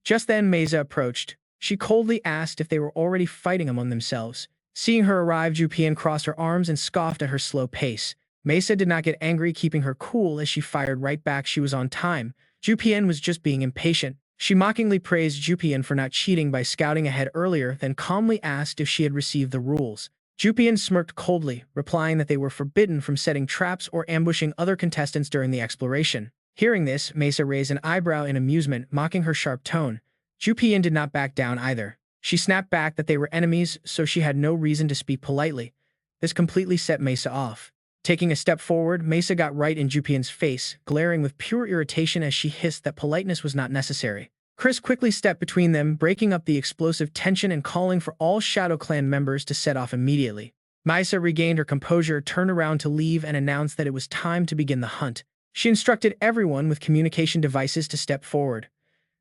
Just then Mesa approached. She coldly asked if they were already fighting among themselves. Seeing her arrive, Jupian crossed her arms and scoffed at her slow pace. Mesa did not get angry, keeping her cool as she fired right back. She was on time. Jupian was just being impatient. She mockingly praised Jupian for not cheating by scouting ahead earlier, then calmly asked if she had received the rules. Jupian smirked coldly, replying that they were forbidden from setting traps or ambushing other contestants during the exploration. Hearing this, Mesa raised an eyebrow in amusement, mocking her sharp tone. Jupian did not back down either. She snapped back that they were enemies, so she had no reason to speak politely. This completely set Mesa off. Taking a step forward, Mesa got right in Jupian's face, glaring with pure irritation as she hissed that politeness was not necessary. Chris quickly stepped between them, breaking up the explosive tension and calling for all Shadow Clan members to set off immediately. Mesa regained her composure, turned around to leave, and announced that it was time to begin the hunt. She instructed everyone with communication devices to step forward.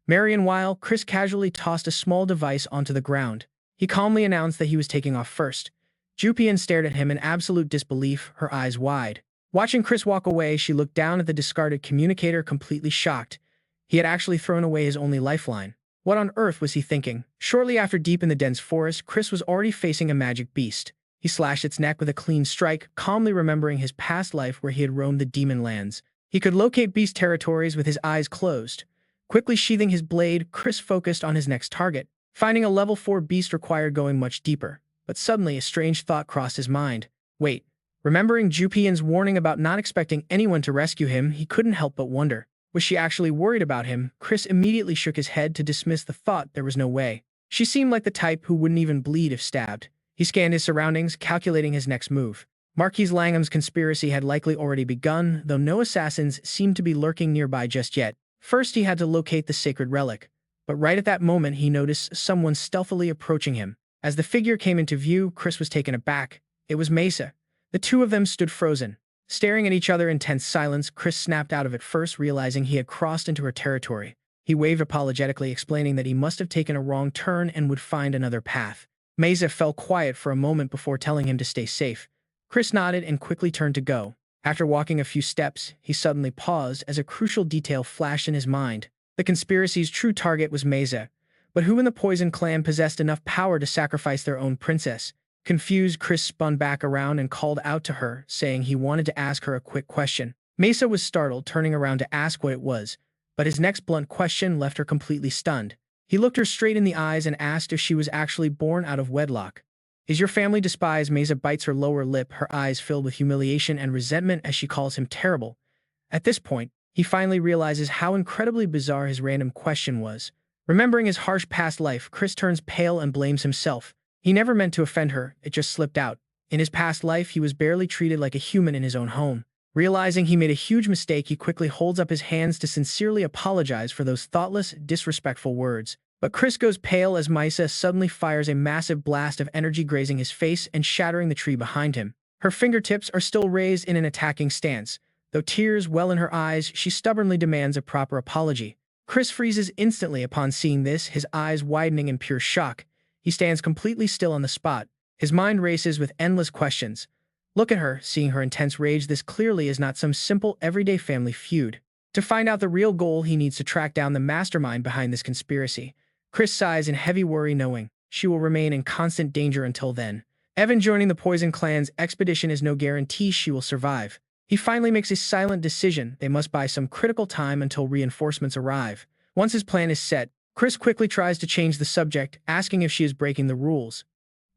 Marion, while Chris casually tossed a small device onto the ground. He calmly announced that he was taking off first. Jupian stared at him in absolute disbelief, her eyes wide. Watching Chris walk away, she looked down at the discarded communicator, completely shocked. He had actually thrown away his only lifeline. What on earth was he thinking? Shortly after, deep in the dense forest, Chris was already facing a magic beast. He slashed its neck with a clean strike, calmly remembering his past life where he had roamed the demon lands. He could locate beast territories with his eyes closed. Quickly sheathing his blade, Chris focused on his next target. Finding a level 4 beast required going much deeper. But suddenly a strange thought crossed his mind. Wait. Remembering Jupian's warning about not expecting anyone to rescue him, he couldn't help but wonder. Was she actually worried about him? Chris immediately shook his head to dismiss the thought. There was no way. She seemed like the type who wouldn't even bleed if stabbed. He scanned his surroundings, calculating his next move. Marquis Langham's conspiracy had likely already begun, though no assassins seemed to be lurking nearby just yet. First, he had to locate the sacred relic. But right at that moment, he noticed someone stealthily approaching him. As the figure came into view, Chris was taken aback. It was Mesa. The 2 of them stood frozen. Staring at each other in tense silence, Chris snapped out of it first, realizing he had crossed into her territory. He waved apologetically, explaining that he must have taken a wrong turn and would find another path. Mesa fell quiet for a moment before telling him to stay safe. Chris nodded and quickly turned to go. After walking a few steps, he suddenly paused as a crucial detail flashed in his mind. The conspiracy's true target was Mesa, but who in the Poison Clan possessed enough power to sacrifice their own princess? Confused, Chris spun back around and called out to her, saying he wanted to ask her a quick question. Mesa was startled, turning around to ask what it was, but his next blunt question left her completely stunned. He looked her straight in the eyes and asked if she was actually born out of wedlock. Is your family despised? Mesa bites her lower lip, her eyes filled with humiliation and resentment as she calls him terrible. At this point, he finally realizes how incredibly bizarre his random question was. Remembering his harsh past life, Chris turns pale and blames himself. He never meant to offend her, it just slipped out. In his past life, he was barely treated like a human in his own home. Realizing he made a huge mistake, he quickly holds up his hands to sincerely apologize for those thoughtless, disrespectful words. But Chris goes pale as Misa suddenly fires a massive blast of energy grazing his face and shattering the tree behind him. Her fingertips are still raised in an attacking stance. Though tears well in her eyes, she stubbornly demands a proper apology. Chris freezes instantly upon seeing this, his eyes widening in pure shock. He stands completely still on the spot. His mind races with endless questions. Look at her, seeing her intense rage. This clearly is not some simple, everyday family feud. To find out the real goal, he needs to track down the mastermind behind this conspiracy. Chris sighs in heavy worry, knowing she will remain in constant danger until then. Evan joining the Poison Clan's expedition is no guarantee she will survive. He finally makes a silent decision. They must buy some critical time until reinforcements arrive. Once his plan is set, Chris quickly tries to change the subject, asking if she is breaking the rules.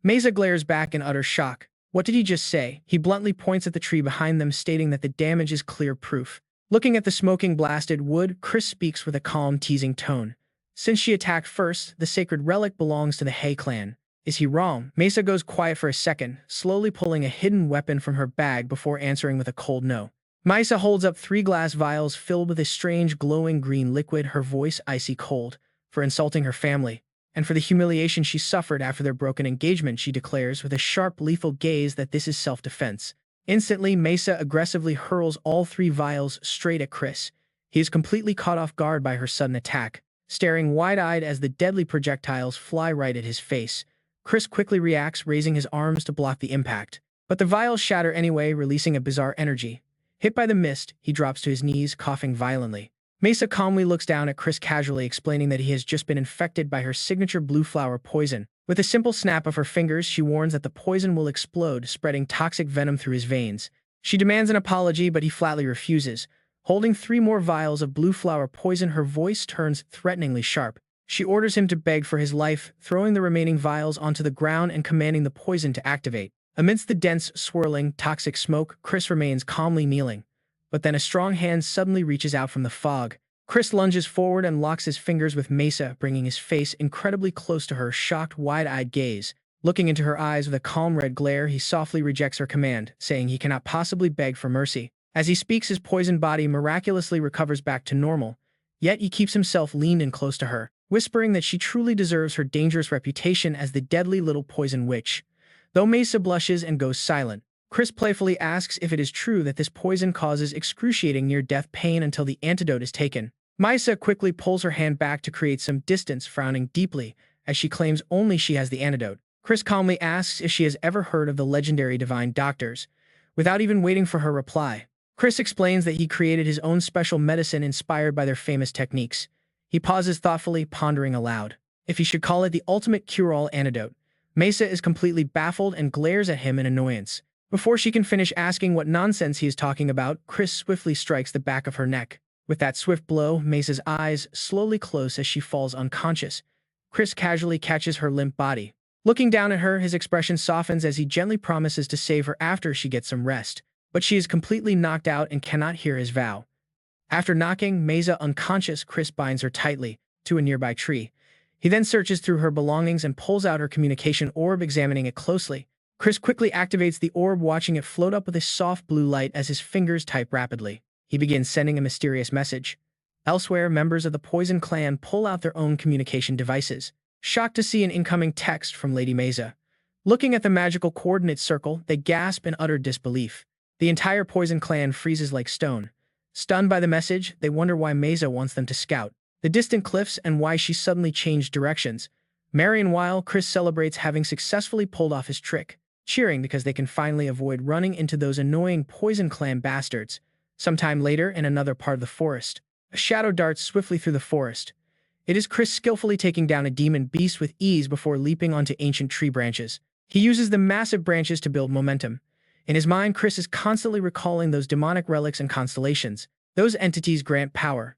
Mesa glares back in utter shock. What did he just say? He bluntly points at the tree behind them, stating that the damage is clear proof. Looking at the smoking blasted wood, Chris speaks with a calm, teasing tone. Since she attacked first, the sacred relic belongs to the Hay clan. Is he wrong? Mesa goes quiet for a second, slowly pulling a hidden weapon from her bag before answering with a cold no. Misa holds up 3 glass vials filled with a strange glowing green liquid, her voice icy cold. For insulting her family, and for the humiliation she suffered after their broken engagement, she declares with a sharp, lethal gaze that this is self-defense. Instantly, Mesa aggressively hurls all 3 vials straight at Chris. He is completely caught off guard by her sudden attack, staring wide-eyed as the deadly projectiles fly right at his face. Chris quickly reacts, raising his arms to block the impact. But the vials shatter anyway, releasing a bizarre energy. Hit by the mist, he drops to his knees, coughing violently. Mesa calmly looks down at Chris, casually explaining that he has just been infected by her signature blue flower poison. With a simple snap of her fingers, she warns that the poison will explode, spreading toxic venom through his veins. She demands an apology, but he flatly refuses. Holding 3 more vials of blue flower poison, her voice turns threateningly sharp. She orders him to beg for his life, throwing the remaining vials onto the ground and commanding the poison to activate. Amidst the dense, swirling, toxic smoke, Chris remains calmly kneeling. But then a strong hand suddenly reaches out from the fog. Chris lunges forward and locks his fingers with Mesa, bringing his face incredibly close to her shocked, wide-eyed gaze. Looking into her eyes with a calm red glare, he softly rejects her command, saying he cannot possibly beg for mercy. As he speaks, his poisoned body miraculously recovers back to normal, yet he keeps himself leaned in close to her, whispering that she truly deserves her dangerous reputation as the deadly little poison witch. Though Mesa blushes and goes silent, Chris playfully asks if it is true that this poison causes excruciating near-death pain until the antidote is taken. Misa quickly pulls her hand back to create some distance, frowning deeply, as she claims only she has the antidote. Chris calmly asks if she has ever heard of the legendary divine doctors. Without even waiting for her reply, Chris explains that he created his own special medicine inspired by their famous techniques. He pauses thoughtfully, pondering aloud if he should call it the ultimate cure-all antidote. Mesa is completely baffled and glares at him in annoyance. Before she can finish asking what nonsense he is talking about, Chris swiftly strikes the back of her neck. With that swift blow, Mesa's eyes slowly close as she falls unconscious. Chris casually catches her limp body. Looking down at her, his expression softens as he gently promises to save her after she gets some rest. But she is completely knocked out and cannot hear his vow. After knocking Mesa unconscious, Chris binds her tightly to a nearby tree. He then searches through her belongings and pulls out her communication orb, examining it closely. Chris quickly activates the orb, watching it float up with a soft blue light as his fingers type rapidly. He begins sending a mysterious message. Elsewhere, members of the Poison Clan pull out their own communication devices, shocked to see an incoming text from Lady Mesa. Looking at the magical coordinate circle, they gasp in utter disbelief. The entire Poison Clan freezes like stone. Stunned by the message, they wonder why Mesa wants them to scout the distant cliffs and why she suddenly changed directions. Meanwhile, Chris celebrates having successfully pulled off his trick, cheering because they can finally avoid running into those annoying Poison Clan bastards. Sometime later, in another part of the forest, a shadow darts swiftly through the forest. It is Chris skillfully taking down a demon beast with ease before leaping onto ancient tree branches. He uses the massive branches to build momentum. In his mind, Chris is constantly recalling those demonic relics and constellations. Those entities grant power.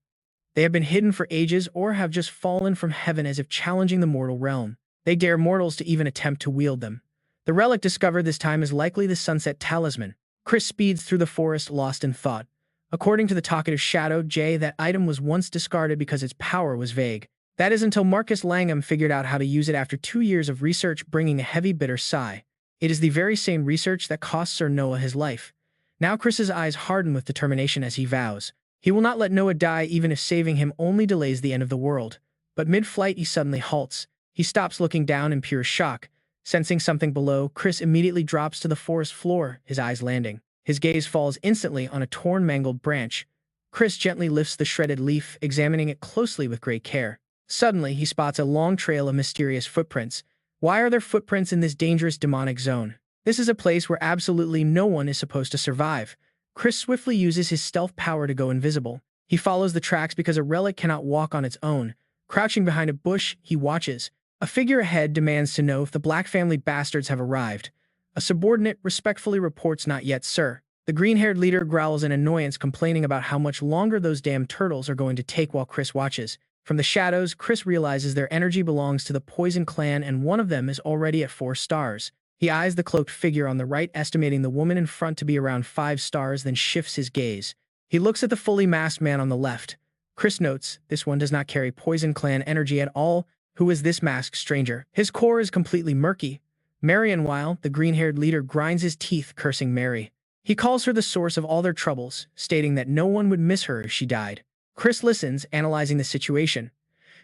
They have been hidden for ages or have just fallen from heaven as if challenging the mortal realm. They dare mortals to even attempt to wield them. The relic discovered this time is likely the Sunset Talisman. Chris speeds through the forest, lost in thought. According to the talkative Shadow J, that item was once discarded because its power was vague. That is until Marcus Langham figured out how to use it after 2 years of research, bringing a heavy, bitter sigh. It is the very same research that cost Sir Noah his life. Now Chris's eyes harden with determination as he vows. He will not let Noah die even if saving him only delays the end of the world. But mid-flight he suddenly halts. He stops, looking down in pure shock. Sensing something below, Chris immediately drops to the forest floor, his eyes landing. His gaze falls instantly on a torn, mangled branch. Chris gently lifts the shredded leaf, examining it closely with great care. Suddenly, he spots a long trail of mysterious footprints. Why are there footprints in this dangerous demonic zone? This is a place where absolutely no one is supposed to survive. Chris swiftly uses his stealth power to go invisible. He follows the tracks because a relic cannot walk on its own. Crouching behind a bush, he watches. A figure ahead demands to know if the Black family bastards have arrived. A subordinate respectfully reports, "Not yet, sir." The green-haired leader growls in annoyance, complaining about how much longer those damn turtles are going to take while Chris watches. From the shadows, Chris realizes their energy belongs to the Poison Clan, and one of them is already at 4 stars. He eyes the cloaked figure on the right, estimating the woman in front to be around 5 stars, then shifts his gaze. He looks at the fully masked man on the left. Chris notes, this one does not carry Poison Clan energy at all. Who is this masked stranger? His core is completely murky. Meanwhile, the green-haired leader grinds his teeth, cursing Mary. He calls her the source of all their troubles, stating that no one would miss her if she died. Chris listens, analyzing the situation.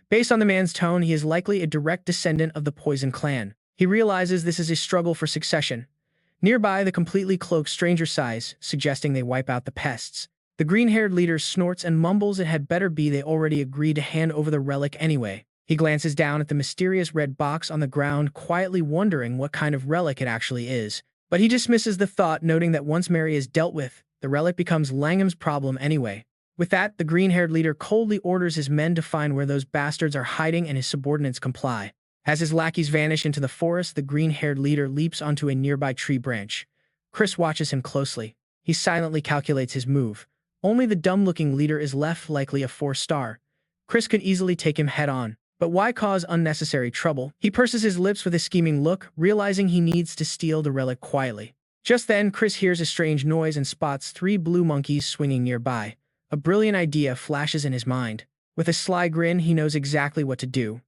Based on the man's tone, he is likely a direct descendant of the Poison Clan. He realizes this is a struggle for succession. Nearby, the completely cloaked stranger sighs, suggesting they wipe out the pests. The green-haired leader snorts and mumbles it had better be they already agreed to hand over the relic anyway. He glances down at the mysterious red box on the ground, quietly wondering what kind of relic it actually is. But he dismisses the thought, noting that once Mary is dealt with, the relic becomes Langham's problem anyway. With that, the green-haired leader coldly orders his men to find where those bastards are hiding, and his subordinates comply. As his lackeys vanish into the forest, the green-haired leader leaps onto a nearby tree branch. Chris watches him closely. He silently calculates his move. Only the dumb-looking leader is left, likely a 4-star. Chris could easily take him head-on. But why cause unnecessary trouble? He purses his lips with a scheming look, realizing he needs to steal the relic quietly. Just then, Chris hears a strange noise and spots 3 blue monkeys swinging nearby. A brilliant idea flashes in his mind. With a sly grin, he knows exactly what to do.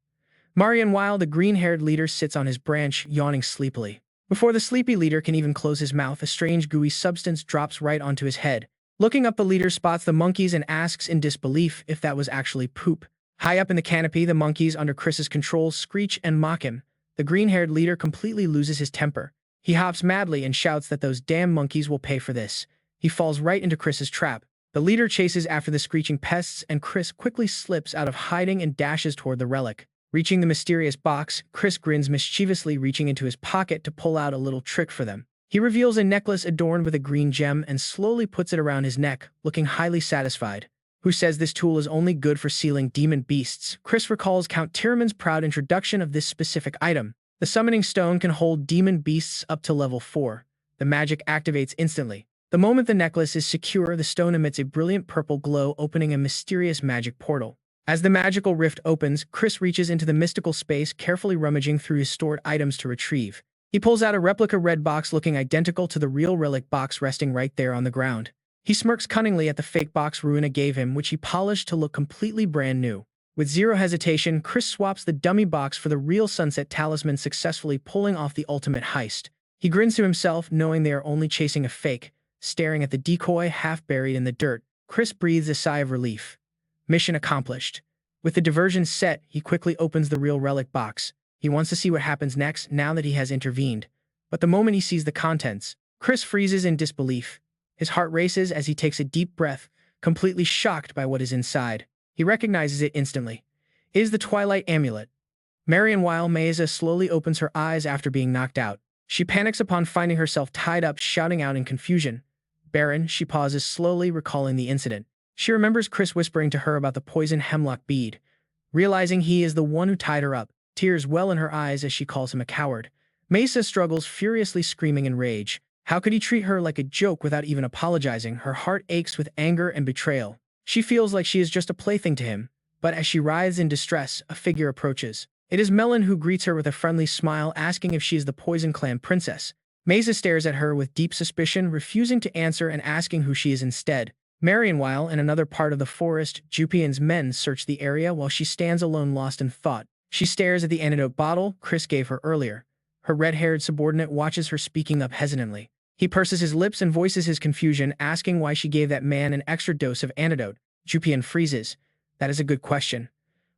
Meanwhile, the green-haired leader sits on his branch, yawning sleepily. Before the sleepy leader can even close his mouth, a strange gooey substance drops right onto his head. Looking up, the leader spots the monkeys and asks in disbelief if that was actually poop. High up in the canopy, the monkeys under Chris's control screech and mock him. The green-haired leader completely loses his temper. He hops madly and shouts that those damn monkeys will pay for this. He falls right into Chris's trap. The leader chases after the screeching pests, and Chris quickly slips out of hiding and dashes toward the relic. Reaching the mysterious box, Chris grins mischievously, reaching into his pocket to pull out a little trick for them. He reveals a necklace adorned with a green gem and slowly puts it around his neck, looking highly satisfied. Who says this tool is only good for sealing demon beasts? Chris recalls Count Tiraman's proud introduction of this specific item. The summoning stone can hold demon beasts up to level 4. The magic activates instantly. The moment the necklace is secure, the stone emits a brilliant purple glow, opening a mysterious magic portal. As the magical rift opens, Chris reaches into the mystical space, carefully rummaging through his stored items to retrieve. He pulls out a replica red box looking identical to the real relic box resting right there on the ground. He smirks cunningly at the fake box Ruina gave him, which he polished to look completely brand new. With zero hesitation, Chris swaps the dummy box for the real Sunset Talisman, successfully pulling off the ultimate heist. He grins to himself, knowing they are only chasing a fake. Staring at the decoy half buried in the dirt, Chris breathes a sigh of relief. Mission accomplished. With the diversion set, he quickly opens the real relic box. He wants to see what happens next now that he has intervened. But the moment he sees the contents, Chris freezes in disbelief. His heart races as he takes a deep breath, completely shocked by what is inside. He recognizes it instantly. It is the Twilight Amulet. Meanwhile, Mesa slowly opens her eyes after being knocked out. She panics upon finding herself tied up, shouting out in confusion. Baron, she pauses, slowly recalling the incident. She remembers Chris whispering to her about the poison hemlock bead. Realizing he is the one who tied her up, tears well in her eyes as she calls him a coward. Mesa struggles, furiously screaming in rage. How could he treat her like a joke without even apologizing? Her heart aches with anger and betrayal. She feels like she is just a plaything to him, but as she writhes in distress, a figure approaches. It is Melon, who greets her with a friendly smile, asking if she is the Poison Clan princess. Mesa stares at her with deep suspicion, refusing to answer and asking who she is instead. Meanwhile, in another part of the forest, Jupian's men search the area while she stands alone lost in thought. She stares at the antidote bottle Chris gave her earlier. Her red-haired subordinate watches her speaking up hesitantly. He purses his lips and voices his confusion, asking why she gave that man an extra dose of antidote. Jupian freezes. That is a good question.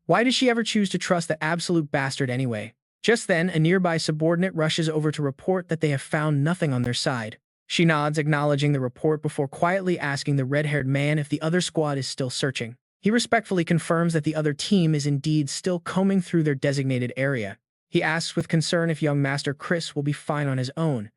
Why did she ever choose to trust that absolute bastard anyway? Just then, a nearby subordinate rushes over to report that they have found nothing on their side. She nods, acknowledging the report before quietly asking the red-haired man if the other squad is still searching. He respectfully confirms that the other team is indeed still combing through their designated area. He asks with concern if young Master Chris will be fine on his own.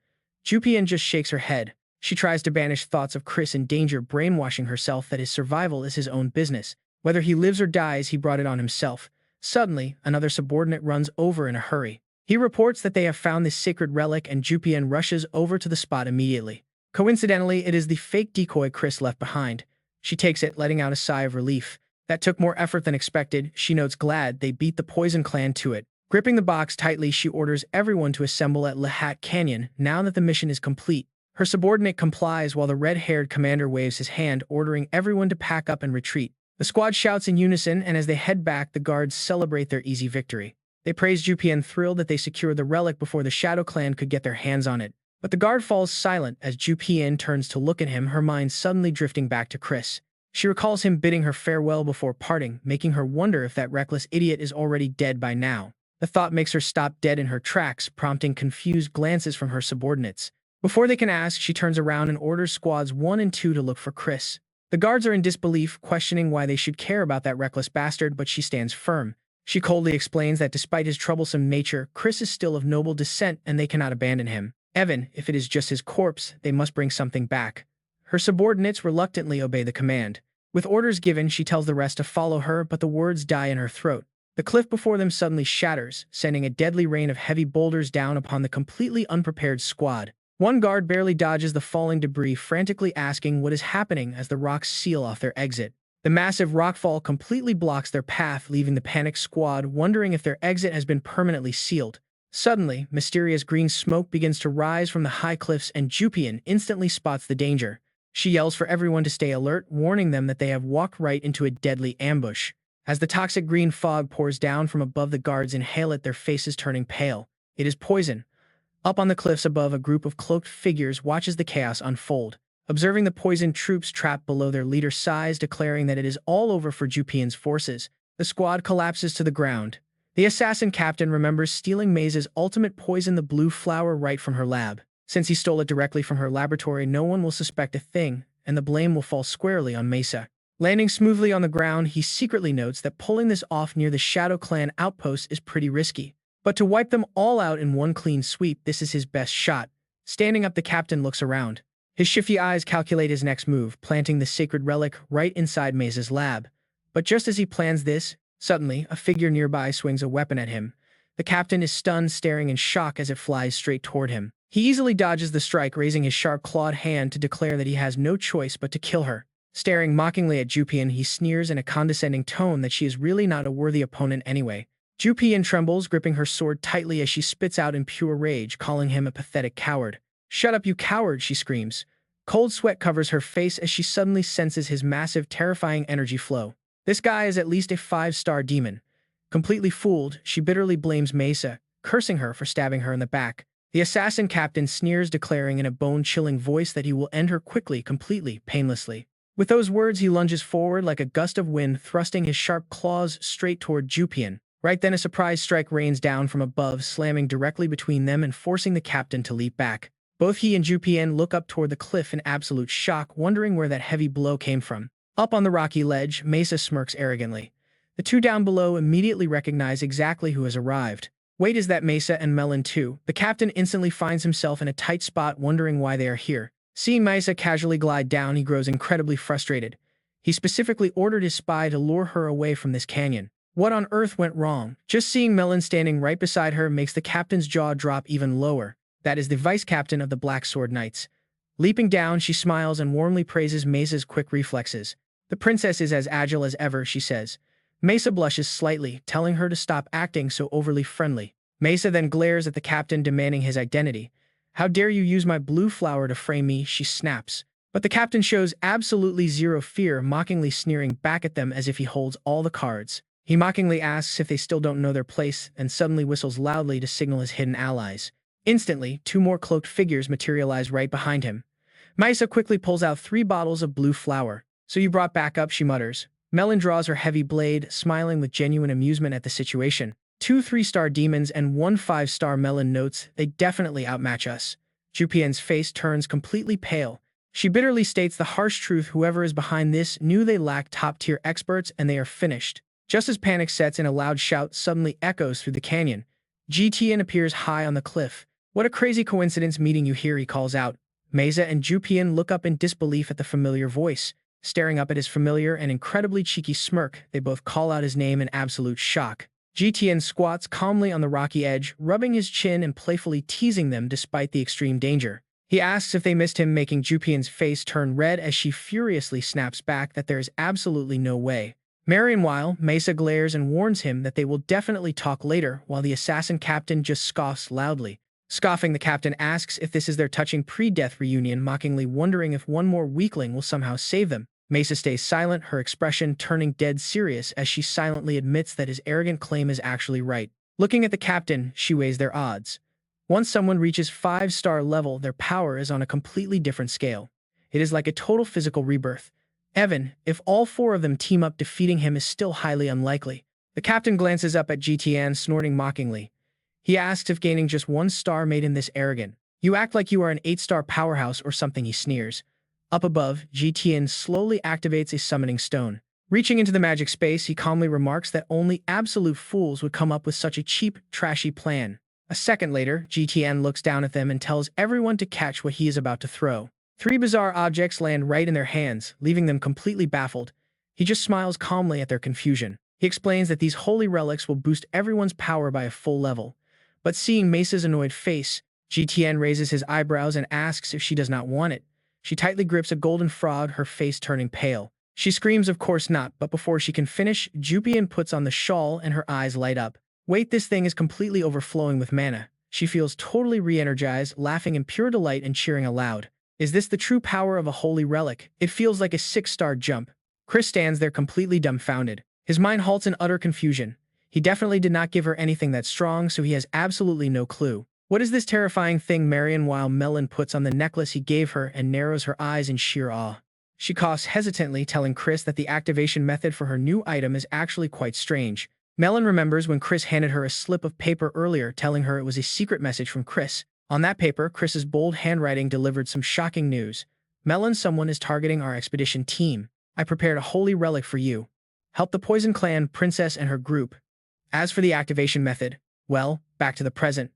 Jupian just shakes her head. She tries to banish thoughts of Chris in danger, brainwashing herself that his survival is his own business. Whether he lives or dies, he brought it on himself. Suddenly, another subordinate runs over in a hurry. He reports that they have found this sacred relic, and Jupian rushes over to the spot immediately. Coincidentally, it is the fake decoy Chris left behind. She takes it, letting out a sigh of relief. That took more effort than expected. She notes glad they beat the Poison Clan to it. Gripping the box tightly, she orders everyone to assemble at Lahat Canyon now that the mission is complete. Her subordinate complies while the red-haired commander waves his hand, ordering everyone to pack up and retreat. The squad shouts in unison, and as they head back, the guards celebrate their easy victory. They praise Jupian, thrilled that they secured the relic before the Shadow Clan could get their hands on it. But the guard falls silent as Jupian turns to look at him, her mind suddenly drifting back to Chris. She recalls him bidding her farewell before parting, making her wonder if that reckless idiot is already dead by now. The thought makes her stop dead in her tracks, prompting confused glances from her subordinates. Before they can ask, she turns around and orders squads 1 and 2 to look for Chris. The guards are in disbelief, questioning why they should care about that reckless bastard, but she stands firm. She coldly explains that despite his troublesome nature, Chris is still of noble descent and they cannot abandon him. Even if it is just his corpse, they must bring something back. Her subordinates reluctantly obey the command. With orders given, she tells the rest to follow her, but the words die in her throat. The cliff before them suddenly shatters, sending a deadly rain of heavy boulders down upon the completely unprepared squad. One guard barely dodges the falling debris, frantically asking what is happening as the rocks seal off their exit. The massive rockfall completely blocks their path, leaving the panicked squad wondering if their exit has been permanently sealed. Suddenly, mysterious green smoke begins to rise from the high cliffs, and Jupian instantly spots the danger. She yells for everyone to stay alert, warning them that they have walked right into a deadly ambush. As the toxic green fog pours down from above, the guards inhale it, their faces turning pale. It is poison. Up on the cliffs above, a group of cloaked figures watches the chaos unfold. Observing the poisoned troops trapped below, their leader sighs, declaring that it is all over for Jupian's forces. The squad collapses to the ground. The assassin captain remembers stealing Maze's ultimate poison, the blue flower, right from her lab. Since he stole it directly from her laboratory, no one will suspect a thing, and the blame will fall squarely on Mesa. Landing smoothly on the ground, he secretly notes that pulling this off near the Shadow Clan outpost is pretty risky. But to wipe them all out in one clean sweep, this is his best shot. Standing up, the captain looks around. His shifty eyes calculate his next move, planting the sacred relic right inside Maze's lab. But just as he plans this, suddenly, a figure nearby swings a weapon at him. The captain is stunned, staring in shock as it flies straight toward him. He easily dodges the strike, raising his sharp clawed hand to declare that he has no choice but to kill her. Staring mockingly at Jupian, he sneers in a condescending tone that she is really not a worthy opponent anyway. Jupian trembles, gripping her sword tightly as she spits out in pure rage, calling him a pathetic coward. "Shut up, you coward," she screams. Cold sweat covers her face as she suddenly senses his massive, terrifying energy flow. This guy is at least a 5-star demon. Completely fooled, she bitterly blames Mesa, cursing her for stabbing her in the back. The assassin captain sneers, declaring in a bone-chilling voice that he will end her quickly, completely, painlessly. With those words, he lunges forward like a gust of wind, thrusting his sharp claws straight toward Jupian. Right then, a surprise strike rains down from above, slamming directly between them and forcing the captain to leap back. Both he and Jupian look up toward the cliff in absolute shock, wondering where that heavy blow came from. Up on the rocky ledge, Mesa smirks arrogantly. The two down below immediately recognize exactly who has arrived. Wait, is that Mesa and Melon too? The captain instantly finds himself in a tight spot, wondering why they are here. Seeing Mesa casually glide down, he grows incredibly frustrated. He specifically ordered his spy to lure her away from this canyon. What on earth went wrong? Just seeing Melon standing right beside her makes the captain's jaw drop even lower. That is the vice-captain of the Black Sword Knights. Leaping down, she smiles and warmly praises Mesa's quick reflexes. The princess is as agile as ever, she says. Mesa blushes slightly, telling her to stop acting so overly friendly. Mesa then glares at the captain, demanding his identity. "How dare you use my blue flower to frame me?" she snaps. But the captain shows absolutely zero fear, mockingly sneering back at them as if he holds all the cards. He mockingly asks if they still don't know their place and suddenly whistles loudly to signal his hidden allies. Instantly, two more cloaked figures materialize right behind him. Maisa quickly pulls out 3 bottles of blue flour. "So you brought backup," she mutters. Melon draws her heavy blade, smiling with genuine amusement at the situation. 2 3-star demons and 1 5-star Melon notes, "They definitely outmatch us." Jupien's face turns completely pale. She bitterly states the harsh truth: whoever is behind this knew they lacked top-tier experts and they are finished. Just as panic sets in, a loud shout suddenly echoes through the canyon. GTN appears high on the cliff. "What a crazy coincidence meeting you here," he calls out. Mesa and Jupien look up in disbelief at the familiar voice. Staring up at his familiar and incredibly cheeky smirk, they both call out his name in absolute shock. GTN squats calmly on the rocky edge, rubbing his chin and playfully teasing them despite the extreme danger. He asks if they missed him, making Jupien's face turn red as she furiously snaps back that there is absolutely no way. Meanwhile, Mesa glares and warns him that they will definitely talk later, while the assassin captain just scoffs loudly. Scoffing, the captain asks if this is their touching pre-death reunion, mockingly wondering if one more weakling will somehow save them. Mesa stays silent, her expression turning dead serious as she silently admits that his arrogant claim is actually right. Looking at the captain, she weighs their odds. Once someone reaches 5-star level, their power is on a completely different scale. It is like a total physical rebirth. Evan, if all 4 of them team up, defeating him is still highly unlikely. The captain glances up at GTN, snorting mockingly. He asks if gaining just 1 star made him this arrogant. "You act like you are an 8-star powerhouse or something," he sneers. Up above, GTN slowly activates a summoning stone. Reaching into the magic space, he calmly remarks that only absolute fools would come up with such a cheap, trashy plan. A second later, GTN looks down at them and tells everyone to catch what he is about to throw. 3 bizarre objects land right in their hands, leaving them completely baffled. He just smiles calmly at their confusion. He explains that these holy relics will boost everyone's power by a full level. But seeing Mesa's annoyed face, GTN raises his eyebrows and asks if she does not want it. She tightly grips a golden frog, her face turning pale. She screams, "Of course not," but before she can finish, Jupien puts on the shawl and her eyes light up. Wait, this thing is completely overflowing with mana. She feels totally re-energized, laughing in pure delight and cheering aloud. Is this the true power of a holy relic? It feels like a 6-star jump. Chris stands there completely dumbfounded. His mind halts in utter confusion. He definitely did not give her anything that strong, so he has absolutely no clue. What is this terrifying thing? Marion, while Melon puts on the necklace he gave her and narrows her eyes in sheer awe. She coughs hesitantly, telling Chris that the activation method for her new item is actually quite strange. Melon remembers when Chris handed her a slip of paper earlier, telling her it was a secret message from Chris. On that paper, Chris's bold handwriting delivered some shocking news. "Melon, someone is targeting our expedition team. I prepared a holy relic for you. Help the Poison Clan princess and her group." As for the activation method, well, back to the present.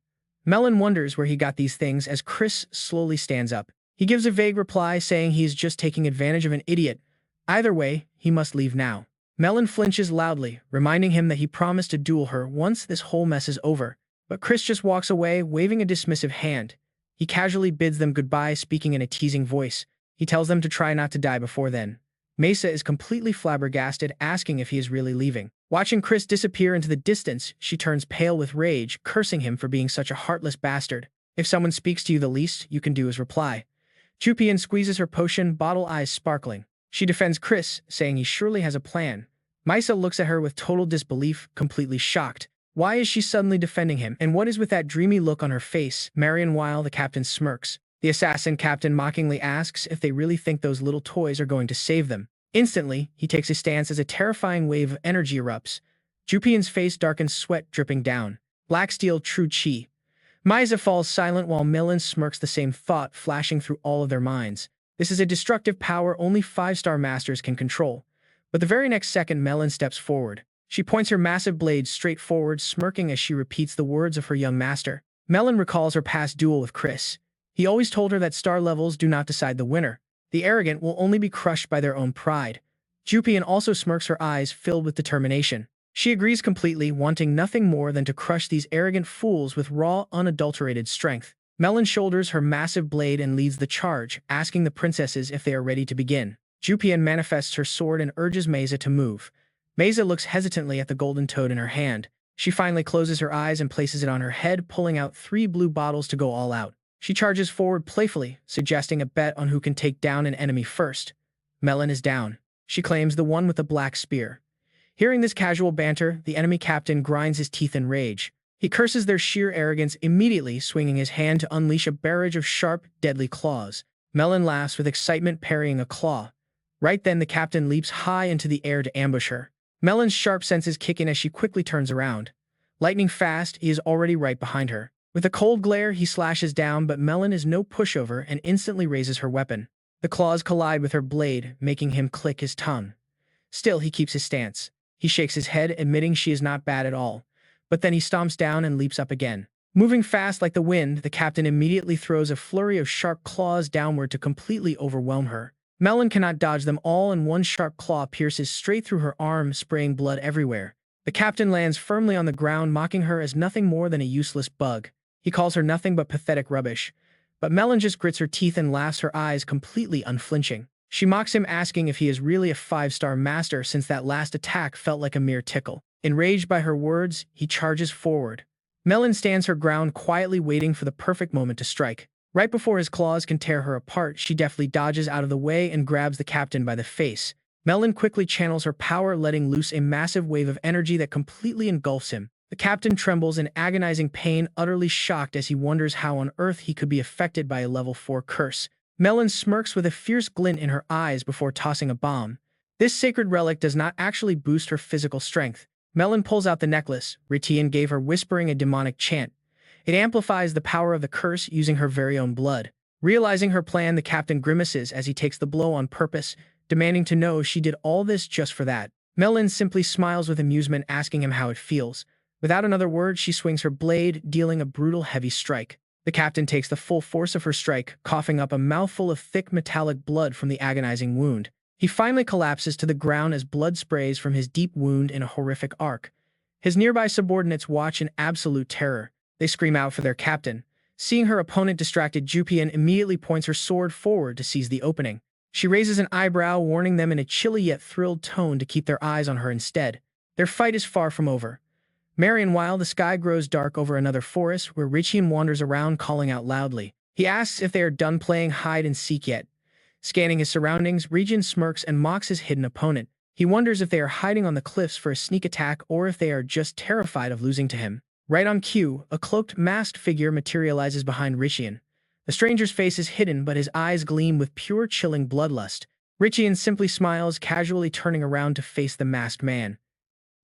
Melon wonders where he got these things as Chris slowly stands up. He gives a vague reply, saying he is just taking advantage of an idiot. Either way, he must leave now. Melon flinches loudly, reminding him that he promised to duel her once this whole mess is over. But Chris just walks away, waving a dismissive hand. He casually bids them goodbye, speaking in a teasing voice. He tells them to try not to die before then. Mesa is completely flabbergasted, asking if he is really leaving. Watching Chris disappear into the distance, she turns pale with rage, cursing him for being such a heartless bastard. If someone speaks to you, the least you can do is reply. Jupien squeezes her potion bottle, eyes sparkling. She defends Chris, saying he surely has a plan. Misa looks at her with total disbelief, completely shocked. Why is she suddenly defending him, and what is with that dreamy look on her face? Marion, while the captain smirks. The assassin captain mockingly asks if they really think those little toys are going to save them. Instantly, he takes a stance as a terrifying wave of energy erupts. Jupien's face darkens, sweat dripping down. Black steel, true chi. Misa falls silent while Melon smirks, the same thought flashing through all of their minds. This is a destructive power only 5-star masters can control. But the very next second, Melon steps forward. She points her massive blade straight forward, smirking as she repeats the words of her young master. Melon recalls her past duel with Chris. He always told her that star levels do not decide the winner. The arrogant will only be crushed by their own pride. Jupien also smirks, her eyes filled with determination. She agrees completely, wanting nothing more than to crush these arrogant fools with raw, unadulterated strength. Melon shoulders her massive blade and leads the charge, asking the princesses if they are ready to begin. Jupien manifests her sword and urges Mesa to move. Mesa looks hesitantly at the golden toad in her hand. She finally closes her eyes and places it on her head, pulling out 3 blue bottles to go all out. She charges forward playfully, suggesting a bet on who can take down an enemy first. Melon is down. She claims the one with the black spear. Hearing this casual banter, the enemy captain grinds his teeth in rage. He curses their sheer arrogance, immediately swinging his hand to unleash a barrage of sharp, deadly claws. Melon laughs with excitement, parrying a claw. Right then, the captain leaps high into the air to ambush her. Melon's sharp senses kick in as she quickly turns around. Lightning fast, he is already right behind her. With a cold glare, he slashes down, but Melon is no pushover and instantly raises her weapon. The claws collide with her blade, making him click his tongue. Still, he keeps his stance. He shakes his head, admitting she is not bad at all. But then he stomps down and leaps up again. Moving fast like the wind, the captain immediately throws a flurry of sharp claws downward to completely overwhelm her. Melon cannot dodge them all, and one sharp claw pierces straight through her arm, spraying blood everywhere. The captain lands firmly on the ground, mocking her as nothing more than a useless bug. He calls her nothing but pathetic rubbish. But Melon just grits her teeth and laughs, her eyes completely unflinching. She mocks him, asking if he is really a 5-star master, since that last attack felt like a mere tickle. Enraged by her words, he charges forward. Melon stands her ground, quietly waiting for the perfect moment to strike. Right before his claws can tear her apart, she deftly dodges out of the way and grabs the captain by the face. Melon quickly channels her power, letting loose a massive wave of energy that completely engulfs him. The captain trembles in agonizing pain, utterly shocked as he wonders how on earth he could be affected by a level 4 curse. Melon smirks with a fierce glint in her eyes before tossing a bomb. This sacred relic does not actually boost her physical strength. Melon pulls out the necklace Ritian gave her, whispering a demonic chant. It amplifies the power of the curse, using her very own blood. Realizing her plan, the captain grimaces as he takes the blow on purpose, demanding to know she did all this just for that. Melon simply smiles with amusement, asking him how it feels. Without another word, she swings her blade, dealing a brutal, heavy strike. The captain takes the full force of her strike, coughing up a mouthful of thick metallic blood from the agonizing wound. He finally collapses to the ground as blood sprays from his deep wound in a horrific arc. His nearby subordinates watch in absolute terror. They scream out for their captain. Seeing her opponent distracted, Jupian immediately points her sword forward to seize the opening. She raises an eyebrow, warning them in a chilly yet thrilled tone to keep their eyes on her instead. Their fight is far from over. Meanwhile, the sky grows dark over another forest where Richian wanders around, calling out loudly. He asks if they are done playing hide-and-seek yet. Scanning his surroundings, Richian smirks and mocks his hidden opponent. He wonders if they are hiding on the cliffs for a sneak attack or if they are just terrified of losing to him. Right on cue, a cloaked, masked figure materializes behind Richian. The stranger's face is hidden, but his eyes gleam with pure, chilling bloodlust. Richian simply smiles, casually turning around to face the masked man.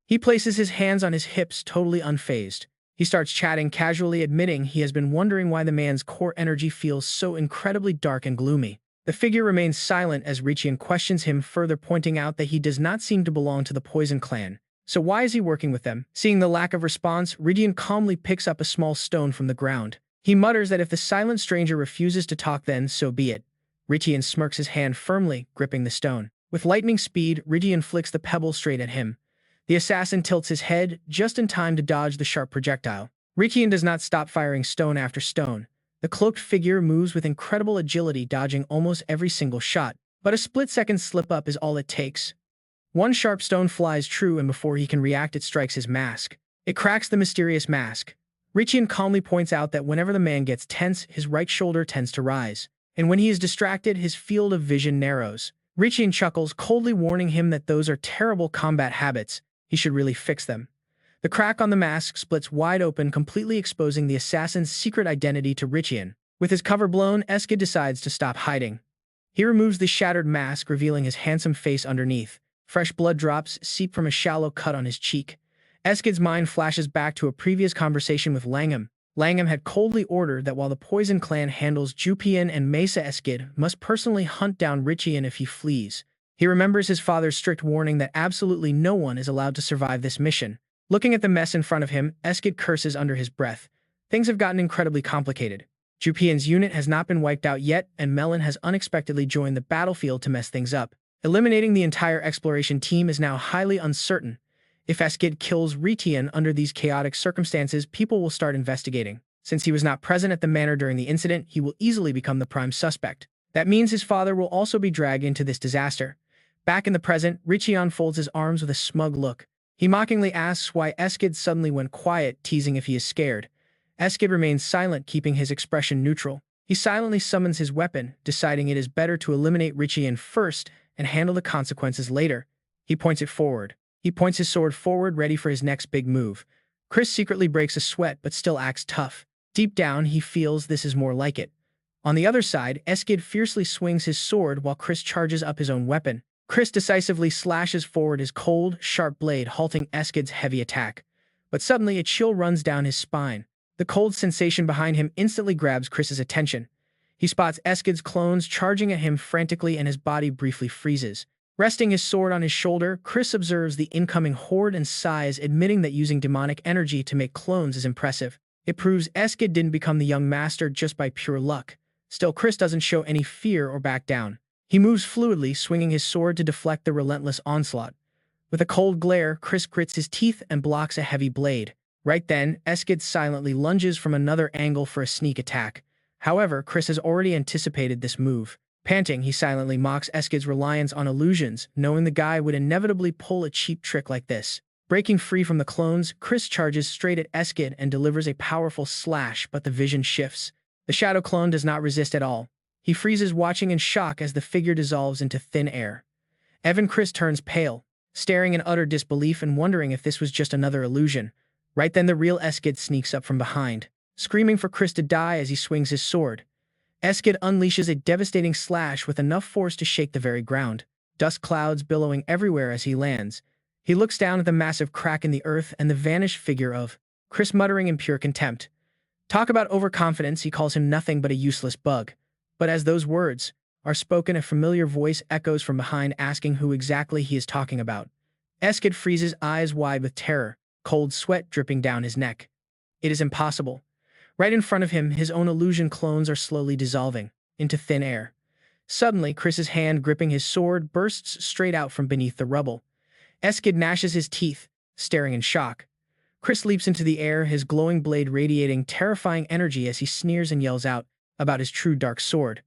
He places his hands on his hips, totally unfazed. He starts chatting casually, admitting he has been wondering why the man's core energy feels so incredibly dark and gloomy. The figure remains silent as Richian questions him, further pointing out that he does not seem to belong to the Poison Clan. So why is he working with them? Seeing the lack of response, Richian calmly picks up a small stone from the ground. He mutters that if the silent stranger refuses to talk, then so be it. Richian smirks his hand firmly, gripping the stone. With lightning speed, Richian flicks the pebble straight at him. The assassin tilts his head, just in time to dodge the sharp projectile. Richian does not stop firing stone after stone. The cloaked figure moves with incredible agility, dodging almost every single shot. But a split-second slip-up is all it takes. One sharp stone flies true, and before he can react, it strikes his mask. It cracks the mysterious mask. Richian calmly points out that whenever the man gets tense, his right shoulder tends to rise. And when he is distracted, his field of vision narrows. Richian chuckles, coldly warning him that those are terrible combat habits. He should really fix them. The crack on the mask splits wide open, completely exposing the assassin's secret identity to Richian. With his cover blown, Eskid decides to stop hiding. He removes the shattered mask, revealing his handsome face underneath. Fresh blood drops seep from a shallow cut on his cheek. Eskid's mind flashes back to a previous conversation with Langham. Langham had coldly ordered that while the Poison Clan handles Jupian and Mesa, Eskid must personally hunt down Richian if he flees. He remembers his father's strict warning that absolutely no one is allowed to survive this mission. Looking at the mess in front of him, Eskid curses under his breath. Things have gotten incredibly complicated. Jupian's unit has not been wiped out yet, and Melon has unexpectedly joined the battlefield to mess things up. Eliminating the entire exploration team is now highly uncertain. If Eskid kills Richian under these chaotic circumstances, people will start investigating. Since he was not present at the manor during the incident, he will easily become the prime suspect. That means his father will also be dragged into this disaster. Back in the present, Richian folds his arms with a smug look. He mockingly asks why Eskid suddenly went quiet, teasing if he is scared. Eskid remains silent, keeping his expression neutral. He silently summons his weapon, deciding it is better to eliminate Richian first and handle the consequences later. He points it forward. He points his sword forward, ready for his next big move. Chris secretly breaks a sweat but still acts tough. Deep down, he feels this is more like it. On the other side, Eskid fiercely swings his sword while Chris charges up his own weapon. Chris decisively slashes forward his cold, sharp blade, halting Eskid's heavy attack. But suddenly a chill runs down his spine. The cold sensation behind him instantly grabs Chris's attention. He spots Eskid's clones charging at him frantically and his body briefly freezes. Resting his sword on his shoulder, Chris observes the incoming horde and sighs, admitting that using demonic energy to make clones is impressive. It proves Eskid didn't become the young master just by pure luck. Still, Chris doesn't show any fear or back down. He moves fluidly, swinging his sword to deflect the relentless onslaught. With a cold glare, Chris grits his teeth and blocks a heavy blade. Right then, Eskid silently lunges from another angle for a sneak attack. However, Chris has already anticipated this move. Panting, he silently mocks Eskid's reliance on illusions, knowing the guy would inevitably pull a cheap trick like this. Breaking free from the clones, Chris charges straight at Eskid and delivers a powerful slash, but the vision shifts. The shadow clone does not resist at all. He freezes, watching in shock as the figure dissolves into thin air. Chris turns pale, staring in utter disbelief and wondering if this was just another illusion. Right then, the real Eskid sneaks up from behind, screaming for Chris to die as he swings his sword. Eskid unleashes a devastating slash with enough force to shake the very ground, dust clouds billowing everywhere as he lands. He looks down at the massive crack in the earth and the vanished figure of Chris, muttering in pure contempt. Talk about overconfidence, he calls him nothing but a useless bug. But as those words are spoken, a familiar voice echoes from behind, asking who exactly he is talking about. Eskid freezes, eyes wide with terror, cold sweat dripping down his neck. It is impossible. Right in front of him, his own illusion clones are slowly dissolving into thin air. Suddenly, Chris's hand gripping his sword bursts straight out from beneath the rubble. Eskid gnashes his teeth, staring in shock. Chris leaps into the air, his glowing blade radiating terrifying energy as he sneers and yells out about his true dark sword.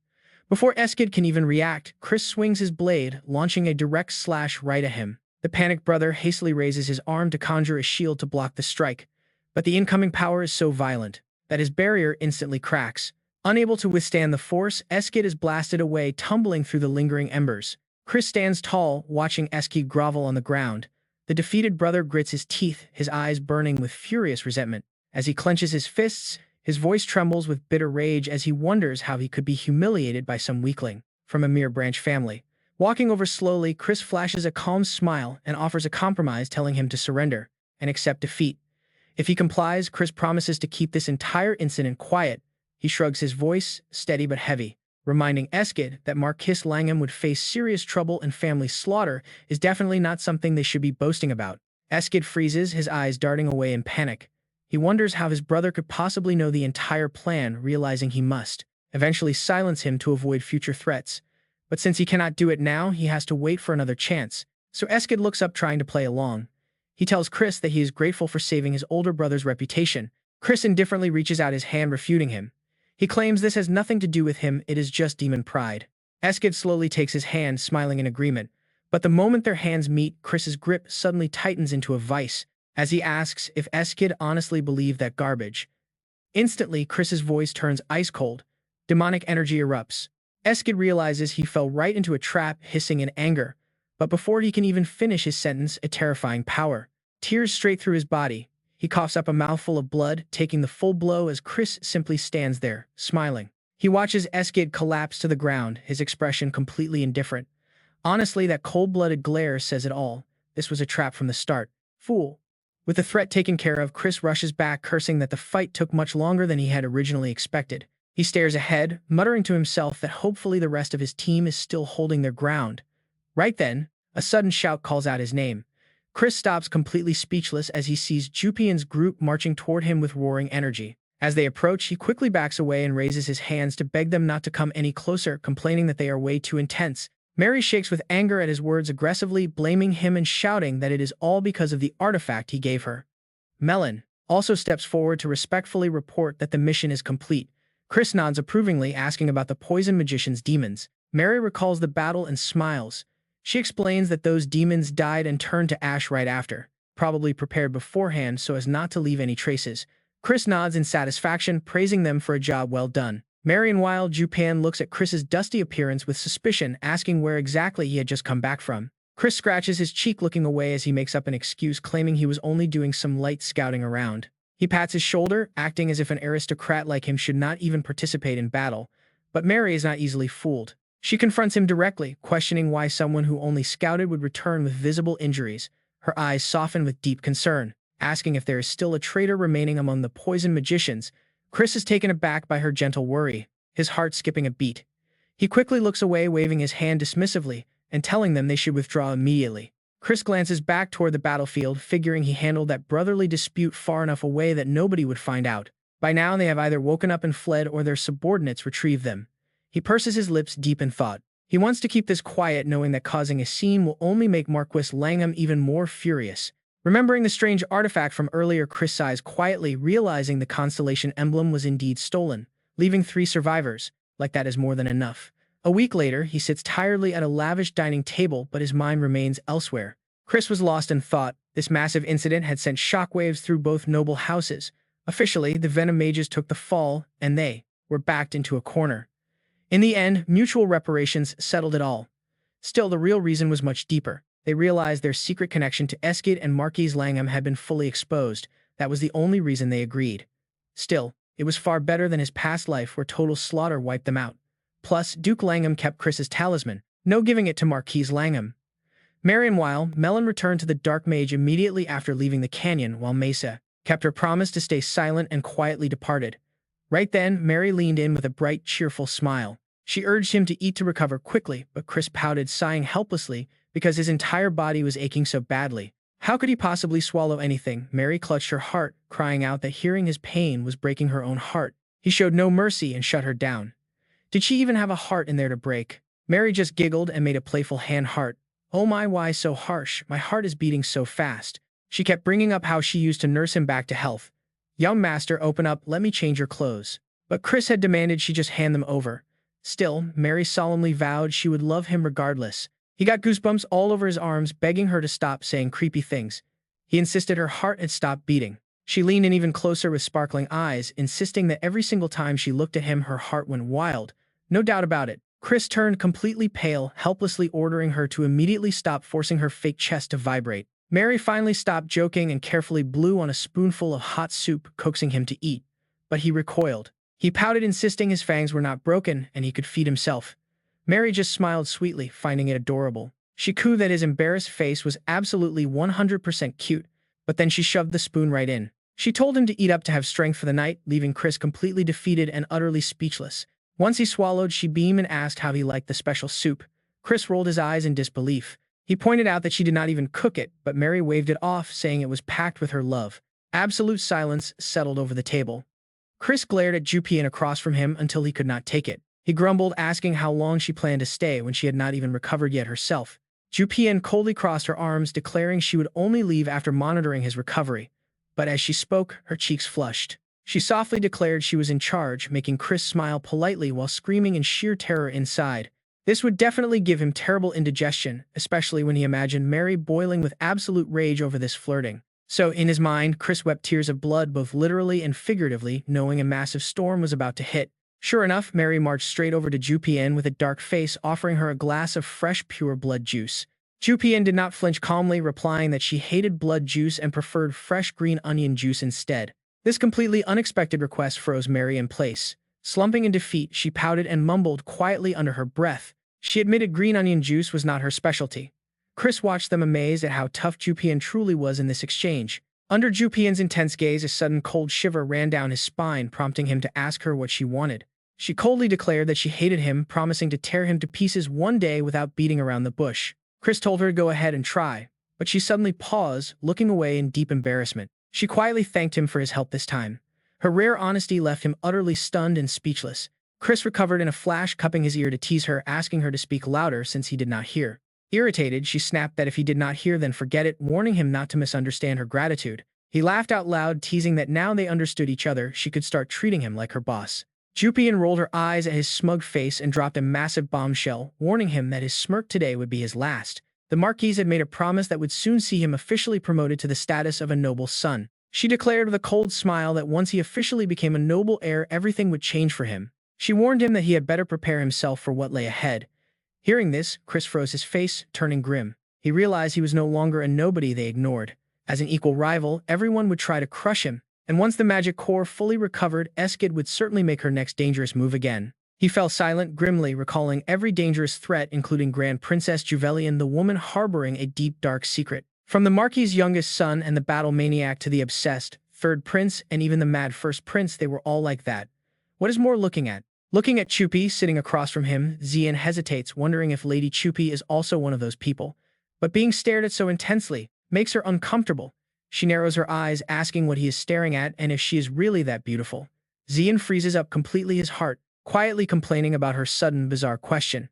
Before Eskid can even react, Chris swings his blade, launching a direct slash right at him. The panicked brother hastily raises his arm to conjure a shield to block the strike, but the incoming power is so violent that his barrier instantly cracks. Unable to withstand the force, Eskid is blasted away, tumbling through the lingering embers. Chris stands tall, watching Eskid grovel on the ground. The defeated brother grits his teeth, his eyes burning with furious resentment. As he clenches his fists, his voice trembles with bitter rage as he wonders how he could be humiliated by some weakling from a mere branch family. Walking over slowly, Chris flashes a calm smile and offers a compromise, telling him to surrender and accept defeat. If he complies, Chris promises to keep this entire incident quiet. He shrugs his voice, steady but heavy, reminding Eskid that Marquis Langham would face serious trouble and family slaughter is definitely not something they should be boasting about. Eskid freezes, his eyes darting away in panic. He wonders how his brother could possibly know the entire plan, realizing he must eventually silence him to avoid future threats. But since he cannot do it now, he has to wait for another chance. So Eskid looks up, trying to play along. He tells Chris that he is grateful for saving his older brother's reputation. Chris indifferently reaches out his hand, refuting him. He claims this has nothing to do with him, it is just demon pride. Eskid slowly takes his hand, smiling in agreement. But the moment their hands meet, Chris's grip suddenly tightens into a vice, as he asks if Eskid honestly believed that garbage. Instantly, Chris's voice turns ice cold. Demonic energy erupts. Eskid realizes he fell right into a trap, hissing in anger. But before he can even finish his sentence, a terrifying power tears straight through his body. He coughs up a mouthful of blood, taking the full blow as Chris simply stands there, smiling. He watches Eskid collapse to the ground, his expression completely indifferent. Honestly, that cold-blooded glare says it all. This was a trap from the start. Fool. With the threat taken care of, Chris rushes back, cursing that the fight took much longer than he had originally expected. He stares ahead, muttering to himself that hopefully the rest of his team is still holding their ground. Right then, a sudden shout calls out his name. Chris stops, completely speechless, as he sees Jupian's group marching toward him with roaring energy. As they approach, he quickly backs away and raises his hands to beg them not to come any closer, complaining that they are way too intense. Mary shakes with anger at his words, aggressively blaming him and shouting that it is all because of the artifact he gave her. Melon also steps forward to respectfully report that the mission is complete. Chris nods approvingly, asking about the poison magician's demons. Mary recalls the battle and smiles. She explains that those demons died and turned to ash right after, probably prepared beforehand so as not to leave any traces. Chris nods in satisfaction, praising them for a job well done. Meanwhile, Jupan looks at Chris's dusty appearance with suspicion, asking where exactly he had just come back from. Chris scratches his cheek looking away as he makes up an excuse claiming he was only doing some light scouting around. He pats his shoulder, acting as if an aristocrat like him should not even participate in battle. But Mary is not easily fooled. She confronts him directly, questioning why someone who only scouted would return with visible injuries. Her eyes soften with deep concern, asking if there is still a traitor remaining among the poison magicians. Chris is taken aback by her gentle worry, his heart skipping a beat. He quickly looks away, waving his hand dismissively and telling them they should withdraw immediately. Chris glances back toward the battlefield, figuring he handled that brotherly dispute far enough away that nobody would find out. By now, they have either woken up and fled or their subordinates retrieved them. He purses his lips deep in thought. He wants to keep this quiet, knowing that causing a scene will only make Marquis Langham even more furious. Remembering the strange artifact from earlier, Chris sighs quietly, realizing the constellation emblem was indeed stolen, leaving 3 survivors. Like that is more than enough. A week later, he sits tiredly at a lavish dining table, but his mind remains elsewhere. Chris was lost in thought. This massive incident had sent shockwaves through both noble houses. Officially, the Venom Mages took the fall, and they were backed into a corner. In the end, mutual reparations settled it all. Still, the real reason was much deeper. They realized their secret connection to Eskid and Marquis Langham had been fully exposed. That was the only reason they agreed. Still, it was far better than his past life where total slaughter wiped them out. Plus, Duke Langham kept Chris's talisman, no giving it to Marquis Langham. Meanwhile, Melon returned to the Dark Mage immediately after leaving the canyon, while Mesa kept her promise to stay silent and quietly departed. Right then, Mary leaned in with a bright, cheerful smile. She urged him to eat to recover quickly, but Chris pouted, sighing helplessly because his entire body was aching so badly. How could he possibly swallow anything? Mary clutched her heart, crying out that hearing his pain was breaking her own heart. He showed no mercy and shut her down. Did she even have a heart in there to break? Mary just giggled and made a playful hand heart. Oh my, why so harsh? My heart is beating so fast. She kept bringing up how she used to nurse him back to health. Young master, open up, let me change your clothes. But Chris had demanded she just hand them over. Still, Mary solemnly vowed she would love him regardless. He got goosebumps all over his arms, begging her to stop saying creepy things. He insisted her heart had stopped beating. She leaned in even closer with sparkling eyes, insisting that every single time she looked at him her heart went wild. No doubt about it. Chris turned completely pale, helplessly ordering her to immediately stop forcing her fake chest to vibrate. Mary finally stopped joking and carefully blew on a spoonful of hot soup, coaxing him to eat. But he recoiled. He pouted, insisting his fangs were not broken and he could feed himself. Mary just smiled sweetly, finding it adorable. She cooed that his embarrassed face was absolutely 100% cute, but then she shoved the spoon right in. She told him to eat up to have strength for the night, leaving Chris completely defeated and utterly speechless. Once he swallowed, she beamed and asked how he liked the special soup. Chris rolled his eyes in disbelief. He pointed out that she did not even cook it, but Mary waved it off, saying it was packed with her love. Absolute silence settled over the table. Chris glared at Jupian across from him until he could not take it. He grumbled, asking how long she planned to stay when she had not even recovered yet herself. Jupian coldly crossed her arms, declaring she would only leave after monitoring his recovery. But as she spoke, her cheeks flushed. She softly declared she was in charge, making Chris smile politely while screaming in sheer terror inside. This would definitely give him terrible indigestion, especially when he imagined Mary boiling with absolute rage over this flirting. So, in his mind, Chris wept tears of blood both literally and figuratively, knowing a massive storm was about to hit. Sure enough, Mary marched straight over to Jupian with a dark face, offering her a glass of fresh, pure blood juice. Jupian did not flinch, calmly replying that she hated blood juice and preferred fresh green onion juice instead. This completely unexpected request froze Mary in place. Slumping in defeat, she pouted and mumbled quietly under her breath. She admitted green onion juice was not her specialty. Chris watched them, amazed at how tough Jupian truly was in this exchange. Under Jupian's intense gaze, a sudden cold shiver ran down his spine, prompting him to ask her what she wanted. She coldly declared that she hated him, promising to tear him to pieces one day without beating around the bush. Chris told her to go ahead and try, but she suddenly paused, looking away in deep embarrassment. She quietly thanked him for his help this time. Her rare honesty left him utterly stunned and speechless. Chris recovered in a flash, cupping his ear to tease her, asking her to speak louder since he did not hear. Irritated, she snapped that if he did not hear, then forget it, warning him not to misunderstand her gratitude. He laughed out loud, teasing that now they understood each other, she could start treating him like her boss. Jupian rolled her eyes at his smug face and dropped a massive bombshell, warning him that his smirk today would be his last. The Marquise had made a promise that would soon see him officially promoted to the status of a noble son. She declared with a cold smile that once he officially became a noble heir, everything would change for him. She warned him that he had better prepare himself for what lay ahead. Hearing this, Chris froze his face, turning grim. He realized he was no longer a nobody they ignored. As an equal rival, everyone would try to crush him, and once the magic core fully recovered, Eskid would certainly make her next dangerous move again. He fell silent, grimly recalling every dangerous threat, including Grand Princess Juvelian, the woman harboring a deep, dark secret. From the Marquis's youngest son and the battle maniac to the obsessed third prince and even the mad first prince, they were all like that. What is more looking at? Looking at Chupi sitting across from him, Xian hesitates, wondering if Lady Chupi is also one of those people. But being stared at so intensely makes her uncomfortable. She narrows her eyes, asking what he is staring at and if she is really that beautiful. Xian freezes up completely, his heart quietly complaining about her sudden, bizarre question.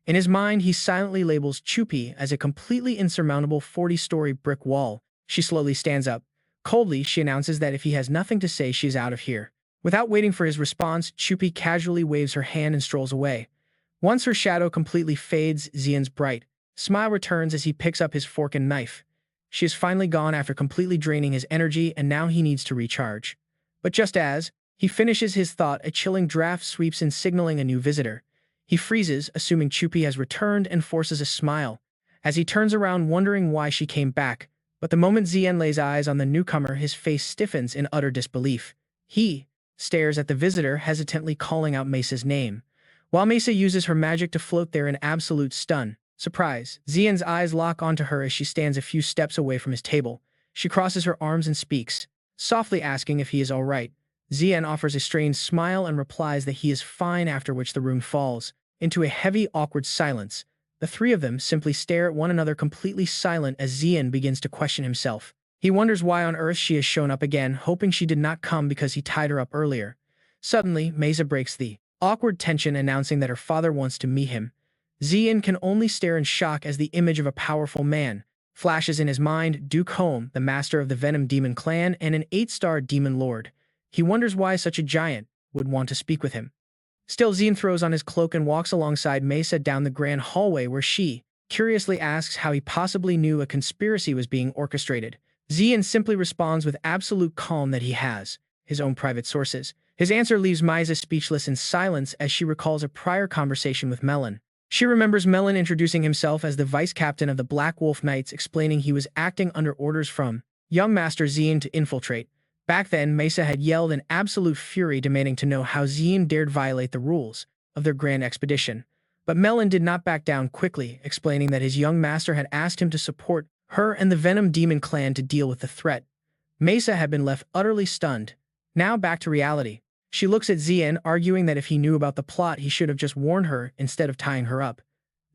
In his mind, he silently labels Chupi as a completely insurmountable 40-story brick wall. She slowly stands up. Coldly, she announces that if he has nothing to say, she is out of here. Without waiting for his response, Chupi casually waves her hand and strolls away. Once her shadow completely fades, Xian's bright smile returns as he picks up his fork and knife. She is finally gone after completely draining his energy, and now he needs to recharge. But just as he finishes his thought, a chilling draft sweeps in, signaling a new visitor. He freezes, assuming Chupi has returned, and forces a smile as he turns around, wondering why she came back. But the moment Xian lays eyes on the newcomer, his face stiffens in utter disbelief. He stares at the visitor, hesitantly calling out Mesa's name, while Mesa uses her magic to float there in absolute stun. Surprise. Xian's eyes lock onto her as she stands a few steps away from his table. She crosses her arms and speaks, softly asking if he is all right. Xian offers a strained smile and replies that he is fine, after which the room falls into a heavy, awkward silence. The three of them simply stare at one another, completely silent, as Xian begins to question himself. He wonders why on earth she has shown up again, hoping she did not come because he tied her up earlier. Suddenly, Mesa breaks the awkward tension, announcing that her father wants to meet him. Xian can only stare in shock as the image of a powerful man flashes in his mind: Duke Home, the master of the Venom Demon clan and an 8-star demon lord. He wonders why such a giant would want to speak with him. Still, Xian throws on his cloak and walks alongside Mesa down the grand hallway, where she curiously asks how he possibly knew a conspiracy was being orchestrated. Xian simply responds with absolute calm that he has his own private sources. His answer leaves Mesa speechless in silence as she recalls a prior conversation with Melon. She remembers Melon introducing himself as the vice captain of the Black Wolf Knights, explaining he was acting under orders from young Master Xian to infiltrate. Back then, Mesa had yelled in absolute fury, demanding to know how Xian dared violate the rules of their grand expedition. But Melon did not back down, quickly explaining that his young master had asked him to support her and the Venom Demon clan to deal with the threat. Mesa had been left utterly stunned. Now back to reality. She looks at Xian, arguing that if he knew about the plot, he should have just warned her instead of tying her up.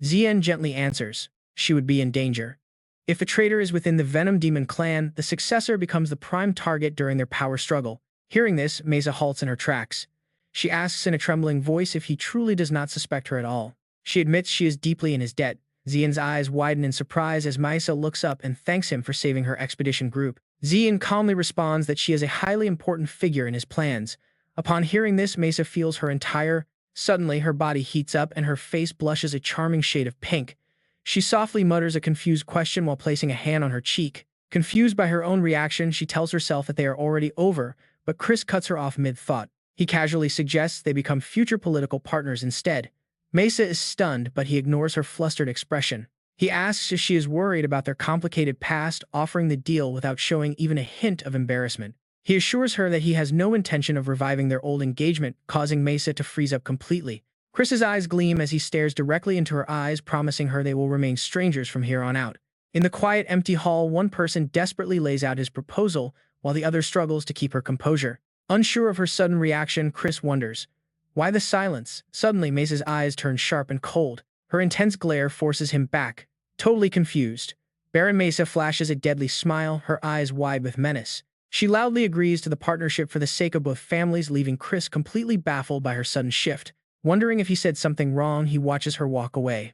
Xian gently answers she would be in danger. If the traitor is within the Venom Demon clan, the successor becomes the prime target during their power struggle. Hearing this, Mesa halts in her tracks. She asks in a trembling voice if he truly does not suspect her at all. She admits she is deeply in his debt. Xian's eyes widen in surprise as Mesa looks up and thanks him for saving her expedition group. Xian calmly responds that she is a highly important figure in his plans. Upon hearing this, Mesa feels her entire. Suddenly, her body heats up and her face blushes a charming shade of pink. She softly mutters a confused question while placing a hand on her cheek. Confused by her own reaction, she tells herself that they are already over, but Chris cuts her off mid-thought. He casually suggests they become future political partners instead. Mesa is stunned, but he ignores her flustered expression. He asks if she is worried about their complicated past, offering the deal without showing even a hint of embarrassment. He assures her that he has no intention of reviving their old engagement, causing Mesa to freeze up completely. Chris's eyes gleam as he stares directly into her eyes, promising her they will remain strangers from here on out. In the quiet, empty hall, one person desperately lays out his proposal, while the other struggles to keep her composure. Unsure of her sudden reaction, Chris wonders, why the silence? Suddenly, Mesa's eyes turn sharp and cold. Her intense glare forces him back. Totally confused, Baron Mesa flashes a deadly smile, her eyes wide with menace. She loudly agrees to the partnership for the sake of both families, leaving Chris completely baffled by her sudden shift. Wondering if he said something wrong, he watches her walk away.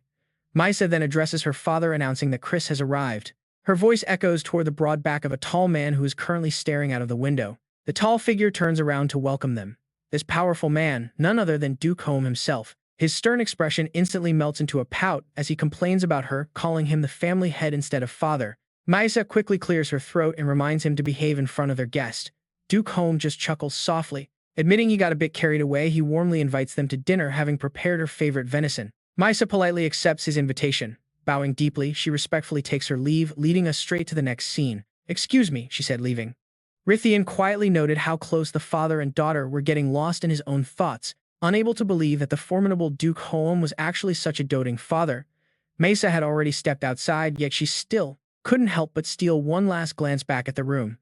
Misa then addresses her father, announcing that Chris has arrived. Her voice echoes toward the broad back of a tall man who is currently staring out of the window. The tall figure turns around to welcome them. This powerful man, none other than Duke Home himself. His stern expression instantly melts into a pout as he complains about her, calling him the family head instead of father. Misa quickly clears her throat and reminds him to behave in front of their guest. Duke Home just chuckles softly, Admitting he got a bit carried away, he warmly invites them to dinner, having prepared her favorite venison. Maisa politely accepts his invitation. Bowing deeply, she respectfully takes her leave, leading us straight to the next scene. "Excuse me," she said, leaving. Rithian quietly noted how close the father and daughter were getting, lost in his own thoughts, unable to believe that the formidable Duke Hoam was actually such a doting father. Mesa had already stepped outside, yet she still couldn't help but steal one last glance back at the room.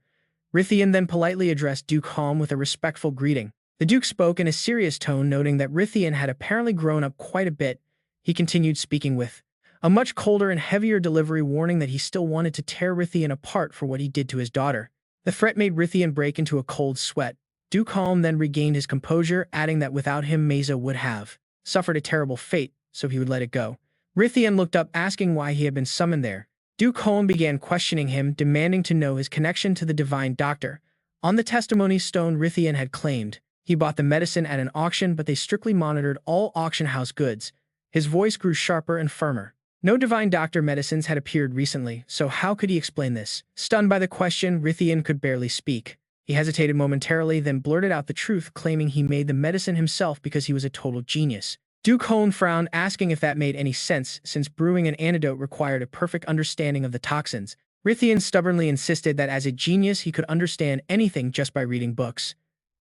Rithian then politely addressed Duke Hoam with a respectful greeting. The Duke spoke in a serious tone, noting that Rithian had apparently grown up quite a bit. He continued speaking with a much colder and heavier delivery, warning that he still wanted to tear Rithian apart for what he did to his daughter. The threat made Rithian break into a cold sweat. Duke Hoam then regained his composure, adding that without him, Mesa would have suffered a terrible fate, so he would let it go. Rithian looked up, asking why he had been summoned there. Duke Hoam began questioning him, demanding to know his connection to the divine doctor. On the testimony stone, Rithian had claimed he bought the medicine at an auction, but they strictly monitored all auction house goods. His voice grew sharper and firmer. No divine doctor medicines had appeared recently, so how could he explain this? Stunned by the question, Rithian could barely speak. He hesitated momentarily, then blurted out the truth, claiming he made the medicine himself because he was a total genius. Duke Hoam frowned, asking if that made any sense, since brewing an antidote required a perfect understanding of the toxins. Rithian stubbornly insisted that as a genius he could understand anything just by reading books.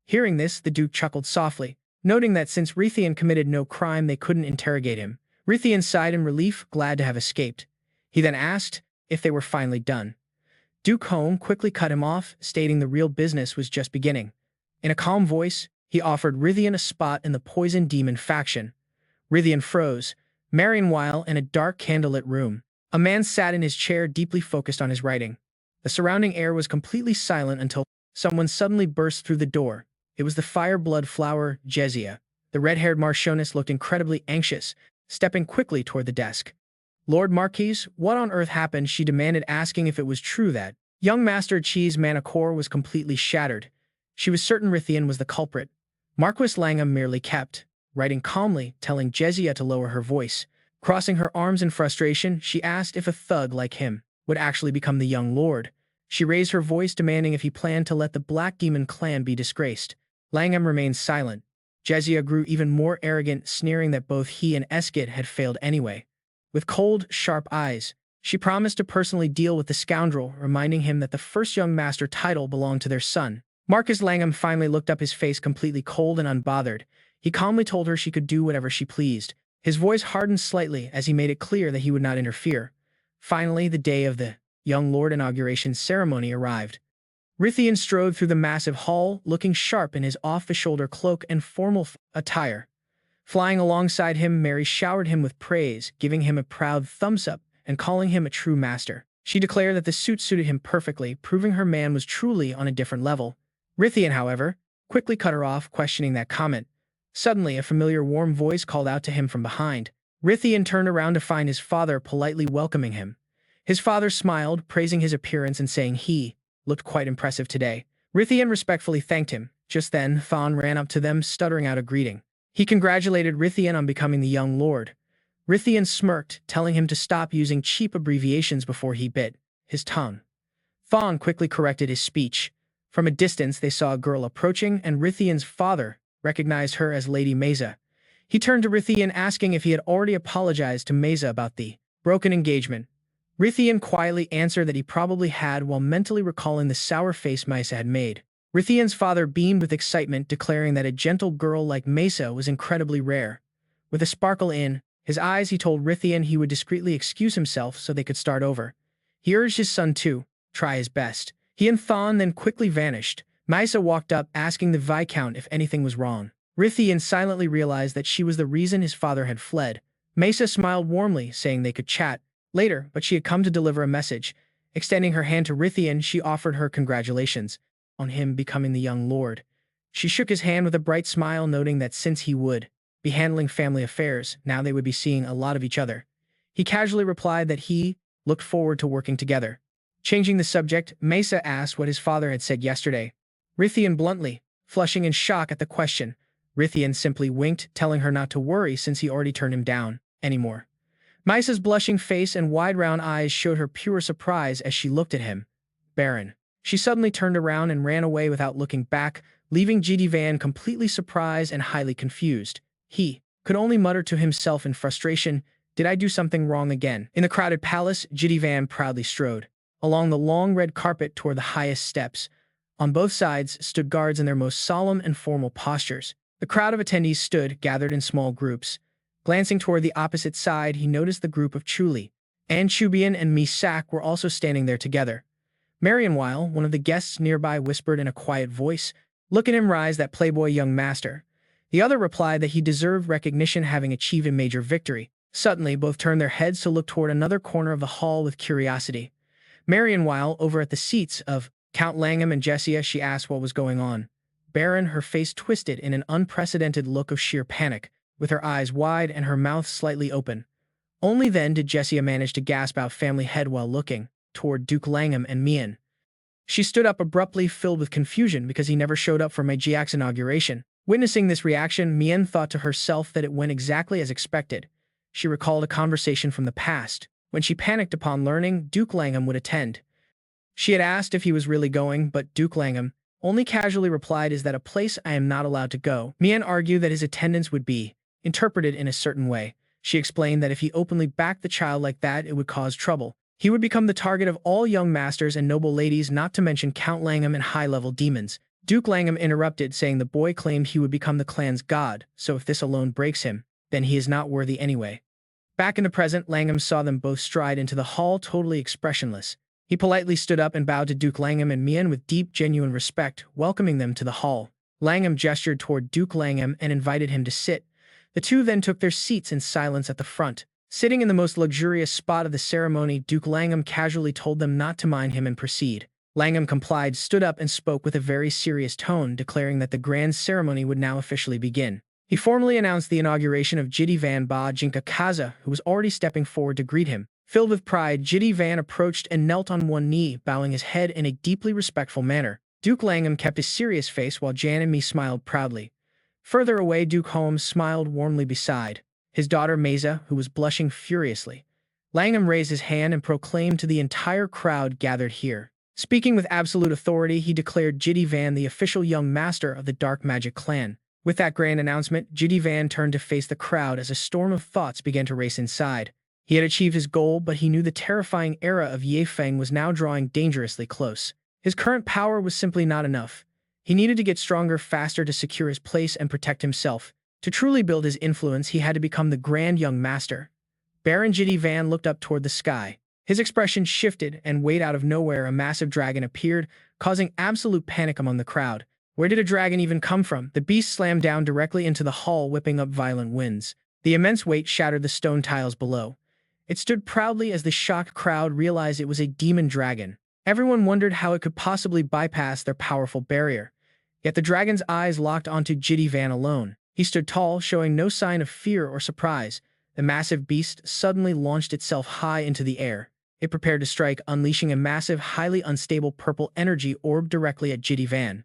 Hearing this, the Duke chuckled softly, noting that since Rithian committed no crime, they couldn't interrogate him. Rithian sighed in relief, glad to have escaped. He then asked if they were finally done. Duke Hoam quickly cut him off, stating the real business was just beginning. In a calm voice, he offered Rithian a spot in the Poison Demon faction. Rithian froze. Meanwhile, in a dark, candlelit room, a man sat in his chair, deeply focused on his writing. The surrounding air was completely silent until someone suddenly burst through the door. It was the fire-blood flower, Jezia. The red-haired Marchioness looked incredibly anxious, stepping quickly toward the desk. "Lord Marquis, what on earth happened?" she demanded, asking if it was true that young Master Chi's Manacor was completely shattered. She was certain Rithian was the culprit. Marquis Langham merely kept writing calmly, telling Jezia to lower her voice. Crossing her arms in frustration, she asked if a thug like him would actually become the young lord. She raised her voice, demanding if he planned to let the Black Demon clan be disgraced. Langham remained silent. Jezia grew even more arrogant, sneering that both he and Eskid had failed anyway. With cold, sharp eyes, she promised to personally deal with the scoundrel, reminding him that the first young master title belonged to their son. Marcus Langham finally looked up, his face completely cold and unbothered. He calmly told her she could do whatever she pleased. His voice hardened slightly as he made it clear that he would not interfere. Finally, the day of the young lord inauguration ceremony arrived. Rithian strode through the massive hall, looking sharp in his off-the-shoulder cloak and formal attire. Flying alongside him, Mary showered him with praise, giving him a proud thumbs-up and calling him a true master. She declared that the suit suited him perfectly, proving her man was truly on a different level. Rithian, however, quickly cut her off, questioning that comment. Suddenly, a familiar warm voice called out to him from behind. Rithian turned around to find his father politely welcoming him. His father smiled, praising his appearance and saying he looked quite impressive today. Rithian respectfully thanked him. Just then, Thon ran up to them, stuttering out a greeting. He congratulated Rithian on becoming the young lord. Rithian smirked, telling him to stop using cheap abbreviations before he bit his tongue. Thon quickly corrected his speech. From a distance, they saw a girl approaching, and Rithian's father recognized her as Lady Mesa. He turned to Rithian, asking if he had already apologized to Mesa about the broken engagement. Rithian quietly answered that he probably had, while mentally recalling the sour face Mesa had made. Rithian's father beamed with excitement, declaring that a gentle girl like Mesa was incredibly rare. With a sparkle in his eyes, he told Rithian he would discreetly excuse himself so they could start over. He urged his son to try his best. He and Thon then quickly vanished. Mesa walked up, asking the Viscount if anything was wrong. Rithian silently realized that she was the reason his father had fled. Mesa smiled warmly, saying they could chat later, but she had come to deliver a message. Extending her hand to Rithian, she offered her congratulations on him becoming the young lord. She shook his hand with a bright smile, noting that since he would be handling family affairs, now they would be seeing a lot of each other. He casually replied that he looked forward to working together. Changing the subject, Mesa asked what his father had said yesterday. Rithian bluntly, flushing in shock at the question. Rithian simply winked, telling her not to worry since he already turned him down anymore. Mesa's blushing face and wide round eyes showed her pure surprise as she looked at him. Baron. She suddenly turned around and ran away without looking back, leaving GD Van completely surprised and highly confused. He could only mutter to himself in frustration, "Did I do something wrong again?" In the crowded palace, GD Van proudly strode along the long red carpet toward the highest steps. On both sides stood guards in their most solemn and formal postures. The crowd of attendees stood, gathered in small groups. Glancing toward the opposite side, he noticed the group of Chuli. An Chubian and Misak were also standing there together. Meanwhile, one of the guests nearby whispered in a quiet voice, "Look at him rise, that playboy young master." The other replied that he deserved recognition, having achieved a major victory. Suddenly, both turned their heads to look toward another corner of the hall with curiosity. Meanwhile, over at the seats of Count Langham and Jessia, she asked what was going on. Baron, her face twisted in an unprecedented look of sheer panic, with her eyes wide and her mouth slightly open. Only then did Jessia manage to gasp out family head while looking toward Duke Langham and Mian. She stood up abruptly, filled with confusion because he never showed up for Magiak's inauguration. Witnessing this reaction, Mian thought to herself that it went exactly as expected. She recalled a conversation from the past, when she panicked upon learning Duke Langham would attend. She had asked if he was really going, but Duke Langham only casually replied, "Is that a place I am not allowed to go?" Mian argued that his attendance would be interpreted in a certain way. She explained that if he openly backed the child like that, it would cause trouble. He would become the target of all young masters and noble ladies, not to mention Count Langham and high-level demons. Duke Langham interrupted, saying the boy claimed he would become the clan's god, so if this alone breaks him, then he is not worthy anyway. Back in the present, Langham saw them both stride into the hall totally expressionless. He politely stood up and bowed to Duke Langham and Mian with deep, genuine respect, welcoming them to the hall. Langham gestured toward Duke Langham and invited him to sit. The two then took their seats in silence at the front. Sitting in the most luxurious spot of the ceremony, Duke Langham casually told them not to mind him and proceed. Langham complied, stood up and spoke with a very serious tone, declaring that the grand ceremony would now officially begin. He formally announced the inauguration of Jidi Van Ba Jinka Kaza, who was already stepping forward to greet him. Filled with pride, Jidi Van approached and knelt on one knee, bowing his head in a deeply respectful manner. Duke Langham kept a serious face while Jan and me smiled proudly. Further away, Duke Holmes smiled warmly beside his daughter Mesa, who was blushing furiously. Langham raised his hand and proclaimed to the entire crowd gathered here. Speaking with absolute authority, he declared Jidi Van the official young master of the Dark Magic clan. With that grand announcement, Jidi Van turned to face the crowd as a storm of thoughts began to race inside. He had achieved his goal, but he knew the terrifying era of Ye Feng was now drawing dangerously close. His current power was simply not enough. He needed to get stronger faster to secure his place and protect himself. To truly build his influence, he had to become the grand young master. Baron Jidi Van looked up toward the sky. His expression shifted, and wait, out of nowhere, a massive dragon appeared, causing absolute panic among the crowd. Where did a dragon even come from? The beast slammed down directly into the hall, whipping up violent winds. The immense weight shattered the stone tiles below. It stood proudly as the shocked crowd realized it was a demon dragon. Everyone wondered how it could possibly bypass their powerful barrier. Yet the dragon's eyes locked onto Jidi Van alone. He stood tall, showing no sign of fear or surprise. The massive beast suddenly launched itself high into the air. It prepared to strike, unleashing a massive, highly unstable purple energy orb directly at Jidi Van.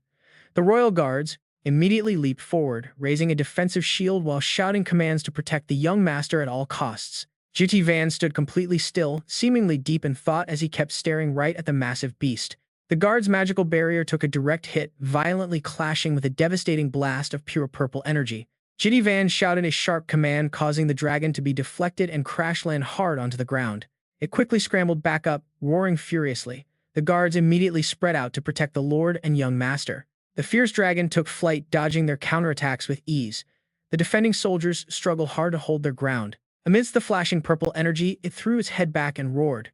The royal guards immediately leaped forward, raising a defensive shield while shouting commands to protect the young master at all costs. Jidi Van stood completely still, seemingly deep in thought as he kept staring right at the massive beast. The guard's magical barrier took a direct hit, violently clashing with a devastating blast of pure purple energy. Jidi Van shouted a sharp command, causing the dragon to be deflected and crash land hard onto the ground. It quickly scrambled back up, roaring furiously. The guards immediately spread out to protect the lord and young master. The fierce dragon took flight, dodging their counterattacks with ease. The defending soldiers struggled hard to hold their ground. Amidst the flashing purple energy, it threw its head back and roared.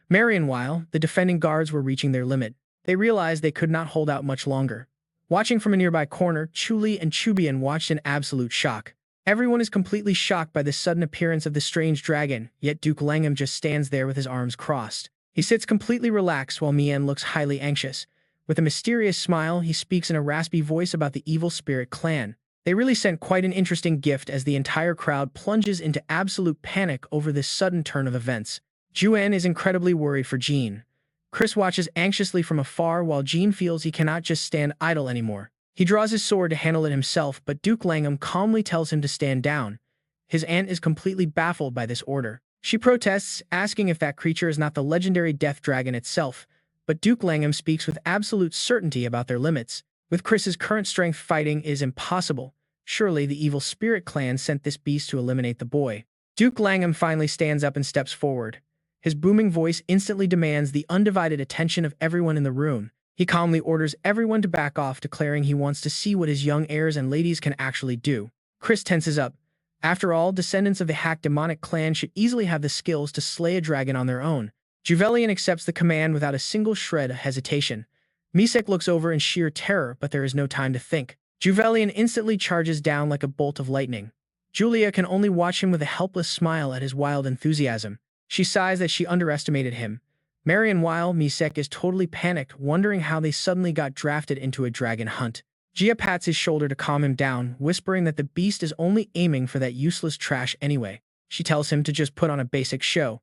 Meanwhile, the defending guards were reaching their limit. They realized they could not hold out much longer. Watching from a nearby corner, Chuli and Chubian watched in absolute shock. Everyone is completely shocked by the sudden appearance of the strange dragon, yet Duke Langham just stands there with his arms crossed. He sits completely relaxed while Mian looks highly anxious. With a mysterious smile, he speaks in a raspy voice about the evil spirit clan. They really sent quite an interesting gift as the entire crowd plunges into absolute panic over this sudden turn of events. Juan is incredibly worried for Jean. Chris watches anxiously from afar while Jean feels he cannot just stand idle anymore. He draws his sword to handle it himself, but Duke Langham calmly tells him to stand down. His aunt is completely baffled by this order. She protests, asking if that creature is not the legendary death dragon itself, but Duke Langham speaks with absolute certainty about their limits. With Chris's current strength, fighting is impossible. Surely the evil spirit clan sent this beast to eliminate the boy. Duke Langham finally stands up and steps forward. His booming voice instantly demands the undivided attention of everyone in the room. He calmly orders everyone to back off, declaring he wants to see what his young heirs and ladies can actually do. Chris tenses up. After all, descendants of the hack demonic clan should easily have the skills to slay a dragon on their own. Juvelian accepts the command without a single shred of hesitation. Misek looks over in sheer terror, but there is no time to think. Juvelian instantly charges down like a bolt of lightning. Julia can only watch him with a helpless smile at his wild enthusiasm. She sighs that she underestimated him. Meanwhile, Misek is totally panicked, wondering how they suddenly got drafted into a dragon hunt. Gia pats his shoulder to calm him down, whispering that the beast is only aiming for that useless trash anyway. She tells him to just put on a basic show.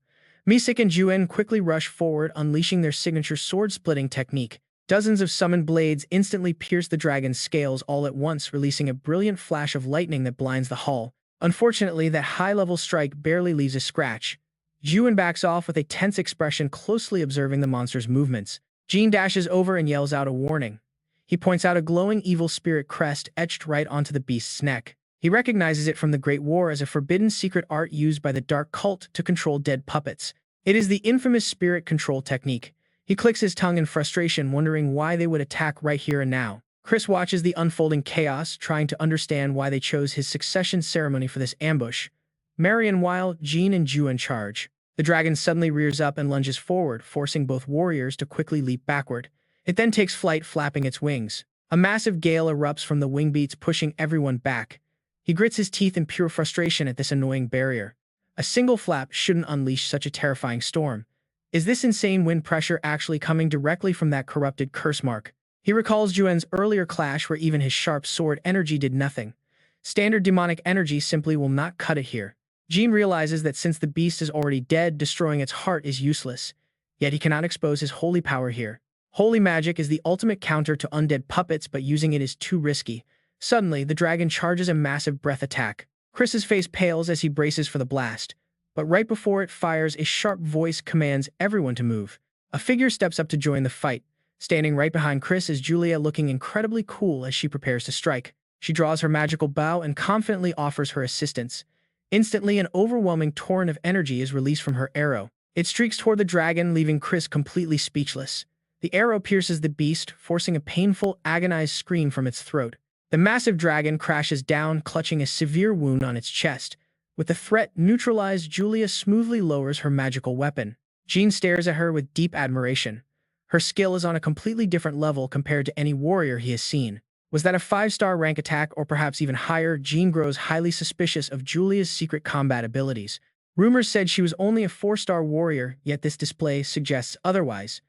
Misek and Juen quickly rush forward, unleashing their signature sword-splitting technique. Dozens of summoned blades instantly pierce the dragon's scales all at once, releasing a brilliant flash of lightning that blinds the hall. Unfortunately, that high-level strike barely leaves a scratch. Juen backs off with a tense expression, closely observing the monster's movements. Jean dashes over and yells out a warning. He points out a glowing evil spirit crest etched right onto the beast's neck. He recognizes it from the Great War as a forbidden secret art used by the dark cult to control dead puppets. It is the infamous spirit control technique. He clicks his tongue in frustration, wondering why they would attack right here and now. Chris watches the unfolding chaos, trying to understand why they chose his succession ceremony for this ambush. Meanwhile, Jean and Juen charge. The dragon suddenly rears up and lunges forward, forcing both warriors to quickly leap backward. It then takes flight, flapping its wings. A massive gale erupts from the wing beats, pushing everyone back. He grits his teeth in pure frustration at this annoying barrier. A single flap shouldn't unleash such a terrifying storm. Is this insane wind pressure actually coming directly from that corrupted curse mark? He recalls Juen's earlier clash where even his sharp sword energy did nothing. Standard demonic energy simply will not cut it here. Jean realizes that since the beast is already dead, destroying its heart is useless. Yet he cannot expose his holy power here. Holy magic is the ultimate counter to undead puppets, but using it is too risky. Suddenly, the dragon charges a massive breath attack. Chris's face pales as he braces for the blast. But right before it fires, a sharp voice commands everyone to move. A figure steps up to join the fight. Standing right behind Chris is Julia, looking incredibly cool as she prepares to strike. She draws her magical bow and confidently offers her assistance. Instantly, an overwhelming torrent of energy is released from her arrow. It streaks toward the dragon, leaving Chris completely speechless. The arrow pierces the beast, forcing a painful, agonized scream from its throat. The massive dragon crashes down, clutching a severe wound on its chest. With the threat neutralized, Julia smoothly lowers her magical weapon. Jean stares at her with deep admiration. Her skill is on a completely different level compared to any warrior he has seen. Was that a 5-star rank attack, or perhaps even higher? Jean grows highly suspicious of Julia's secret combat abilities. Rumors said she was only a 4-star warrior, yet this display suggests otherwise.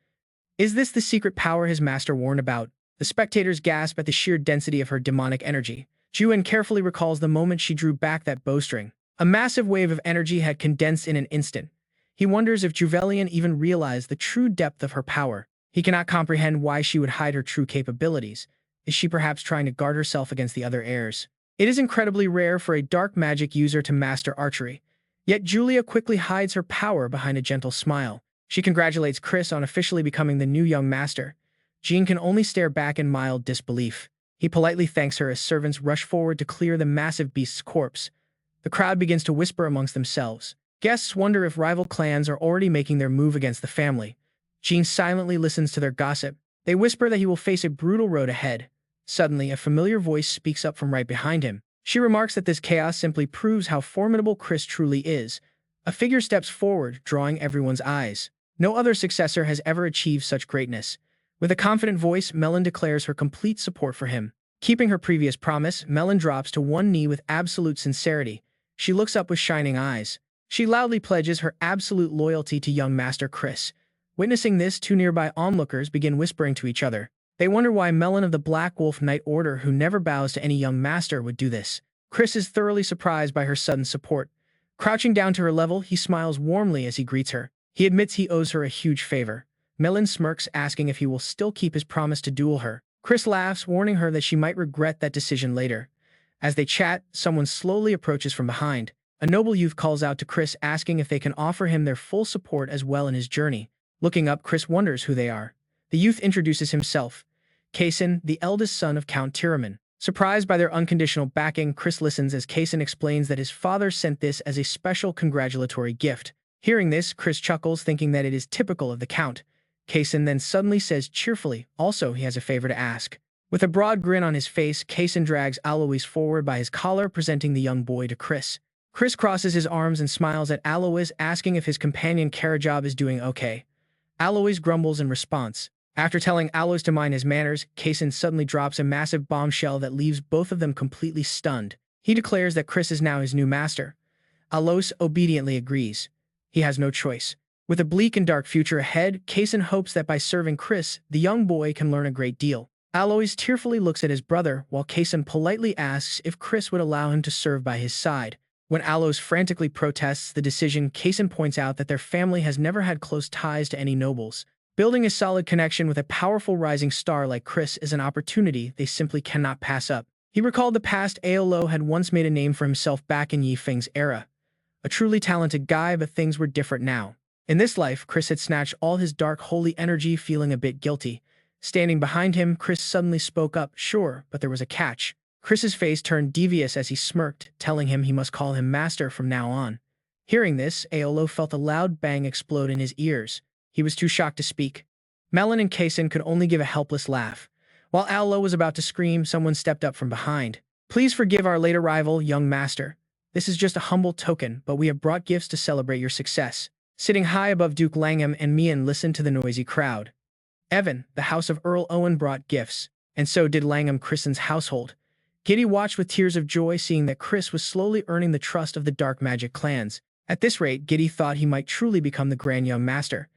Is this the secret power his master warned about? The spectators gasp at the sheer density of her demonic energy. Juen carefully recalls the moment she drew back that bowstring. A massive wave of energy had condensed in an instant. He wonders if Juvelian even realized the true depth of her power. He cannot comprehend why she would hide her true capabilities. Is she perhaps trying to guard herself against the other heirs? It is incredibly rare for a dark magic user to master archery. Yet Julia quickly hides her power behind a gentle smile. She congratulates Chris on officially becoming the new young master. Jean can only stare back in mild disbelief. He politely thanks her as servants rush forward to clear the massive beast's corpse. The crowd begins to whisper amongst themselves. Guests wonder if rival clans are already making their move against the family. Jean silently listens to their gossip. They whisper that he will face a brutal road ahead. Suddenly, a familiar voice speaks up from right behind him. She remarks that this chaos simply proves how formidable Chris truly is. A figure steps forward, drawing everyone's eyes. No other successor has ever achieved such greatness. With a confident voice, Melon declares her complete support for him. Keeping her previous promise, Melon drops to one knee with absolute sincerity. She looks up with shining eyes. She loudly pledges her absolute loyalty to young Master Chris. Witnessing this, two nearby onlookers begin whispering to each other. They wonder why Melon of the Black Wolf Knight Order, who never bows to any young master, would do this. Chris is thoroughly surprised by her sudden support. Crouching down to her level, he smiles warmly as he greets her. He admits he owes her a huge favor. Melon smirks, asking if he will still keep his promise to duel her. Chris laughs, warning her that she might regret that decision later. As they chat, someone slowly approaches from behind. A noble youth calls out to Chris, asking if they can offer him their full support as well in his journey. Looking up, Chris wonders who they are. The youth introduces himself. Kaysen, the eldest son of Count Tiraman. Surprised by their unconditional backing, Chris listens as Kaysen explains that his father sent this as a special congratulatory gift. Hearing this, Chris chuckles, thinking that it is typical of the Count. Kaysen then suddenly says cheerfully, also he has a favor to ask. With a broad grin on his face, Kaysen drags Alois forward by his collar, presenting the young boy to Chris. Chris crosses his arms and smiles at Alois, asking if his companion Karajab is doing okay. Alois grumbles in response. After telling Alois to mind his manners, Kaysen suddenly drops a massive bombshell that leaves both of them completely stunned. He declares that Chris is now his new master. Alois obediently agrees. He has no choice. With a bleak and dark future ahead, Kaysen hopes that by serving Chris, the young boy can learn a great deal. Alois tearfully looks at his brother, while Kaysen politely asks if Chris would allow him to serve by his side. When Alois frantically protests the decision, Kaysen points out that their family has never had close ties to any nobles. Building a solid connection with a powerful rising star like Chris is an opportunity they simply cannot pass up. He recalled the past Aolo had once made a name for himself back in Yi Feng's era. A truly talented guy, but things were different now. In this life, Chris had snatched all his dark, holy energy, feeling a bit guilty. Standing behind him, Chris suddenly spoke up, sure, but there was a catch. Chris's face turned devious as he smirked, telling him he must call him master from now on. Hearing this, Aolo felt a loud bang explode in his ears. He was too shocked to speak. Melon and Kaysen could only give a helpless laugh. While Aolo was about to scream, someone stepped up from behind. Please forgive our late arrival, young master. This is just a humble token, but we have brought gifts to celebrate your success. Sitting high above Duke Langham and Mian listened to the noisy crowd. Evan, the house of Earl Owen, brought gifts, and so did Langham Christen's household. Giddy watched with tears of joy, seeing that Chris was slowly earning the trust of the dark magic clans. At this rate, Giddy thought he might truly become the grand young master.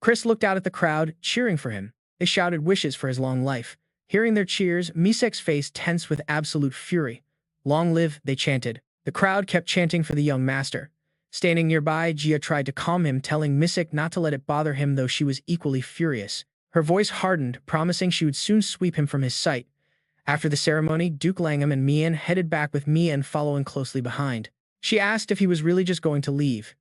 Chris looked out at the crowd, cheering for him. They shouted wishes for his long life. Hearing their cheers, Misek's face tensed with absolute fury. Long live, they chanted. The crowd kept chanting for the young master. Standing nearby, Gia tried to calm him, telling Misek not to let it bother him, though she was equally furious. Her voice hardened, promising she would soon sweep him from his sight. After the ceremony, Duke Langham and Mian headed back with Mian following closely behind. She asked if he was really just going to leave.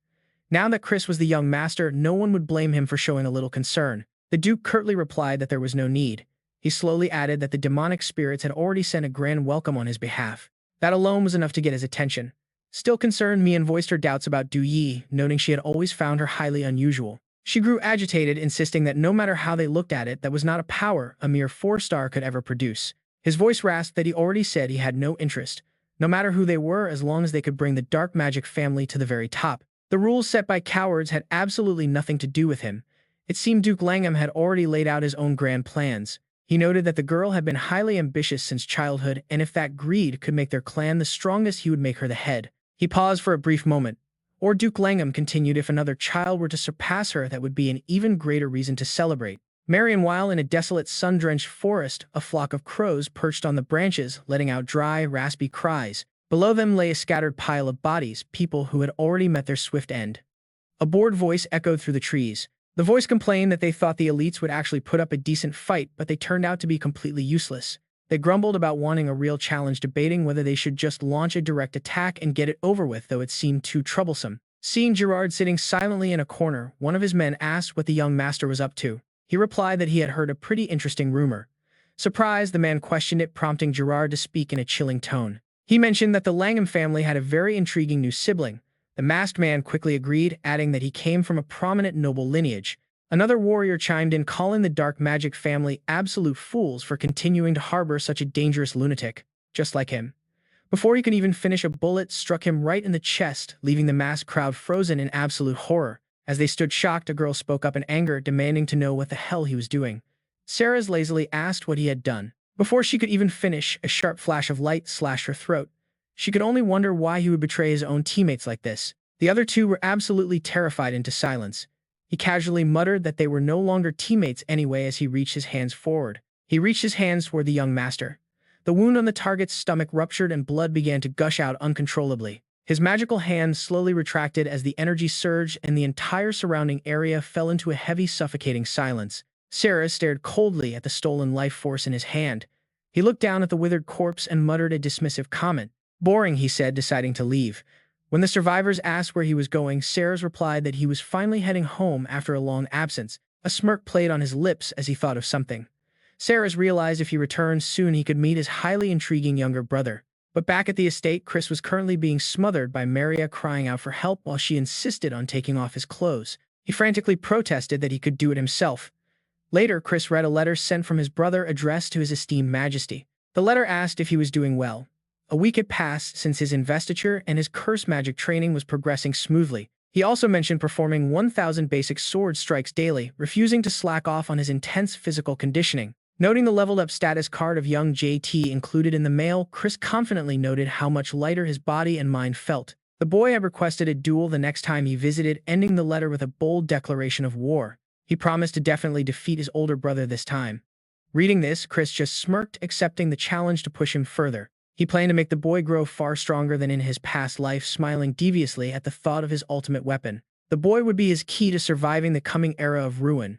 Now that Chris was the young master, no one would blame him for showing a little concern. The Duke curtly replied that there was no need. He slowly added that the demonic spirits had already sent a grand welcome on his behalf. That alone was enough to get his attention. Still concerned, Mian voiced her doubts about Du Yi, noting she had always found her highly unusual. She grew agitated, insisting that no matter how they looked at it, that was not a power a mere 4-star could ever produce. His voice rasped that he already said he had no interest, no matter who they were, as long as they could bring the dark magic family to the very top. The rules set by cowards had absolutely nothing to do with him. It seemed Duke Langham had already laid out his own grand plans. He noted that the girl had been highly ambitious since childhood, and if that greed could make their clan the strongest, he would make her the head. He paused for a brief moment. Or Duke Langham continued, if another child were to surpass her, that would be an even greater reason to celebrate. Meanwhile, in a desolate, sun-drenched forest, a flock of crows perched on the branches, letting out dry, raspy cries. Below them lay a scattered pile of bodies, people who had already met their swift end. A bored voice echoed through the trees. The voice complained that they thought the elites would actually put up a decent fight, but they turned out to be completely useless. They grumbled about wanting a real challenge, debating whether they should just launch a direct attack and get it over with, though it seemed too troublesome. Seeing Gerard sitting silently in a corner, one of his men asked what the young master was up to. He replied that he had heard a pretty interesting rumor. Surprised, the man questioned it, prompting Gerard to speak in a chilling tone. He mentioned that the Langham family had a very intriguing new sibling. The masked man quickly agreed, adding that he came from a prominent noble lineage. Another warrior chimed in, calling the dark magic family absolute fools for continuing to harbor such a dangerous lunatic, just like him. Before he could even finish, a bullet struck him right in the chest, leaving the massed crowd frozen in absolute horror. As they stood shocked, a girl spoke up in anger, demanding to know what the hell he was doing. Sarah's lazily asked what he had done. Before she could even finish, a sharp flash of light slashed her throat. She could only wonder why he would betray his own teammates like this. The other two were absolutely terrified into silence. He casually muttered that they were no longer teammates anyway as he reached his hands forward. He reached his hands toward the young master. The wound on the target's stomach ruptured and blood began to gush out uncontrollably. His magical hand slowly retracted as the energy surged and the entire surrounding area fell into a heavy, suffocating silence. Sarah stared coldly at the stolen life force in his hand. He looked down at the withered corpse and muttered a dismissive comment. Boring, he said, deciding to leave. When the survivors asked where he was going, Sarah's replied that he was finally heading home after a long absence. A smirk played on his lips as he thought of something. Sarah's realized if he returns soon he could meet his highly intriguing younger brother. But back at the estate, Chris was currently being smothered by Maria crying out for help while she insisted on taking off his clothes. He frantically protested that he could do it himself. Later, Chris read a letter sent from his brother addressed to his esteemed majesty. The letter asked if he was doing well. A week had passed since his investiture and his curse magic training was progressing smoothly. He also mentioned performing 1,000 basic sword strikes daily, refusing to slack off on his intense physical conditioning. Noting the leveled-up status card of young JT included in the mail, Chris confidently noted how much lighter his body and mind felt. The boy had requested a duel the next time he visited, ending the letter with a bold declaration of war. He promised to definitely defeat his older brother this time. Reading this, Chris just smirked, accepting the challenge to push him further. He planned to make the boy grow far stronger than in his past life, smiling deviously at the thought of his ultimate weapon. The boy would be his key to surviving the coming era of ruin.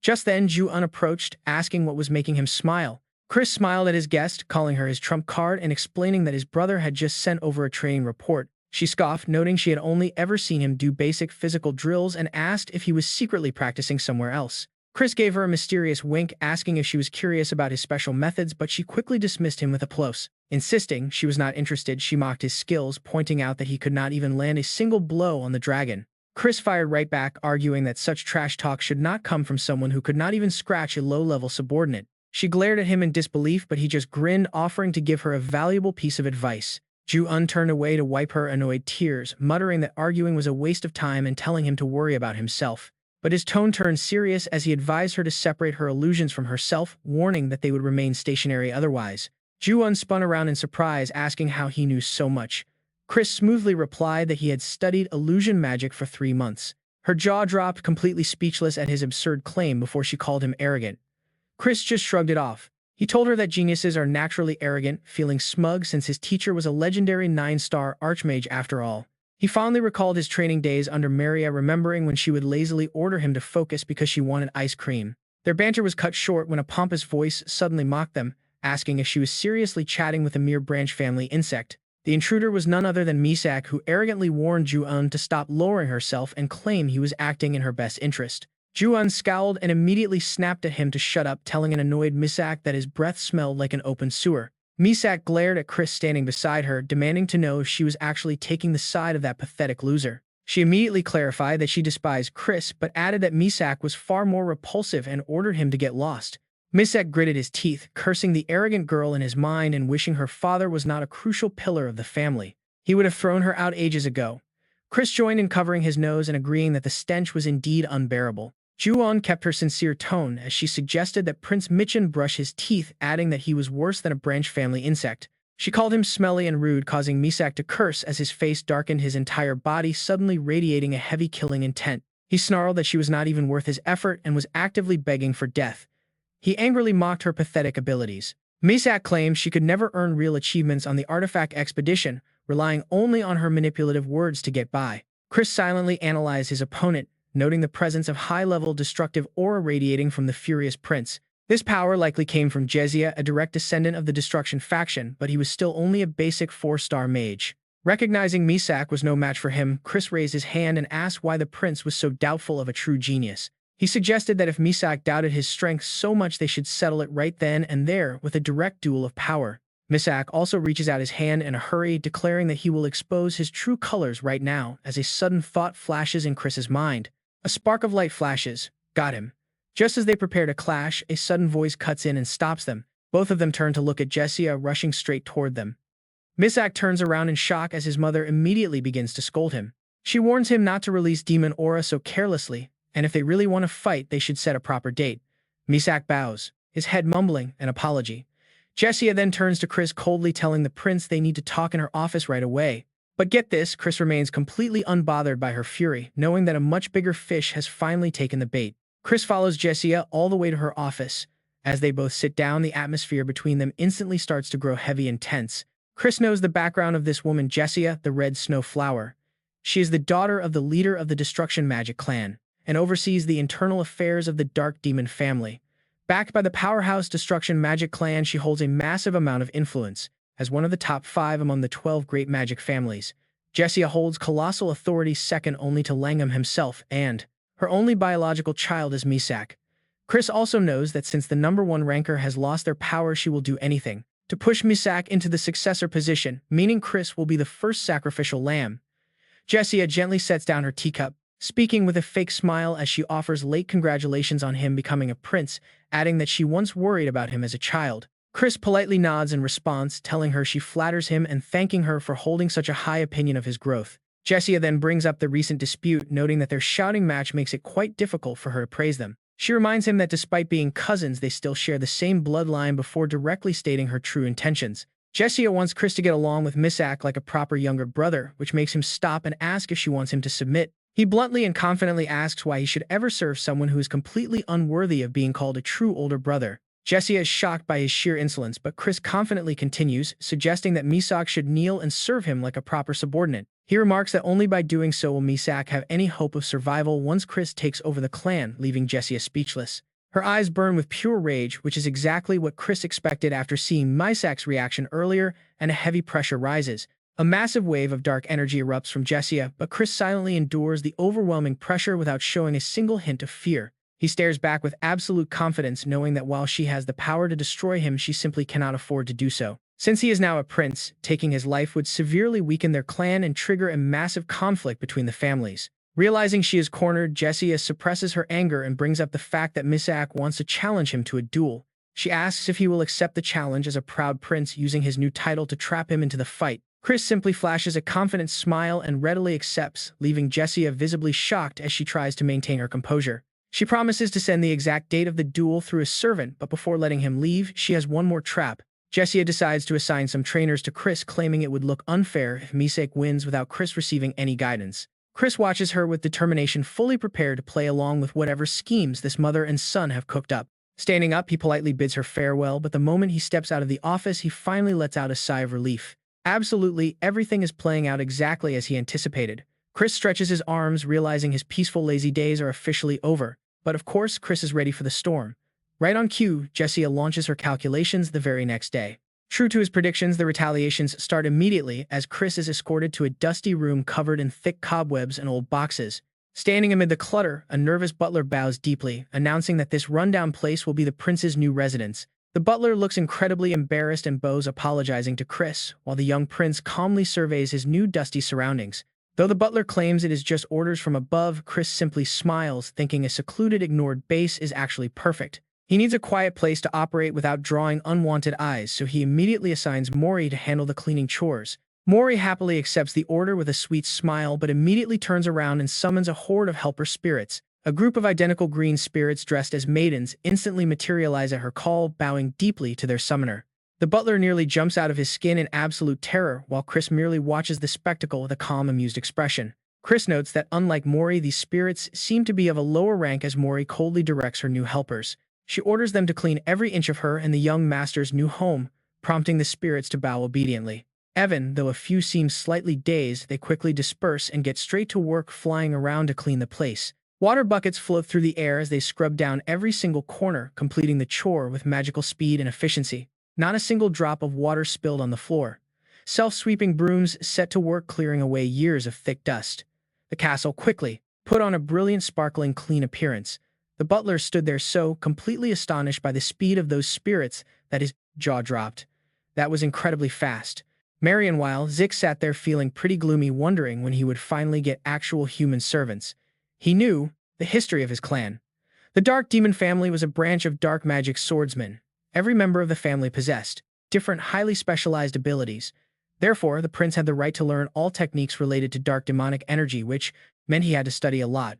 Just then, Ju-un approached, asking what was making him smile. Chris smiled at his guest, calling her his trump card and explaining that his brother had just sent over a training report. She scoffed, noting she had only ever seen him do basic physical drills, and asked if he was secretly practicing somewhere else. Chris gave her a mysterious wink, asking if she was curious about his special methods, but she quickly dismissed him with a plose. Insisting she was not interested, she mocked his skills, pointing out that he could not even land a single blow on the dragon. Chris fired right back, arguing that such trash talk should not come from someone who could not even scratch a low-level subordinate. She glared at him in disbelief, but he just grinned, offering to give her a valuable piece of advice. Ju-un turned away to wipe her annoyed tears, muttering that arguing was a waste of time and telling him to worry about himself. But his tone turned serious as he advised her to separate her illusions from herself, warning that they would remain stationary otherwise. Ju-un spun around in surprise, asking how he knew so much. Chris smoothly replied that he had studied illusion magic for 3 months. Her jaw dropped, completely speechless at his absurd claim before she called him arrogant. Chris just shrugged it off. He told her that geniuses are naturally arrogant, feeling smug since his teacher was a legendary 9-star archmage after all. He fondly recalled his training days under Maria, remembering when she would lazily order him to focus because she wanted ice cream. Their banter was cut short when a pompous voice suddenly mocked them, asking if she was seriously chatting with a mere branch family insect. The intruder was none other than Misak, who arrogantly warned Ju-un to stop lowering herself and claim he was acting in her best interest. Ju-un scowled and immediately snapped at him to shut up, telling an annoyed Misak that his breath smelled like an open sewer. Misak glared at Chris standing beside her, demanding to know if she was actually taking the side of that pathetic loser. She immediately clarified that she despised Chris, but added that Misak was far more repulsive and ordered him to get lost. Misak gritted his teeth, cursing the arrogant girl in his mind and wishing her father was not a crucial pillar of the family. He would have thrown her out ages ago. Chris joined in covering his nose and agreeing that the stench was indeed unbearable. Ju-un kept her sincere tone as she suggested that Prince Michin brush his teeth, adding that he was worse than a branch family insect. She called him smelly and rude, causing Misak to curse as his face darkened, his entire body suddenly radiating a heavy killing intent. He snarled that she was not even worth his effort and was actively begging for death. He angrily mocked her pathetic abilities. Misak claimed she could never earn real achievements on the artifact expedition, relying only on her manipulative words to get by. Chris silently analyzed his opponent, noting the presence of high-level destructive aura radiating from the furious prince. This power likely came from Jezia, a direct descendant of the Destruction faction, but he was still only a basic 4-star mage. Recognizing Misak was no match for him, Chris raised his hand and asked why the prince was so doubtful of a true genius. He suggested that if Misak doubted his strength so much, they should settle it right then and there with a direct duel of power. Misak also reaches out his hand in a hurry, declaring that he will expose his true colors right now, as a sudden thought flashes in Chris's mind. A spark of light flashes. Got him. Just as they prepare to clash, a sudden voice cuts in and stops them. Both of them turn to look at Jessia, rushing straight toward them. Misak turns around in shock as his mother immediately begins to scold him. She warns him not to release demon aura so carelessly, and if they really want to fight, they should set a proper date. Misak bows, his head mumbling an apology. Jessia then turns to Chris, coldly telling the prince they need to talk in her office right away. But get this, Chris remains completely unbothered by her fury, knowing that a much bigger fish has finally taken the bait. Chris follows Jessia all the way to her office. As they both sit down, the atmosphere between them instantly starts to grow heavy and tense. Chris knows the background of this woman, Jessia, the Red Snow Flower. She is the daughter of the leader of the Destruction Magic clan, and oversees the internal affairs of the Dark Demon family. Backed by the powerhouse Destruction Magic clan, she holds a massive amount of influence. As one of the top 5 among the 12 great magic families, Jessia holds colossal authority, second only to Langham himself, and her only biological child is Misak. Chris also knows that since the number one ranker has lost their power, she will do anything to push Misak into the successor position, meaning Chris will be the first sacrificial lamb. Jessia gently sets down her teacup, speaking with a fake smile as she offers late congratulations on him becoming a prince, adding that she once worried about him as a child. Chris politely nods in response, telling her she flatters him and thanking her for holding such a high opinion of his growth. Jessia then brings up the recent dispute, noting that their shouting match makes it quite difficult for her to praise them. She reminds him that despite being cousins, they still share the same bloodline before directly stating her true intentions. Jessia wants Chris to get along with Misak like a proper younger brother, which makes him stop and ask if she wants him to submit. He bluntly and confidently asks why he should ever serve someone who is completely unworthy of being called a true older brother. Jessia is shocked by his sheer insolence, but Chris confidently continues, suggesting that Misak should kneel and serve him like a proper subordinate. He remarks that only by doing so will Misak have any hope of survival once Chris takes over the clan, leaving Jessia speechless. Her eyes burn with pure rage, which is exactly what Chris expected after seeing Misak's reaction earlier, and a heavy pressure rises. A massive wave of dark energy erupts from Jessia, but Chris silently endures the overwhelming pressure without showing a single hint of fear. He stares back with absolute confidence, knowing that while she has the power to destroy him, she simply cannot afford to do so. Since he is now a prince, taking his life would severely weaken their clan and trigger a massive conflict between the families. Realizing she is cornered, Jessia suppresses her anger and brings up the fact that Misak wants to challenge him to a duel. She asks if he will accept the challenge as a proud prince, using his new title to trap him into the fight. Chris simply flashes a confident smile and readily accepts, leaving Jessia visibly shocked as she tries to maintain her composure. She promises to send the exact date of the duel through a servant, but before letting him leave, she has one more trap. Jessia decides to assign some trainers to Chris, claiming it would look unfair if Misak wins without Chris receiving any guidance. Chris watches her with determination, fully prepared to play along with whatever schemes this mother and son have cooked up. Standing up, he politely bids her farewell, but the moment he steps out of the office, he finally lets out a sigh of relief. Absolutely, everything is playing out exactly as he anticipated. Chris stretches his arms, realizing his peaceful, lazy days are officially over. But of course, Chris is ready for the storm. Right on cue, Jessia launches her calculations the very next day. True to his predictions, the retaliations start immediately as Chris is escorted to a dusty room covered in thick cobwebs and old boxes. Standing amid the clutter, a nervous butler bows deeply, announcing that this rundown place will be the prince's new residence. The butler looks incredibly embarrassed and bows, apologizing to Chris, while the young prince calmly surveys his new dusty surroundings. Though the butler claims it is just orders from above, Chris simply smiles, thinking a secluded, ignored base is actually perfect. He needs a quiet place to operate without drawing unwanted eyes, so he immediately assigns Mori to handle the cleaning chores. Mori happily accepts the order with a sweet smile, but immediately turns around and summons a horde of helper spirits. A group of identical green spirits dressed as maidens instantly materialize at her call, bowing deeply to their summoner. The butler nearly jumps out of his skin in absolute terror, while Chris merely watches the spectacle with a calm, amused expression. Chris notes that unlike Mori, these spirits seem to be of a lower rank as Mori coldly directs her new helpers. She orders them to clean every inch of her and the young master's new home, prompting the spirits to bow obediently. Though a few seem slightly dazed, they quickly disperse and get straight to work flying around to clean the place. Water buckets float through the air as they scrub down every single corner, completing the chore with magical speed and efficiency. Not a single drop of water spilled on the floor. Self-sweeping brooms set to work clearing away years of thick dust. The castle quickly put on a brilliant, sparkling, clean appearance. The butler stood there so completely astonished by the speed of those spirits that his jaw dropped. That was incredibly fast. Meanwhile, Zik sat there feeling pretty gloomy, wondering when he would finally get actual human servants. He knew the history of his clan. The Dark Demon family was a branch of dark magic swordsmen. Every member of the family possessed different highly specialized abilities. Therefore, the prince had the right to learn all techniques related to dark demonic energy, which meant he had to study a lot.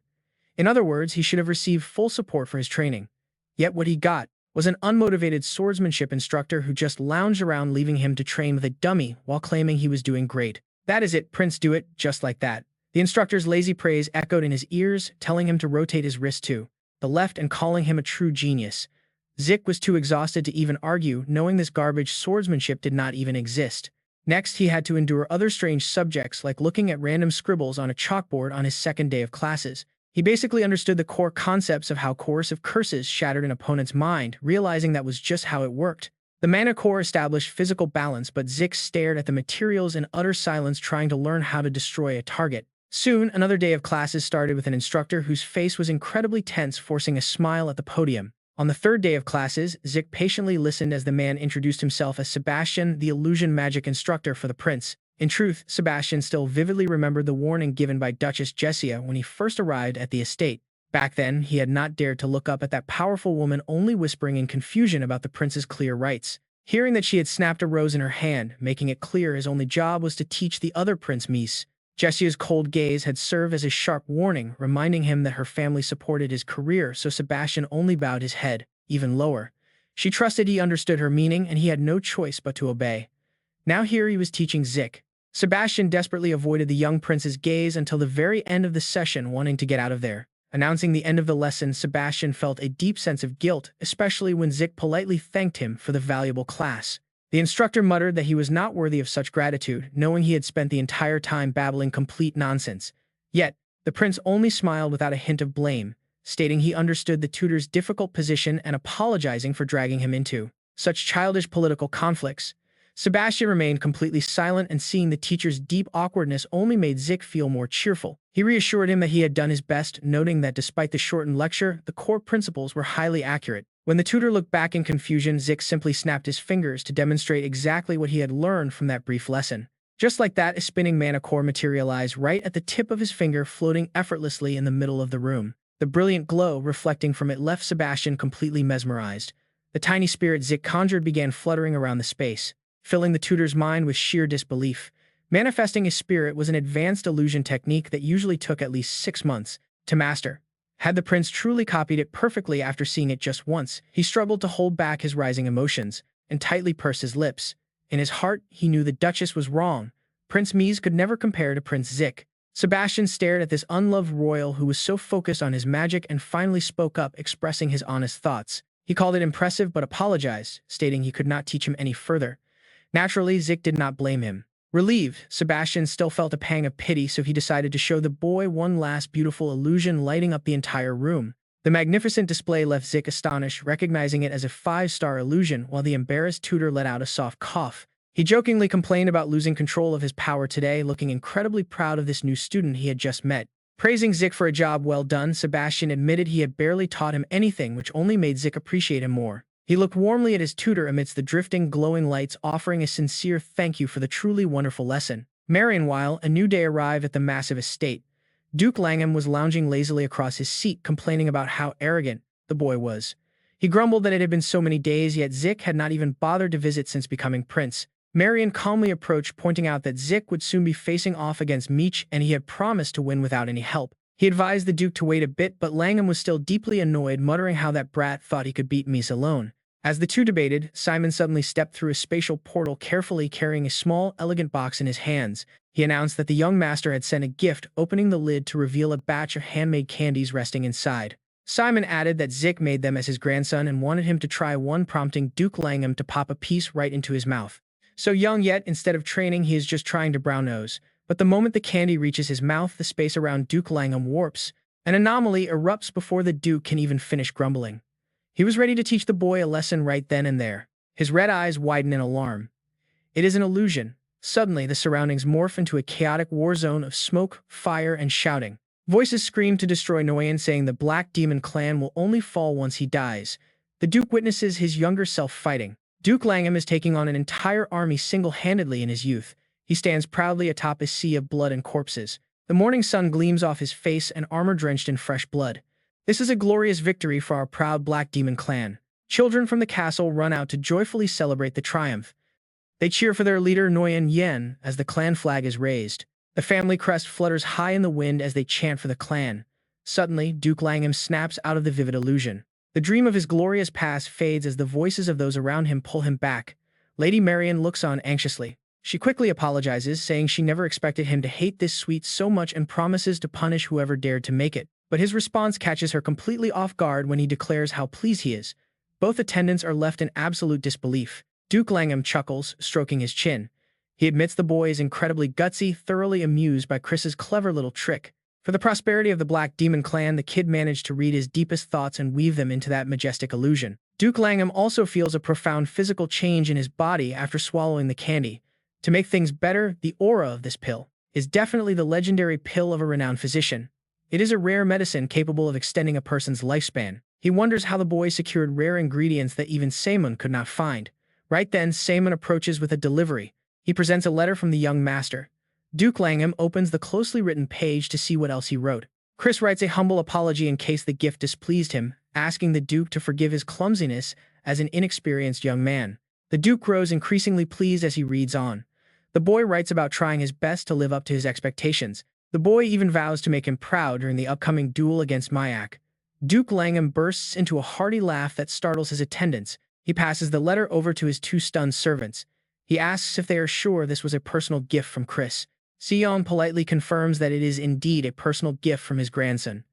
In other words, he should have received full support for his training. Yet what he got was an unmotivated swordsmanship instructor who just lounged around, leaving him to train with a dummy while claiming he was doing great. That is it, Prince, do it, just like that. The instructor's lazy praise echoed in his ears, telling him to rotate his wrist to the left and calling him a true genius. Zik was too exhausted to even argue, knowing this garbage swordsmanship did not even exist. Next, he had to endure other strange subjects like looking at random scribbles on a chalkboard on his second day of classes. He basically understood the core concepts of how coercive curses shattered an opponent's mind, realizing that was just how it worked. The mana core established physical balance, but Zik stared at the materials in utter silence, trying to learn how to destroy a target. Soon, another day of classes started with an instructor whose face was incredibly tense, forcing a smile at the podium. On the third day of classes, Zik patiently listened as the man introduced himself as Sebastian, the illusion magic instructor for the prince. In truth, Sebastian still vividly remembered the warning given by Duchess Jessia when he first arrived at the estate. Back then, he had not dared to look up at that powerful woman, only whispering in confusion about the prince's clear rights. Hearing that she had snapped a rose in her hand, making it clear his only job was to teach the other Prince Mies. Jessia's cold gaze had served as a sharp warning, reminding him that her family supported his career, so Sebastian only bowed his head, even lower. She trusted he understood her meaning, and he had no choice but to obey. Now here he was teaching Zik. Sebastian desperately avoided the young prince's gaze until the very end of the session, wanting to get out of there. Announcing the end of the lesson, Sebastian felt a deep sense of guilt, especially when Zik politely thanked him for the valuable class. The instructor muttered that he was not worthy of such gratitude, knowing he had spent the entire time babbling complete nonsense. Yet, the prince only smiled without a hint of blame, stating he understood the tutor's difficult position and apologizing for dragging him into such childish political conflicts. Sebastian remained completely silent, and seeing the teacher's deep awkwardness only made Zik feel more cheerful. He reassured him that he had done his best, noting that despite the shortened lecture, the core principles were highly accurate. When the tutor looked back in confusion, Zik simply snapped his fingers to demonstrate exactly what he had learned from that brief lesson. Just like that, a spinning mana core materialized right at the tip of his finger, floating effortlessly in the middle of the room. The brilliant glow reflecting from it left Sebastian completely mesmerized. The tiny spirit Zik conjured began fluttering around the space, filling the tutor's mind with sheer disbelief. Manifesting a spirit was an advanced illusion technique that usually took at least 6 months to master. Had the prince truly copied it perfectly after seeing it just once, he struggled to hold back his rising emotions and tightly pursed his lips. In his heart, he knew the Duchess was wrong. Prince Mies could never compare to Prince Zik. Sebastian stared at this unloved royal who was so focused on his magic and finally spoke up, expressing his honest thoughts. He called it impressive but apologized, stating he could not teach him any further. Naturally, Zik did not blame him. Relieved, Sebastian still felt a pang of pity, so he decided to show the boy one last beautiful illusion, lighting up the entire room. The magnificent display left Zik astonished, recognizing it as a 5-star illusion, while the embarrassed tutor let out a soft cough. He jokingly complained about losing control of his power today, looking incredibly proud of this new student he had just met. Praising Zik for a job well done, Sebastian admitted he had barely taught him anything, which only made Zik appreciate him more. He looked warmly at his tutor amidst the drifting, glowing lights, offering a sincere thank you for the truly wonderful lesson. Meanwhile, a new day arrived at the massive estate. Duke Langham was lounging lazily across his seat, complaining about how arrogant the boy was. He grumbled that it had been so many days, yet Zik had not even bothered to visit since becoming prince. Marion calmly approached, pointing out that Zik would soon be facing off against Meech, and he had promised to win without any help. He advised the Duke to wait a bit, but Langham was still deeply annoyed, muttering how that brat thought he could beat Mies alone. As the two debated, Simon suddenly stepped through a spatial portal, carefully carrying a small, elegant box in his hands. He announced that the young master had sent a gift, opening the lid to reveal a batch of handmade candies resting inside. Simon added that Zik made them as his grandson and wanted him to try one, prompting Duke Langham to pop a piece right into his mouth. So young, yet instead of training, he is just trying to brown nose. But the moment the candy reaches his mouth, the space around Duke Langham warps. An anomaly erupts before the Duke can even finish grumbling. He was ready to teach the boy a lesson right then and there. His red eyes widened in alarm. It is an illusion. Suddenly, the surroundings morph into a chaotic war zone of smoke, fire, and shouting. Voices scream to destroy Nguyen, saying the Black Demon clan will only fall once he dies. The Duke witnesses his younger self fighting. Duke Langham is taking on an entire army single-handedly in his youth. He stands proudly atop a sea of blood and corpses. The morning sun gleams off his face and armor drenched in fresh blood. This is a glorious victory for our proud Black Demon clan. Children from the castle run out to joyfully celebrate the triumph. They cheer for their leader Nguyen Yen as the clan flag is raised. The family crest flutters high in the wind as they chant for the clan. Suddenly, Duke Langham snaps out of the vivid illusion. The dream of his glorious past fades as the voices of those around him pull him back. Lady Marion looks on anxiously. She quickly apologizes, saying she never expected him to hate this sweet so much and promises to punish whoever dared to make it. But his response catches her completely off guard when he declares how pleased he is. Both attendants are left in absolute disbelief. Duke Langham chuckles, stroking his chin. He admits the boy is incredibly gutsy, thoroughly amused by Chris's clever little trick. For the prosperity of the Black Demon clan, the kid managed to read his deepest thoughts and weave them into that majestic illusion. Duke Langham also feels a profound physical change in his body after swallowing the candy. To make things better, the aura of this pill is definitely the legendary pill of a renowned physician. It is a rare medicine capable of extending a person's lifespan. He wonders how the boy secured rare ingredients that even Saemun could not find. Right then, Saemun approaches with a delivery. He presents a letter from the young master. Duke Langham opens the closely written page to see what else he wrote. Chris writes a humble apology in case the gift displeased him, asking the Duke to forgive his clumsiness as an inexperienced young man. The Duke grows increasingly pleased as he reads on. The boy writes about trying his best to live up to his expectations. The boy even vows to make him proud during the upcoming duel against Mayak. Duke Langham bursts into a hearty laugh that startles his attendants. He passes the letter over to his two stunned servants. He asks if they are sure this was a personal gift from Chris. Seong politely confirms that it is indeed a personal gift from his grandson.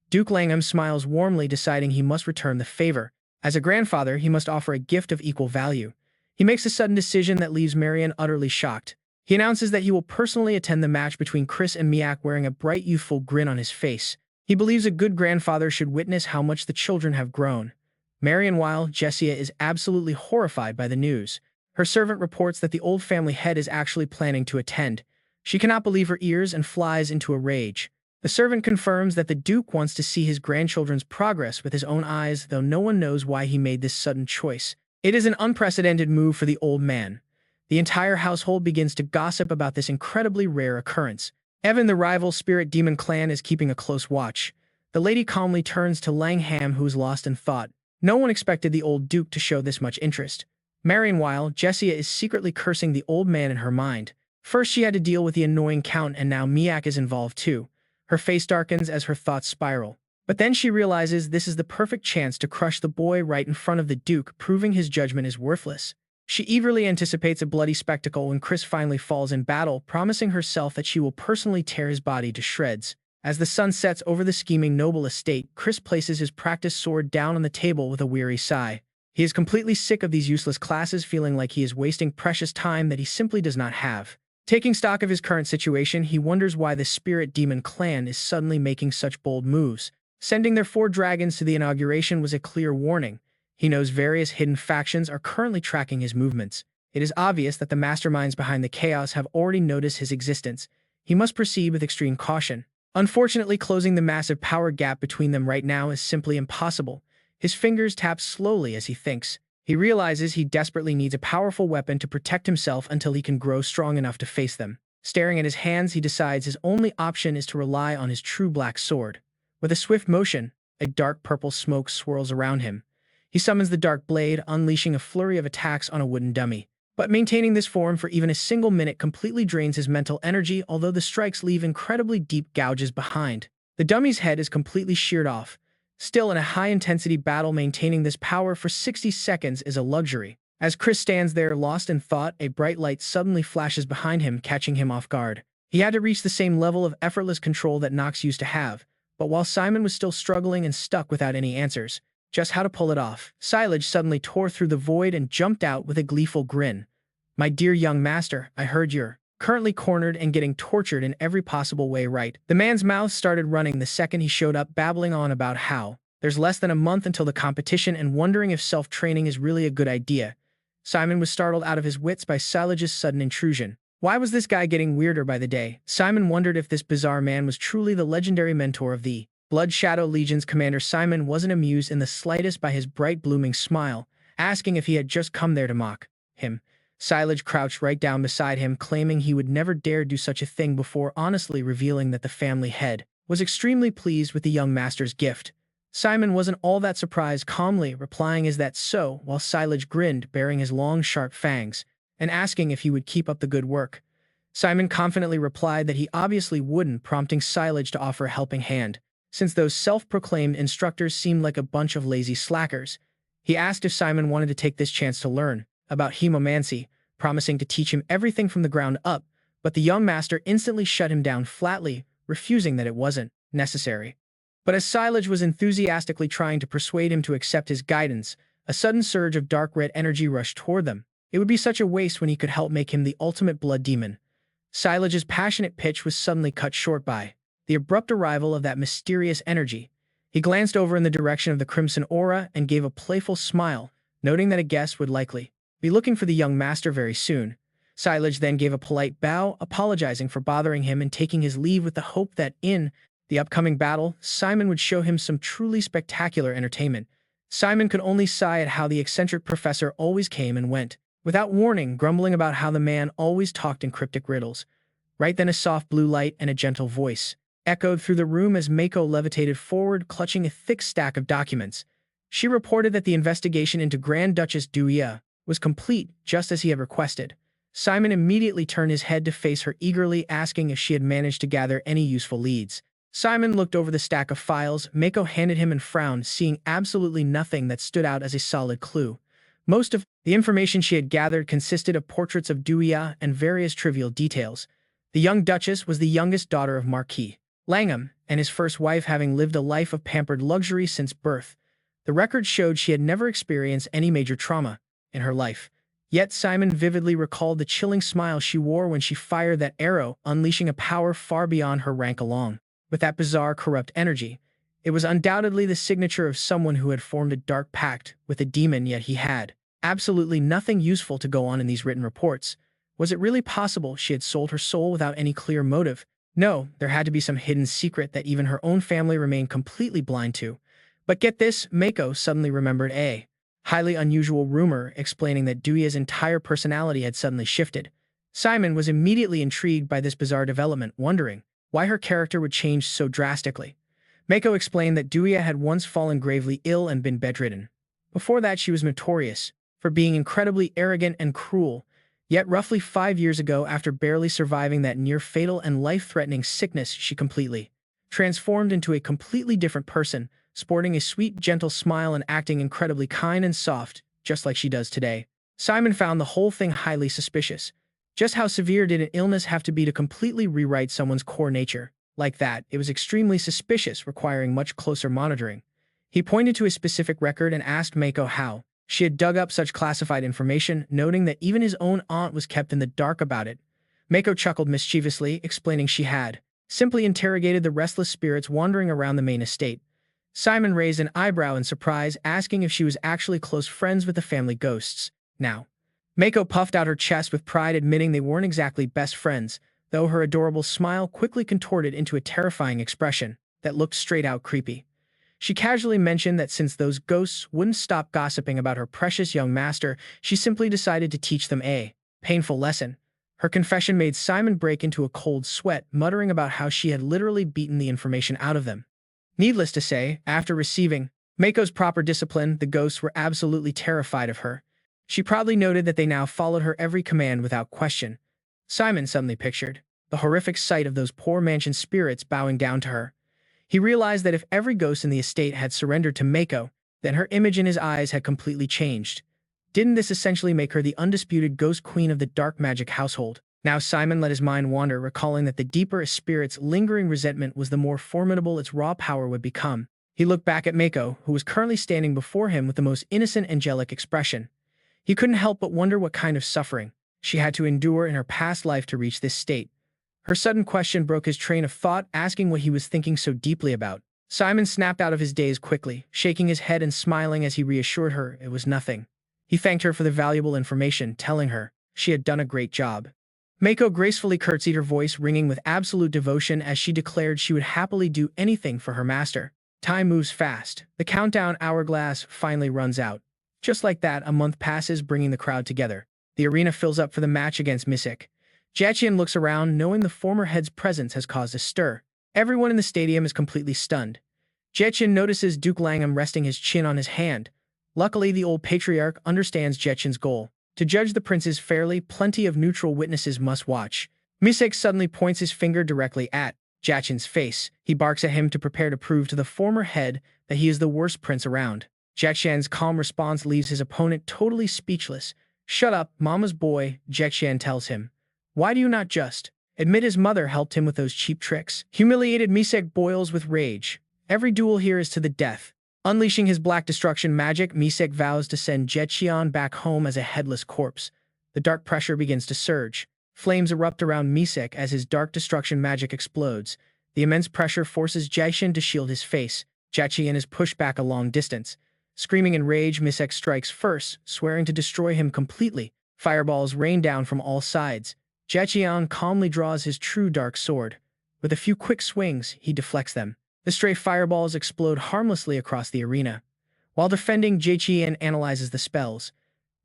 Duke Langham smiles warmly, deciding he must return the favor. As a grandfather, he must offer a gift of equal value. He makes a sudden decision that leaves Marion utterly shocked. He announces that he will personally attend the match between Chris and Miak, wearing a bright, youthful grin on his face. He believes a good grandfather should witness how much the children have grown. Marion, while Jessia is absolutely horrified by the news. Her servant reports that the old family head is actually planning to attend. She cannot believe her ears and flies into a rage. The servant confirms that the Duke wants to see his grandchildren's progress with his own eyes, though no one knows why he made this sudden choice. It is an unprecedented move for the old man. The entire household begins to gossip about this incredibly rare occurrence. Evan, the rival spirit demon clan, is keeping a close watch. The lady calmly turns to Langham, who is lost in thought. No one expected the old Duke to show this much interest. Meanwhile, Jessia is secretly cursing the old man in her mind. First she had to deal with the annoying Count, and now Miak is involved too. Her face darkens as her thoughts spiral. But then she realizes this is the perfect chance to crush the boy right in front of the Duke, proving his judgment is worthless. She eagerly anticipates a bloody spectacle when Chris finally falls in battle, promising herself that she will personally tear his body to shreds. As the sun sets over the scheming noble estate, Chris places his practiced sword down on the table with a weary sigh. He is completely sick of these useless classes, feeling like he is wasting precious time that he simply does not have. Taking stock of his current situation, he wonders why the Spirit Demon clan is suddenly making such bold moves. Sending their 4 dragons to the inauguration was a clear warning. He knows various hidden factions are currently tracking his movements. It is obvious that the masterminds behind the chaos have already noticed his existence. He must proceed with extreme caution. Unfortunately, closing the massive power gap between them right now is simply impossible. His fingers tap slowly as he thinks. He realizes he desperately needs a powerful weapon to protect himself until he can grow strong enough to face them. Staring at his hands, he decides his only option is to rely on his true black sword. With a swift motion, a dark purple smoke swirls around him. He summons the dark blade, unleashing a flurry of attacks on a wooden dummy. But maintaining this form for even a single minute completely drains his mental energy, although the strikes leave incredibly deep gouges behind. The dummy's head is completely sheared off. Still, in a high-intensity battle, maintaining this power for 60 seconds is a luxury. As Chris stands there lost in thought, a bright light suddenly flashes behind him, catching him off guard. He had to reach the same level of effortless control that Nox used to have, but while Simon was still struggling and stuck without any answers just how to pull it off, Silage suddenly tore through the void and jumped out with a gleeful grin. "My dear young master, I heard you're currently cornered and getting tortured in every possible way, right?" The man's mouth started running the second he showed up, babbling on about how there's less than a month until the competition and wondering if self-training is really a good idea. Simon was startled out of his wits by Silage's sudden intrusion. Why was this guy getting weirder by the day? Simon wondered if this bizarre man was truly the legendary mentor of the Blood Shadow Legion's commander. Simon wasn't amused in the slightest by his bright, blooming smile, asking if he had just come there to mock him. Silage crouched right down beside him, claiming he would never dare do such a thing before honestly revealing that the family head was extremely pleased with the young master's gift. Simon wasn't all that surprised, calmly replying, "Is that so?" while Silage grinned, baring his long, sharp fangs, and asking if he would keep up the good work. Simon confidently replied that he obviously wouldn't, prompting Silage to offer a helping hand. Since those self-proclaimed instructors seemed like a bunch of lazy slackers, he asked if Simon wanted to take this chance to learn about hemomancy, promising to teach him everything from the ground up, but the young master instantly shut him down flatly, refusing that it wasn't necessary. But as Silage was enthusiastically trying to persuade him to accept his guidance, a sudden surge of dark red energy rushed toward them. It would be such a waste when he could help make him the ultimate blood demon. Silage's passionate pitch was suddenly cut short by the abrupt arrival of that mysterious energy. He glanced over in the direction of the crimson aura and gave a playful smile, noting that a guest would likely be looking for the young master very soon. Silage then gave a polite bow, apologizing for bothering him and taking his leave with the hope that in the upcoming battle, Simon would show him some truly spectacular entertainment. Simon could only sigh at how the eccentric professor always came and went, without warning, grumbling about how the man always talked in cryptic riddles. Right then a soft blue light and a gentle voice echoed through the room as Mako levitated forward, clutching a thick stack of documents. She reported that the investigation into Grand Duchess Duya was complete, just as he had requested. Simon immediately turned his head to face her eagerly, asking if she had managed to gather any useful leads. Simon looked over the stack of files Mako handed him and frowned, seeing absolutely nothing that stood out as a solid clue. Most of the information she had gathered consisted of portraits of Duya and various trivial details. The young Duchess was the youngest daughter of Marquis Langham, and his first wife, having lived a life of pampered luxury since birth. The records showed she had never experienced any major trauma in her life. Yet Simon vividly recalled the chilling smile she wore when she fired that arrow, unleashing a power far beyond her rank along with that bizarre, corrupt energy. It was undoubtedly the signature of someone who had formed a dark pact with a demon, yet he had absolutely nothing useful to go on in these written reports. Was it really possible she had sold her soul without any clear motive? No, there had to be some hidden secret that even her own family remained completely blind to. But get this, Mako suddenly remembered a highly unusual rumor explaining that Duya's entire personality had suddenly shifted. Simon was immediately intrigued by this bizarre development, wondering why her character would change so drastically. Mako explained that Duya had once fallen gravely ill and been bedridden. Before that, she was notorious for being incredibly arrogant and cruel. Yet roughly 5 years ago, after barely surviving that near-fatal and life-threatening sickness, she completely transformed into a completely different person, sporting a sweet, gentle smile and acting incredibly kind and soft, just like she does today. Simon found the whole thing highly suspicious. Just how severe did an illness have to be to completely rewrite someone's core nature? Like that, it was extremely suspicious, requiring much closer monitoring. He pointed to a specific record and asked Mako how she had dug up such classified information, noting that even his own aunt was kept in the dark about it. Mako chuckled mischievously, explaining she had simply interrogated the restless spirits wandering around the main estate. Simon raised an eyebrow in surprise, asking if she was actually close friends with the family ghosts. Now, Mako puffed out her chest with pride, admitting they weren't exactly best friends, though her adorable smile quickly contorted into a terrifying expression that looked straight-out creepy. She casually mentioned that since those ghosts wouldn't stop gossiping about her precious young master, she simply decided to teach them a painful lesson. Her confession made Simon break into a cold sweat, muttering about how she had literally beaten the information out of them. Needless to say, after receiving Mako's proper discipline, the ghosts were absolutely terrified of her. She proudly noted that they now followed her every command without question. Simon suddenly pictured the horrific sight of those poor mansion spirits bowing down to her. He realized that if every ghost in the estate had surrendered to Mako, then her image in his eyes had completely changed. Didn't this essentially make her the undisputed ghost queen of the dark magic household? Now Simon let his mind wander, recalling that the deeper a spirit's lingering resentment was, the more formidable its raw power would become. He looked back at Mako, who was currently standing before him with the most innocent, angelic expression. He couldn't help but wonder what kind of suffering she had to endure in her past life to reach this state. Her sudden question broke his train of thought, asking what he was thinking so deeply about. Simon snapped out of his daze quickly, shaking his head and smiling as he reassured her it was nothing. He thanked her for the valuable information, telling her she had done a great job. Mako gracefully curtsied, her voice ringing with absolute devotion as she declared she would happily do anything for her master. Time moves fast. The countdown hourglass finally runs out. Just like that, a month passes, bringing the crowd together. The arena fills up for the match against Misek. Jachian looks around, knowing the former head's presence has caused a stir. Everyone in the stadium is completely stunned. Jachian notices Duke Langham resting his chin on his hand. Luckily, the old patriarch understands Jachian's goal. To judge the princes fairly, plenty of neutral witnesses must watch. Misek suddenly points his finger directly at Jachian's face. He barks at him to prepare to prove to the former head that he is the worst prince around. Jachian's calm response leaves his opponent totally speechless. "Shut up, mama's boy," Jachian tells him. "Why do you not just admit his mother helped him with those cheap tricks?" Humiliated, Misek boils with rage. Every duel here is to the death. Unleashing his black destruction magic, Misek vows to send Jachian back home as a headless corpse. The dark pressure begins to surge. Flames erupt around Misek as his dark destruction magic explodes. The immense pressure forces Jachian to shield his face. Jachian is pushed back a long distance. Screaming in rage, Misek strikes first, swearing to destroy him completely. Fireballs rain down from all sides. Jachian calmly draws his true dark sword. With a few quick swings, he deflects them. The stray fireballs explode harmlessly across the arena. While defending, Jaiqian analyzes the spells.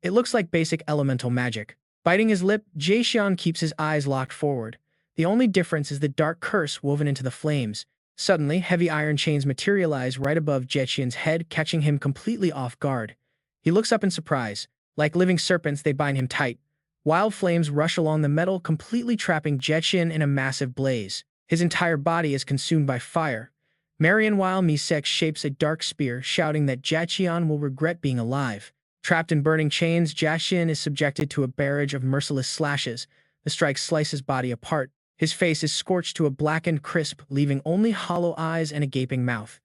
It looks like basic elemental magic. Biting his lip, Jaiqian keeps his eyes locked forward. The only difference is the dark curse woven into the flames. Suddenly, heavy iron chains materialize right above Jaiqian's head, catching him completely off guard. He looks up in surprise. Like living serpents, they bind him tight. Wild flames rush along the metal, completely trapping Jaiqian in a massive blaze. His entire body is consumed by fire. Meanwhile, Misek shapes a dark spear, shouting that Jaiqian will regret being alive. Trapped in burning chains, Jaiqian is subjected to a barrage of merciless slashes. The strike slices his body apart. His face is scorched to a blackened crisp, leaving only hollow eyes and a gaping mouth.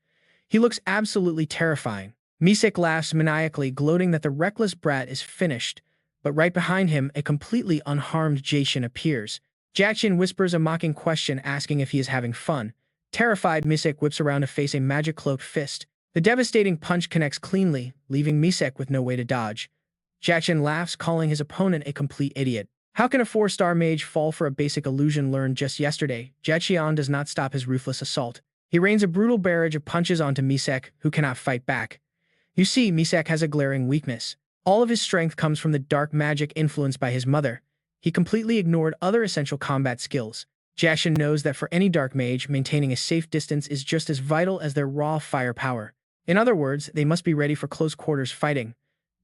He looks absolutely terrifying. Misek laughs maniacally, gloating that the reckless brat is finished. But right behind him, a completely unharmed Jaiqian appears. Jaiqian whispers a mocking question, asking if he is having fun. Terrified, Misek whips around to face a magic-cloaked fist. The devastating punch connects cleanly, leaving Misek with no way to dodge. Jaiqian laughs, calling his opponent a complete idiot. How can a 4-star mage fall for a basic illusion learned just yesterday? Jaiqian does not stop his ruthless assault. He rains a brutal barrage of punches onto Misek, who cannot fight back. You see, Misek has a glaring weakness. All of his strength comes from the dark magic influenced by his mother. He completely ignored other essential combat skills. Jaiqian knows that for any dark mage, maintaining a safe distance is just as vital as their raw firepower. In other words, they must be ready for close-quarters fighting.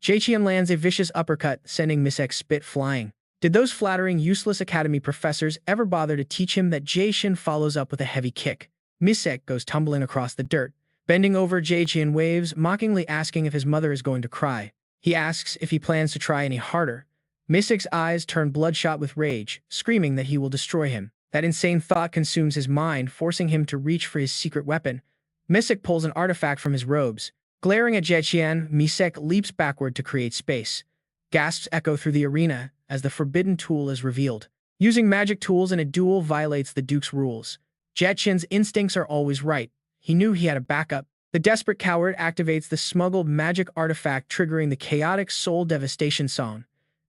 Jaiqian lands a vicious uppercut, sending Misek's spit flying. Did those flattering, useless academy professors ever bother to teach him that Jaiqian follows up with a heavy kick? Misek goes tumbling across the dirt. Bending over, Jaiqian waves, mockingly asking if his mother is going to cry. He asks if he plans to try any harder. Misek's eyes turn bloodshot with rage, screaming that he will destroy him. That insane thought consumes his mind, forcing him to reach for his secret weapon. Misek pulls an artifact from his robes. Glaring at Jaiqian, Misek leaps backward to create space. Gasps echo through the arena as the forbidden tool is revealed. Using magic tools in a duel violates the Duke's rules. Jaiqian's instincts are always right. He knew he had a backup. The desperate coward activates the smuggled magic artifact, triggering the chaotic soul devastation song.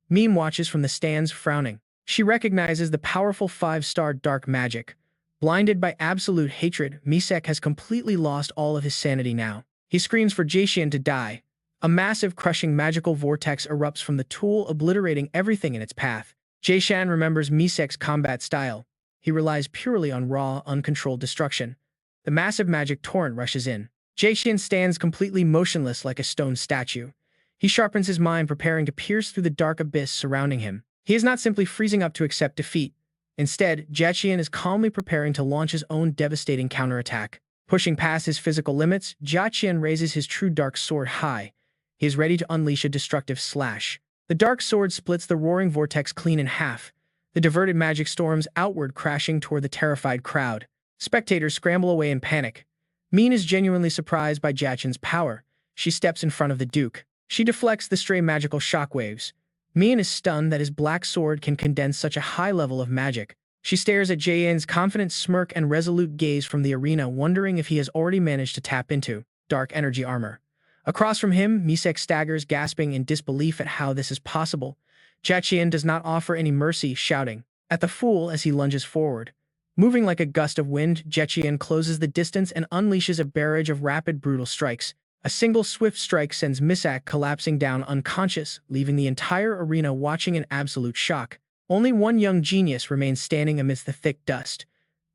Meme watches from the stands, frowning. She recognizes the powerful 5-star dark magic. Blinded by absolute hatred, Misek has completely lost all of his sanity now. He screams for Jaiqian to die. A massive, crushing magical vortex erupts from the tool, obliterating everything in its path. Jaiqian remembers Misek's combat style. He relies purely on raw, uncontrolled destruction. The massive magic torrent rushes in. Jaiqian stands completely motionless like a stone statue. He sharpens his mind, preparing to pierce through the dark abyss surrounding him. He is not simply freezing up to accept defeat. Instead, Jaiqian is calmly preparing to launch his own devastating counterattack. Pushing past his physical limits, Jaiqian raises his true dark sword high. He is ready to unleash a destructive slash. The dark sword splits the roaring vortex clean in half. The diverted magic storms outward, crashing toward the terrified crowd. Spectators scramble away in panic. Min is genuinely surprised by Jaiqian's power. She steps in front of the Duke. She deflects the stray magical shockwaves. Min is stunned that his black sword can condense such a high level of magic. She stares at Jaiqian's confident smirk and resolute gaze from the arena, wondering if he has already managed to tap into dark energy armor. Across from him, Misek staggers, gasping in disbelief at how this is possible. Jaiqian does not offer any mercy, shouting at the fool as he lunges forward. Moving like a gust of wind, Jaiqian closes the distance and unleashes a barrage of rapid, brutal strikes. A single swift strike sends Misek collapsing down unconscious, leaving the entire arena watching in absolute shock. Only one young genius remains standing amidst the thick dust.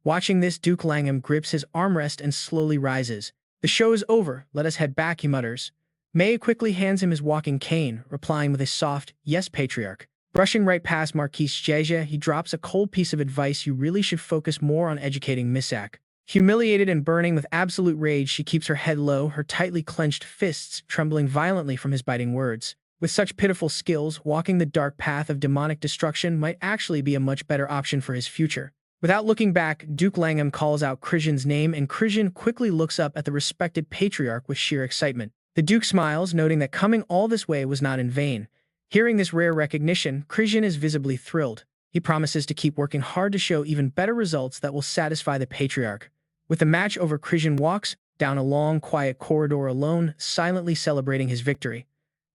Watching this, Duke Langham grips his armrest and slowly rises. The show is over, let us head back, he mutters. May quickly hands him his walking cane, replying with a soft, yes, patriarch. Brushing right past Marquise Jeja, he drops a cold piece of advice: you really should focus more on educating Misek. Humiliated and burning with absolute rage, she keeps her head low, her tightly clenched fists trembling violently from his biting words. With such pitiful skills, walking the dark path of demonic destruction might actually be a much better option for his future. Without looking back, Duke Langham calls out Krisian's name, and Krisian quickly looks up at the respected patriarch with sheer excitement. The Duke smiles, noting that coming all this way was not in vain. Hearing this rare recognition, Krisian is visibly thrilled. He promises to keep working hard to show even better results that will satisfy the patriarch. With the match over, Krisian walks down a long, quiet corridor alone, silently celebrating his victory.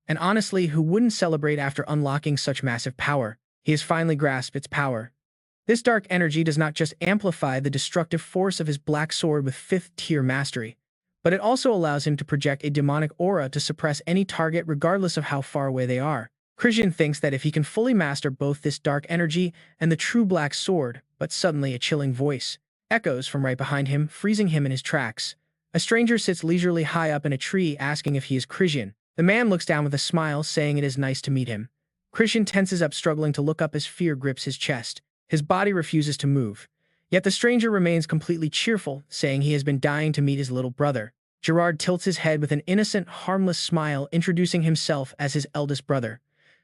And honestly, who wouldn't celebrate after unlocking such massive power? He has finally grasped its power. This dark energy does not just amplify the destructive force of his black sword with 5th-tier mastery, but it also allows him to project a demonic aura to suppress any target regardless of how far away they are. Christian thinks that if he can fully master both this dark energy and the true black sword, but suddenly a chilling voice echoes from right behind him, freezing him in his tracks. A stranger sits leisurely high up in a tree, asking if he is Christian. The man looks down with a smile, saying it is nice to meet him. Christian tenses up, struggling to look up as fear grips his chest. His body refuses to move. Yet the stranger remains completely cheerful, saying he has been dying to meet his little brother. Gerard tilts his head with an innocent, harmless smile, introducing himself as his eldest brother.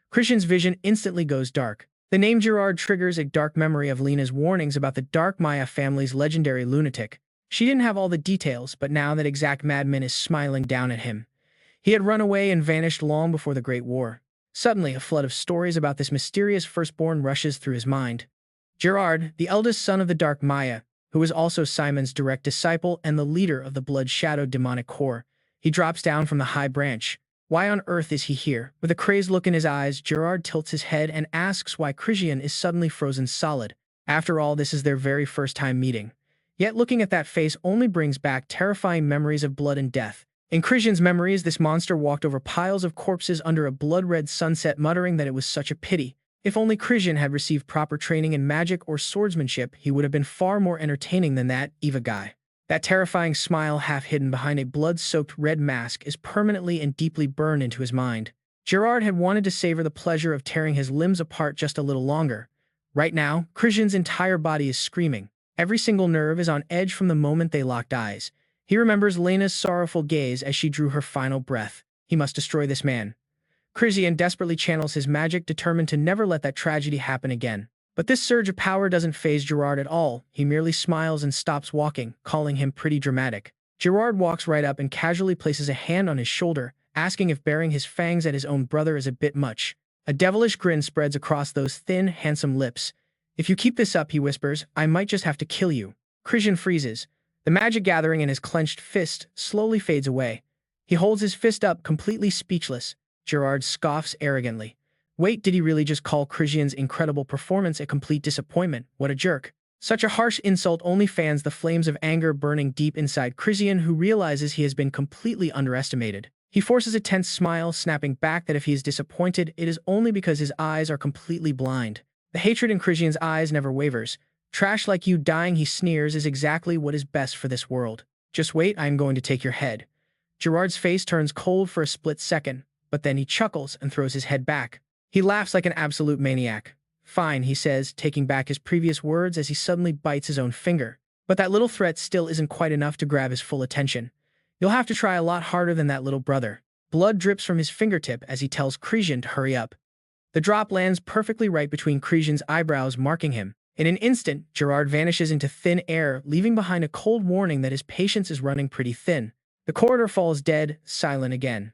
Christian's vision instantly goes dark. The name Gerard triggers a dark memory of Lena's warnings about the Dark Maya family's legendary lunatic. She didn't have all the details, but now that exact madman is smiling down at him. He had run away and vanished long before the Great War. Suddenly, a flood of stories about this mysterious firstborn rushes through his mind. Gerard, the eldest son of the Dark Maya, who was also Simon's direct disciple and the leader of the blood-shadowed demonic corps. He drops down from the high branch. Why on earth is he here? With a crazed look in his eyes, Gerard tilts his head and asks why Christian is suddenly frozen solid. After all, this is their very first time meeting. Yet looking at that face only brings back terrifying memories of blood and death. In Christian's memories, this monster walked over piles of corpses under a blood-red sunset, muttering that it was such a pity. If only Christian had received proper training in magic or swordsmanship, he would have been far more entertaining than that Eva guy. That terrifying smile, half hidden behind a blood-soaked red mask, is permanently and deeply burned into his mind. Gerard had wanted to savor the pleasure of tearing his limbs apart just a little longer. Right now, Christian's entire body is screaming. Every single nerve is on edge from the moment they locked eyes. He remembers Lena's sorrowful gaze as she drew her final breath. He must destroy this man. Christian desperately channels his magic, determined to never let that tragedy happen again. But this surge of power doesn't faze Gerard at all. He merely smiles and stops walking, calling him pretty dramatic. Gerard walks right up and casually places a hand on his shoulder, asking if baring his fangs at his own brother is a bit much. A devilish grin spreads across those thin, handsome lips. If you keep this up, he whispers, I might just have to kill you. Christian freezes. The magic gathering in his clenched fist slowly fades away. He holds his fist up, completely speechless. Gerard scoffs arrogantly. Wait, did he really just call Christian's incredible performance a complete disappointment? What a jerk. Such a harsh insult only fans the flames of anger burning deep inside Christian, who realizes he has been completely underestimated. He forces a tense smile, snapping back that if he is disappointed, it is only because his eyes are completely blind. The hatred in Christian's eyes never wavers. Trash like you dying, he sneers, is exactly what is best for this world. Just wait, I am going to take your head. Gerard's face turns cold for a split second, but then he chuckles and throws his head back. He laughs like an absolute maniac. Fine, he says, taking back his previous words as he suddenly bites his own finger. But that little threat still isn't quite enough to grab his full attention. You'll have to try a lot harder than that, little brother. Blood drips from his fingertip as he tells Christian to hurry up. The drop lands perfectly right between Christian's eyebrows, marking him. In an instant, Gerard vanishes into thin air, leaving behind a cold warning that his patience is running pretty thin. The corridor falls dead, silent again.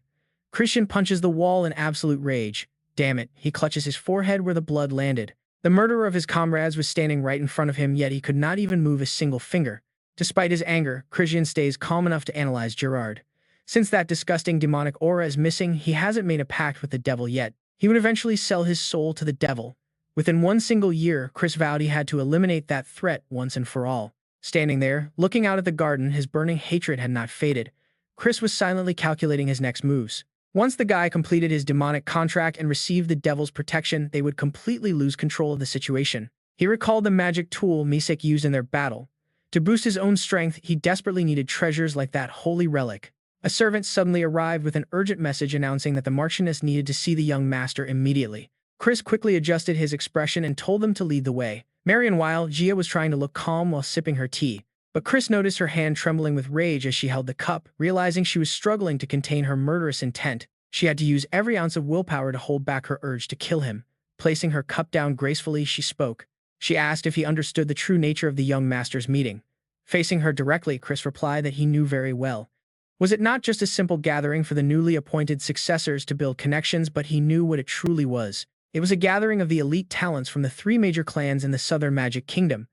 Christian punches the wall in absolute rage. Damn it, he clutches his forehead where the blood landed. The murderer of his comrades was standing right in front of him, yet he could not even move a single finger. Despite his anger, Christian stays calm enough to analyze Gerard. Since that disgusting demonic aura is missing, he hasn't made a pact with the devil yet. He would eventually sell his soul to the devil. Within one single year, Chris vowed he had to eliminate that threat once and for all. Standing there, looking out at the garden, his burning hatred had not faded. Chris was silently calculating his next moves. Once the guy completed his demonic contract and received the devil's protection, they would completely lose control of the situation. He recalled the magic tool Misek used in their battle. To boost his own strength, he desperately needed treasures like that holy relic. A servant suddenly arrived with an urgent message announcing that the Marchioness needed to see the young master immediately. Chris quickly adjusted his expression and told them to lead the way. Meanwhile, Gia was trying to look calm while sipping her tea. But Chris noticed her hand trembling with rage as she held the cup. Realizing she was struggling to contain her murderous intent, she had to use every ounce of willpower to hold back her urge to kill him. Placing her cup down gracefully, she spoke. She asked if he understood the true nature of the young master's meeting. Facing her directly, Chris replied that he knew very well. Was it not just a simple gathering for the newly appointed successors to build connections, but he knew what it truly was. It was a gathering of the elite talents from the 3 major clans in the Southern Magic Kingdom.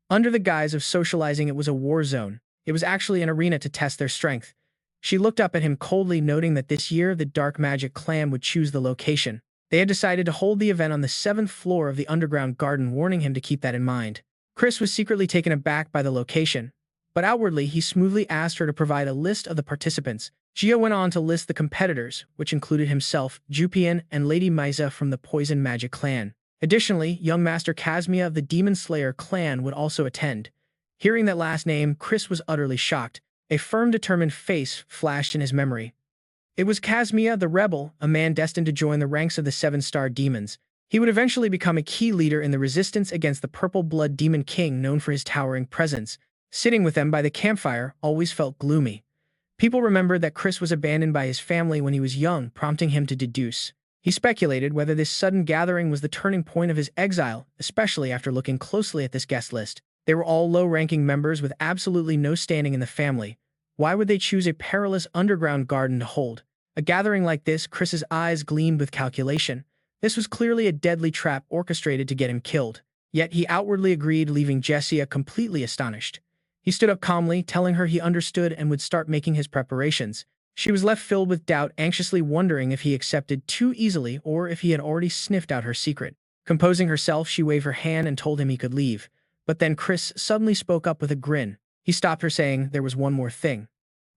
Under the guise of socializing, it was a war zone. It was actually an arena to test their strength. She looked up at him coldly, noting that this year the Dark Magic clan would choose the location. They had decided to hold the event on the 7th floor of the underground garden, warning him to keep that in mind. Chris was secretly taken aback by the location, but outwardly he smoothly asked her to provide a list of the participants. Gia went on to list the competitors, which included himself, Jupian, and Lady Misa from the Poison Magic clan. Additionally, young Master Kazmia of the Demon Slayer clan would also attend. Hearing that last name, Chris was utterly shocked. A firm, determined face flashed in his memory. It was Kazmia the Rebel, a man destined to join the ranks of the Seven-Star Demons. He would eventually become a key leader in the resistance against the Purple Blood Demon King, known for his towering presence. Sitting with them by the campfire always felt gloomy. People remembered that Chris was abandoned by his family when he was young, prompting him to deduce. He speculated whether this sudden gathering was the turning point of his exile, especially after looking closely at this guest list. They were all low-ranking members with absolutely no standing in the family. Why would they choose a perilous underground garden to hold a gathering like this? Chris's eyes gleamed with calculation. This was clearly a deadly trap orchestrated to get him killed. Yet he outwardly agreed, leaving Jessia completely astonished. He stood up calmly, telling her he understood and would start making his preparations. She was left filled with doubt, anxiously wondering if he accepted too easily or if he had already sniffed out her secret. Composing herself, she waved her hand and told him he could leave. But then Chris suddenly spoke up with a grin. He stopped her, saying there was one more thing.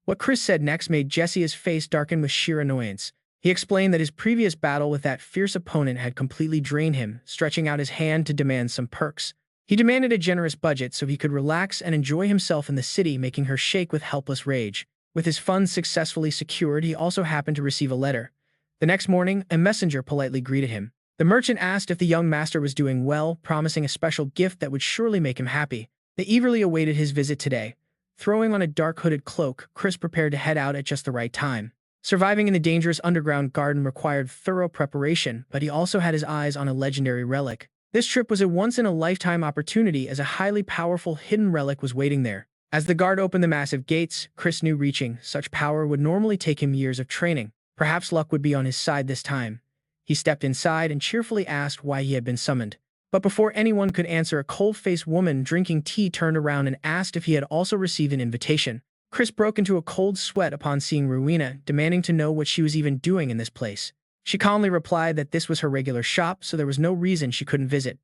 What Chris said next made Jessia's face darken with sheer annoyance. He explained that his previous battle with that fierce opponent had completely drained him, stretching out his hand to demand some perks. He demanded a generous budget so he could relax and enjoy himself in the city, making her shake with helpless rage. With his funds successfully secured, he also happened to receive a letter. The next morning, a messenger politely greeted him. The merchant asked if the young master was doing well, promising a special gift that would surely make him happy. They eagerly awaited his visit today. Throwing on a dark hooded cloak, Chris prepared to head out at just the right time. Surviving in the dangerous underground garden required thorough preparation, but he also had his eyes on a legendary relic. This trip was a once-in-a-lifetime opportunity, as a highly powerful hidden relic was waiting there. As the guard opened the massive gates, Chris knew reaching such power would normally take him years of training. Perhaps luck would be on his side this time. He stepped inside and cheerfully asked why he had been summoned. But before anyone could answer, a cold-faced woman drinking tea turned around and asked if he had also received an invitation. Chris broke into a cold sweat upon seeing Rowena, demanding to know what she was even doing in this place. She calmly replied that this was her regular shop, so there was no reason she couldn't visit.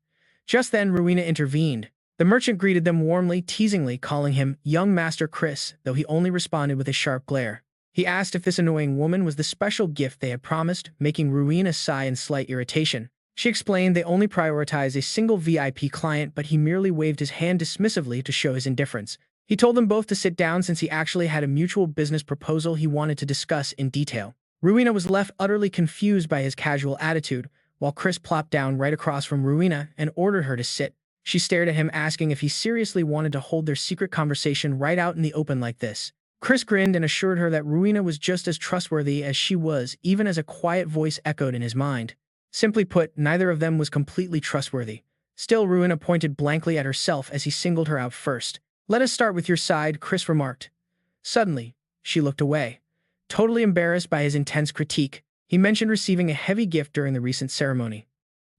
Just then, Rowena intervened. The merchant greeted them warmly, teasingly calling him young Master Chris, though he only responded with a sharp glare. He asked if this annoying woman was the special gift they had promised, making Rowena sigh in slight irritation. She explained they only prioritized a single VIP client, but he merely waved his hand dismissively to show his indifference. He told them both to sit down since he actually had a mutual business proposal he wanted to discuss in detail. Rowena was left utterly confused by his casual attitude, while Chris plopped down right across from Rowena and ordered her to sit. She stared at him, asking if he seriously wanted to hold their secret conversation right out in the open like this. Chris grinned and assured her that Rowena was just as trustworthy as she was, even as a quiet voice echoed in his mind. Simply put, neither of them was completely trustworthy. Still, Rowena pointed blankly at herself as he singled her out first. "Let us start with your side," Chris remarked. Suddenly, she looked away. Totally embarrassed by his intense critique, he mentioned receiving a heavy gift during the recent ceremony.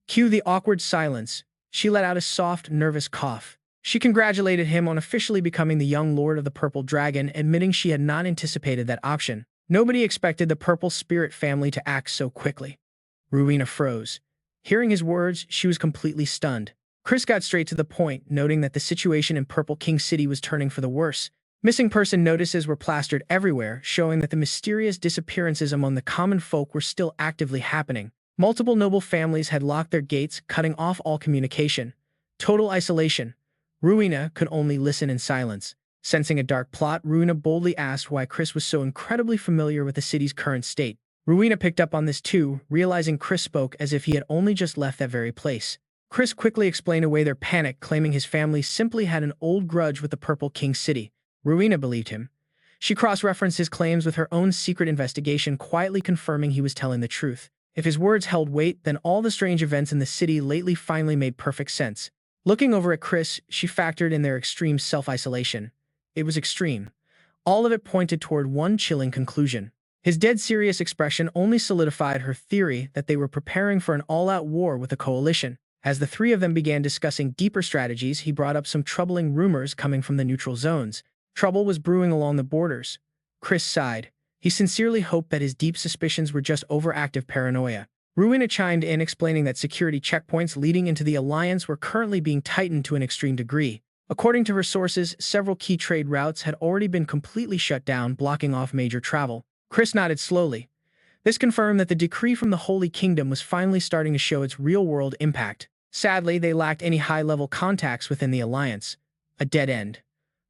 Cue the awkward silence. She let out a soft, nervous cough. She congratulated him on officially becoming the young lord of the Purple Dragon, admitting she had not anticipated that option. Nobody expected the Purple Spirit family to act so quickly. Rowena froze. Hearing his words, she was completely stunned. Chris got straight to the point, noting that the situation in Purple King City was turning for the worse. Missing person notices were plastered everywhere, showing that the mysterious disappearances among the common folk were still actively happening. Multiple noble families had locked their gates, cutting off all communication. Total isolation. Rowena could only listen in silence. Sensing a dark plot, Rowena boldly asked why Chris was so incredibly familiar with the city's current state. Rowena picked up on this too, realizing Chris spoke as if he had only just left that very place. Chris quickly explained away their panic, claiming his family simply had an old grudge with the Purple King City. Rowena believed him. She cross-referenced his claims with her own secret investigation, quietly confirming he was telling the truth. If his words held weight, then all the strange events in the city lately finally made perfect sense. Looking over at Chris, she factored in their extreme self-isolation. It was extreme. All of it pointed toward one chilling conclusion. His dead serious expression only solidified her theory that they were preparing for an all-out war with the coalition. As the three of them began discussing deeper strategies, he brought up some troubling rumors coming from the neutral zones. Trouble was brewing along the borders. Chris sighed. He sincerely hoped that his deep suspicions were just overactive paranoia. Ruina chimed in, explaining that security checkpoints leading into the alliance were currently being tightened to an extreme degree. According to her sources, several key trade routes had already been completely shut down, blocking off major travel. Chris nodded slowly. This confirmed that the decree from the Holy Kingdom was finally starting to show its real-world impact. Sadly, they lacked any high-level contacts within the alliance. A dead end.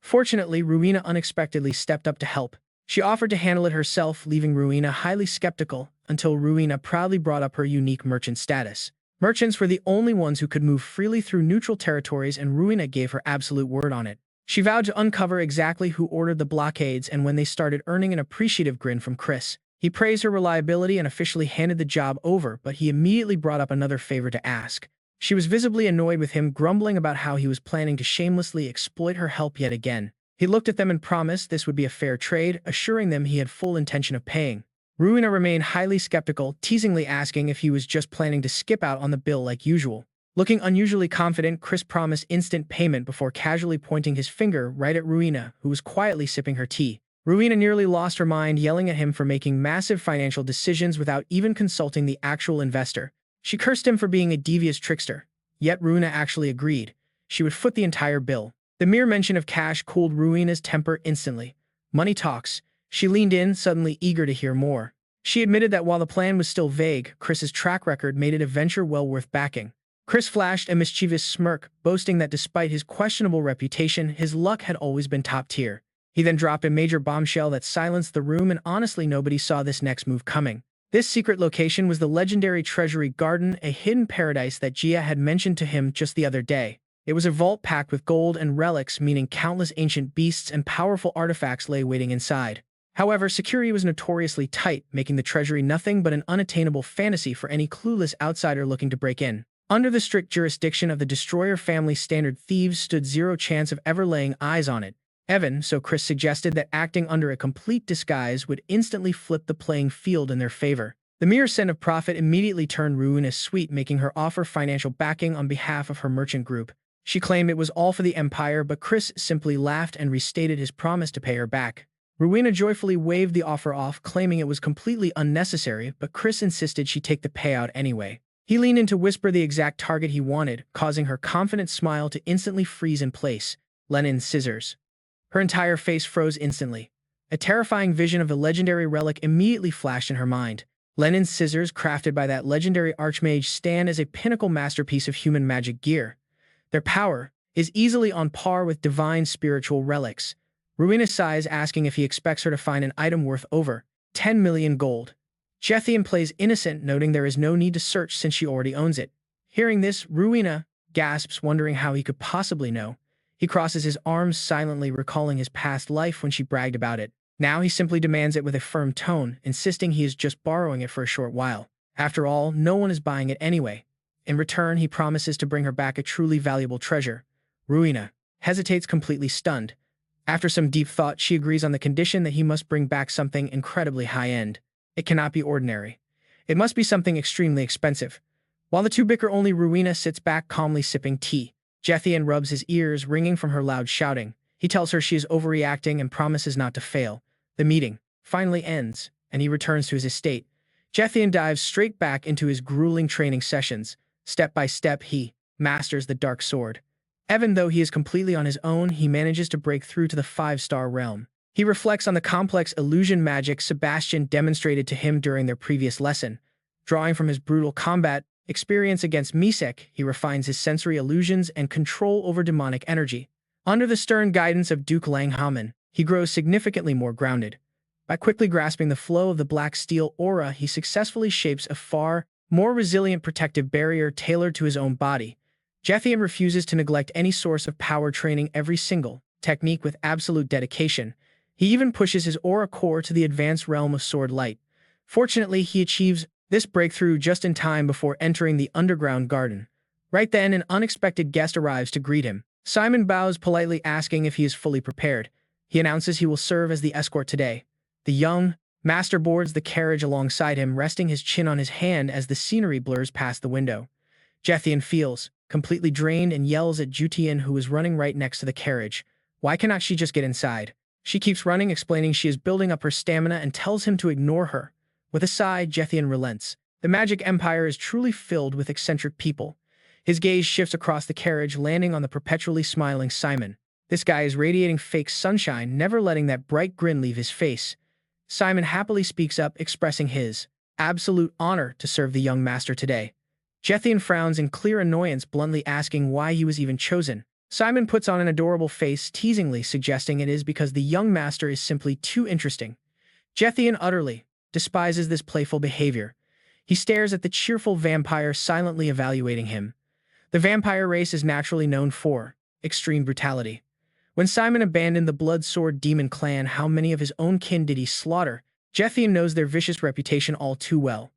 Fortunately, Ruina unexpectedly stepped up to help. She offered to handle it herself, leaving Ruina highly skeptical, until Ruina proudly brought up her unique merchant status. Merchants were the only ones who could move freely through neutral territories, and Ruina gave her absolute word on it. She vowed to uncover exactly who ordered the blockades, and when they started earning an appreciative grin from Chris, he praised her reliability and officially handed the job over, but he immediately brought up another favor to ask. She was visibly annoyed with him, grumbling about how he was planning to shamelessly exploit her help yet again. He looked at them and promised this would be a fair trade, assuring them he had full intention of paying. Ruina remained highly skeptical, teasingly asking if he was just planning to skip out on the bill like usual. Looking unusually confident, Chris promised instant payment before casually pointing his finger right at Ruina, who was quietly sipping her tea. Ruina nearly lost her mind, yelling at him for making massive financial decisions without even consulting the actual investor. She cursed him for being a devious trickster. Yet Ruina actually agreed. She would foot the entire bill. The mere mention of cash cooled Ruina's temper instantly. Money talks. She leaned in, suddenly eager to hear more. She admitted that while the plan was still vague, Chris's track record made it a venture well worth backing. Chris flashed a mischievous smirk, boasting that despite his questionable reputation, his luck had always been top tier. He then dropped a major bombshell that silenced the room, and honestly nobody saw this next move coming. This secret location was the legendary Treasury Garden, a hidden paradise that Gia had mentioned to him just the other day. It was a vault packed with gold and relics, meaning countless ancient beasts and powerful artifacts lay waiting inside. However, security was notoriously tight, making the treasury nothing but an unattainable fantasy for any clueless outsider looking to break in. Under the strict jurisdiction of the Destroyer family, standard thieves stood zero chance of ever laying eyes on it. Evan, so Chris suggested that acting under a complete disguise would instantly flip the playing field in their favor. The mere scent of profit immediately turned Ruina sweet, making her offer financial backing on behalf of her merchant group. She claimed it was all for the Empire, but Chris simply laughed and restated his promise to pay her back. Ruina joyfully waved the offer off, claiming it was completely unnecessary, but Chris insisted she take the payout anyway. He leaned in to whisper the exact target he wanted, causing her confident smile to instantly freeze in place. Lenin's scissors. Her entire face froze instantly. A terrifying vision of the legendary relic immediately flashed in her mind. Lenin's scissors, crafted by that legendary archmage, stand as a pinnacle masterpiece of human magic gear. Their power is easily on par with divine spiritual relics. Ruina sighs, asking if he expects her to find an item worth over 10 million gold. Jethian plays innocent, noting there is no need to search since she already owns it. Hearing this, Ruina gasps, wondering how he could possibly know. He crosses his arms silently, recalling his past life when she bragged about it. Now he simply demands it with a firm tone, insisting he is just borrowing it for a short while. After all, no one is buying it anyway. In return, he promises to bring her back a truly valuable treasure. Ruina hesitates, completely stunned. After some deep thought, she agrees on the condition that he must bring back something incredibly high-end. It cannot be ordinary. It must be something extremely expensive. While the two bicker, only Ruina sits back, calmly sipping tea. Jethian rubs his ears, ringing from her loud shouting. He tells her she is overreacting and promises not to fail. The meeting finally ends, and he returns to his estate. Jethian dives straight back into his grueling training sessions. Step by step, he masters the dark sword. Even though he is completely on his own, he manages to break through to the 5-star realm. He reflects on the complex illusion magic Sebastian demonstrated to him during their previous lesson. Drawing from his brutal combat experience against Misek, he refines his sensory illusions and control over demonic energy. Under the stern guidance of Duke Langhamen, he grows significantly more grounded. By quickly grasping the flow of the black steel aura, he successfully shapes a far more resilient protective barrier tailored to his own body. Jethian refuses to neglect any source of power, training every single technique with absolute dedication. He even pushes his aura core to the advanced realm of sword light. Fortunately, he achieves this breakthrough just in time before entering the underground garden. Right then, an unexpected guest arrives to greet him. Simon bows politely, asking if he is fully prepared. He announces he will serve as the escort today. The young master boards the carriage alongside him, resting his chin on his hand as the scenery blurs past the window. Jethian feels completely drained and yells at Jutian, who is running right next to the carriage. Why cannot she just get inside? She keeps running, explaining she is building up her stamina, and tells him to ignore her. With a sigh, Jethian relents. The magic empire is truly filled with eccentric people. His gaze shifts across the carriage, landing on the perpetually smiling Simon. This guy is radiating fake sunshine, never letting that bright grin leave his face. Simon happily speaks up, expressing his absolute honor to serve the young master today. Jethian frowns in clear annoyance, bluntly asking why he was even chosen. Simon puts on an adorable face, teasingly suggesting it is because the young master is simply too interesting. Jethian utterly despises this playful behavior. He stares at the cheerful vampire, silently evaluating him. The vampire race is naturally known for extreme brutality. When Simon abandoned the blood-sword demon clan, how many of his own kin did he slaughter? Jethian knows their vicious reputation all too well.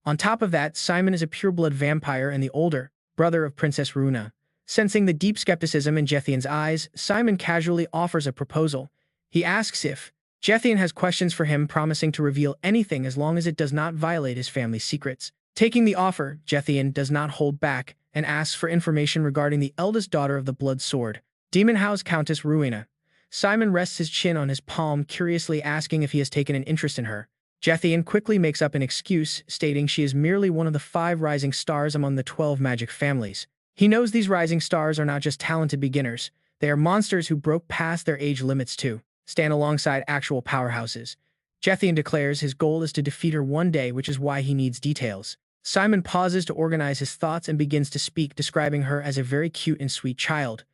On top of that, Simon is a pure-blood vampire and the older brother of Princess Runa. Sensing the deep skepticism in Jethian's eyes, Simon casually offers a proposal. He asks if Jethian has questions for him, promising to reveal anything as long as it does not violate his family's secrets. Taking the offer, Jethian does not hold back and asks for information regarding the eldest daughter of the Blood Sword, Demon House Countess Rowena. Simon rests his chin on his palm, curiously asking if he has taken an interest in her. Jethian quickly makes up an excuse, stating she is merely one of the 5 rising stars among the 12 magic families. He knows these rising stars are not just talented beginners, they are monsters who broke past their age limits to stand alongside actual powerhouses. Jethian declares his goal is to defeat her one day, which is why he needs details. Simon pauses to organize his thoughts and begins to speak, describing her as a very cute and sweet child.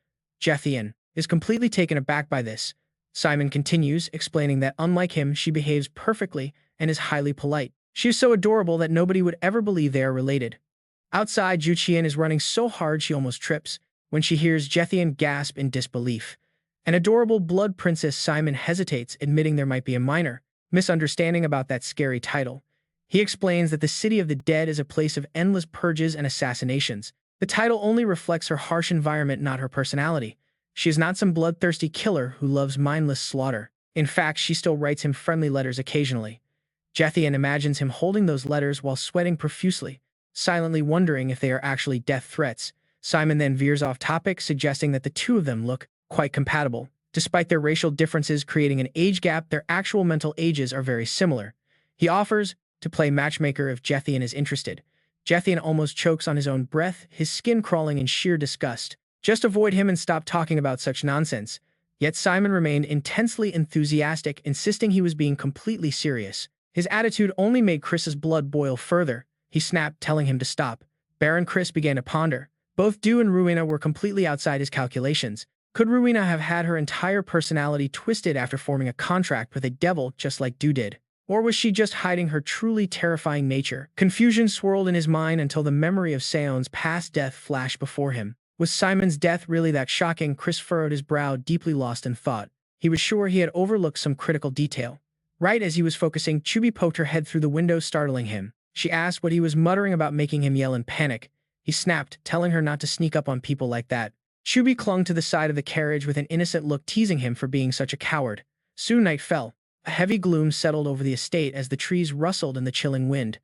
Jethian is completely taken aback by this. Simon continues, explaining that unlike him, she behaves perfectly and is highly polite. She is so adorable that nobody would ever believe they are related. Outside, Juqian is running so hard she almost trips. When she hears Jethian gasp in disbelief. An adorable blood princess, Simon hesitates, admitting there might be a minor misunderstanding about that scary title. He explains that the city of the dead is a place of endless purges and assassinations. The title only reflects her harsh environment, not her personality. She is not some bloodthirsty killer who loves mindless slaughter. In fact, she still writes him friendly letters occasionally. Jethian imagines him holding those letters while sweating profusely, silently wondering if they are actually death threats. Simon then veers off topic, suggesting that the two of them look quite compatible. Despite their racial differences creating an age gap, their actual mental ages are very similar. He offers to play matchmaker if Jethian is interested. Jethian almost chokes on his own breath, his skin crawling in sheer disgust. Just avoid him and stop talking about such nonsense. Yet Simon remained intensely enthusiastic, insisting he was being completely serious. His attitude only made Chris's blood boil further. He snapped, telling him to stop. Baron Chris began to ponder. Both Du and Rowena were completely outside his calculations. Could Rowena have had her entire personality twisted after forming a contract with a devil just like Du did? Or was she just hiding her truly terrifying nature? Confusion swirled in his mind until the memory of Seon's past death flashed before him. Was Simon's death really that shocking? Chris furrowed his brow, deeply lost in thought. He was sure he had overlooked some critical detail. Right as he was focusing, Chubi poked her head through the window, startling him. She asked what he was muttering about, making him yell in panic. He snapped, telling her not to sneak up on people like that. Chubi clung to the side of the carriage with an innocent look, teasing him for being such a coward. Soon night fell. A heavy gloom settled over the estate as the trees rustled in the chilling wind.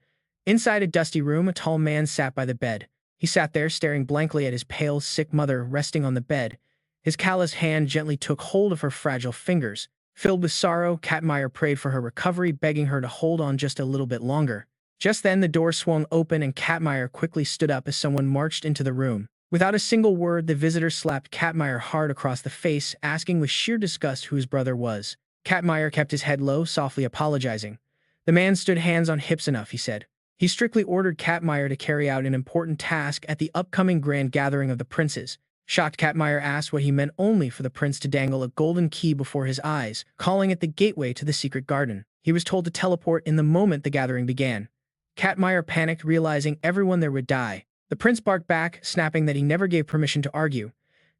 Inside a dusty room, a tall man sat by the bed. He sat there, staring blankly at his pale, sick mother resting on the bed. His callous hand gently took hold of her fragile fingers. Filled with sorrow, Katmeyer prayed for her recovery, begging her to hold on just a little bit longer. Just then, the door swung open and Katmeyer quickly stood up as someone marched into the room. Without a single word, the visitor slapped Katmeyer hard across the face, asking with sheer disgust who his brother was. Katmeyer kept his head low, softly apologizing. The man stood hands on hips. Enough, he said. He strictly ordered Katmeyer to carry out an important task at the upcoming grand gathering of the princes. Shocked, Katmeyer asked what he meant, only for the prince to dangle a golden key before his eyes, calling it the gateway to the secret garden. He was told to teleport in the moment the gathering began. Katmeyer panicked, realizing everyone there would die. The prince barked back, snapping that he never gave permission to argue.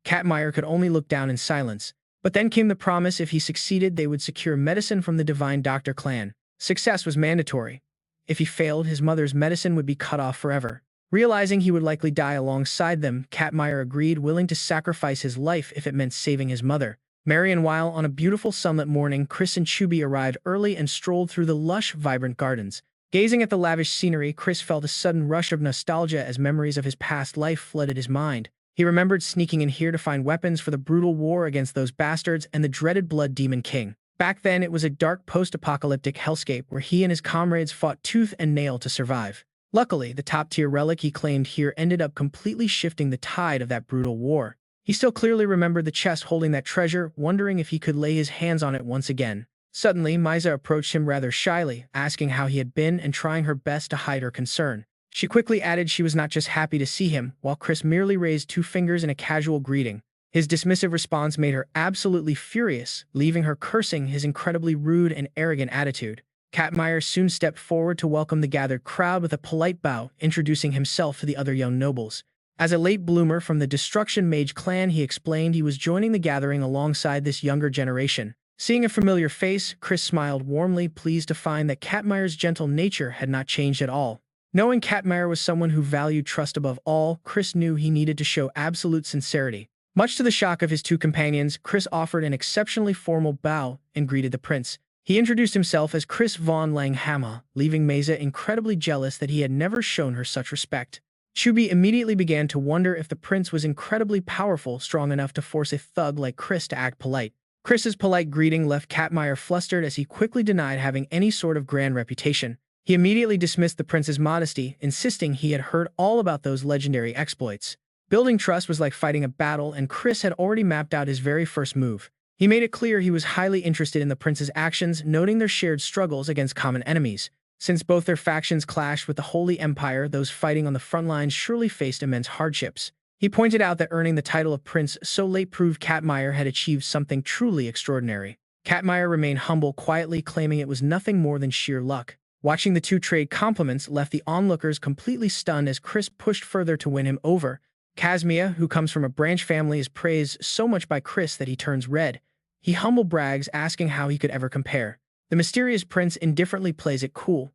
Katmeyer could only look down in silence. But then came the promise: if he succeeded, they would secure medicine from the Divine Doctor clan. Success was mandatory. If he failed, his mother's medicine would be cut off forever. Realizing he would likely die alongside them, Katmeyer agreed, willing to sacrifice his life if it meant saving his mother. Meanwhile, on a beautiful sunlit morning, Chris and Chubi arrived early and strolled through the lush, vibrant gardens. Gazing at the lavish scenery, Chris felt a sudden rush of nostalgia as memories of his past life flooded his mind. He remembered sneaking in here to find weapons for the brutal war against those bastards and the dreaded Blood Demon King. Back then, it was a dark post-apocalyptic hellscape where he and his comrades fought tooth and nail to survive. Luckily, the top-tier relic he claimed here ended up completely shifting the tide of that brutal war. He still clearly remembered the chest holding that treasure, wondering if he could lay his hands on it once again. Suddenly, Misa approached him rather shyly, asking how he had been and trying her best to hide her concern. She quickly added she was not just happy to see him, while Chris merely raised 2 fingers in a casual greeting. His dismissive response made her absolutely furious, leaving her cursing his incredibly rude and arrogant attitude. Katmeyer soon stepped forward to welcome the gathered crowd with a polite bow, introducing himself to the other young nobles. As a late bloomer from the Destruction Mage clan, he explained he was joining the gathering alongside this younger generation. Seeing a familiar face, Chris smiled warmly, pleased to find that Katmeyer's gentle nature had not changed at all. Knowing Katmeyer was someone who valued trust above all, Chris knew he needed to show absolute sincerity. Much to the shock of his 2 companions, Chris offered an exceptionally formal bow and greeted the prince. He introduced himself as Chris von Langhama, leaving Mesa incredibly jealous that he had never shown her such respect. Chubi immediately began to wonder if the prince was incredibly powerful, strong enough to force a thug like Chris to act polite. Chris's polite greeting left Katmeyer flustered as he quickly denied having any sort of grand reputation. He immediately dismissed the prince's modesty, insisting he had heard all about those legendary exploits. Building trust was like fighting a battle, and Chris had already mapped out his very first move. He made it clear he was highly interested in the prince's actions, noting their shared struggles against common enemies. Since both their factions clashed with the Holy Empire, those fighting on the front lines surely faced immense hardships. He pointed out that earning the title of prince so late proved Katmeyer had achieved something truly extraordinary. Katmeyer remained humble, quietly claiming it was nothing more than sheer luck. Watching the two trade compliments left the onlookers completely stunned as Chris pushed further to win him over. Kazmia, who comes from a branch family, is praised so much by Chris that he turns red. He humble brags, asking how he could ever compare. The mysterious prince indifferently plays it cool.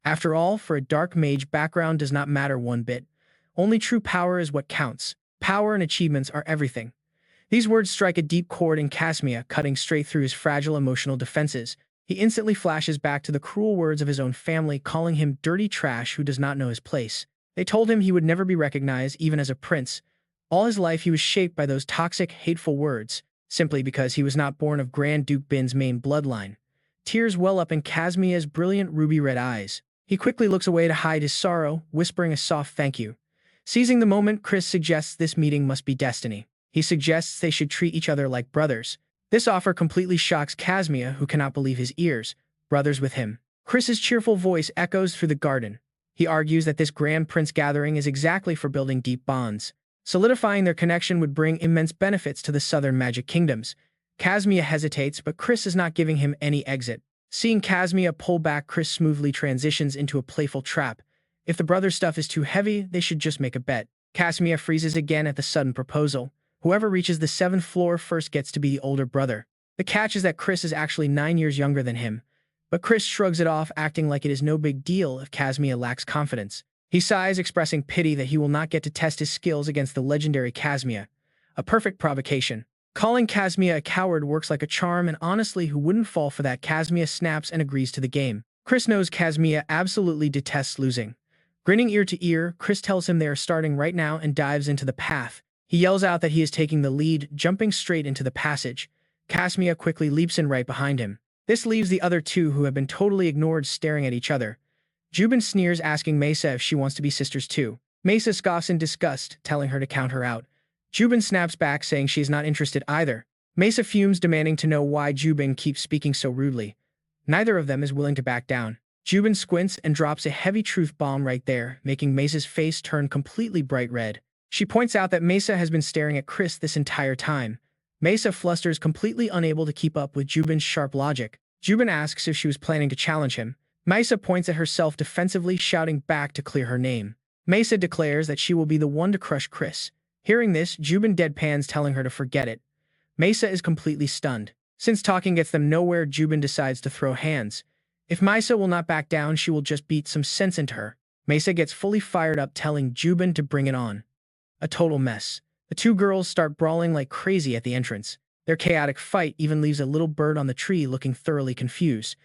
After all, for a dark mage, background does not matter one bit. Only true power is what counts. Power and achievements are everything. These words strike a deep chord in Kazmia, cutting straight through his fragile emotional defenses. He instantly flashes back to the cruel words of his own family, calling him dirty trash who does not know his place. They told him he would never be recognized, even as a prince. All his life he was shaped by those toxic, hateful words, simply because he was not born of Grand Duke Bin's main bloodline. Tears well up in Kazmia's brilliant ruby-red eyes. He quickly looks away to hide his sorrow, whispering a soft thank you. Seizing the moment, Chris suggests this meeting must be destiny. He suggests they should treat each other like brothers. This offer completely shocks Kazmia, who cannot believe his ears. Brothers with him. Chris's cheerful voice echoes through the garden. He argues that this Grand Prince gathering is exactly for building deep bonds. Solidifying their connection would bring immense benefits to the southern magic kingdoms. Kazmia hesitates, but Chris is not giving him any exit. Seeing Kazmia pull back, Chris smoothly transitions into a playful trap. If the brother stuff is too heavy, they should just make a bet. Kazmia freezes again at the sudden proposal. Whoever reaches the 7th floor first gets to be the older brother. The catch is that Chris is actually 9 years younger than him. But Chris shrugs it off, acting like it is no big deal if Kazmia lacks confidence. He sighs, expressing pity that he will not get to test his skills against the legendary Kazmia. A perfect provocation. Calling Kazmia a coward works like a charm, and honestly, who wouldn't fall for that? Kazmia snaps and agrees to the game. Chris knows Kazmia absolutely detests losing. Grinning ear to ear, Chris tells him they are starting right now and dives into the path. He yells out that he is taking the lead, jumping straight into the passage. Kazmia quickly leaps in right behind him. This leaves the other two, who have been totally ignored, staring at each other. Jubin sneers, asking Mesa if she wants to be sisters too. Mesa scoffs in disgust, telling her to count her out. Jubin snaps back, saying she is not interested either. Mesa fumes, demanding to know why Jubin keeps speaking so rudely. Neither of them is willing to back down. Jubin squints and drops a heavy truth bomb right there, making Mesa's face turn completely bright red. She points out that Mesa has been staring at Chris this entire time. Mesa flusters, completely unable to keep up with Jubin's sharp logic. Jubin asks if she was planning to challenge him. Mesa points at herself defensively, shouting back to clear her name. Mesa declares that she will be the one to crush Chris. Hearing this, Jubin deadpans, telling her to forget it. Mesa is completely stunned. Since talking gets them nowhere, Jubin decides to throw hands. If Mesa will not back down, she will just beat some sense into her. Mesa gets fully fired up, telling Jubin to bring it on. A total mess. The two girls start brawling like crazy at the entrance. Their chaotic fight even leaves a little bird on the tree looking thoroughly confused.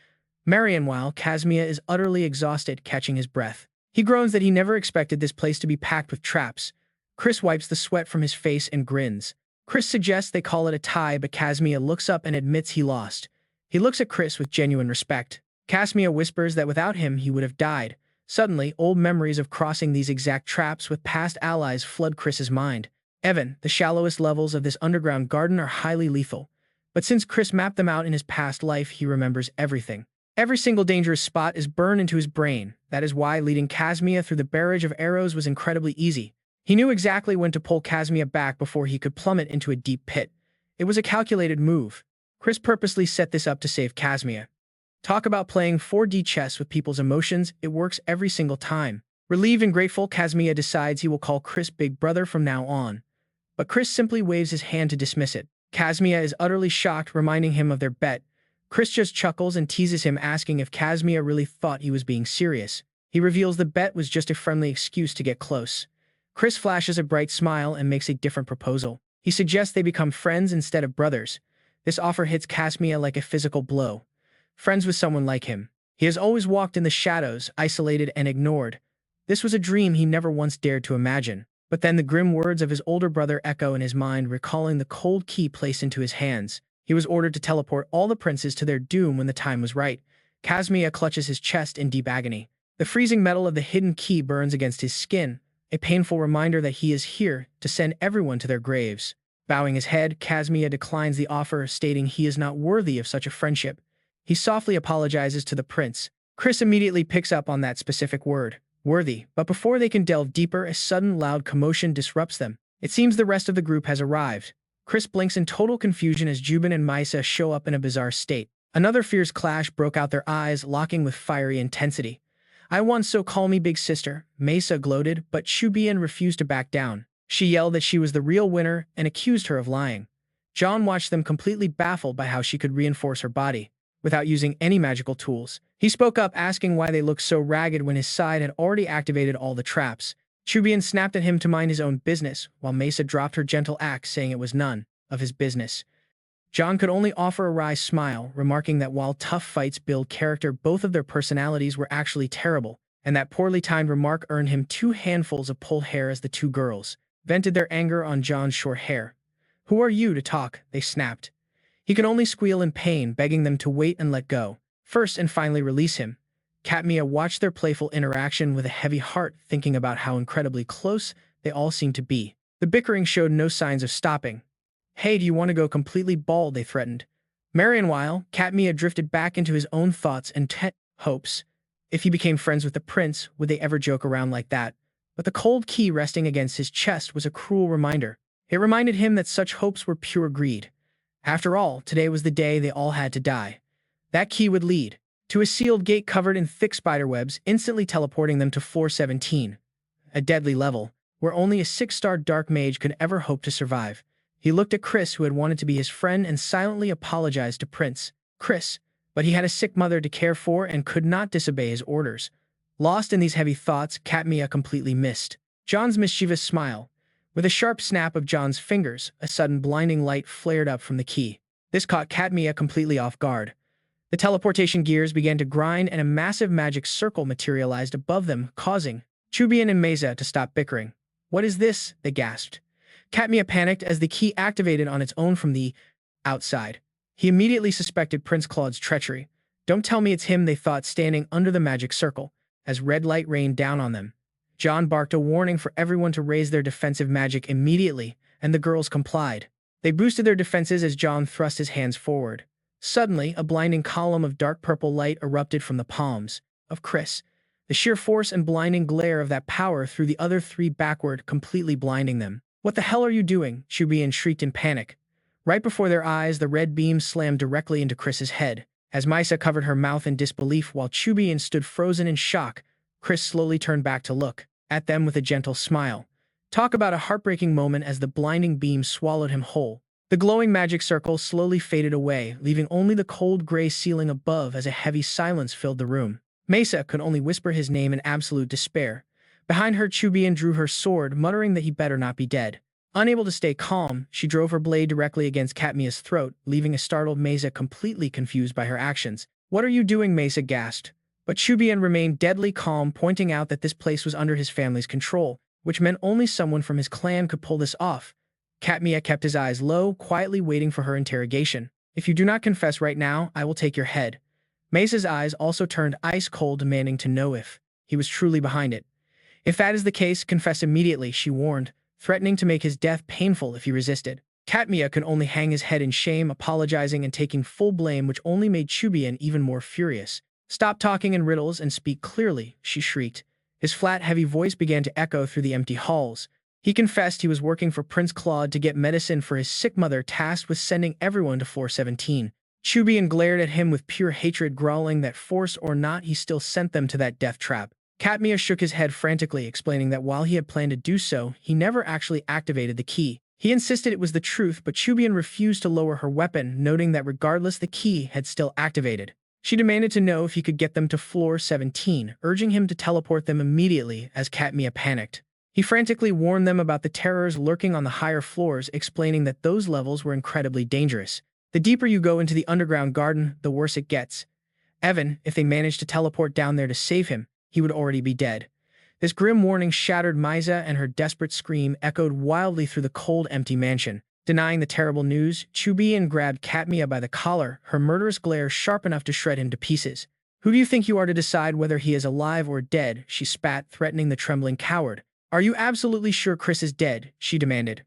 Meanwhile, Kazmia is utterly exhausted, catching his breath. He groans that he never expected this place to be packed with traps. Chris wipes the sweat from his face and grins. Chris suggests they call it a tie, but Kazmia looks up and admits he lost. He looks at Chris with genuine respect. Kazmia whispers that without him he would have died, Suddenly, old memories of crossing these exact traps with past allies flood Chris's mind. Evan, the shallowest levels of this underground garden are highly lethal. But since Chris mapped them out in his past life, he remembers everything. Every single dangerous spot is burned into his brain. That is why leading Kazmia through the barrage of arrows was incredibly easy. He knew exactly when to pull Kazmia back before he could plummet into a deep pit. It was a calculated move. Chris purposely set this up to save Kazmia. Talk about playing 4D chess with people's emotions, it works every single time. Relieved and grateful, Kazmia decides he will call Chris Big Brother from now on. But Chris simply waves his hand to dismiss it. Kazmia is utterly shocked, reminding him of their bet. Chris just chuckles and teases him, asking if Kazmia really thought he was being serious. He reveals the bet was just a friendly excuse to get close. Chris flashes a bright smile and makes a different proposal. He suggests they become friends instead of brothers. This offer hits Kazmia like a physical blow. Friends with someone like him. He has always walked in the shadows, isolated and ignored. This was a dream he never once dared to imagine. But then the grim words of his older brother echo in his mind, recalling the cold key placed into his hands. He was ordered to teleport all the princes to their doom when the time was right. Kazmia clutches his chest in deep agony. The freezing metal of the hidden key burns against his skin, a painful reminder that he is here to send everyone to their graves. Bowing his head, Kazmia declines the offer, stating he is not worthy of such a friendship. He softly apologizes to the prince. Chris immediately picks up on that specific word, worthy, but before they can delve deeper, a sudden loud commotion disrupts them. It seems the rest of the group has arrived. Chris blinks in total confusion as Jubin and Maisa show up in a bizarre state. Another fierce clash broke out, their eyes locking with fiery intensity. "I won, so call me big sister," Maisa gloated, but Chubian refused to back down. She yelled that she was the real winner and accused her of lying. John watched them, completely baffled by how she could reinforce her body without using any magical tools. He spoke up, asking why they looked so ragged when his side had already activated all the traps. Chubian snapped at him to mind his own business, while Maisa dropped her gentle axe, saying it was none of his business. John could only offer a wry smile, remarking that while tough fights build character, both of their personalities were actually terrible, and that poorly timed remark earned him 2 handfuls of pulled hair as the 2 girls vented their anger on John's short hair. "Who are you to talk?" they snapped. He could only squeal in pain, begging them to wait and let go first and finally release him. Katmia watched their playful interaction with a heavy heart, thinking about how incredibly close they all seemed to be. The bickering showed no signs of stopping. "Hey, do you want to go completely bald?" they threatened. Meanwhile, Katmia drifted back into his own thoughts and hopes. If he became friends with the prince, would they ever joke around like that? But the cold key resting against his chest was a cruel reminder. It reminded him that such hopes were pure greed. After all, today was the day they all had to die. That key would lead to a sealed gate covered in thick spiderwebs, instantly teleporting them to floor 17, a deadly level, where only a 6-star dark mage could ever hope to survive. He looked at Chris, who had wanted to be his friend, and silently apologized to Prince Chris, but he had a sick mother to care for and could not disobey his orders. Lost in these heavy thoughts, Katmia completely missed John's mischievous smile. With a sharp snap of John's fingers, a sudden blinding light flared up from the key. This caught Katmia completely off guard. The teleportation gears began to grind and a massive magic circle materialized above them, causing Chubian and Meza to stop bickering. "What is this?" they gasped. Katmia panicked as the key activated on its own from the outside. He immediately suspected Prince Claude's treachery. "Don't tell me it's him," they thought, standing under the magic circle, as red light rained down on them. John barked a warning for everyone to raise their defensive magic immediately, and the girls complied. They boosted their defenses as John thrust his hands forward. Suddenly, a blinding column of dark purple light erupted from the palms of Chris. The sheer force and blinding glare of that power threw the other 3 backward, completely blinding them. "What the hell are you doing?" Chubian shrieked in panic. Right before their eyes, the red beam slammed directly into Chris's head. As Maisa covered her mouth in disbelief while Chubian stood frozen in shock, Chris slowly turned back to look at them with a gentle smile. Talk about a heartbreaking moment as the blinding beam swallowed him whole. The glowing magic circle slowly faded away, leaving only the cold gray ceiling above as a heavy silence filled the room. Mesa could only whisper his name in absolute despair. Behind her, Chubian drew her sword, muttering that he better not be dead. Unable to stay calm, she drove her blade directly against Katmia's throat, leaving a startled Mesa completely confused by her actions. "What are you doing?" Mesa gasped. But Chubian remained deadly calm, pointing out that this place was under his family's control, which meant only someone from his clan could pull this off. Katmia kept his eyes low, quietly waiting for her interrogation. "If you do not confess right now, I will take your head." Mesa's eyes also turned ice cold, demanding to know if he was truly behind it. If that is the case, confess immediately, she warned, threatening to make his death painful if he resisted. Katmiya could only hang his head in shame, apologizing and taking full blame, which only made Chubian even more furious. "Stop talking in riddles and speak clearly," she shrieked. His flat, heavy voice began to echo through the empty halls. He confessed he was working for Prince Claude to get medicine for his sick mother, tasked with sending everyone to floor 17. Chubian glared at him with pure hatred, growling that force or not, he still sent them to that death trap. Katmiya shook his head frantically, explaining that while he had planned to do so, he never actually activated the key. He insisted it was the truth, but Chubian refused to lower her weapon, noting that regardless, the key had still activated. She demanded to know if he could get them to floor 17, urging him to teleport them immediately as Katmiya panicked. He frantically warned them about the terrors lurking on the higher floors, explaining that those levels were incredibly dangerous. The deeper you go into the underground garden, the worse it gets. Evan, if they managed to teleport down there to save him, he would already be dead. This grim warning shattered Maiza, and her desperate scream echoed wildly through the cold, empty mansion. Denying the terrible news, Chubian grabbed Katmiya by the collar, her murderous glare sharp enough to shred him to pieces. "Who do you think you are to decide whether he is alive or dead?" she spat, threatening the trembling coward. "Are you absolutely sure Chris is dead?" she demanded.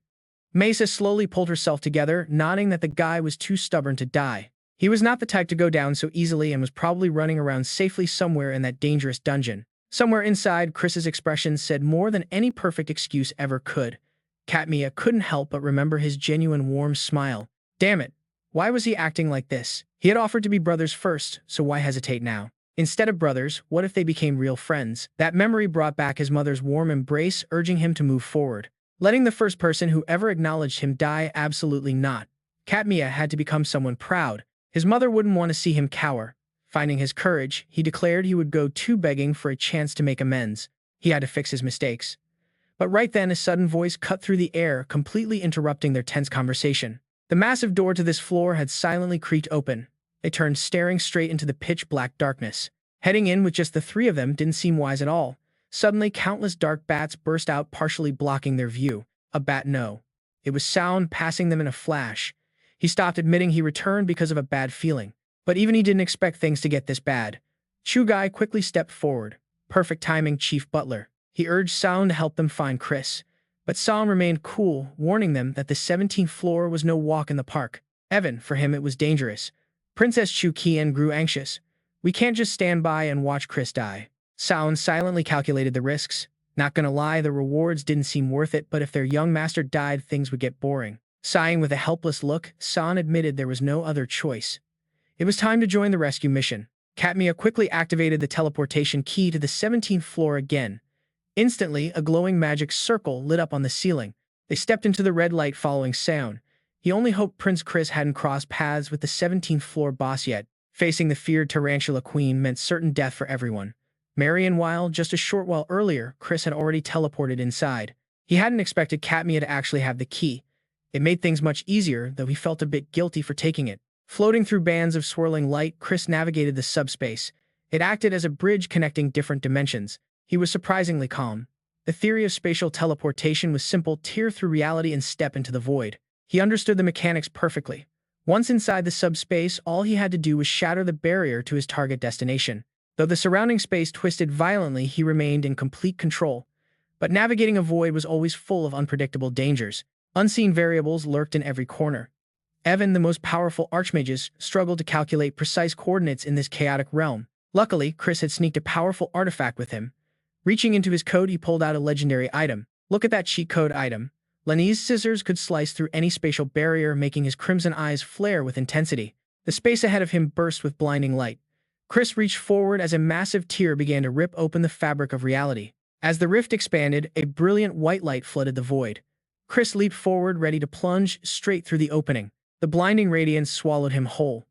Mesa slowly pulled herself together, nodding that the guy was too stubborn to die. He was not the type to go down so easily and was probably running around safely somewhere in that dangerous dungeon. Somewhere inside, Chris's expression said more than any perfect excuse ever could. Katmiya couldn't help but remember his genuine warm smile. Damn it, why was he acting like this? He had offered to be brothers first, so why hesitate now? Instead of brothers, what if they became real friends? That memory brought back his mother's warm embrace, urging him to move forward. Letting the first person who ever acknowledged him die? Absolutely not. Katmiya had to become someone proud. His mother wouldn't want to see him cower. Finding his courage, he declared he would go to begging for a chance to make amends. He had to fix his mistakes. But right then, a sudden voice cut through the air, completely interrupting their tense conversation. The massive door to this floor had silently creaked open. They turned, staring straight into the pitch-black darkness. Heading in with just the three of them didn't seem wise at all. Suddenly, countless dark bats burst out, partially blocking their view. A bat, no. It was sound, passing them in a flash. He stopped, admitting he returned because of a bad feeling. But even he didn't expect things to get this bad. Chugai quickly stepped forward. Perfect timing, Chief Butler. He urged Sound to help them find Chris. But Sound remained cool, warning them that the 17th floor was no walk in the park. Evan, for him it was dangerous. Princess Chu Qian grew anxious. "We can't just stand by and watch Chris die." Sound silently calculated the risks. Not gonna lie, the rewards didn't seem worth it, but if their young master died, things would get boring. Sighing with a helpless look, Sound admitted there was no other choice. It was time to join the rescue mission. Katmiya quickly activated the teleportation key to the 17th floor again. Instantly, a glowing magic circle lit up on the ceiling. They stepped into the red light following Sound. He only hoped Prince Chris hadn't crossed paths with the 17th floor boss yet. Facing the feared Tarantula Queen meant certain death for everyone. Meanwhile, just a short while earlier, Chris had already teleported inside. He hadn't expected Katmiya to actually have the key. It made things much easier, though he felt a bit guilty for taking it. Floating through bands of swirling light, Chris navigated the subspace. It acted as a bridge connecting different dimensions. He was surprisingly calm. The theory of spatial teleportation was simple: tear through reality and step into the void. He understood the mechanics perfectly. Once inside the subspace, all he had to do was shatter the barrier to his target destination. Though the surrounding space twisted violently, he remained in complete control. But navigating a void was always full of unpredictable dangers. Unseen variables lurked in every corner. Evan, the most powerful archmages, struggled to calculate precise coordinates in this chaotic realm. Luckily, Chris had sneaked a powerful artifact with him. Reaching into his coat, he pulled out a legendary item. Look at that cheat code item. Lenny's scissors could slice through any spatial barrier, making his crimson eyes flare with intensity. The space ahead of him burst with blinding light. Chris reached forward as a massive tear began to rip open the fabric of reality. As the rift expanded, a brilliant white light flooded the void. Chris leaped forward, ready to plunge straight through the opening. The blinding radiance swallowed him whole.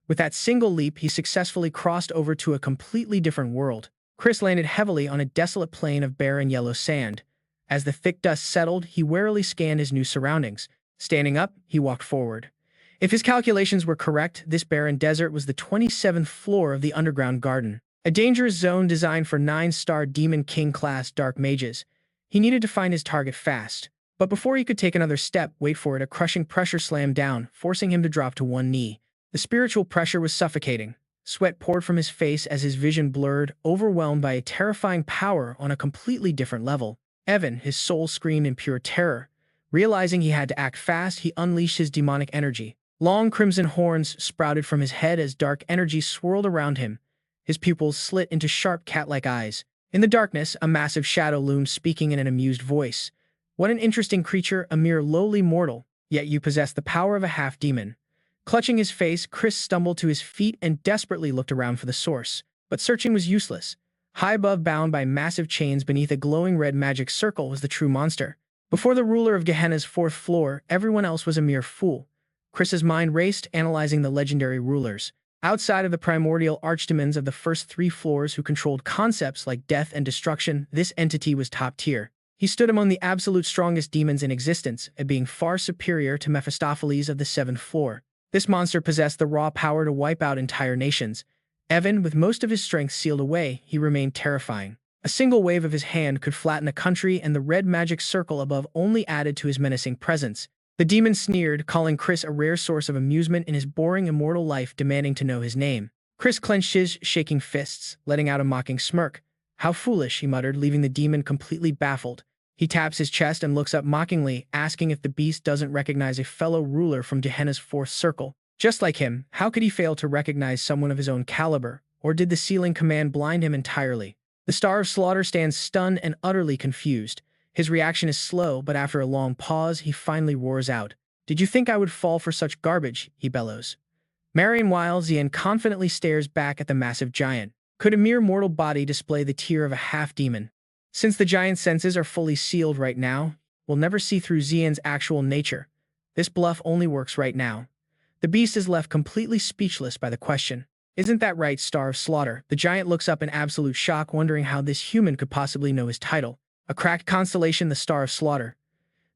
With that single leap, he successfully crossed over to a completely different world. Chris landed heavily on a desolate plain of barren yellow sand. As the thick dust settled, he warily scanned his new surroundings. Standing up, he walked forward. If his calculations were correct, this barren desert was the 27th floor of the underground garden, a dangerous zone designed for 9-star Demon King-class dark mages. He needed to find his target fast. But before he could take another step, wait for it, a crushing pressure slammed down, forcing him to drop to one knee. The spiritual pressure was suffocating. Sweat poured from his face as his vision blurred, overwhelmed by a terrifying power on a completely different level. Evan, his soul screamed in pure terror. Realizing he had to act fast, he unleashed his demonic energy. Long crimson horns sprouted from his head as dark energy swirled around him. His pupils slit into sharp cat-like eyes. In the darkness, a massive shadow loomed, speaking in an amused voice. "What an interesting creature, a mere lowly mortal, yet you possess the power of a half-demon." Clutching his face, Chris stumbled to his feet and desperately looked around for the source. But searching was useless. High above, bound by massive chains beneath a glowing red magic circle, was the true monster. Before the ruler of Gehenna's fourth floor, everyone else was a mere fool. Chris's mind raced, analyzing the legendary rulers. Outside of the primordial archdemons of the first three floors who controlled concepts like death and destruction, this entity was top tier. He stood among the absolute strongest demons in existence, a being far superior to Mephistopheles of the seventh floor. This monster possessed the raw power to wipe out entire nations. Evan, with most of his strength sealed away, he remained terrifying. A single wave of his hand could flatten a country, and the red magic circle above only added to his menacing presence. The demon sneered, calling Chris a rare source of amusement in his boring immortal life, demanding to know his name. Chris clenched his shaking fists, letting out a mocking smirk. "How foolish," he muttered, leaving the demon completely baffled. He taps his chest and looks up mockingly, asking if the beast doesn't recognize a fellow ruler from Gehenna's fourth circle. Just like him, how could he fail to recognize someone of his own caliber? Or did the sealing command blind him entirely? The Star of Slaughter stands stunned and utterly confused. His reaction is slow, but after a long pause, he finally roars out. "Did you think I would fall for such garbage?" he bellows. Meanwhile, Xian confidently stares back at the massive giant. Could a mere mortal body display the tier of a half-demon? Since the giant's senses are fully sealed right now, we'll never see through Xian's actual nature. This bluff only works right now. The beast is left completely speechless by the question. "Isn't that right, Star of Slaughter?" The giant looks up in absolute shock, wondering how this human could possibly know his title. A cracked constellation, the Star of Slaughter.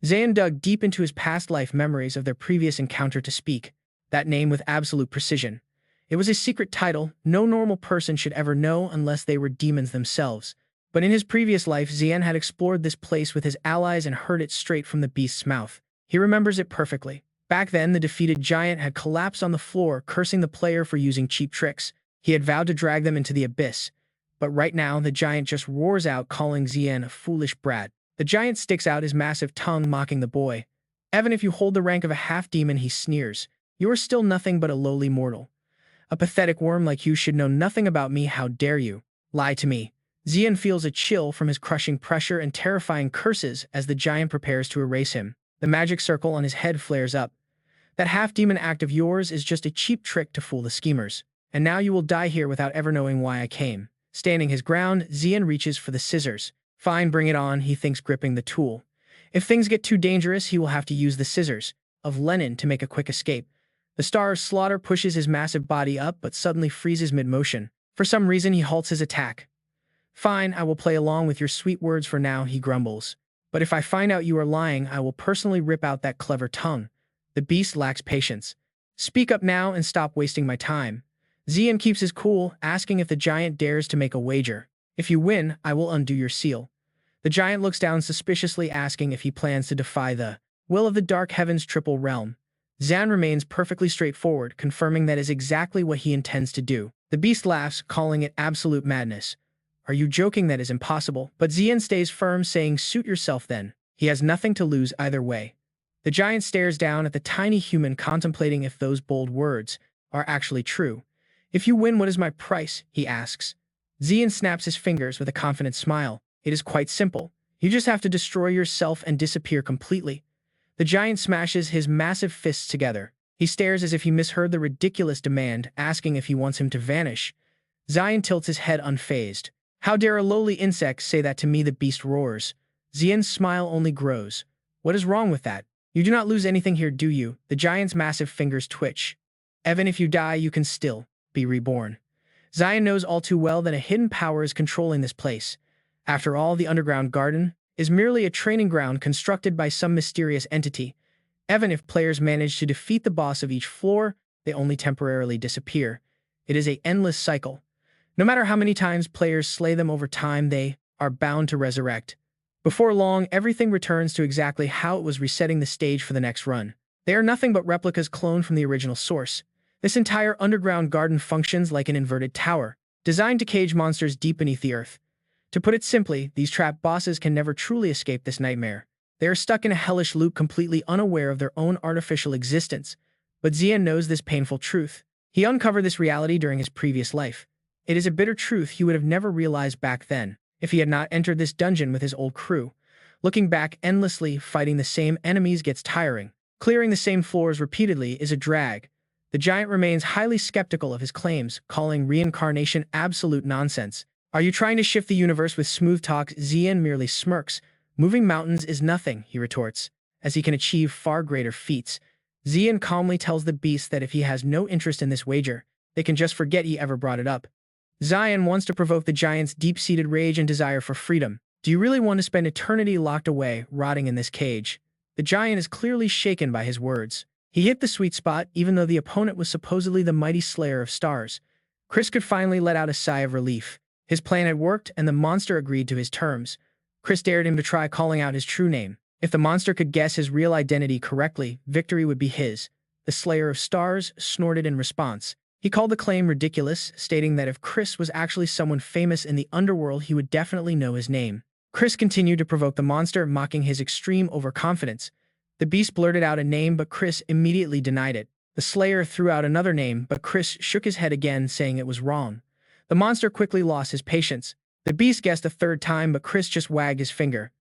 Xian dug deep into his past life memories of their previous encounter to speak that name with absolute precision. It was a secret title no normal person should ever know unless they were demons themselves. But in his previous life, Xian had explored this place with his allies and heard it straight from the beast's mouth. He remembers it perfectly. Back then, the defeated giant had collapsed on the floor, cursing the player for using cheap tricks. He had vowed to drag them into the abyss. But right now, the giant just roars out, calling Xian a foolish brat. The giant sticks out his massive tongue, mocking the boy. "Even if you hold the rank of a half-demon," he sneers, "you are still nothing but a lowly mortal. A pathetic worm like you should know nothing about me. How dare you lie to me?" Xian feels a chill from his crushing pressure and terrifying curses as the giant prepares to erase him. The magic circle on his head flares up. "That half-demon act of yours is just a cheap trick to fool the schemers. And now you will die here without ever knowing why I came." Standing his ground, Xian reaches for the scissors. "Fine, bring it on," he thinks, gripping the tool. If things get too dangerous, he will have to use the scissors of Lenin to make a quick escape. The Star of Slaughter pushes his massive body up, but suddenly freezes mid-motion. For some reason, he halts his attack. "Fine, I will play along with your sweet words for now," he grumbles. "But if I find out you are lying, I will personally rip out that clever tongue." The beast lacks patience. "Speak up now and stop wasting my time." Xian keeps his cool, asking if the giant dares to make a wager. "If you win, I will undo your seal." The giant looks down suspiciously, asking if he plans to defy the will of the Dark Heaven's triple realm. Xian remains perfectly straightforward, confirming that is exactly what he intends to do. The beast laughs, calling it absolute madness. "Are you joking? That is impossible." But Xian stays firm, saying, "Suit yourself then." He has nothing to lose either way. The giant stares down at the tiny human, contemplating if those bold words are actually true. "If you win, what is my price?" he asks. Xian snaps his fingers with a confident smile. "It is quite simple. You just have to destroy yourself and disappear completely." The giant smashes his massive fists together. He stares as if he misheard the ridiculous demand, asking if he wants him to vanish. Xian tilts his head unfazed. "How dare a lowly insect say that to me?" the beast roars. Xian's smile only grows. "What is wrong with that? You do not lose anything here, do you?" The giant's massive fingers twitch. "Even if you die, you can still be reborn." Xian knows all too well that a hidden power is controlling this place. After all, the underground garden is merely a training ground constructed by some mysterious entity. Even if players manage to defeat the boss of each floor, they only temporarily disappear. It is an endless cycle. No matter how many times players slay them over time, they are bound to resurrect. Before long, everything returns to exactly how it was, resetting the stage for the next run. They are nothing but replicas cloned from the original source. This entire underground garden functions like an inverted tower, designed to cage monsters deep beneath the earth. To put it simply, these trap bosses can never truly escape this nightmare. They are stuck in a hellish loop completely unaware of their own artificial existence. But Xian knows this painful truth. He uncovered this reality during his previous life. It is a bitter truth he would have never realized back then, if he had not entered this dungeon with his old crew. Looking back endlessly, fighting the same enemies gets tiring. Clearing the same floors repeatedly is a drag. The giant remains highly skeptical of his claims, calling reincarnation absolute nonsense. Are you trying to shift the universe with smooth talk? Xian merely smirks. Moving mountains is nothing, he retorts, as he can achieve far greater feats. Xian calmly tells the beast that if he has no interest in this wager, they can just forget he ever brought it up. Xian wants to provoke the giant's deep-seated rage and desire for freedom. Do you really want to spend eternity locked away, rotting in this cage? The giant is clearly shaken by his words. He hit the sweet spot, even though the opponent was supposedly the mighty slayer of stars. Chris could finally let out a sigh of relief. His plan had worked, and the monster agreed to his terms. Chris dared him to try calling out his true name. If the monster could guess his real identity correctly, victory would be his. The Slayer of Stars snorted in response. He called the claim ridiculous, stating that if Chris was actually someone famous in the underworld, he would definitely know his name. Chris continued to provoke the monster, mocking his extreme overconfidence. The beast blurted out a name, but Chris immediately denied it. The Slayer threw out another name, but Chris shook his head again, saying it was wrong. The monster quickly lost his patience. The beast guessed a third time, but Chris just wagged his finger.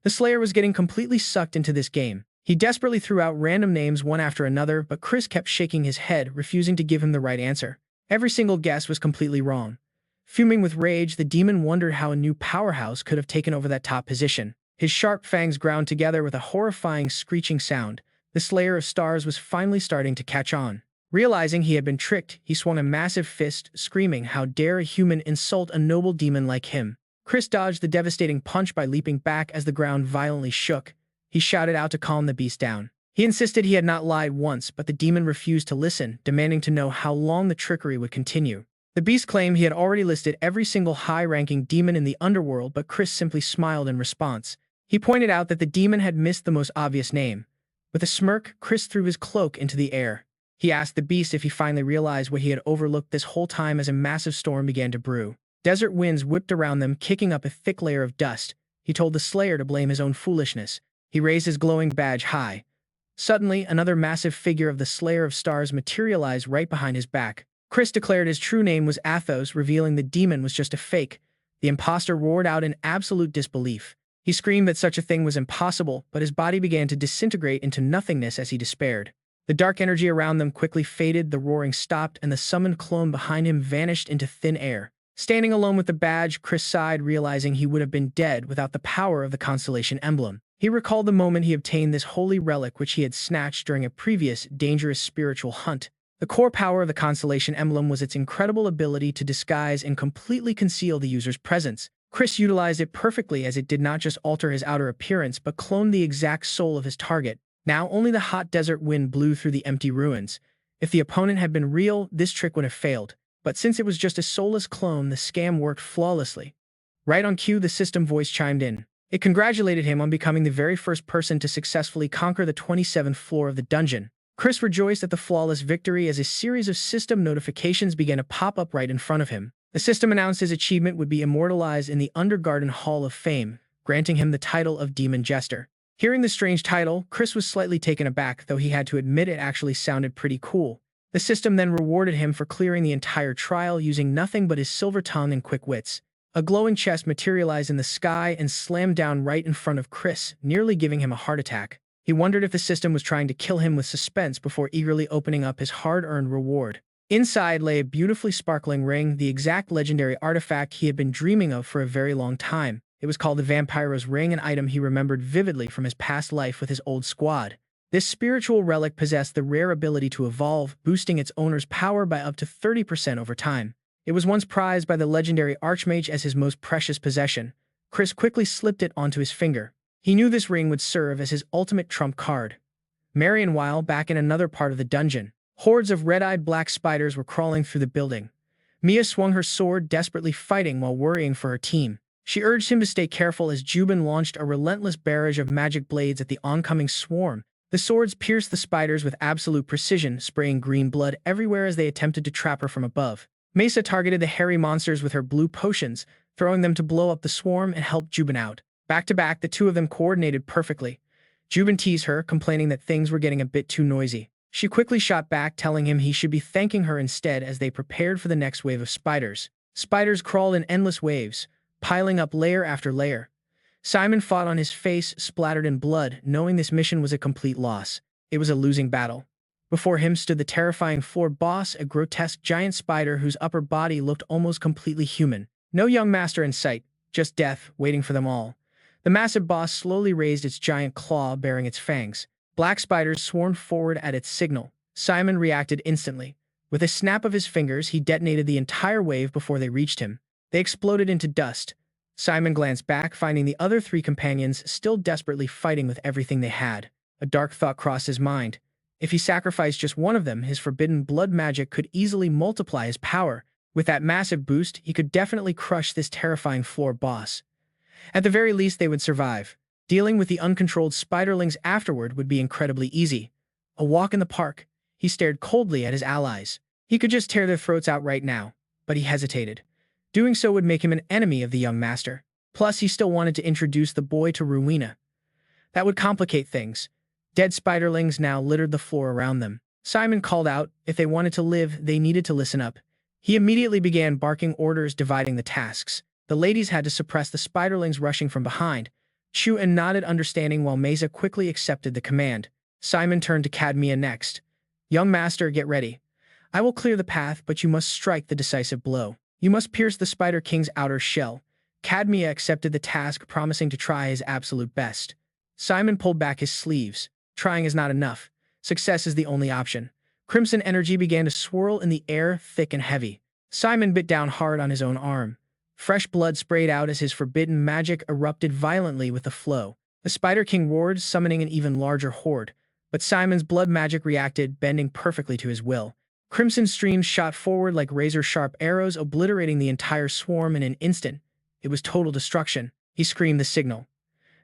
The Slayer was getting completely sucked into this game. He desperately threw out random names one after another, but Chris kept shaking his head, refusing to give him the right answer. Every single guess was completely wrong. Fuming with rage, the demon wondered how a new powerhouse could have taken over that top position. His sharp fangs ground together with a horrifying screeching sound. The Slayer of Stars was finally starting to catch on. Realizing he had been tricked, he swung a massive fist, screaming, "How dare a human insult a noble demon like him?" Chris dodged the devastating punch by leaping back as the ground violently shook. He shouted out to calm the beast down. He insisted he had not lied once, but the demon refused to listen, demanding to know how long the trickery would continue. The beast claimed he had already listed every single high-ranking demon in the underworld, but Chris simply smiled in response. He pointed out that the demon had missed the most obvious name. With a smirk, Chris threw his cloak into the air. He asked the beast if he finally realized what he had overlooked this whole time as a massive storm began to brew. Desert winds whipped around them, kicking up a thick layer of dust. He told the Slayer to blame his own foolishness. He raised his glowing badge high. Suddenly, another massive figure of the Slayer of Stars materialized right behind his back. Chris declared his true name was Athos, revealing the demon was just a fake. The imposter roared out in absolute disbelief. He screamed that such a thing was impossible, but his body began to disintegrate into nothingness as he despaired. The dark energy around them quickly faded, the roaring stopped, and the summoned clone behind him vanished into thin air. Standing alone with the badge, Chris sighed, realizing he would have been dead without the power of the constellation emblem. He recalled the moment he obtained this holy relic which he had snatched during a previous, dangerous spiritual hunt. The core power of the constellation emblem was its incredible ability to disguise and completely conceal the user's presence. Chris utilized it perfectly, as it did not just alter his outer appearance but cloned the exact soul of his target. Now only the hot desert wind blew through the empty ruins. If the opponent had been real, this trick would have failed. But since it was just a soulless clone, the scam worked flawlessly. Right on cue, the system voice chimed in. It congratulated him on becoming the very first person to successfully conquer the 27th floor of the dungeon. Chris rejoiced at the flawless victory as a series of system notifications began to pop up right in front of him. The system announced his achievement would be immortalized in the Undergarden Hall of Fame, granting him the title of Demon Jester. Hearing the strange title, Chris was slightly taken aback, though he had to admit it actually sounded pretty cool. The system then rewarded him for clearing the entire trial using nothing but his silver tongue and quick wits. A glowing chest materialized in the sky and slammed down right in front of Chris, nearly giving him a heart attack. He wondered if the system was trying to kill him with suspense before eagerly opening up his hard-earned reward. Inside lay a beautifully sparkling ring, the exact legendary artifact he had been dreaming of for a very long time. It was called the Vampiro's Ring, an item he remembered vividly from his past life with his old squad. This spiritual relic possessed the rare ability to evolve, boosting its owner's power by up to 30% over time. It was once prized by the legendary Archmage as his most precious possession. Chris quickly slipped it onto his finger. He knew this ring would serve as his ultimate trump card. Meanwhile, back in another part of the dungeon, hordes of red-eyed black spiders were crawling through the building. Mia swung her sword, desperately fighting while worrying for her team. She urged him to stay careful as Jubin launched a relentless barrage of magic blades at the oncoming swarm. The swords pierced the spiders with absolute precision, spraying green blood everywhere as they attempted to trap her from above. Mesa targeted the hairy monsters with her blue potions, throwing them to blow up the swarm and help Jubin out. Back to back, the two of them coordinated perfectly. Jubin teased her, complaining that things were getting a bit too noisy. She quickly shot back, telling him he should be thanking her instead as they prepared for the next wave of spiders. Spiders crawled in endless waves, piling up layer after layer. Simon fought on his face, splattered in blood, knowing this mission was a complete loss. It was a losing battle. Before him stood the terrifying floor boss, a grotesque giant spider whose upper body looked almost completely human. No young master in sight, just death waiting for them all. The massive boss slowly raised its giant claw, bearing its fangs. Black spiders swarmed forward at its signal. Simon reacted instantly. With a snap of his fingers, he detonated the entire wave before they reached him. They exploded into dust. Simon glanced back, finding the other three companions still desperately fighting with everything they had. A dark thought crossed his mind. If he sacrificed just one of them, his forbidden blood magic could easily multiply his power. With that massive boost, he could definitely crush this terrifying floor boss. At the very least, they would survive. Dealing with the uncontrolled spiderlings afterward would be incredibly easy. A walk in the park. He stared coldly at his allies. He could just tear their throats out right now, but he hesitated. Doing so would make him an enemy of the young master. Plus, he still wanted to introduce the boy to Rowena. That would complicate things. Dead spiderlings now littered the floor around them. Simon called out, if they wanted to live, they needed to listen up. He immediately began barking orders, dividing the tasks. The ladies had to suppress the spiderlings rushing from behind. Chu-en nodded understanding while Mesa quickly accepted the command. Simon turned to Cadmia next. Young master, get ready. I will clear the path, but you must strike the decisive blow. You must pierce the Spider King's outer shell. Cadmia accepted the task, promising to try his absolute best. Simon pulled back his sleeves. Trying is not enough. Success is the only option. Crimson energy began to swirl in the air, thick and heavy. Simon bit down hard on his own arm. Fresh blood sprayed out as his forbidden magic erupted violently with the flow. The Spider King roared, summoning an even larger horde. But Simon's blood magic reacted, bending perfectly to his will. Crimson streams shot forward like razor-sharp arrows, obliterating the entire swarm in an instant. It was total destruction. He screamed the signal.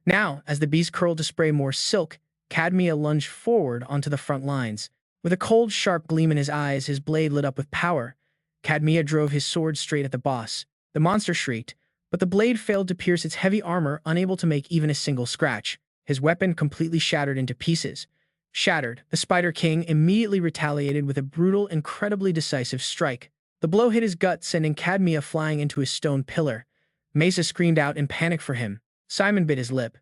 Now, as the beast curled to spray more silk, Cadmia lunged forward onto the front lines. With a cold, sharp gleam in his eyes, his blade lit up with power. Cadmia drove his sword straight at the boss. The monster shrieked, but the blade failed to pierce its heavy armor, unable to make even a single scratch. His weapon completely shattered into pieces. Shattered, the Spider King immediately retaliated with a brutal, incredibly decisive strike. The blow hit his gut, sending Cadmia flying into a stone pillar. Mesa screamed out in panic for him. Simon bit his lip.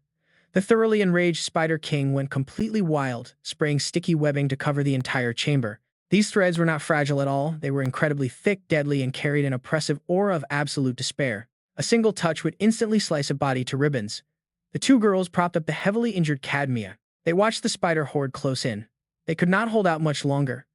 The thoroughly enraged Spider King went completely wild, spraying sticky webbing to cover the entire chamber. These threads were not fragile at all. They were incredibly thick, deadly, and carried an oppressive aura of absolute despair. A single touch would instantly slice a body to ribbons. The two girls propped up the heavily injured Cadmia. They watched the spider horde close in. They could not hold out much longer.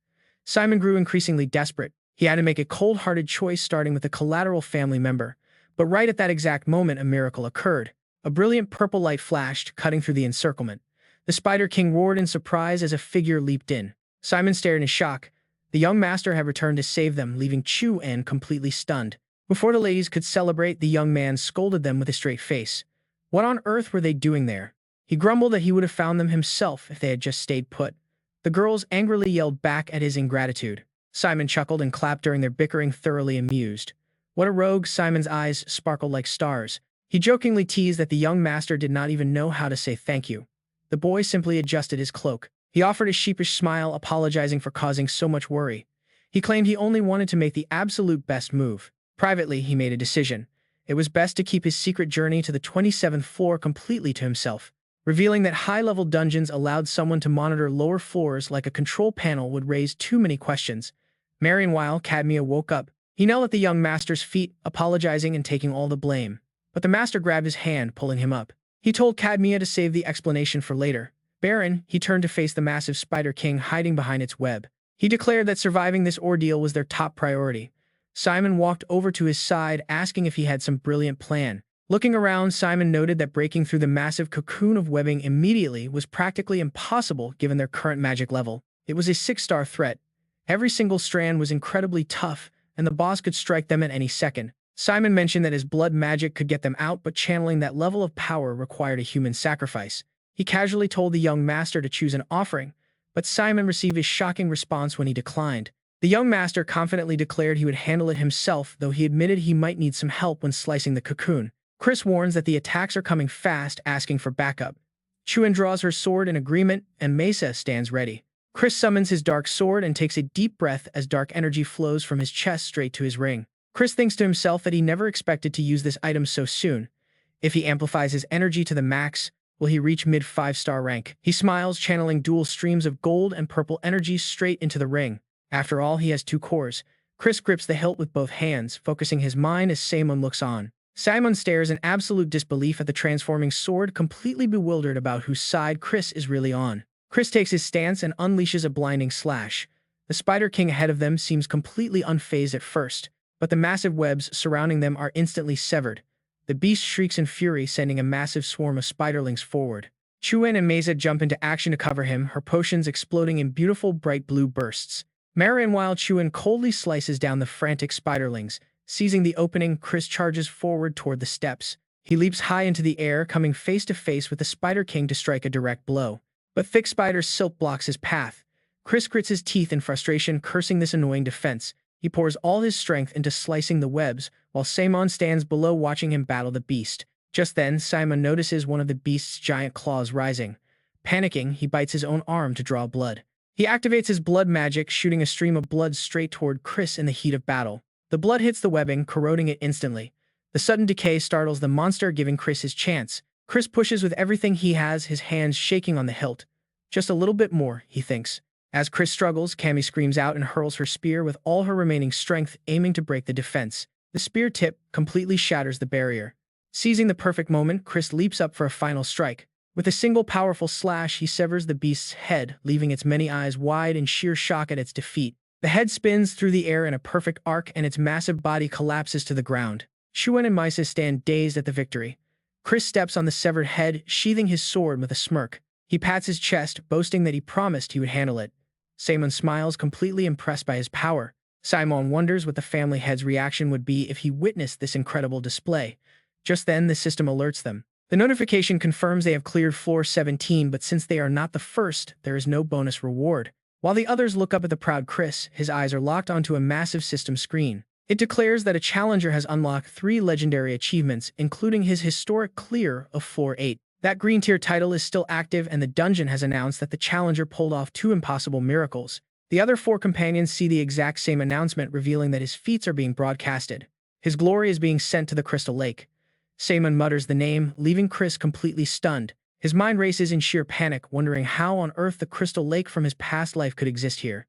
Simon grew increasingly desperate. He had to make a cold-hearted choice, starting with a collateral family member. But right at that exact moment, a miracle occurred. A brilliant purple light flashed, cutting through the encirclement. The Spider King roared in surprise as a figure leaped in. Simon stared in shock. The young master had returned to save them, leaving Chu-en completely stunned. Before the ladies could celebrate, the young man scolded them with a straight face. What on earth were they doing there? He grumbled that he would have found them himself if they had just stayed put. The girls angrily yelled back at his ingratitude. Simon chuckled and clapped during their bickering, thoroughly amused. What a rogue! Simon's eyes sparkled like stars. He jokingly teased that the young master did not even know how to say thank you. The boy simply adjusted his cloak. He offered a sheepish smile, apologizing for causing so much worry. He claimed he only wanted to make the absolute best move. Privately, he made a decision. It was best to keep his secret journey to the 27th floor completely to himself. Revealing that high-level dungeons allowed someone to monitor lower floors like a control panel would raise too many questions. Meanwhile, Cadmia woke up. He knelt at the young master's feet, apologizing and taking all the blame. But the master grabbed his hand, pulling him up. He told Cadmia to save the explanation for later. Baron, he turned to face the massive Spider King hiding behind its web. He declared that surviving this ordeal was their top priority. Simon walked over to his side, asking if he had some brilliant plan. Looking around, Simon noted that breaking through the massive cocoon of webbing immediately was practically impossible given their current magic level. It was a 6-star threat. Every single strand was incredibly tough, and the boss could strike them at any second. Simon mentioned that his blood magic could get them out, but channeling that level of power required a human sacrifice. He casually told the young master to choose an offering, but Simon received a shocking response when he declined. The young master confidently declared he would handle it himself, though he admitted he might need some help when slicing the cocoon. Chris warns that the attacks are coming fast, asking for backup. Chuan draws her sword in agreement, and Mesa stands ready. Chris summons his dark sword and takes a deep breath as dark energy flows from his chest straight to his ring. Chris thinks to himself that he never expected to use this item so soon. If he amplifies his energy to the max, will he reach mid 5-star rank? He smiles, channeling dual streams of gold and purple energy straight into the ring. After all, he has 2 cores. Chris grips the hilt with both hands, focusing his mind as Simon looks on. Simon stares in absolute disbelief at the transforming sword, completely bewildered about whose side Chris is really on. Chris takes his stance and unleashes a blinding slash. The Spider King ahead of them seems completely unfazed at first, but the massive webs surrounding them are instantly severed. The beast shrieks in fury, sending a massive swarm of spiderlings forward. Chuan and Mesa jump into action to cover him, her potions exploding in beautiful bright blue bursts. Meanwhile, Chuan coldly slices down the frantic spiderlings. Seizing the opening, Chris charges forward toward the steps. He leaps high into the air, coming face to face with the Spider King to strike a direct blow. But thick spider silk blocks his path. Chris grits his teeth in frustration, cursing this annoying defense. He pours all his strength into slicing the webs, while Simon stands below watching him battle the beast. Just then, Simon notices one of the beast's giant claws rising. Panicking, he bites his own arm to draw blood. He activates his blood magic, shooting a stream of blood straight toward Chris in the heat of battle. The blood hits the webbing, corroding it instantly. The sudden decay startles the monster, giving Chris his chance. Chris pushes with everything he has, his hands shaking on the hilt. Just a little bit more, he thinks. As Chris struggles, Cammy screams out and hurls her spear with all her remaining strength, aiming to break the defense. The spear tip completely shatters the barrier. Seizing the perfect moment, Chris leaps up for a final strike. With a single powerful slash, he severs the beast's head, leaving its many eyes wide in sheer shock at its defeat. The head spins through the air in a perfect arc, and its massive body collapses to the ground. Chuan and Misa stand dazed at the victory. Chris steps on the severed head, sheathing his sword with a smirk. He pats his chest, boasting that he promised he would handle it. Simon smiles, completely impressed by his power. Simon wonders what the family head's reaction would be if he witnessed this incredible display. Just then, the system alerts them. The notification confirms they have cleared floor 17, but since they are not the first, there is no bonus reward. While the others look up at the proud Chris, his eyes are locked onto a massive system screen. It declares that a challenger has unlocked 3 legendary achievements, including his historic clear of floor 8. That green tier title is still active, and the dungeon has announced that the challenger pulled off 2 impossible miracles. The other 4 companions see the exact same announcement, revealing that his feats are being broadcasted. His glory is being sent to the Crystal Lake. Simon mutters the name, leaving Chris completely stunned. His mind races in sheer panic, wondering how on earth the Crystal Lake from his past life could exist here.